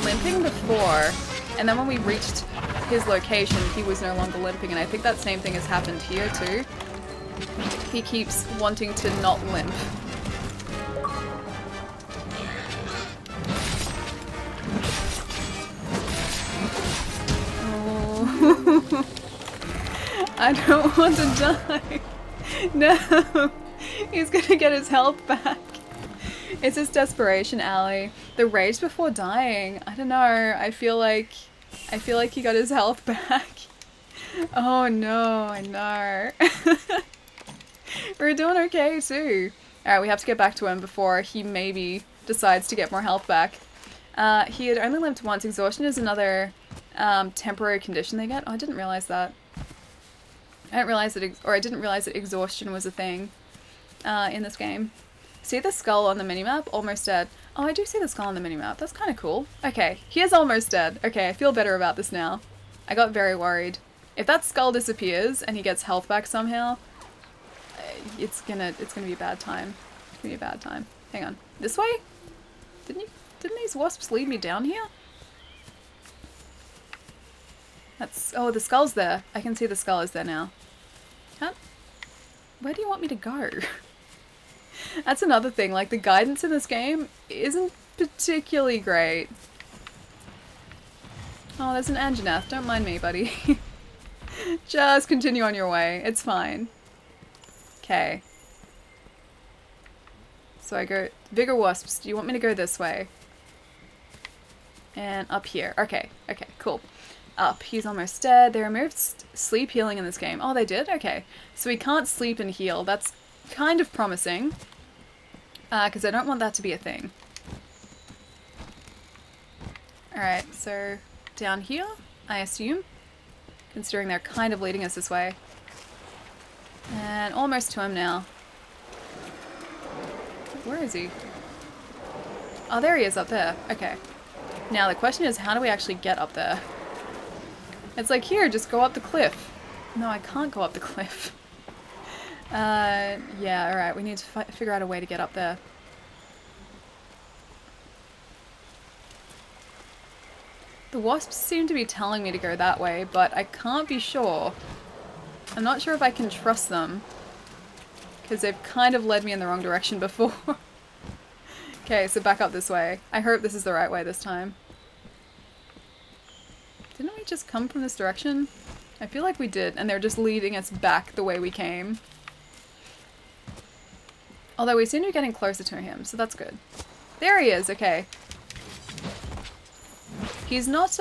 limping before, and then when we reached his location, he was no longer limping, and I think that same thing has happened here too. He keeps wanting to not limp. Oh. I don't want to die. No. He's gonna get his health back. It's his desperation, Allie. The rage before dying. I don't know. I feel like he got his health back. Oh no, I know. We're doing okay too. Alright, we have to get back to him before he maybe decides to get more health back. He had only lived once. Exhaustion is another temporary condition they get. Oh, I didn't realize that. I didn't realize that exhaustion was a thing in this game. See the skull on the minimap? Almost dead. Oh, I do see the skull on the minimap. That's kind of cool. Okay, he is almost dead. Okay, I feel better about this now. I got very worried. If that skull disappears and he gets health back somehow, it's gonna be a bad time. It's gonna be a bad time. Hang on. This way? Didn't these wasps lead me down here? Oh, the skull's there. I can see the skull is there now. Where do you want me to go? That's another thing, like the guidance in this game isn't particularly great. Oh, there's an Anjaneth. Don't mind me, buddy. Just continue on your way. It's fine. Okay. So I go... Bigger wasps, do you want me to go this way? And up here. Okay. Okay, cool. Up. He's almost dead. They removed sleep healing in this game. Oh, they did? Okay. So we can't sleep and heal. That's kind of promising. Because I don't want that to be a thing. Alright, so down here, I assume. Considering they're kind of leading us this way. And almost to him now. Where is he? Oh, there he is up there. Okay. Now the question is, how do we actually get up there? It's like, here, just go up the cliff. No, I can't go up the cliff. Yeah, alright, we need to figure out a way to get up there. The wasps seem to be telling me to go that way, but I can't be sure. I'm not sure if I can trust them. Because they've kind of led me in the wrong direction before. Okay, so back up this way. I hope this is the right way this time. Didn't we just come from this direction? I feel like we did, and they're just leading us back the way we came. Although we seem to be getting closer to him, so that's good. There he is, okay. He's not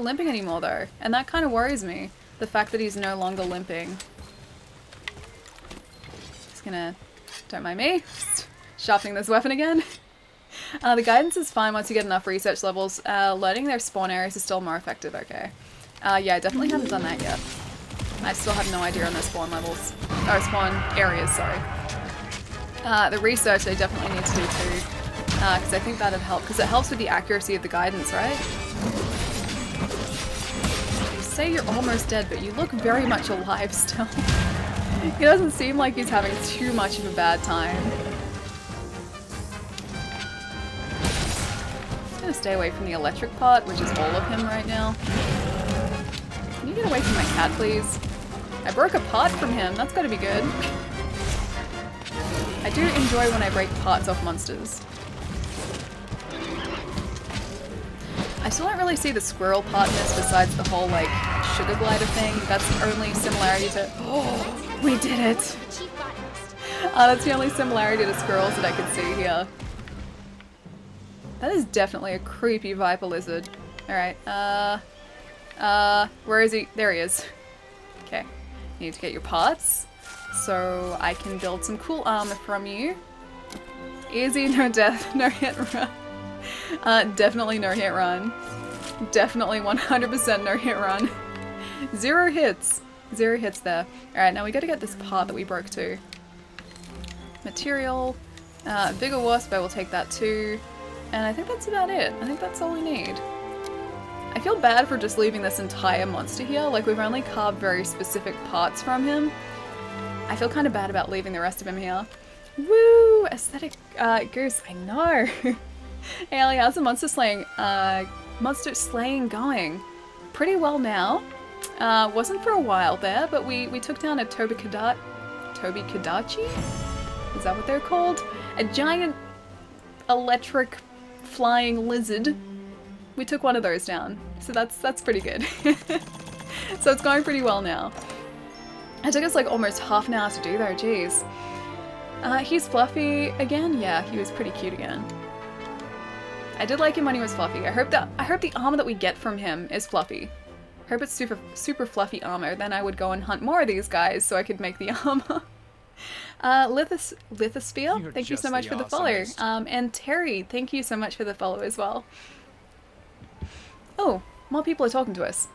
limping anymore though, and that kind of worries me. The fact that he's no longer limping. Just gonna, don't mind me, sharpening this weapon again. The guidance is fine once you get enough research levels. Learning their spawn areas is still more effective, okay. Yeah, I definitely haven't done that yet. I still have no idea on their spawn levels. Or spawn areas, sorry. The research I definitely need to do too. Because I think that'd help, because it helps with the accuracy of the guidance, right? You say you're almost dead, but you look very much alive still. He doesn't seem like he's having too much of a bad time. I'm gonna stay away from the electric part, which is all of him right now. Can you get away from my cat, please? I broke a pot from him, that's gotta be good. I do enjoy when I break parts off monsters. I still don't really see the squirrel part in this besides the whole, like, sugar glider thing. That's the only similarity to... Oh, we did it! That's the only similarity to squirrels that I could see here. That is definitely a creepy viper lizard. Alright, where is he? There he is. Okay, you need to get your parts so I can build some cool armor from you. Easy, no death, no hit run. Definitely no hit run. Definitely 100% no hit run. 0 hits. 0 hits there. Alright, now we gotta get this part that we broke too. Material. Bigger wasp, I will take that too. And I think that's about it. I think that's all we need. I feel bad for just leaving this entire monster here. Like, we've only carved very specific parts from him. I feel kind of bad about leaving the rest of him here. Woo! Aesthetic goose. I know. Hey Ellie, how's the monster slaying going? Pretty well now. Wasn't for a while there, but we took down a Toby Kadachi? Is that what they're called? A giant electric flying lizard. We took one of those down, so that's pretty good. So it's going pretty well now. It took us like almost half an hour to do though, jeez. He's fluffy again? Yeah, he was pretty cute again. I did like him when he was fluffy. I hope the armor that we get from him is fluffy. I hope it's super fluffy armor. Then I would go and hunt more of these guys so I could make the armor. Lithosphere, thank you so much for the follow. And Terry, thank you so much for the follow as well. Oh, more people are talking to us.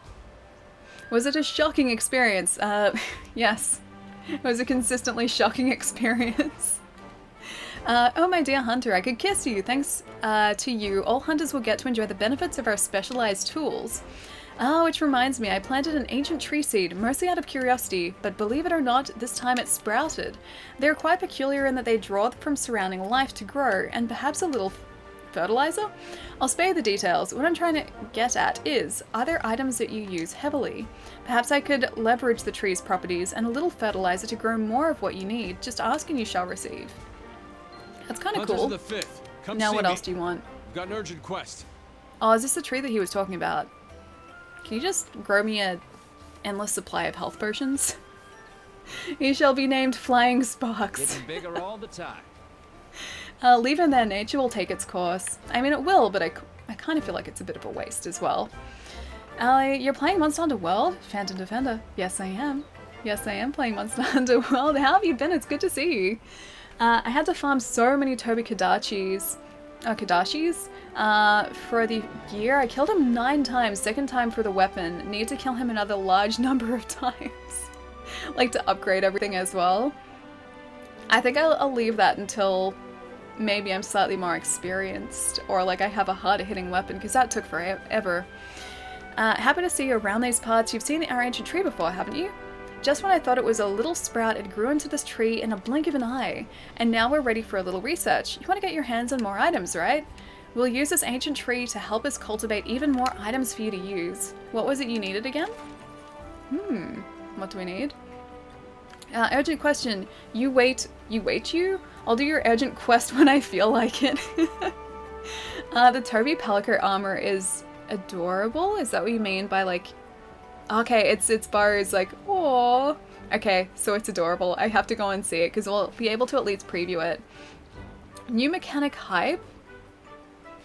Was it a shocking experience? Yes. It was a consistently shocking experience. Oh my dear hunter, I could kiss you. Thanks to you, all hunters will get to enjoy the benefits of our specialized tools. Oh, which reminds me, I planted an ancient tree seed, mostly out of curiosity, but believe it or not, this time it sprouted. They're quite peculiar in that they draw from surrounding life to grow, and perhaps a little fertilizer? I'll spare you the details. What I'm trying to get at is, are there items that you use heavily? Perhaps I could leverage the tree's properties and a little fertilizer to grow more of what you need. Just ask and you shall receive. That's kind of cool. The 5th. Come now see what me. else do you want? We've got an urgent quest. Oh, is this the tree that he was talking about? Can you just grow me a endless supply of health potions? He shall be named Flying Sparks. Getting bigger all the time. Leave him there, nature will take its course. I mean, it will, but I kind of feel like it's a bit of a waste as well. You're playing Monster Hunter World? Phantom Defender. Yes, I am. Yes, I am playing Monster Hunter World. How have you been? It's good to see you. I had to farm so many Toby Kadashis for the gear. I killed him 9 times, second time for the weapon. Need to kill him another large number of times. Like to upgrade everything as well. I think I'll leave that until maybe I'm slightly more experienced, or like I have a harder hitting weapon, because that took forever. Happy to see you around these parts. You've seen our ancient tree before, haven't you? Just when I thought it was a little sprout, it grew into this tree in a blink of an eye. And now we're ready for a little research. You want to get your hands on more items, right? We'll use this ancient tree to help us cultivate even more items for you to use. What was it you needed again? What do we need? Urgent question. You wait you? I'll do your urgent quest when I feel like it. The Toby Pelican armor is adorable? Is that what you mean by like... Okay, its bar is like, aww. Okay, so it's adorable. I have to go and see it because we'll be able to at least preview it. New mechanic hype?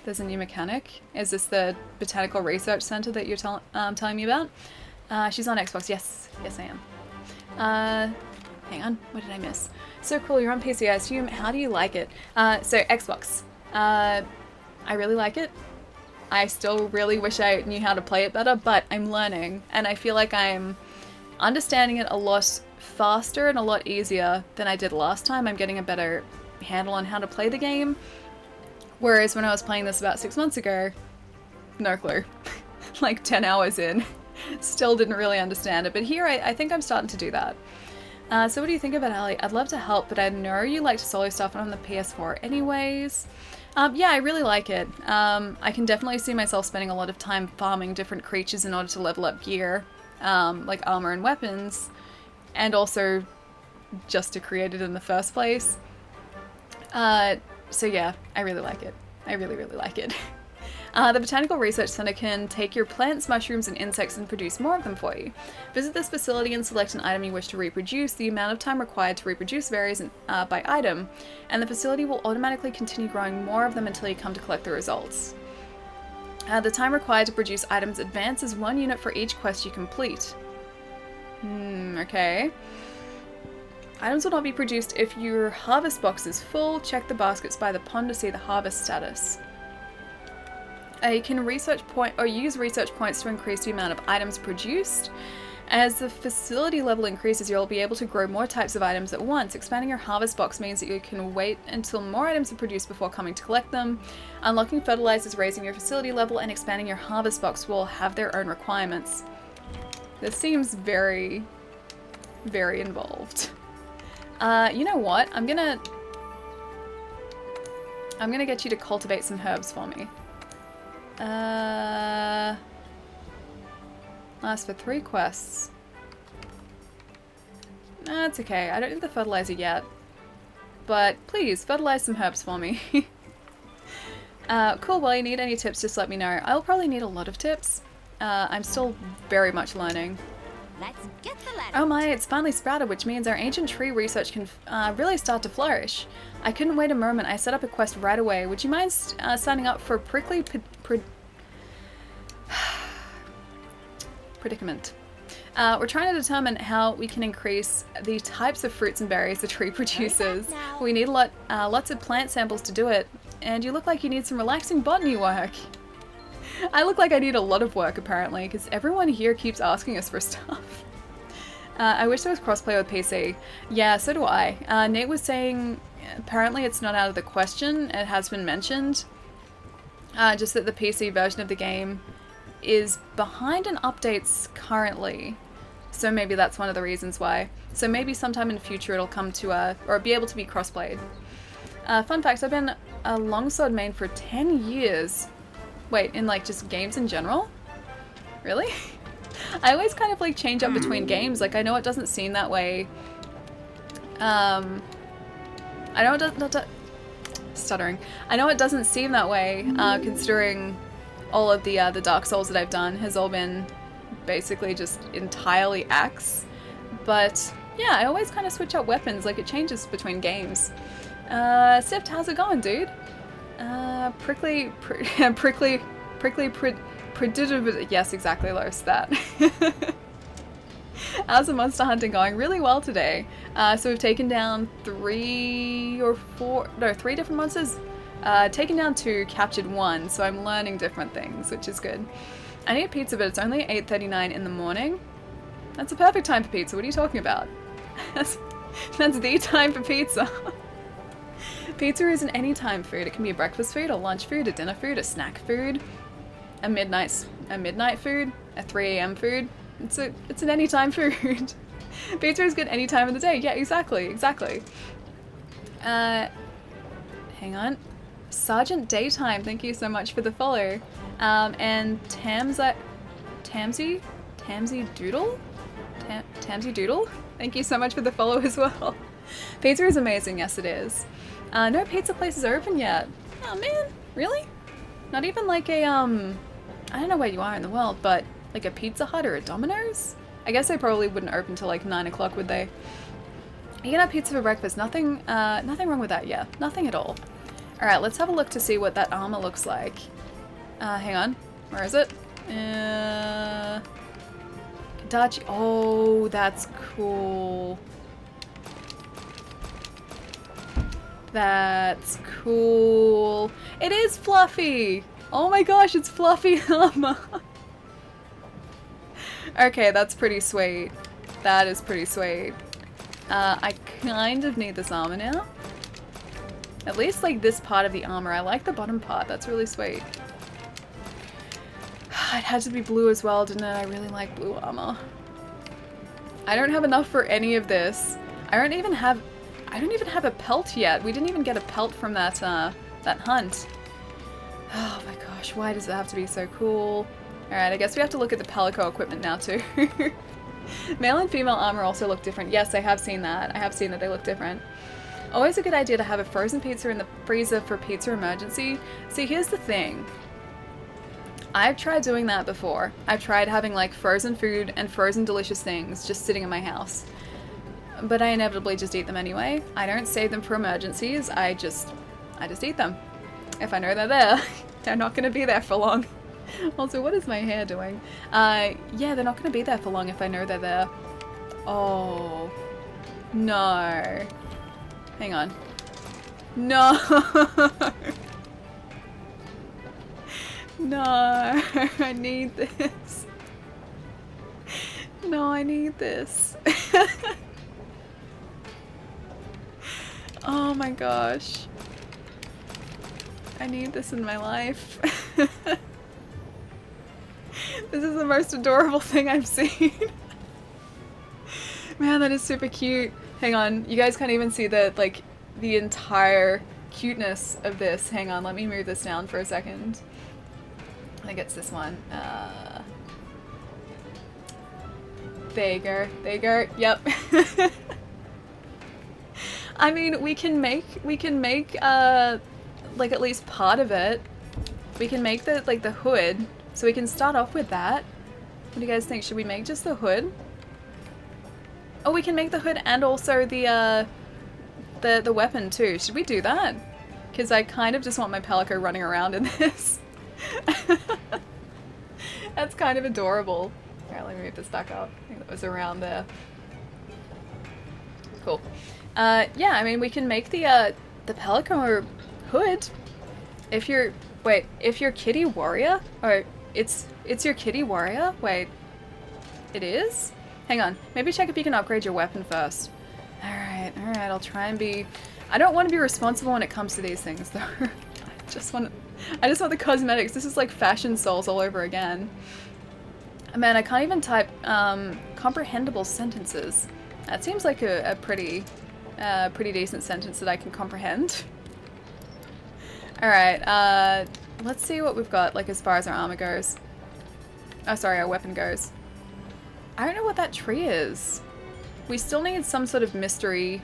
There's a new mechanic. Is this the Botanical Research Center that you're telling me about? She's on Xbox. Yes, I am. Hang on, what did I miss? So cool, you're on PC, I assume. How do you like it? So Xbox. I really like it. I still really wish I knew how to play it better, but I'm learning, and I feel like I'm understanding it a lot faster and a lot easier than I did last time. I'm getting a better handle on how to play the game, whereas when I was playing this about 6 months ago, no clue. Like 10 hours in, still didn't really understand it, but here I think I'm starting to do that. So what do you think about Ali? I'd love to help, but I know you like to solo stuff on the PS4 anyways. Yeah, I really like it. I can definitely see myself spending a lot of time farming different creatures in order to level up gear, like armor and weapons, and also just to create it in the first place. So yeah, I really like it. I really like it. The Botanical Research Center can take your plants, mushrooms, and insects and produce more of them for you. Visit this facility and select an item you wish to reproduce. The amount of time required to reproduce varies by item, and the facility will automatically continue growing more of them until you come to collect the results. The time required to produce items advances 1 unit for each quest you complete. Okay. Items will not be produced if your harvest box is full. Check the baskets by the pond to see the harvest status. You can use research points to increase the amount of items produced. As the facility level increases, you'll be able to grow more types of items at once. Expanding your harvest box means that you can wait until more items are produced before coming to collect them. Unlocking fertilizers, raising your facility level, and expanding your harvest box will have their own requirements. This seems very, very involved. You know what? I'm gonna get you to cultivate some herbs for me. Last for 3 quests. That's okay, I don't need the fertilizer yet. But please, fertilize some herbs for me. Cool, well, you need any tips, just let me know. I'll probably need a lot of tips. I'm still very much learning. Let's get the ladder. Oh my, it's finally sprouted, which means our ancient tree research can really start to flourish. I couldn't wait a moment. I set up a quest right away. Would you mind signing up for predicament? We're trying to determine how we can increase the types of fruits and berries the tree produces. We need lots of plant samples to do it. And you look like you need some relaxing botany work. I look like I need a lot of work, apparently, because everyone here keeps asking us for stuff. I wish there was crossplay with PC. Yeah, so do I. Nate was saying apparently it's not out of the question. It has been mentioned. Just that the PC version of the game is behind in updates currently. So maybe that's one of the reasons why. So maybe sometime in the future it'll come to, or be able to be crossplayed. Fun fact, I've been a longsword main for 10 years. Wait, in like just games in general? Really? I always kind of like change up between games. Like I know it doesn't seem that way. I know it doesn't, stuttering. I know it doesn't seem that way, considering all of the Dark Souls that I've done has all been basically just entirely axe. But yeah, I always kind of switch up weapons. Like it changes between games. Sift, how's it going, dude? Yes, exactly, Lois, that. How's the monster hunting going? Really well today. So we've taken down 3 different monsters. Taken down 2, captured 1, so I'm learning different things, which is good. I need pizza, but it's only 8:39 in the morning. That's a perfect time for pizza. What are you talking about? That's the time for pizza. Pizza is an anytime food. It can be a breakfast food, a lunch food, a dinner food, a snack food, a midnight food, a 3 a.m. food. It's an anytime food. Pizza is good any time of the day. Yeah, exactly. Hang on. Sergeant Daytime, thank you so much for the follow. And Tamsy Doodle? Tamsy Doodle? Thank you so much for the follow as well. Pizza is amazing, yes it is. No pizza places are open yet. Oh man, really? Not even like a, I don't know where you are in the world, but like a Pizza Hut or a Domino's? I guess they probably wouldn't open till like 9 o'clock, would they? You can have pizza for breakfast. Nothing wrong with that, yeah. Nothing at all. Alright, let's have a look to see what that armor looks like. Hang on. Where is it? Kadachi. Oh, that's cool. That's cool. It is fluffy! Oh my gosh, it's fluffy armor. Okay, that's pretty sweet. That is pretty sweet. I kind of need this armor now. At least like this part of the armor. I like the bottom part. That's really sweet. It had to be blue as well, didn't it? I really like blue armor. I don't have enough for any of this. I don't even have a pelt yet. We didn't even get a pelt from that that hunt. Oh my gosh, why does it have to be so cool? Alright, I guess we have to look at the Palico equipment now too. Male and female armor also look different. Yes, I have seen that. I have seen that they look different. Always a good idea to have a frozen pizza in the freezer for pizza emergency. See, here's the thing. I've tried doing that before. I've tried having like frozen food and frozen delicious things just sitting in my house. But I inevitably just eat them anyway. I don't save them for emergencies. I just eat them. If I know they're there, they're not going to be there for long. Also, what is my hair doing? Yeah, they're not going to be there for long if I know they're there. Oh. No. Hang on. No. No. I need this. No, I need this. Oh my gosh. I need this in my life. This is the most adorable thing I've seen. Man, that is super cute. Hang on, you guys can't even see the entire cuteness of this. Hang on, let me move this down for a second. I think it's this one. There you go. There you go. Yep. I mean, we can make like at least part of it. We can make the hood. So we can start off with that. What do you guys think? Should we make just the hood? Oh, we can make the hood and also the weapon too. Should we do that? Because I kind of just want my Palico running around in this. That's kind of adorable. Alright, let me move this back up. I think that was around there. Cool. Yeah, I mean, we can make the Palico hood. If you're Kitty Warrior? Or it's your Kitty Warrior? Wait. It is? Hang on. Maybe check if you can upgrade your weapon first. Alright, I'll try and be... I don't want to be responsible when it comes to these things, though. I just want the cosmetics. This is like Fashion Souls all over again. Man, I can't even type comprehensible sentences. That seems like a pretty decent sentence that I can comprehend. Alright, let's see what we've got, like, as far as our armor goes. Oh, sorry, our weapon goes. I don't know what that tree is. We still need some sort of mystery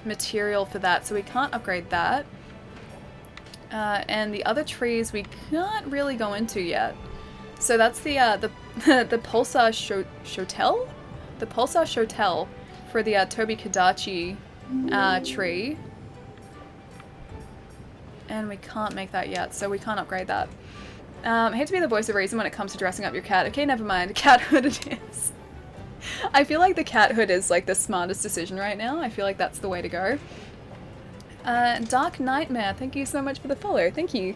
material for that, so we can't upgrade that. And the other trees we can't really go into yet. So that's the Pulsar Shotel? The Pulsar Shotel for the Toby Kadachi tree. And we can't make that yet, so we can't upgrade that. I hate to be the voice of reason when it comes to dressing up your cat. Okay, never mind. Cat hood it is. I feel like the cat hood is like the smartest decision right now. I feel like that's the way to go. Dark Nightmare, thank you so much for the follow. Thank you.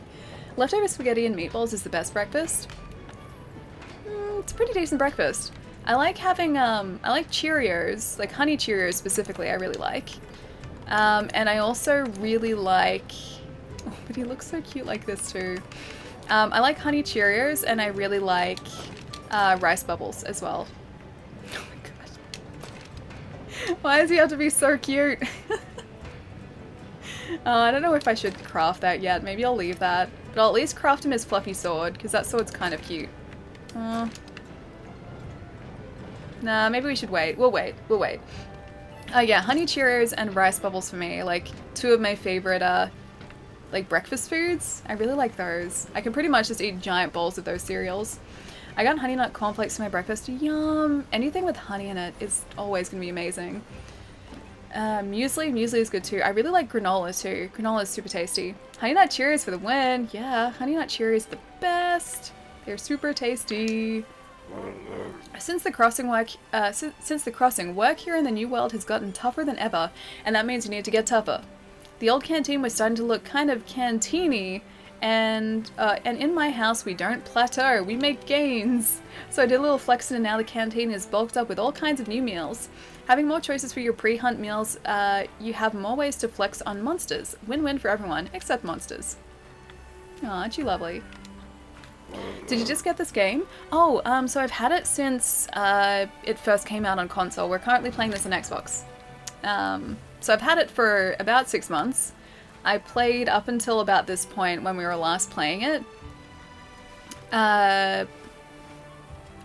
Leftover spaghetti and meatballs is the best breakfast. It's a pretty decent breakfast. I like having, I like Cheerios, like honey Cheerios specifically, I really like. And I also really like, oh, but he looks so cute like this too. I like honey Cheerios and I really like rice bubbles as well. Oh my god. Why does he have to be so cute? I don't know if I should craft that yet. Maybe I'll leave that. But I'll at least craft him his fluffy sword, because that sword's kind of cute. Nah, maybe we should wait. We'll wait. We'll wait. Oh yeah, honey Cheerios and rice bubbles for me. Like, two of my favorite, like, breakfast foods. I really like those. I can pretty much just eat giant bowls of those cereals. I got honey nut cornflakes for my breakfast. Yum! Anything with honey in it is always going to be amazing. Muesli is good too. I really like granola too. Granola is super tasty. Honey Nut Cheerios for the win. Yeah, Honey Nut Cheerios the best. They're super tasty. Since the crossing work here in the New World has gotten tougher than ever, and that means you need to get tougher. The old canteen was starting to look kind of canteeny, and in my house we don't plateau, we make gains. So I did a little flexing and now the canteen is bulked up with all kinds of new meals. Having more choices for your pre-hunt meals, you have more ways to flex on monsters. Win-win for everyone, except monsters. Aw, aren't you lovely? Did you just get this game? Oh, so I've had it since it first came out on console. We're currently playing this on Xbox. So I've had it for about 6 months. I played up until about this point when we were last playing it. And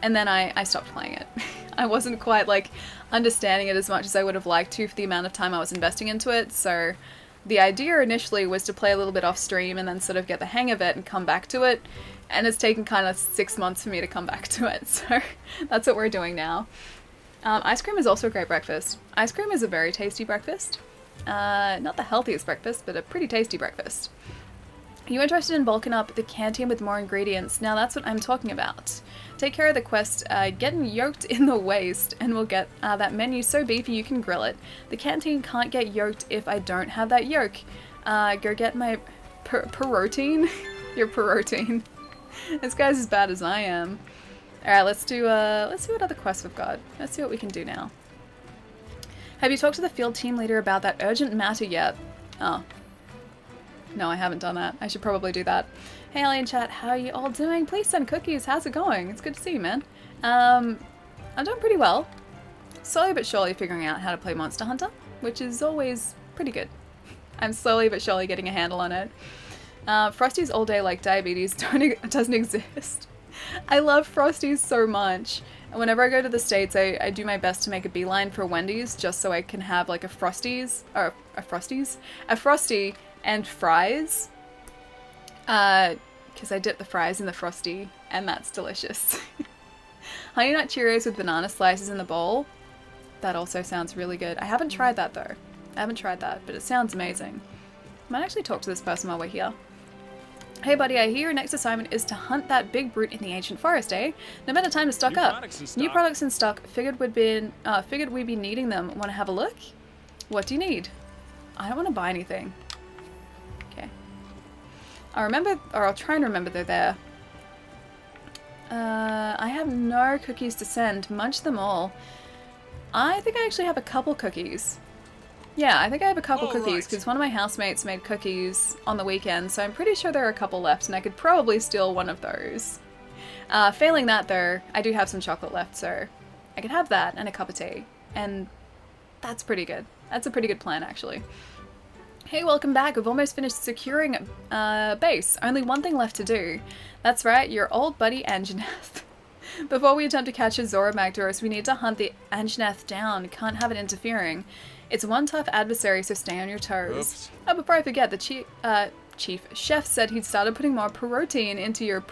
then I stopped playing it. I wasn't quite, like, understanding it as much as I would have liked to for the amount of time I was investing into it, so the idea initially was to play a little bit off stream and then sort of get the hang of it and come back to it, and it's taken kind of 6 months for me to come back to it, so that's what we're doing now. Ice cream is also a great breakfast. Ice cream is a very tasty breakfast. Not the healthiest breakfast, but a pretty tasty breakfast. Are you interested in bulking up the canteen with more ingredients? Now that's what I'm talking about. Take care of the quest, getting yoked in the waste, and we'll get that menu so beefy you can grill it. The canteen can't get yoked if I don't have that yoke. Go get my protein. Your protein. This guy's as bad as I am. Alright, let's see what other quests we've got. Let's see what we can do now. Have you talked to the field team leader about that urgent matter yet? Oh. No, I haven't done that. I should probably do that. Hey, Alien Chat, how are you all doing? Please send cookies. How's it going? It's good to see you, man. I'm doing pretty well. Slowly but surely figuring out how to play Monster Hunter, which is always pretty good. I'm slowly but surely getting a handle on it. Frosties all day like diabetes doesn't exist. I love Frosties so much. And whenever I go to the States, I do my best to make a beeline for Wendy's just so I can have like a Frosty and fries. Because I dip the fries in the Frosty and that's delicious. Honey Nut Cheerios with banana slices in the bowl. That also sounds really good. I haven't tried that though. I haven't tried that, but it sounds amazing. I might actually talk to this person while we're here. Hey buddy, I hear your next assignment is to hunt that big brute in the ancient forest, eh? No better time to stock up. New products in stock. Figured we'd be needing them. Want to have a look? What do you need? I don't want to buy anything. Okay. I'll try and remember they're there. I have no cookies to send. Munch them all. I think I actually have a couple cookies. Yeah, I think I have a couple cookies because one of my housemates made cookies on the weekend, so I'm pretty sure there are a couple left and I could probably steal one of those. Failing that though, I do have some chocolate left, so I could have that and a cup of tea. And that's pretty good. That's a pretty good plan actually. Hey, welcome back. We've almost finished securing base. Only one thing left to do. That's right, your old buddy Anjanath. Before we attempt to catch a Zora Magdaros, we need to hunt the Anjanath down. Can't have it interfering. It's one tough adversary, so stay on your toes. Oops. Oh, before I forget, the chief chef said he'd started putting more protein into your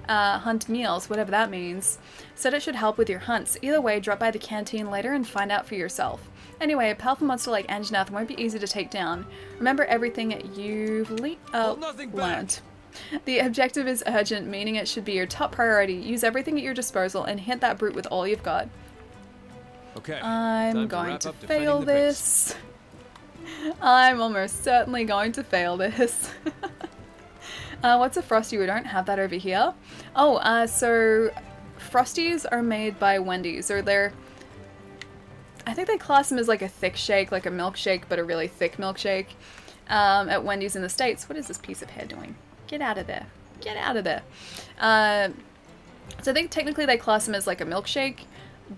hunt meals, whatever that means. Said it should help with your hunts. Either way, drop by the canteen later and find out for yourself. Anyway, a powerful monster like Anjanath won't be easy to take down. Remember everything you've learned. The objective is urgent, meaning it should be your top priority. Use everything at your disposal and hit that brute with all you've got. Okay. I'm going to fail this. I'm almost certainly going to fail this. What's a Frosty? We don't have that over here. Oh, so Frosties are made by Wendy's, or they're... I think they class them as like a thick shake, like a milkshake, but a really thick milkshake at Wendy's in the States. What is this piece of hair doing? Get out of there. Get out of there. So I think technically they class them as like a milkshake,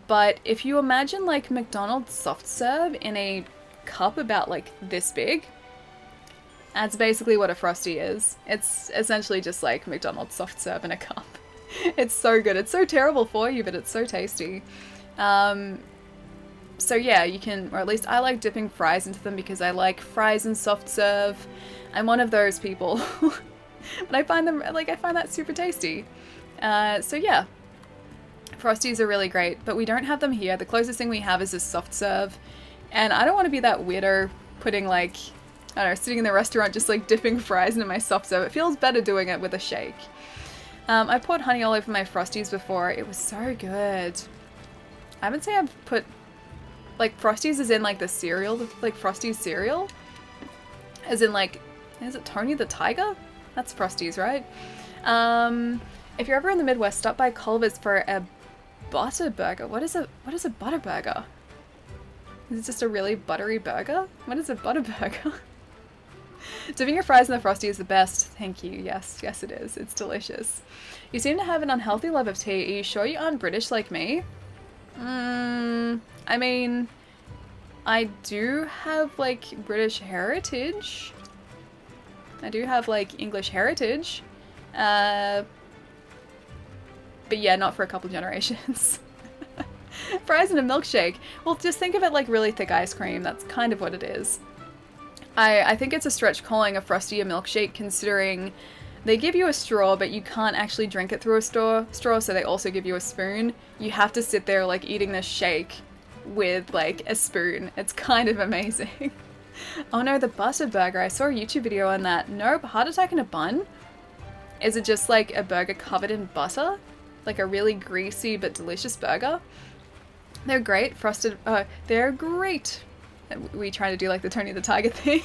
but if you imagine like McDonald's soft serve in a cup about like this big, that's basically what a Frosty is. It's essentially just like McDonald's soft serve in a cup. It's so good. It's so terrible for you, but it's so tasty. So yeah, you can, or at least I like dipping fries into them because I like fries and soft serve. I'm one of those people. But I find them, like, I find that super tasty. So yeah, Frosties are really great, but we don't have them here. The closest thing we have is a soft serve, and I don't want to be that weirdo putting like, I don't know, sitting in the restaurant just like dipping fries into my soft serve. It feels better doing it with a shake. I poured honey all over my Frosties before. It was so good. I would say I've put, like, Frosties as in like the cereal, like Frosties cereal, as in like, is it Tony the Tiger? That's Frosties, right? If you're ever in the Midwest, stop by Culver's for a butter burger. What is a butter burger? Is it just a really buttery burger? What is a butter burger? Dipping your fries in the Frosty is the best. Thank you. Yes, yes it is. It's delicious. You seem to have an unhealthy love of tea. Are you sure you aren't British like me? I mean, I do have like British heritage. I do have like English heritage, but yeah, not for a couple generations. Fries and a milkshake. Well, just think of it like really thick ice cream. That's kind of what it is. I think it's a stretch calling a Frosty a milkshake, considering they give you a straw, but you can't actually drink it through a straw, so they also give you a spoon. You have to sit there like eating this shake with like a spoon. It's kind of amazing. Oh no, the butter burger. I saw a YouTube video on that. Nope, heart attack in a bun? Is it just like a burger covered in butter? Like a really greasy but delicious burger? They're great. Frosted, they're great. We try to do like the Tony the Tiger thing.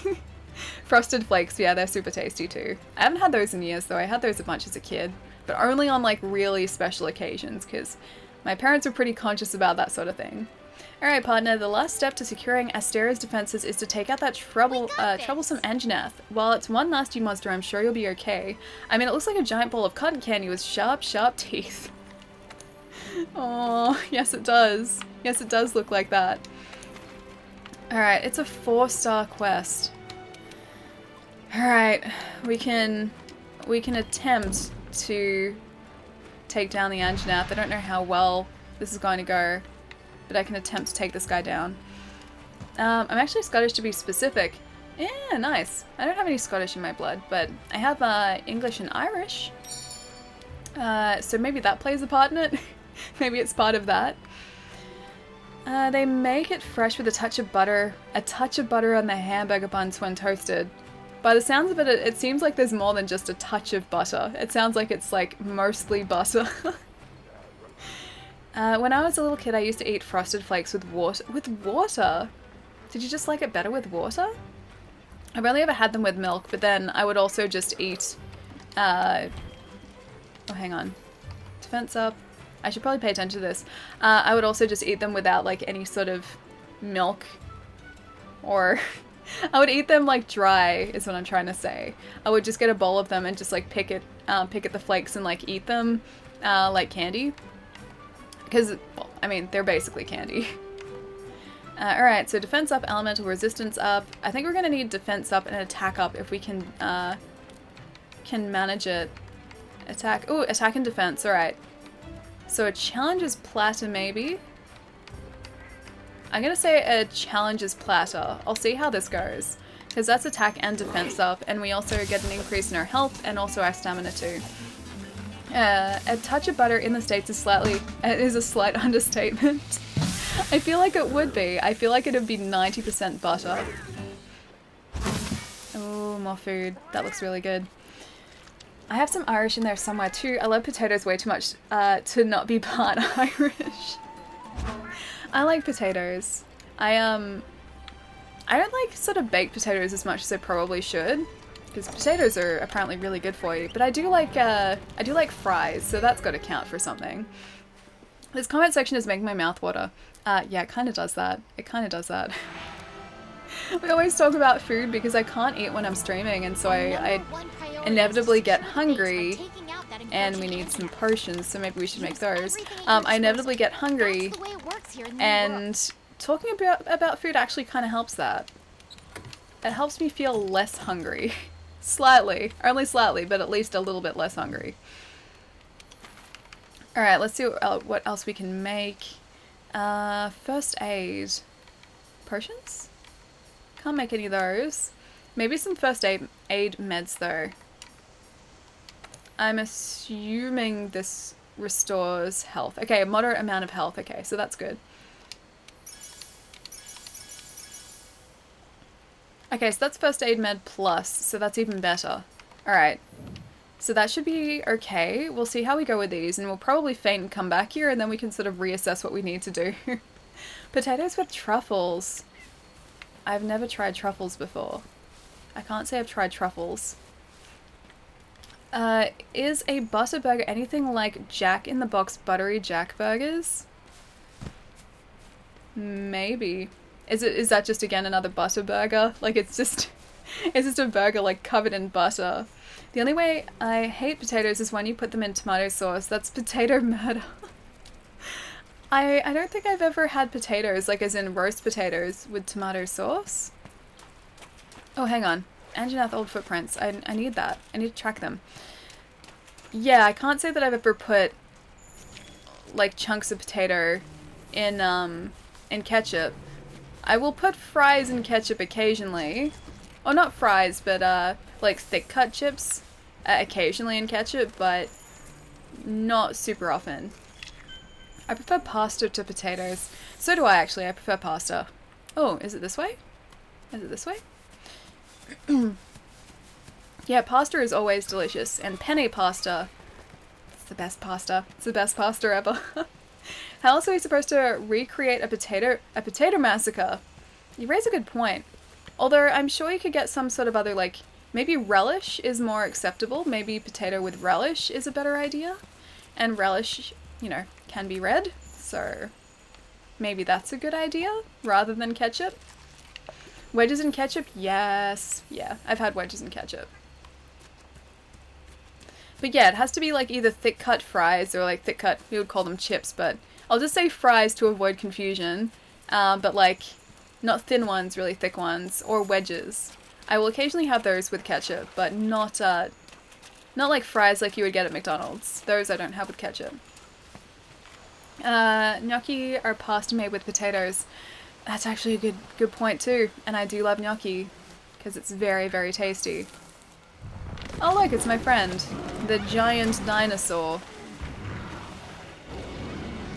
Frosted Flakes, yeah, they're super tasty too. I haven't had those in years though. I had those a bunch as a kid, but only on like really special occasions because my parents were pretty conscious about that sort of thing. Alright partner, the last step to securing Asteria's defenses is to take out that troublesome Anjanath. While it's one nasty monster, I'm sure you'll be okay. I mean, it looks like a giant ball of cotton candy with sharp, sharp teeth. Oh, yes it does. Yes, it does look like that. Alright, it's a 4-star quest. Alright, we can attempt to take down the Anjanath. I don't know how well this is going to go, but I can attempt to take this guy down. I'm actually Scottish to be specific. Yeah, nice. I don't have any Scottish in my blood, but I have English and Irish. So maybe that plays a part in it. Maybe it's part of that. They make it fresh with a touch of butter on the hamburger buns when toasted. By the sounds of it, it seems like there's more than just a touch of butter. It sounds like it's like mostly butter. When I was a little kid, I used to eat Frosted Flakes with water. With water? Did you just like it better with water? I've only ever had them with milk, but then I would also just eat... oh, hang on. Defense up. I should probably pay attention to this. I would also just eat them without like any sort of milk. Or... I would eat them like dry, is what I'm trying to say. I would just get a bowl of them and just like pick at the flakes and like eat them like candy. Because, well, I mean, they're basically candy. Alright, so defense up, elemental resistance up. I think we're going to need defense up and attack up if we can manage it. Attack. Ooh, attack and defense. Alright. So a challenge is platter, maybe? I'm going to say a challenge is platter. I'll see how this goes. Because that's attack and defense up, and we also get an increase in our health and also our stamina too. A touch of butter in the States is a slight understatement. I feel like it would be. I feel like it would be 90% butter. Oh, more food. That looks really good. I have some Irish in there somewhere too. I love potatoes way too much to not be part Irish. I like potatoes. I don't like sort of baked potatoes as much as I probably should, because potatoes are apparently really good for you. But I do like fries, so that's got to count for something. This comment section is making my mouth water. Yeah, it kind of does that. It kind of does that. We always talk about food because I can't eat when I'm streaming, and so I inevitably get hungry, and we need some potions, so maybe we should make those. I inevitably get hungry, and talking about food actually kind of helps that. It helps me feel less hungry. Slightly. Only slightly, but at least a little bit less hungry. Alright, let's see what else we can make. First aid. Potions? Can't make any of those. Maybe some first aid meds though. I'm assuming this restores health. Okay, a moderate amount of health. Okay, so that's good. Okay, so that's first aid med plus, so that's even better. Alright. So that should be okay. We'll see how we go with these, and we'll probably faint and come back here, and then we can sort of reassess what we need to do. Potatoes with truffles. I've never tried truffles before. I can't say I've tried truffles. Is a butter burger anything like Jack in the Box buttery Jack burgers? Maybe. Is that just again another butter burger? Like it's just a burger like covered in butter. The only way I hate potatoes is when you put them in tomato sauce. That's potato murder. I don't think I've ever had potatoes, like as in roast potatoes, with tomato sauce. Oh, hang on. Anjanath old footprints. I need that. I need to track them. Yeah, I can't say that I've ever put like chunks of potato in ketchup. I will put fries in ketchup occasionally. Oh, not fries, but like thick cut chips occasionally in ketchup, but not super often. I prefer pasta to potatoes. So do I actually. I prefer pasta. Oh, is it this way? Is it this way? Yeah, pasta is always delicious, and penne pasta, it's the best pasta. It's the best pasta ever. How else are we supposed to recreate a potato massacre? You raise a good point. Although I'm sure you could get some sort of other, like, maybe relish is more acceptable. Maybe potato with relish is a better idea. And relish, you know, can be red, so maybe that's a good idea rather than ketchup. Wedges in ketchup? Yes. Yeah, I've had wedges in ketchup. But yeah, it has to be like either thick cut fries or like thick cut, we would call them chips, but I'll just say fries to avoid confusion. But like, not thin ones, really thick ones, or wedges. I will occasionally have those with ketchup, but not like fries like you would get at McDonald's. Those I don't have with ketchup. Gnocchi are pasta made with potatoes. That's actually a good point too, and I do love gnocchi because it's very, very tasty. Oh look, it's my friend, the giant dinosaur.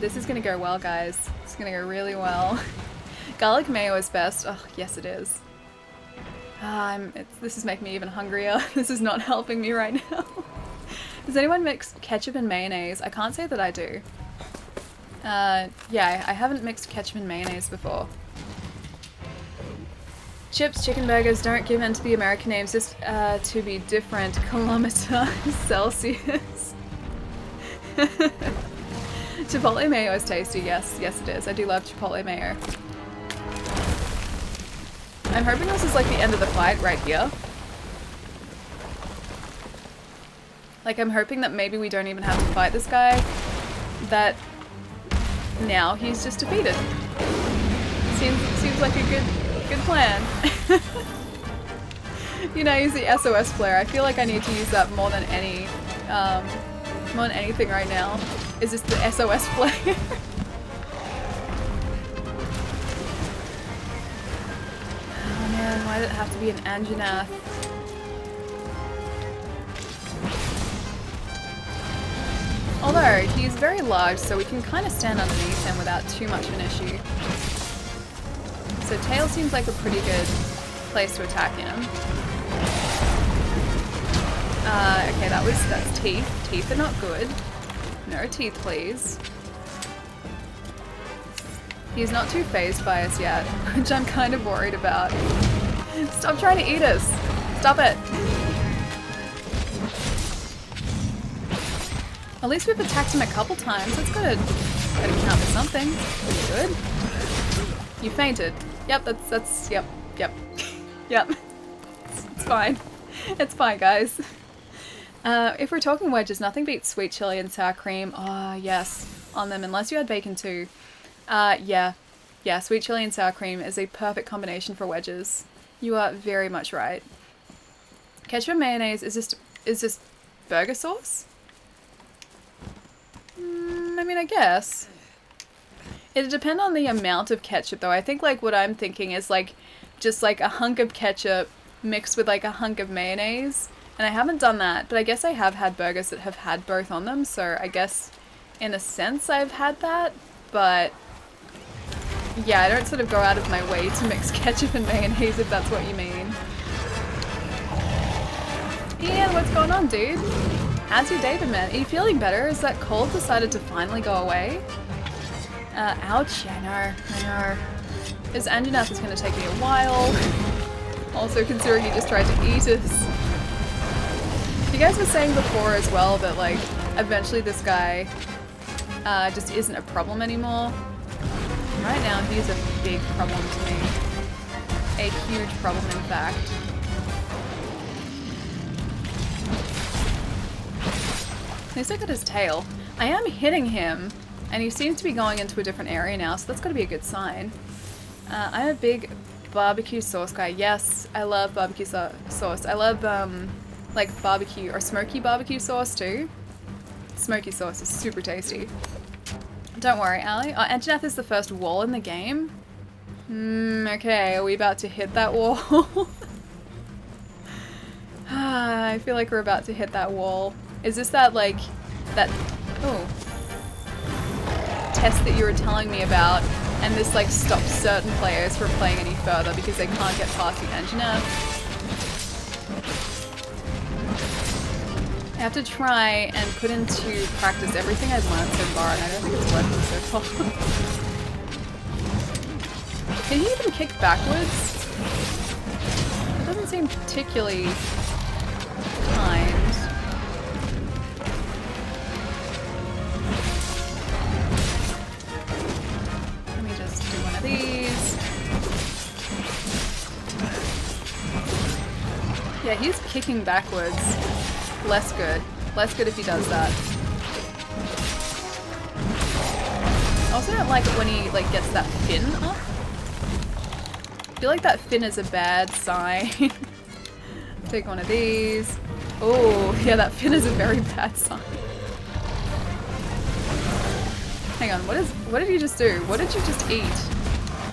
This is gonna go well, guys. It's gonna go really well. Garlic mayo is best. Oh, yes it is. This is making me even hungrier. This is not helping me right now. Does anyone mix ketchup and mayonnaise? I can't say that I do. Yeah, I haven't mixed ketchup and mayonnaise before. Chips, chicken burgers, don't give in to the American names just to be different. Kilometer Celsius. Chipotle mayo is tasty, yes, yes it is. I do love chipotle mayo. I'm hoping this is like the end of the fight right here. Like I'm hoping that maybe we don't even have to fight this guy. That now he's just defeated. Seems like a good plan. You know, use the SOS flare. I feel like I need to use that more than anything right now. Is this the SOS flare? Oh man, why did it have to be an Anjanath? Although, he's very large, so we can kind of stand underneath him without too much of an issue. So tail seems like a pretty good place to attack him. Okay, that's teeth. Teeth are not good. No teeth, please. He's not too phased by us yet, which I'm kind of worried about. Stop trying to eat us! Stop it! At least we've attacked him a couple times, that's good. Gotta count for something. Pretty good. You fainted. Yep, yep. Yep. It's fine. It's fine, guys. If we're talking wedges, nothing beats sweet chili and sour cream. Oh, yes. On them, unless you had bacon too. Yeah. Yeah, sweet chili and sour cream is a perfect combination for wedges. You are very much right. Ketchup and mayonnaise, is this burger sauce? I mean, I guess. It'd depend on the amount of ketchup though. I think like what I'm thinking is like just like a hunk of ketchup mixed with like a hunk of mayonnaise. And I haven't done that, but I guess I have had burgers that have had both on them, so I guess in a sense I've had that, but yeah, I don't sort of go out of my way to mix ketchup and mayonnaise if that's what you mean. Ian, what's going on, dude? How's your day been, man? Are you feeling better? Has that cold decided to finally go away? Ouch, I know. This Anjanath is going to take me a while. Also, considering he just tried to eat us. You guys were saying before as well that, like, eventually this guy just isn't a problem anymore. Right now, he's a big problem to me. A huge problem, in fact. At least I got his tail. I am hitting him, and he seems to be going into a different area now, so that's got to be a good sign. I'm a big barbecue sauce guy. Yes, I love barbecue sauce. I love, like, barbecue or smoky barbecue sauce, too. Smoky sauce is super tasty. Don't worry, Ali. Oh, Anjanath is the first wall in the game. Okay, are we about to hit that wall? I feel like we're about to hit that wall. Is this that, like, test that you were telling me about, and this, like, stops certain players from playing any further because they can't get past the Anjanath? I have to try and put into practice everything I've learned so far, and I don't think it's working so far. Can he even kick backwards? It doesn't seem particularly kind. Let me just do one of these. Yeah, he's kicking backwards. Less good. Less good if he does that. I also don't like it when he, like, gets that fin up. I feel like that fin is a bad sign. Take one of these. Oh, yeah, that fin is a very bad sign. Hang on, what did you just do? What did you just eat?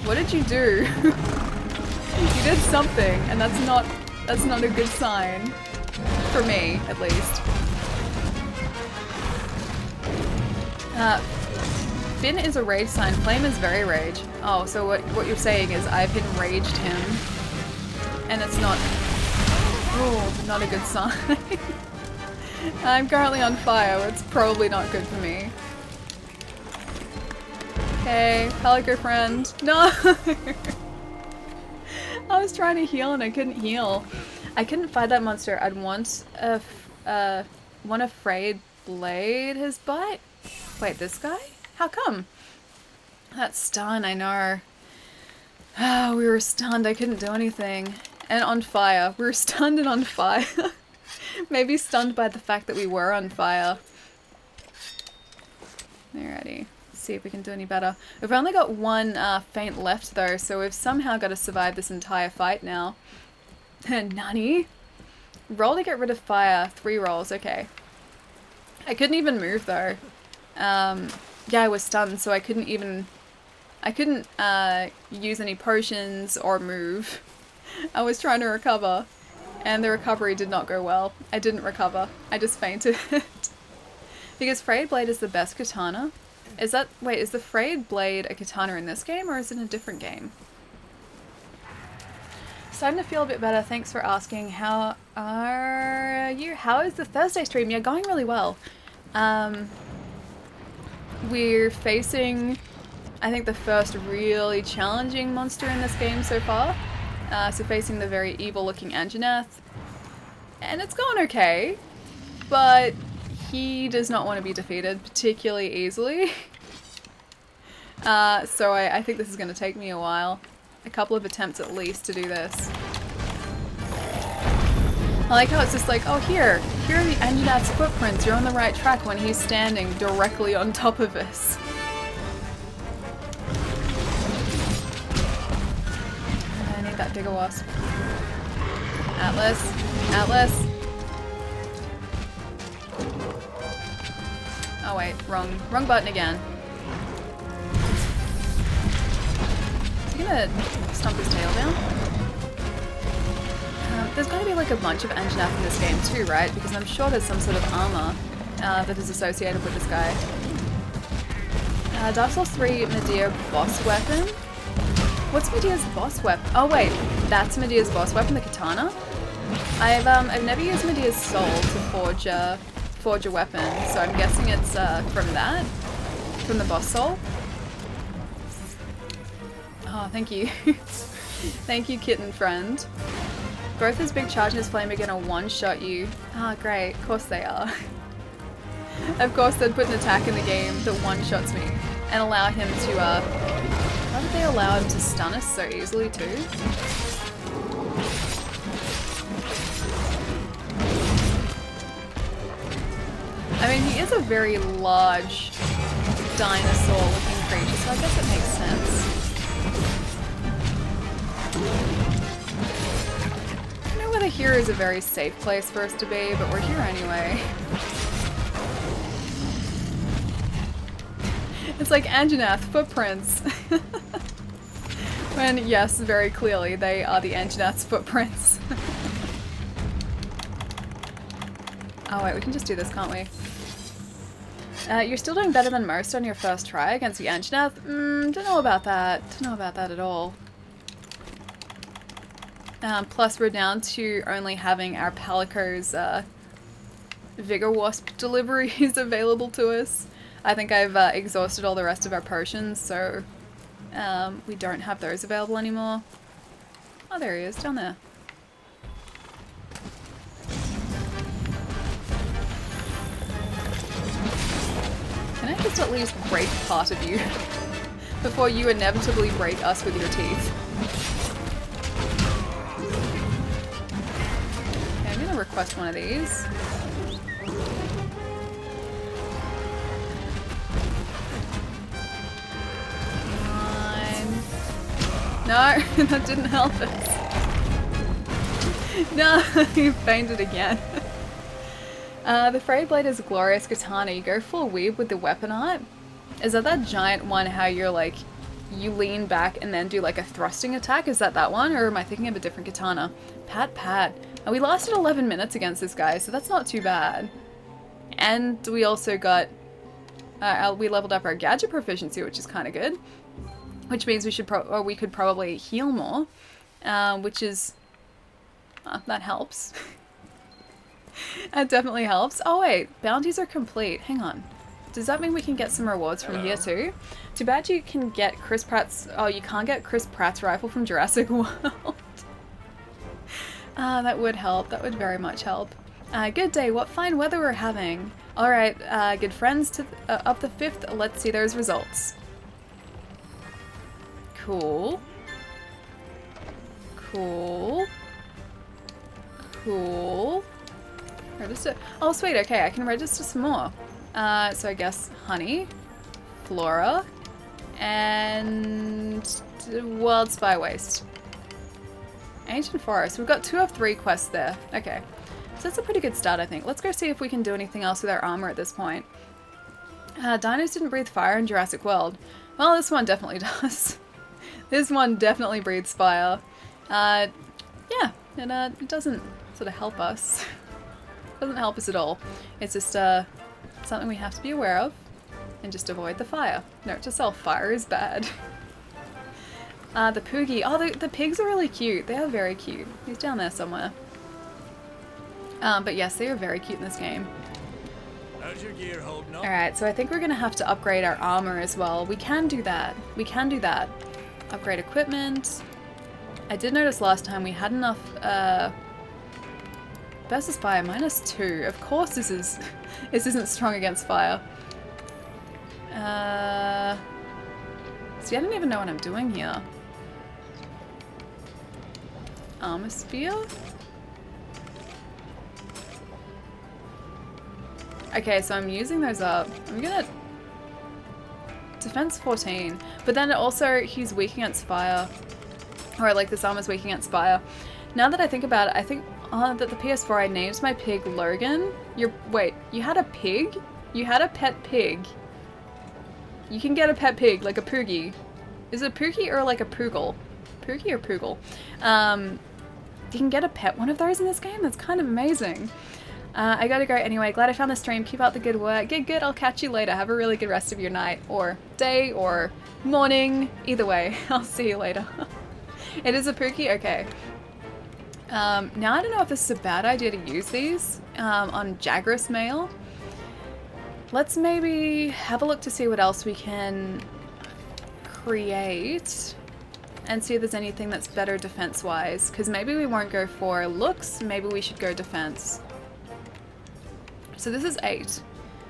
What did you do? You did something, and that's not a good sign. For me, at least. Finn is a rage sign. Flame is very rage. Oh, so what you're saying is I've enraged him. And it's not... Oh, not a good sign. I'm currently on fire. It's probably not good for me. Okay, Pelico friend. No! I was trying to heal and I couldn't heal. I couldn't fight that monster. I'd want a frayed blade his butt. Wait, this guy? How come? That stun, I know. Ah, we were stunned. I couldn't do anything. And on fire. We were stunned and on fire. Maybe stunned by the fact that we were on fire. Alrighty. Let's see if we can do any better. We've only got one feint left though, so we've somehow got to survive this entire fight now. Nani? Roll to get rid of fire. 3 rolls. Okay. I couldn't even move though. Yeah, I was stunned, so I couldn't use any potions or move. I was trying to recover, and the recovery did not go well. I didn't recover. I just fainted. Because Frayed Blade is the best katana. Is that... Wait, is the Frayed Blade a katana in this game, or is it in a different game? Starting to feel a bit better. Thanks for asking. How are you? How is the Thursday stream? Yeah, going really well. We're facing, I think, the first really challenging monster in this game so far. So facing the very evil-looking Anjanath. And it's gone okay, but he does not want to be defeated particularly easily. So I think this is going to take me a while. A couple of attempts at least to do this. I like how it's just like, oh here are the Anjanath's footprints, you're on the right track when he's standing directly on top of us. I need that bigger wasp. Atlas. Atlas. Oh wait, wrong button again. Is he gonna stomp his tail down? There's got to be like a bunch of Anjanath in this game too, right? Because I'm sure there's some sort of armor that is associated with this guy. Dark Souls 3 Medea boss weapon? What's Medea's boss weapon? Oh wait, that's Medea's boss weapon, the katana? I've never used Medea's soul to forge a weapon, so I'm guessing it's from that? From the boss soul? Oh, thank you. Thank you, kitten friend. Both his big charge and his flame are gonna one-shot you. Ah, great. Of course they are. Of course they'd put an attack in the game that one-shots me and allow him to, why would they allow him to stun us so easily too? I mean, he is a very large dinosaur-looking creature, so I guess it makes sense. I know whether here is a very safe place for us to be, but we're here anyway. It's like Anjanath footprints. When, yes, very clearly, they are the Anjanath's footprints. Oh wait, we can just do this, can't we? You're still doing better than most on your first try against the Anjanath? Don't know about that. Don't know about that at all. Plus we're down to only having our Palico's Vigor Wasp deliveries available to us. I think I've exhausted all the rest of our potions, so we don't have those available anymore. Oh, there he is, down there. Can I just at least break part of you before you inevitably break us with your teeth? Okay, I'm gonna request one of these. No, that didn't help us. No, you fainted again. The Frayed Blade is a glorious katana. You go full weeb with the weapon art. Is that giant one how you're like, you lean back and then do like a thrusting attack? Is that one? Or am I thinking of a different katana? Pat. And we lasted 11 minutes against this guy, so that's not too bad. And we also got We leveled up our gadget proficiency, which is kind of good. Which means we could probably heal more, which is that helps. That definitely helps. Oh wait, bounties are complete. Hang on. Does that mean we can get some rewards from here too? Too bad you can get Chris Pratt's... Oh, you can't get Chris Pratt's rifle from Jurassic World. That would help. That would very much help. Good day. What fine weather we're having. Alright, good friends to up the 5th. Let's see those results. Cool. Cool. Cool. Register. Oh, sweet. Okay, I can register some more. So I guess honey, flora, and Wildspire Waste. Ancient Forest. We've got 2 of 3 quests there. Okay. So that's a pretty good start, I think. Let's go see if we can do anything else with our armor at this point. Dinos didn't breathe fire in Jurassic World. Well, this one definitely does. This one definitely breathes fire. Yeah, and it doesn't sort of help us. It doesn't help us at all. It's just something we have to be aware of and just avoid the fire. Note to self, fire is bad. The Poogie. Oh, the pigs are really cute. They are very cute. He's down there somewhere. But yes, they are very cute in this game. How's your gear holding up? Alright, so I think we're going to have to upgrade our armor as well. We can do that. We can do that. Upgrade equipment. I did notice last time we had enough... versus fire, -2. Of course this isn't strong against fire. See, I don't even know what I'm doing here. Armor sphere? Okay, so I'm using those up. I'm gonna... Defense 14. But then also, he's weak against fire. Or like this armor's weak against fire. Now that I think about it, I think that the PS4 I named my pig Logan. Wait, you had a pig? You had a pet pig. You can get a pet pig, like a Poogie. Is it a Poogie or like a Poogle? Poogie or Poogle? You can get a pet one of those in this game? That's kind of amazing. I gotta go anyway. Glad I found the stream. Keep up the good work. Get good. I'll catch you later. Have a really good rest of your night or day or morning. Either way, I'll see you later. It is a Pookie? Okay. Now I don't know if this is a bad idea to use these on Jagras mail. Let's maybe have a look to see what else we can create and see if there's anything that's better defense-wise, because maybe we won't go for looks, maybe we should go defense. So this is 8.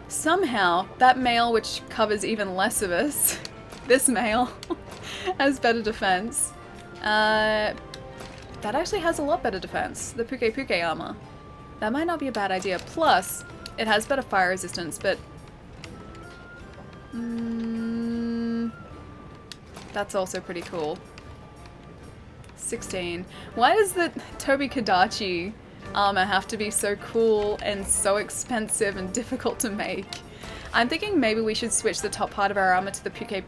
Somehow, that mail, which covers even less of us, this mail, has better defense. That actually has a lot better defense, the Puke Puke armor. That might not be a bad idea. Plus, it has better fire resistance, but... that's also pretty cool. 16. Why does the Toby Kadachi armor have to be so cool and so expensive and difficult to make? I'm thinking maybe we should switch the top part of our armor to the Puke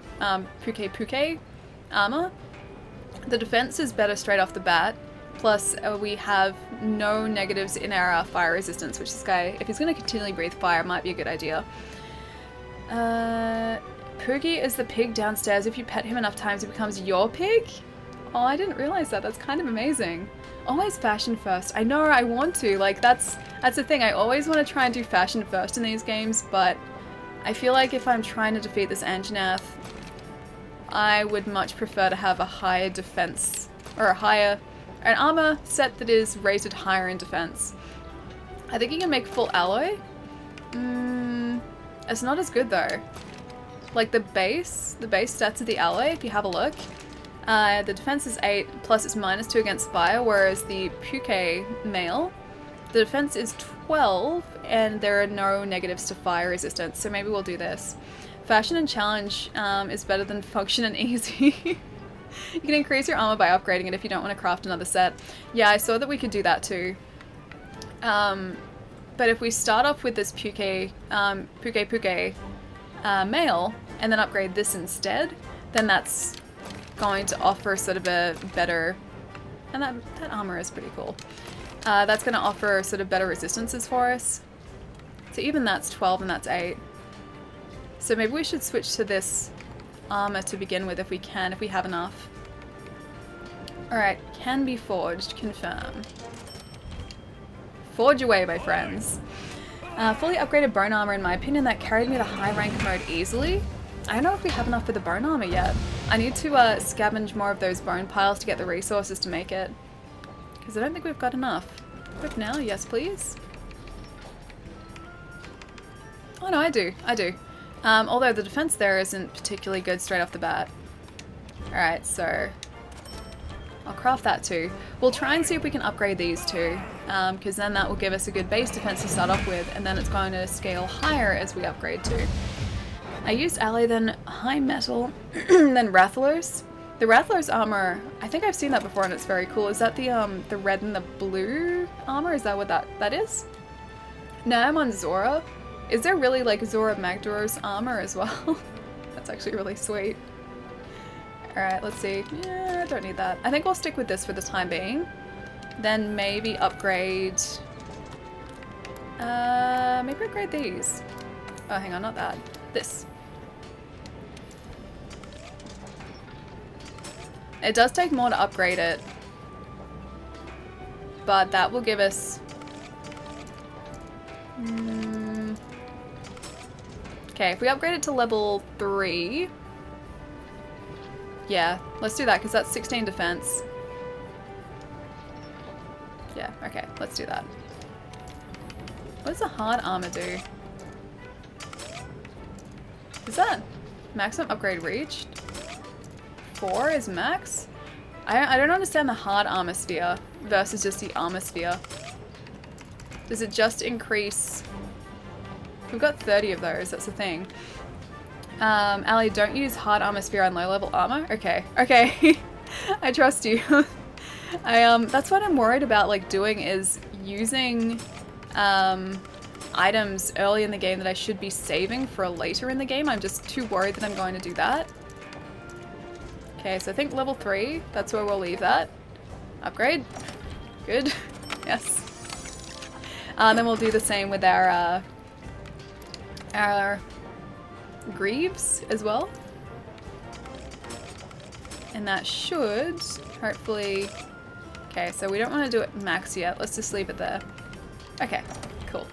Puke armor. The defense is better straight off the bat. Plus, we have no negatives in our fire resistance, which this guy, if he's going to continually breathe fire, might be a good idea. Poogie is the pig downstairs. If you pet him enough times, it becomes your pig? Oh, I didn't realize that. That's kind of amazing. Always fashion first. I know, I want to. Like, that's the thing. I always want to try and do fashion first in these games, but I feel like if I'm trying to defeat this Anjanath, I would much prefer to have a higher defense, or an armor set that is rated higher in defense. I think you can make full alloy. It's not as good though. Like the base stats of the alloy, if you have a look, the defense is 8, plus it's -2 against fire, whereas the Puke mail, the defense is 12, and there are no negatives to fire resistance, so maybe we'll do this. Fashion and challenge is better than function and easy. You can increase your armor by upgrading it if you don't want to craft another set. Yeah, I saw that we could do that too. But if we start off with this Puke mail and then upgrade this instead, then that's going to offer sort of a better... And that armor is pretty cool. That's going to offer sort of better resistances for us. So even that's 12 and that's 8. So maybe we should switch to this armor to begin with if we can, if we have enough. Alright, can be forged. Confirm. Forge away, my friends. Fully upgraded bone armor, in my opinion, that carried me to high rank mode easily. I don't know if we have enough for the bone armor yet. I need to scavenge more of those bone piles to get the resources to make it. Because I don't think we've got enough. Equip now? Yes, please. Oh no, I do. I do. Although the defense there isn't particularly good straight off the bat. Alright, so I'll craft that too. We'll try and see if we can upgrade these two, because then that will give us a good base defense to start off with, and then it's going to scale higher as we upgrade too. I used ally, then high metal, then Rathalos. The Rathalos armor, I think I've seen that before and it's very cool. Is that the red and the blue armor? Is that what that is? No, I'm on Zora. Is there really like Zora Magdor's armor as well? That's actually really sweet. Alright, let's see. Yeah, I don't need that. I think we'll stick with this for the time being. Then maybe upgrade... maybe upgrade these. Oh, hang on, not that. This. It does take more to upgrade it. But that will give us... Okay, if we upgrade it to level 3... Yeah, let's do that because that's 16 defense. Yeah, okay, let's do that. What does the hard armor do? Is that maximum upgrade reached? 4 is max? I don't understand the hard armor sphere versus just the armor sphere. Does it just increase? We've got 30 of those, that's the thing. Ali, don't use hard armor sphere on low level armor? Okay, okay. I trust you. That's what I'm worried about like doing is using items early in the game that I should be saving for later in the game. I'm just too worried that I'm going to do that. Okay, so I think level 3, that's where we'll leave that. Upgrade. Good. Yes. Then we'll do the same with our greaves as well. And that should hopefully... Okay, so we don't want to do it max yet. Let's just leave it there. Okay, cool.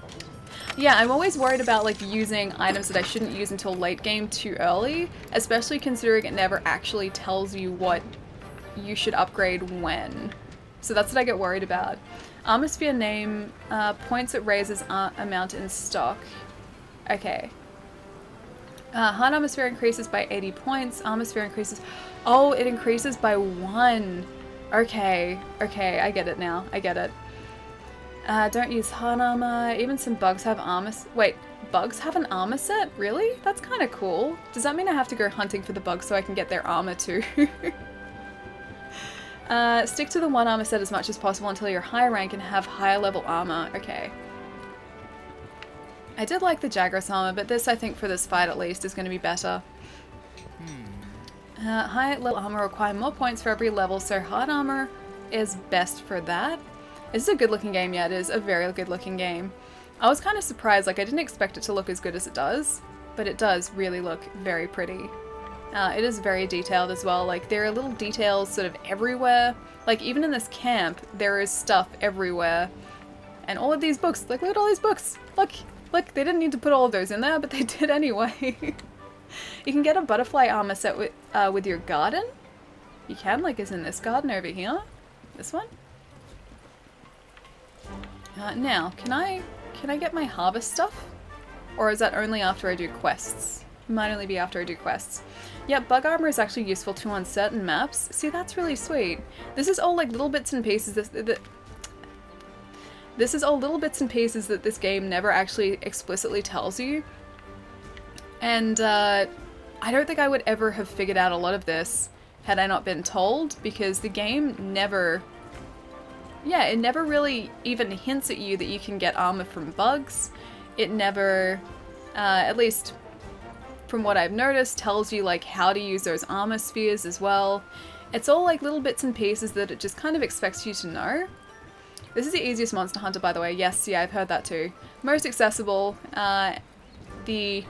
Yeah, I'm always worried about like using items that I shouldn't use until late game too early, especially considering it never actually tells you what you should upgrade when. So that's what I get worried about. Armor sphere name, points it raises amount in stock. Okay. Hard armor sphere increases by 80 points. Armor sphere increases... Oh, it increases by 1. Okay, okay, I get it now. I get it. Don't use hard armor. Even some bugs have armor... Wait, bugs have an armor set? Really? That's kind of cool. Does that mean I have to go hunting for the bugs so I can get their armor too? Stick to the 1 armor set as much as possible until you're higher rank and have higher level armor. Okay. I did like the Jagras armor, but this, I think, for this fight at least, is going to be better. High level armor require more points for every level, so hard armor is best for that. This is a good looking game, yeah, it is a very good looking game. I was kind of surprised, like I didn't expect it to look as good as it does, but it does really look very pretty. It is very detailed as well, like there are little details sort of everywhere. Like even in this camp, there is stuff everywhere. And all of these books, like look at all these books! Look! Look, they didn't need to put all of those in there, but they did anyway. You can get a butterfly armor set with your garden. You can, like is in this garden over here. This one. Now, can I get my harvest stuff? Or is that only after I do quests? It might only be after I do quests. Yeah, bug armor is actually useful too on certain maps. See, that's really sweet. This is all like little bits and pieces This is all little bits and pieces that this game never actually explicitly tells you. And I don't think I would ever have figured out a lot of this had I not been told, because the game never... Yeah, it never really even hints at you that you can get armor from bugs. It never, at least from what I've noticed, tells you like how to use those armor spheres as well. It's all like little bits and pieces that it just kind of expects you to know. This is the easiest monster hunter, by the way. Yes, yeah, I've heard that too. Most accessible. The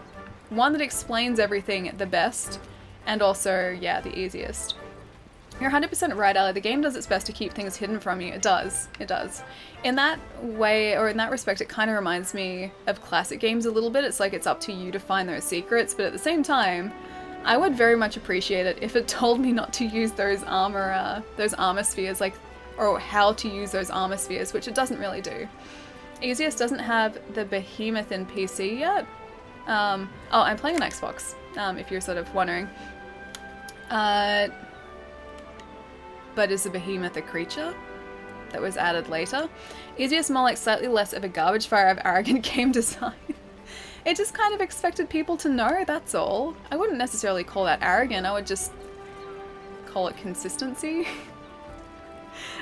one that explains everything the best, and also, yeah, the easiest. You're 100% right, Ali. The game does its best to keep things hidden from you. It does. It does. In that way, or in that respect, it kind of reminds me of classic games a little bit. It's like it's up to you to find those secrets, but at the same time, I would very much appreciate it if it told me not to use those armor spheres, like, or how to use those armor spheres, which it doesn't really do. Easiest doesn't have the behemoth in PC yet. Oh, I'm playing on Xbox, if you're sort of wondering. But is the behemoth a creature that was added later? Easiest more like slightly less of a garbage fire of arrogant game design. It just kind of expected people to know, that's all. I wouldn't necessarily call that arrogant, I would just call it consistency.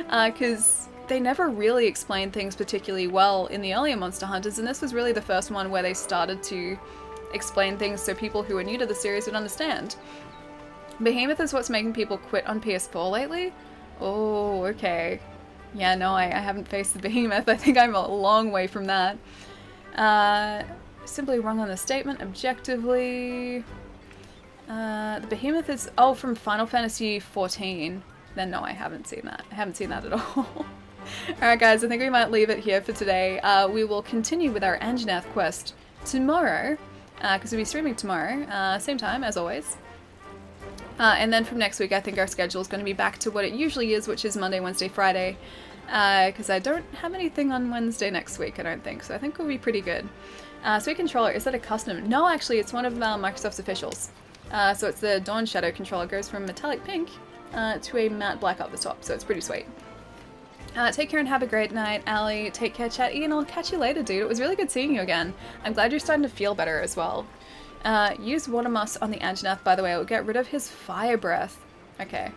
Because they never really explained things particularly well in the earlier Monster Hunters, and this was really the first one where they started to explain things so people who are new to the series would understand. Behemoth is what's making people quit on PS4 lately? Oh, okay. Yeah, no, I haven't faced the Behemoth. I think I'm a long way from that. Simply wrong on the statement, objectively. The Behemoth is... Oh, from Final Fantasy XIV. Then no, I haven't seen that. I haven't seen that at all. Alright guys, I think we might leave it here for today. We will continue with our Anjanath quest tomorrow, because we'll be streaming tomorrow, same time as always. And then from next week, I think our schedule is going to be back to what it usually is, which is Monday, Wednesday, Friday. Because I don't have anything on Wednesday next week, I don't think. So I think we'll be pretty good. Sweet controller, is that a custom? No, actually, it's one of Microsoft's officials. So it's the Dawn Shadow controller. It goes from metallic pink to a matte black up the top. So it's pretty sweet. Take care and have a great night, Ali. Take care, chat. Ian, I'll catch you later, dude. It was really good seeing you again. I'm glad you're starting to feel better as well. Use water moss on the Anjanath, by the way. It will get rid of his fire breath. Okay.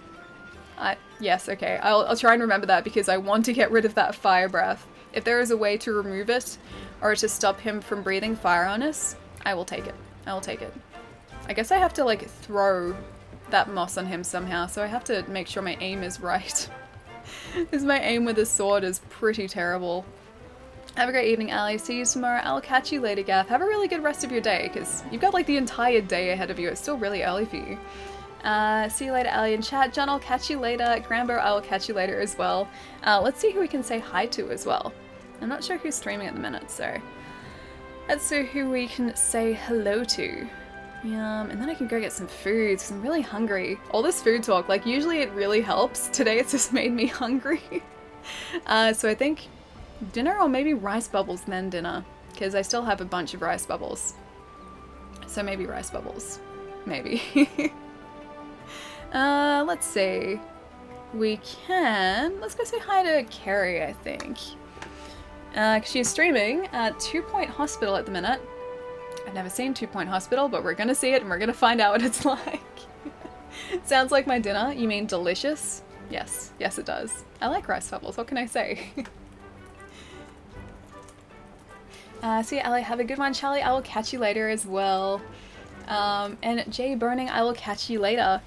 Yes, okay. I'll try and remember that because I want to get rid of that fire breath. If there is a way to remove it or to stop him from breathing fire on us, I will take it. I will take it. I guess I have to, like, throw that moss on him somehow, so I have to make sure my aim is right. Because my aim with a sword is pretty terrible. Have a great evening, Ali. See you tomorrow. I'll catch you later, Gath. Have a really good rest of your day, because you've got like the entire day ahead of you. It's still really early for you. See you later, Ali in chat. John, I'll catch you later. Grambo, I will catch you later as well. Let's see who we can say hi to as well. I'm not sure who's streaming at the minute, so let's see who we can say hello to. And then I can go get some food, because I'm really hungry. All this food talk, like usually it really helps. Today it's just made me hungry. So I think dinner or maybe rice bubbles and then dinner, because I still have a bunch of rice bubbles. So maybe rice bubbles. Maybe. Let's see. Let's go say hi to Carrie, I think. She's streaming at 2 Point Hospital at the minute. I've never seen 2 Point Hospital, but we're gonna see it and we're gonna find out what it's like. Sounds like my dinner. You mean delicious? Yes. Yes, it does. I like rice bubbles. What can I say? See you, Ali. Have a good one, Charlie. I will catch you later as well. And Jay Burning, I will catch you later.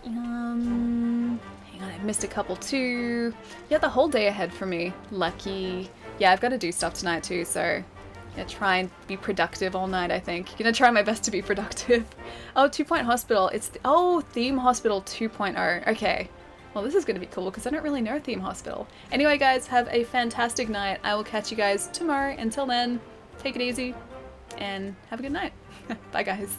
Hang on, I've missed a couple too. Yeah, the whole day ahead for me. Lucky. Yeah, I've got to do stuff tonight too, so yeah, try and be productive all night, I think. Gonna try my best to be productive. Oh, 2 Point Hospital. It's Theme Hospital 2.0. Okay. Well, this is going to be cool because I don't really know Theme Hospital. Anyway, guys, have a fantastic night. I will catch you guys tomorrow. Until then, take it easy and have a good night. Bye, guys.